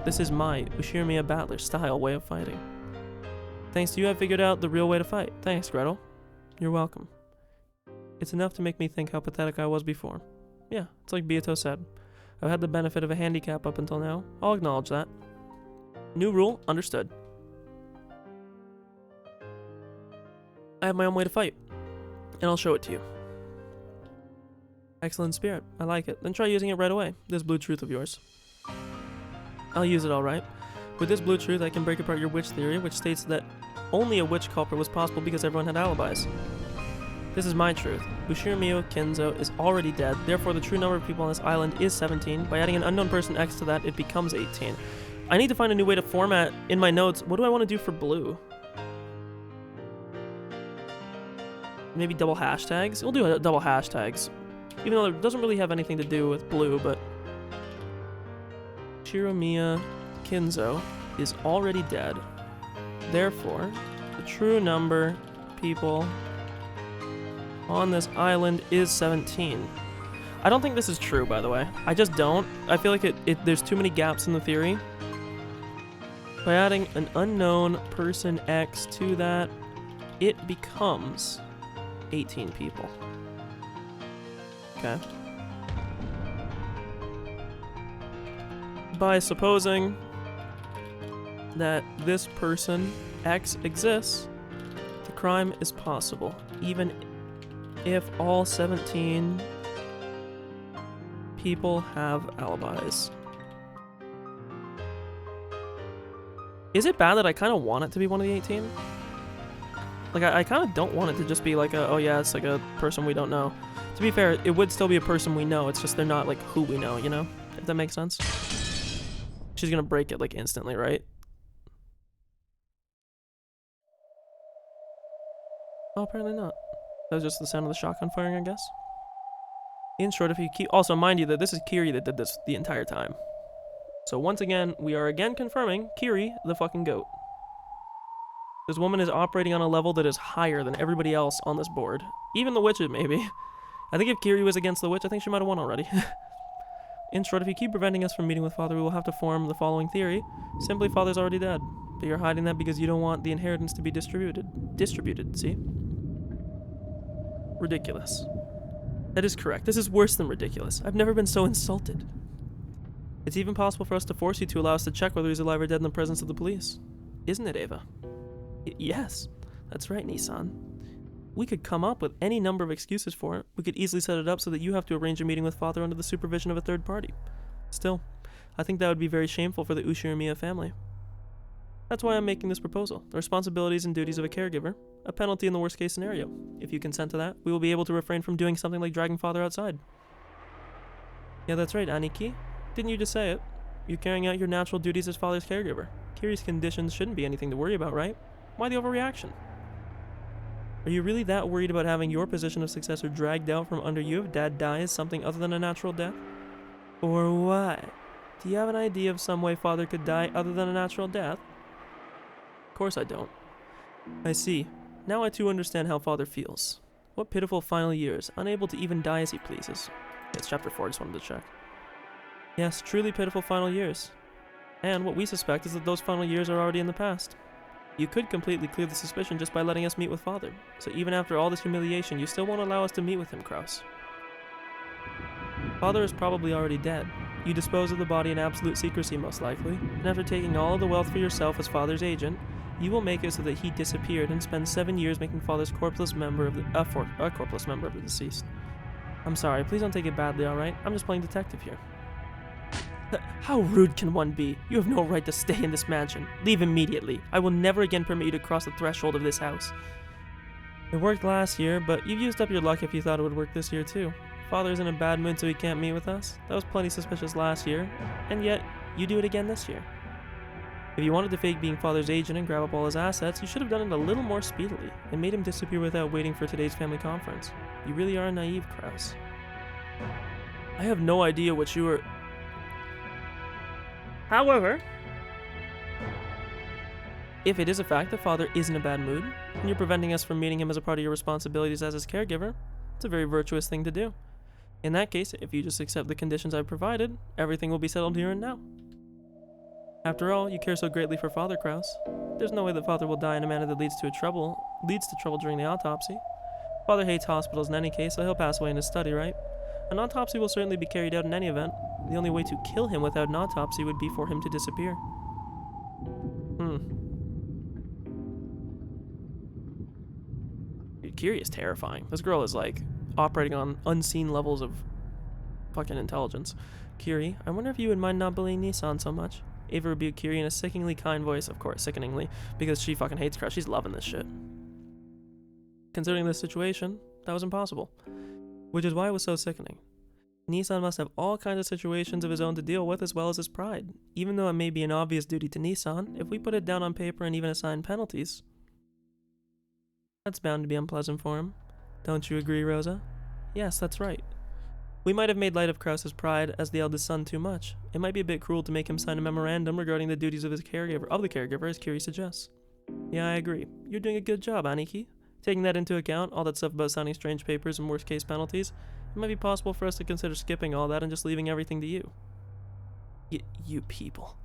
This is my Ushirimiya Battler style way of fighting. Thanks to you, I figured out the real way to fight. Thanks, Gretel. You're welcome. It's enough to make me think how pathetic I was before. Yeah, it's like Beato said. I've had the benefit of a handicap up until now. I'll acknowledge that. New rule, understood. I have my own way to fight, and I'll show it to you. Excellent spirit. I like it. Then try using it right away. This blue truth of yours. I'll use it all right. With this blue truth, I can break apart your witch theory, which states that only a witch culprit was possible because everyone had alibis. This is my truth. Ushiromio Kenzo is already dead, therefore the true number of people on this island is 17. By adding an unknown person X to that, it becomes 18. I need to find a new way to format in my notes. What do I want to do for blue? Maybe double hashtags? We'll do double hashtags. Even though it doesn't really have anything to do with blue, but... Shiromiya Kinzo is already dead. Therefore, the true number of people on this island is 17. I don't think this is true, by the way. I just don't. I feel like there's too many gaps in the theory. By adding an unknown person X to that, it becomes 18 people. Okay. By supposing that this person X exists, the crime is possible, even if all 17 people have alibis. Is it bad that I kind of want it to be one of the 18? Like, I kind of don't want it to just be like oh yeah, it's like a person we don't know. To be fair, it would still be a person we know, it's just they're not like who we know, you know? If that makes sense. She's gonna break it like instantly, right? Oh, apparently not. That was just the sound of the shotgun firing, I guess. In short, if you keep... Also, mind you that this is Kiri that did this the entire time. So once again, we are again confirming Kiri, the fucking goat. This woman is operating on a level that is higher than everybody else on this board. Even the witches, maybe. I think if Kiri was against the witch, I think she might have won already. In short, if you keep preventing us from meeting with Father, we will have to form the following theory. Simply, Father's already dead. But you're hiding that because you don't want the inheritance to be distributed. Distributed, see? Ridiculous. That is correct. This is worse than ridiculous. I've never been so insulted. It's even possible for us to force you to allow us to check whether he's alive or dead in the presence of the police. Isn't it, Ava? Yes. That's right, Nissan. We could come up with any number of excuses for it. We could easily set it up so that you have to arrange a meeting with Father under the supervision of a third party. Still, I think that would be very shameful for the Ushiromia family. That's why I'm making this proposal. The responsibilities and duties of a caregiver. A penalty in the worst case scenario. If you consent to that, we will be able to refrain from doing something like dragging Father outside. Yeah, that's right, Aniki. Didn't you just say it? You're carrying out your natural duties as Father's caregiver. Kiri's conditions shouldn't be anything to worry about, right? Why the overreaction? Are you really that worried about having your position of successor dragged out from under you if Dad dies something other than a natural death? Or what? Do you have an idea of some way Father could die other than a natural death? Of course I don't. I see. Now I too understand how Father feels. What pitiful final years, unable to even die as he pleases. It's chapter 4, I just wanted to check. Yes, truly pitiful final years. And what we suspect is that those final years are already in the past. You could completely clear the suspicion just by letting us meet with Father. So even after all this humiliation, you still won't allow us to meet with him, Kraus. Father is probably already dead. You dispose of the body in absolute secrecy, most likely, and after taking all of the wealth for yourself as Father's agent, you will make it so that he disappeared and spend 7 years making Father's corpseless member of the corpseless member of the deceased. I'm sorry, please don't take it badly, alright? I'm just playing detective here. How rude can one be? You have no right to stay in this mansion. Leave immediately. I will never again permit you to cross the threshold of this house. It worked last year, but you've used up your luck if you thought it would work this year too. Father's in a bad mood so he can't meet with us. That was plenty suspicious last year, and yet you do it again this year. If you wanted to fake being Father's agent and grab up all his assets, you should have done it a little more speedily, and made him disappear without waiting for today's family conference. You really are naive, Kraus. I have no idea what you were... However, if it is a fact that Father is in a bad mood, and you're preventing us from meeting him as a part of your responsibilities as his caregiver, it's a very virtuous thing to do. In that case, if you just accept the conditions I've provided, everything will be settled here and now. After all, you care so greatly for Father, Kraus. There's no way that Father will die in a manner that leads to trouble during the autopsy. Father hates hospitals in any case, so he'll pass away in his study, right? An autopsy will certainly be carried out in any event. The only way to kill him without an autopsy would be for him to disappear. Dude, Kiri is terrifying. This girl is like operating on unseen levels of fucking intelligence. Kiri, I wonder if you would mind not bullying Nissan so much. Ava rebuked Kiri in a sickeningly kind voice, of course, sickeningly, because she fucking hates Kraus. She's loving this shit. Considering this situation, that was impossible. Which is why it was so sickening. Nissan must have all kinds of situations of his own to deal with as well as his pride. Even though it may be an obvious duty to Nissan, if we put it down on paper and even assign penalties, that's bound to be unpleasant for him. Don't you agree, Rosa? Yes, that's right. We might have made light of Kraus's pride as the eldest son too much. It might be a bit cruel to make him sign a memorandum regarding the duties of the caregiver, as Kiri suggests. Yeah, I agree. You're doing a good job, Aniki. Taking that into account, all that stuff about signing strange papers and worst-case penalties, it might be possible for us to consider skipping all that and just leaving everything to you. You people.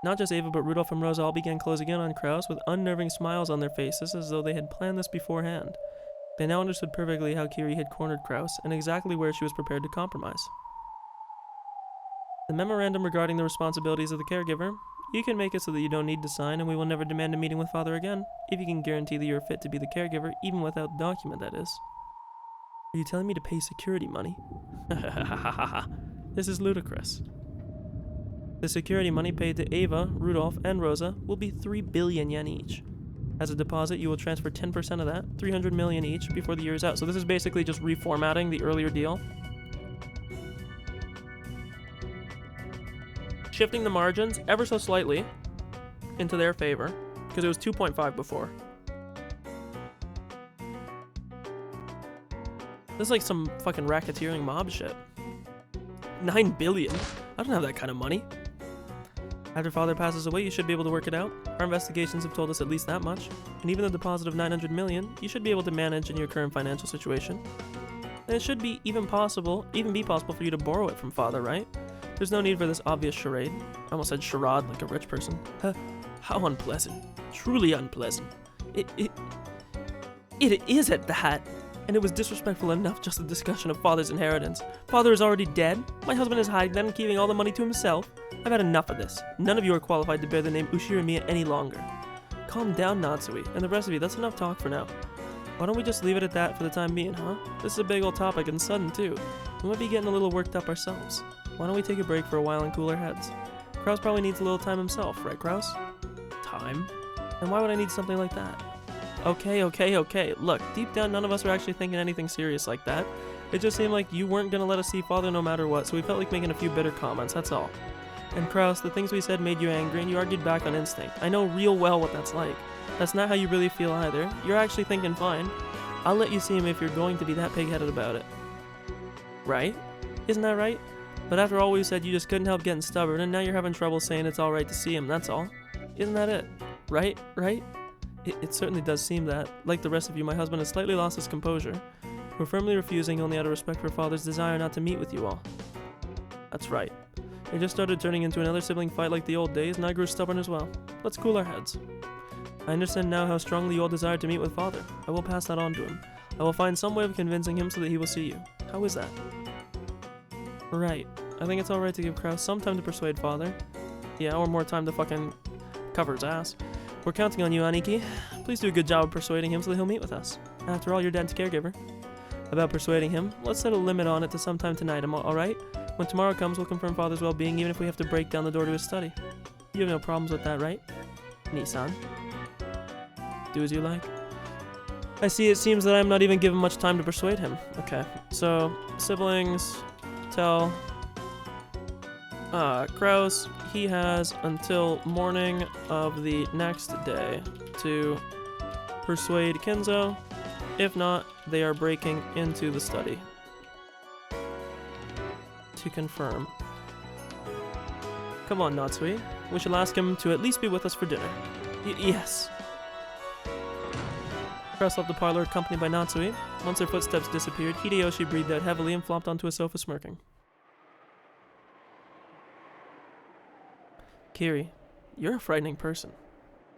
Not just Ava, but Rudolph and Rosa all began closing in on Kraus with unnerving smiles on their faces as though they had planned this beforehand. They now understood perfectly how Kiri had cornered Kraus and exactly where she was prepared to compromise. The memorandum regarding the responsibilities of the caregiver, you can make it so that you don't need to sign and we will never demand a meeting with Father again, if you can guarantee that you are fit to be the caregiver, even without the document, that is. Are you telling me to pay security money? This is ludicrous. The security money paid to Ava, Rudolph, and Rosa will be 3 billion yen each. As a deposit, you will transfer 10% of that, 300 million each, before the year is out. So this is basically just reformatting the earlier deal. Shifting the margins ever so slightly into their favor, because it was 2.5 before. This is like some fucking racketeering mob shit. 9 billion? I don't have that kind of money. After Father passes away, you should be able to work it out. Our investigations have told us at least that much. And even the deposit of 900 million, you should be able to manage in your current financial situation. And it should be even be possible for you to borrow it from Father, right? There's no need for this obvious charade. I almost said charade like a rich person. How unpleasant. Truly unpleasant. It is at that. And it was disrespectful enough just the discussion of Father's inheritance. Father is already dead. My husband is hiding that and keeping all the money to himself. I've had enough of this. None of you are qualified to bear the name Ushiramiya any longer. Calm down, Natsui, and the rest of you, that's enough talk for now. Why don't we just leave it at that for the time being, huh? This is a big old topic and sudden too. We might be getting a little worked up ourselves. Why don't we take a break for a while and cool our heads? Kraus probably needs a little time himself, right, Kraus? Time? And why would I need something like that? Okay. Look, deep down, none of us were actually thinking anything serious like that. It just seemed like you weren't gonna let us see Father no matter what, so we felt like making a few bitter comments, that's all. And Kraus, the things we said made you angry, and you argued back on instinct. I know real well what that's like. That's not how you really feel either. You're actually thinking fine. I'll let you see him if you're going to be that pig-headed about it. Right? Isn't that right? But after all we said, you just couldn't help getting stubborn, and now you're having trouble saying it's alright to see him, that's all. Isn't that it? Right? It certainly does seem that, like the rest of you, my husband has slightly lost his composure. We're firmly refusing only out of respect for Father's desire not to meet with you all. That's right. It just started turning into another sibling fight like the old days, and I grew stubborn as well. Let's cool our heads. I understand now how strongly you all desire to meet with Father. I will pass that on to him. I will find some way of convincing him so that he will see you. How is that? Right. I think it's alright to give Kraus some time to persuade Father. Yeah, or more time to fucking cover his ass. We're counting on you, Aniki. Please do a good job of persuading him so that he'll meet with us. After all, you're Dad's caregiver. About persuading him, let's set a limit on it to sometime tonight, alright? When tomorrow comes, we'll confirm Father's well-being even if we have to break down the door to his study. You have no problems with that, right? Nissan? Do as you like. I see, it seems that I'm not even given much time to persuade him. Okay, so, siblings, tell Kraus, he has until morning of the next day to persuade Kenzo. If not, they are breaking into the study. To confirm. Come on, Natsui. We shall ask him to at least be with us for dinner. Yes. Kraus left the parlor accompanied by Natsui. Once their footsteps disappeared, Hideyoshi breathed out heavily and flopped onto a sofa smirking. Kiri, you're a frightening person.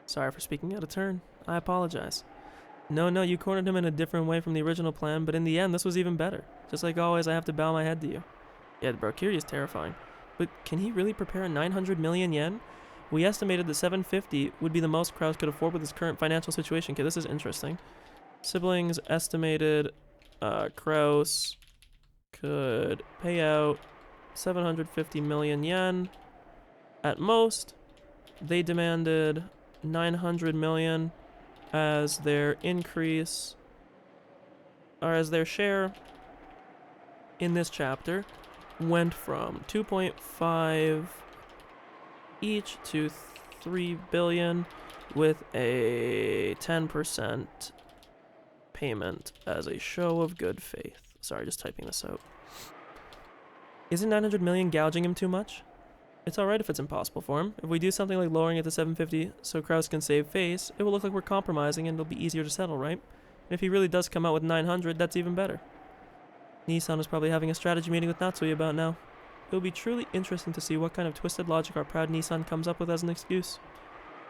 Sorry for speaking out of turn. I apologize. No, you cornered him in a different way from the original plan, but in the end, this was even better. Just like always, I have to bow my head to you. Yeah, bro, Kiri is terrifying. But can he really prepare 900 million yen? We estimated that 750 would be the most Kraus could afford with his current financial situation. Okay, this is interesting. Siblings estimated Kraus could pay out 750 million yen at most. They demanded 900 million as their increase, or as their share in this chapter went from 2.5 each to 3 billion with a 10% payment as a show of good faith. Sorry, just typing this out. Isn't 900 million gouging him too much? It's alright if it's impossible for him. If we do something like lowering it to 750 so Kraus can save face, it will look like we're compromising and it'll be easier to settle, right? And if he really does come out with 900, that's even better. Nissan is probably having a strategy meeting with Natsui about now. It will be truly interesting to see what kind of twisted logic our proud Nissan comes up with as an excuse.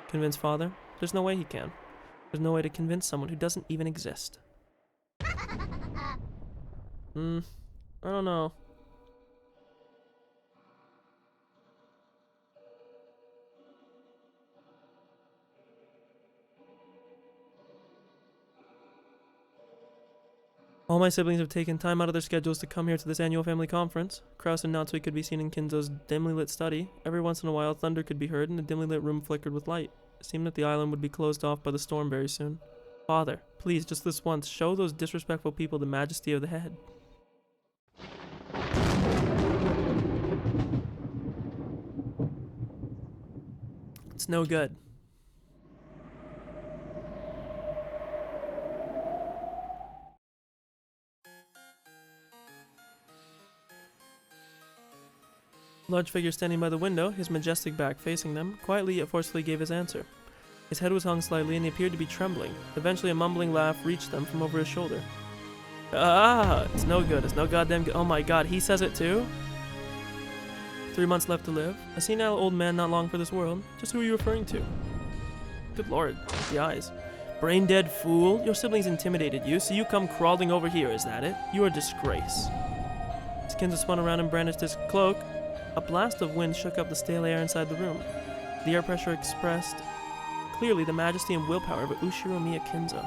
Convince father? There's no way he can. There's no way to convince someone who doesn't even exist. I don't know. All my siblings have taken time out of their schedules to come here to this annual family conference. Kraus and Natsui could be seen in Kinzo's dimly lit study. Every once in a while, thunder could be heard, and the dimly lit room flickered with light. It seemed that the island would be closed off by the storm very soon. Father, please, just this once, show those disrespectful people the majesty of the head. It's no good. Large figure standing by the window, his majestic back facing them, quietly yet forcefully gave his answer. His head was hung slightly and he appeared to be trembling. Eventually a mumbling laugh reached them from over his shoulder. Ah, it's no good, it's no goddamn good. Oh my god, he says it too? 3 months left to live. A senile old man not long for this world. Just who are you referring to? Good lord, the eyes. Brain dead fool, your siblings intimidated you, so you come crawling over here, is that it? You are a disgrace. His Kinzo spun around and brandished his cloak. A blast of wind shook up the stale air inside the room. The air pressure expressed clearly the majesty and willpower of Ushiro Miya Kinzo.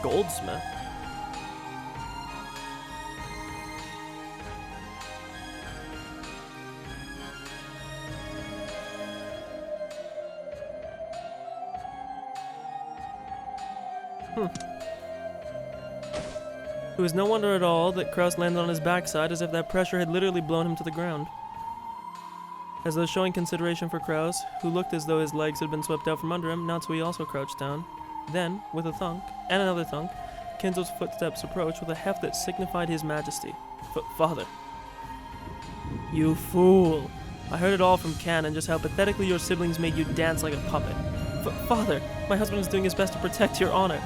Goldsmith? It was no wonder at all that Kraus landed on his backside as if that pressure had literally blown him to the ground. As though showing consideration for Kraus, who looked as though his legs had been swept out from under him, Natsui also crouched down. Then, with a thunk, and another thunk, Kinzo's footsteps approached with a heft that signified his majesty. Father. You fool. I heard it all from Canon, just how pathetically your siblings made you dance like a puppet. Father, my husband is doing his best to protect your honor.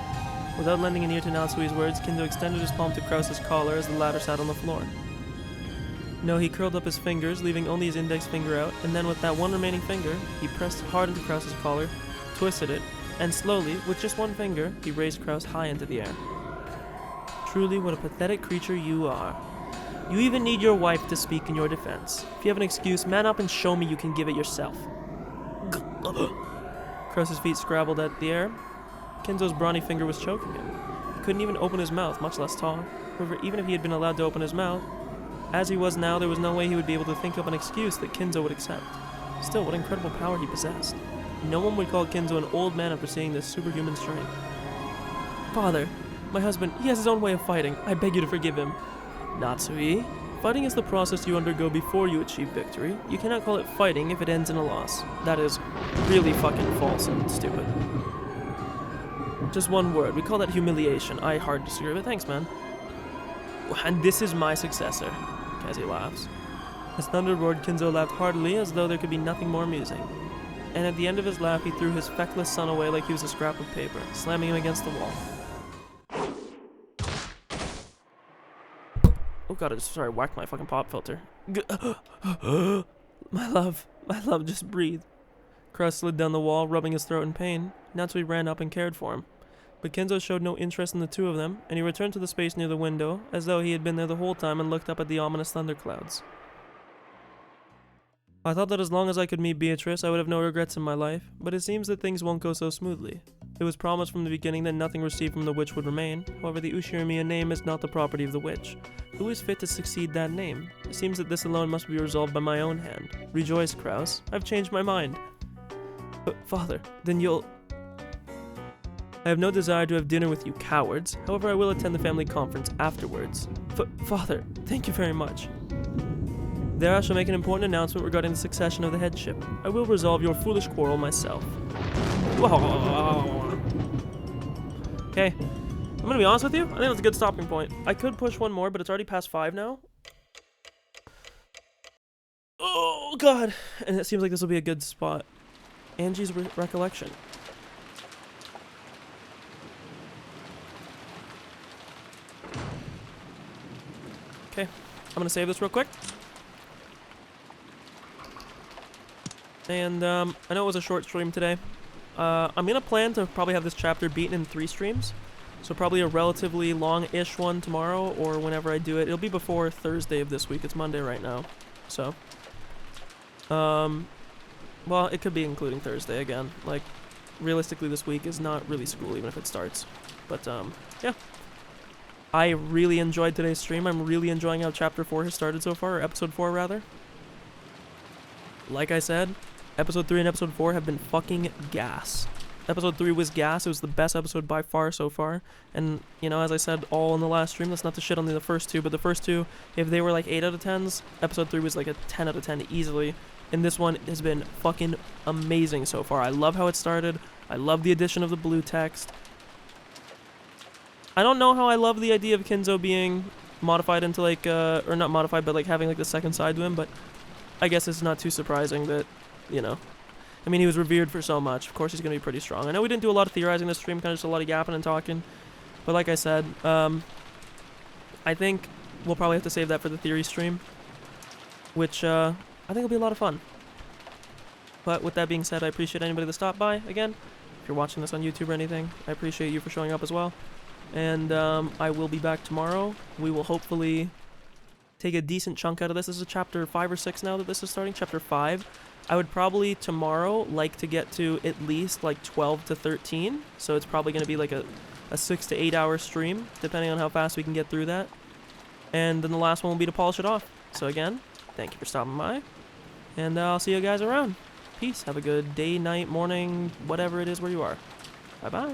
Without lending an ear to Natsui's words, Kinzo extended his palm to Kraus's collar as the latter sat on the floor. No, he curled up his fingers, leaving only his index finger out, and then with that one remaining finger, he pressed hard into Kraus's collar, twisted it, and slowly, with just one finger, he raised Kraus high into the air. Truly, what a pathetic creature you are. You even need your wife to speak in your defense. If you have an excuse, man up and show me you can give it yourself. Kraus's feet scrabbled at the air. Kinzo's brawny finger was choking him. He couldn't even open his mouth, much less talk. However, even if he had been allowed to open his mouth, as he was now, there was no way he would be able to think of an excuse that Kinzo would accept. Still, what incredible power he possessed. No one would call Kinzo an old man after seeing this superhuman strength. Father, my husband, he has his own way of fighting. I beg you to forgive him. Natsui, fighting is the process you undergo before you achieve victory. You cannot call it fighting if it ends in a loss. That is really fucking false and stupid. Just one word. We call that humiliation. I hard disagree, but thanks, man. And this is my successor. Kazi laughs. As thunder roared, Kinzo laughed heartily as though there could be nothing more amusing. And at the end of his laugh, he threw his feckless son away like he was a scrap of paper, slamming him against the wall. Oh god, I whacked my fucking pop filter. My love, just breathe. Kraus slid down the wall, rubbing his throat in pain. Natsui ran up and cared for him. But Kinzo showed no interest in the two of them, and he returned to the space near the window, as though he had been there the whole time and looked up at the ominous thunderclouds. I thought that as long as I could meet Beatrice, I would have no regrets in my life, but it seems that things won't go so smoothly. It was promised from the beginning that nothing received from the witch would remain. However, the Ushirimiya name is not the property of the witch. Who is fit to succeed that name? It seems that this alone must be resolved by my own hand. Rejoice, Kraus. I've changed my mind. But, Father, then you'll... I have no desire to have dinner with you cowards. However, I will attend the family conference afterwards. Father, thank you very much. There I shall make an important announcement regarding the succession of the headship. I will resolve your foolish quarrel myself. Okay, I'm gonna be honest with you. I think that's a good stopping point. I could push one more, but it's already past 5 now. Oh, God. And it seems like this will be a good spot. Ange's recollection. Okay, I'm gonna save this real quick. And I know it was a short stream today. I'm gonna plan to probably have this chapter beaten in 3 streams. So probably a relatively long-ish one tomorrow or whenever I do it. It'll be before Thursday of this week. It's Monday right now. So, well, it could be including Thursday again. Like, realistically this week is not really school even if it starts. But, yeah. I really enjoyed today's stream. I'm really enjoying how chapter 4 has started so far, or episode 4 rather. Like I said, episode 3 and episode 4 have been fucking gas. Episode 3 was gas. It was the best episode by far so far. And, you know, as I said all in the last stream, that's not to shit on the first 2, but the first 2, if they were like 8 out of 10s, episode 3 was like a 10 out of 10 easily. And this one has been fucking amazing so far. I love how it started. I love the addition of the blue text. I don't know how I love the idea of Kinzo being modified into like, or not modified, but like having like the second side to him, but I guess it's not too surprising that, you know, I mean, he was revered for so much. Of course, he's going to be pretty strong. I know we didn't do a lot of theorizing this stream, kind of just a lot of yapping and talking. But like I said, I think we'll probably have to save that for the theory stream, which I think will be a lot of fun. But with that being said, I appreciate anybody that stopped by. Again, if you're watching this on YouTube or anything, I appreciate you for showing up as well. And I will be back tomorrow. We will hopefully take a decent chunk out of this. This is chapter 5 or 6 now that this is starting. Chapter 5. I would probably tomorrow like to get to at least like 12 to 13. So it's probably going to be like a 6 to 8 hour stream, depending on how fast we can get through that. And then the last one will be to polish it off. So again, thank you for stopping by. And I'll see you guys around. Peace. Have a good day, night, morning, whatever it is where you are. Bye-bye.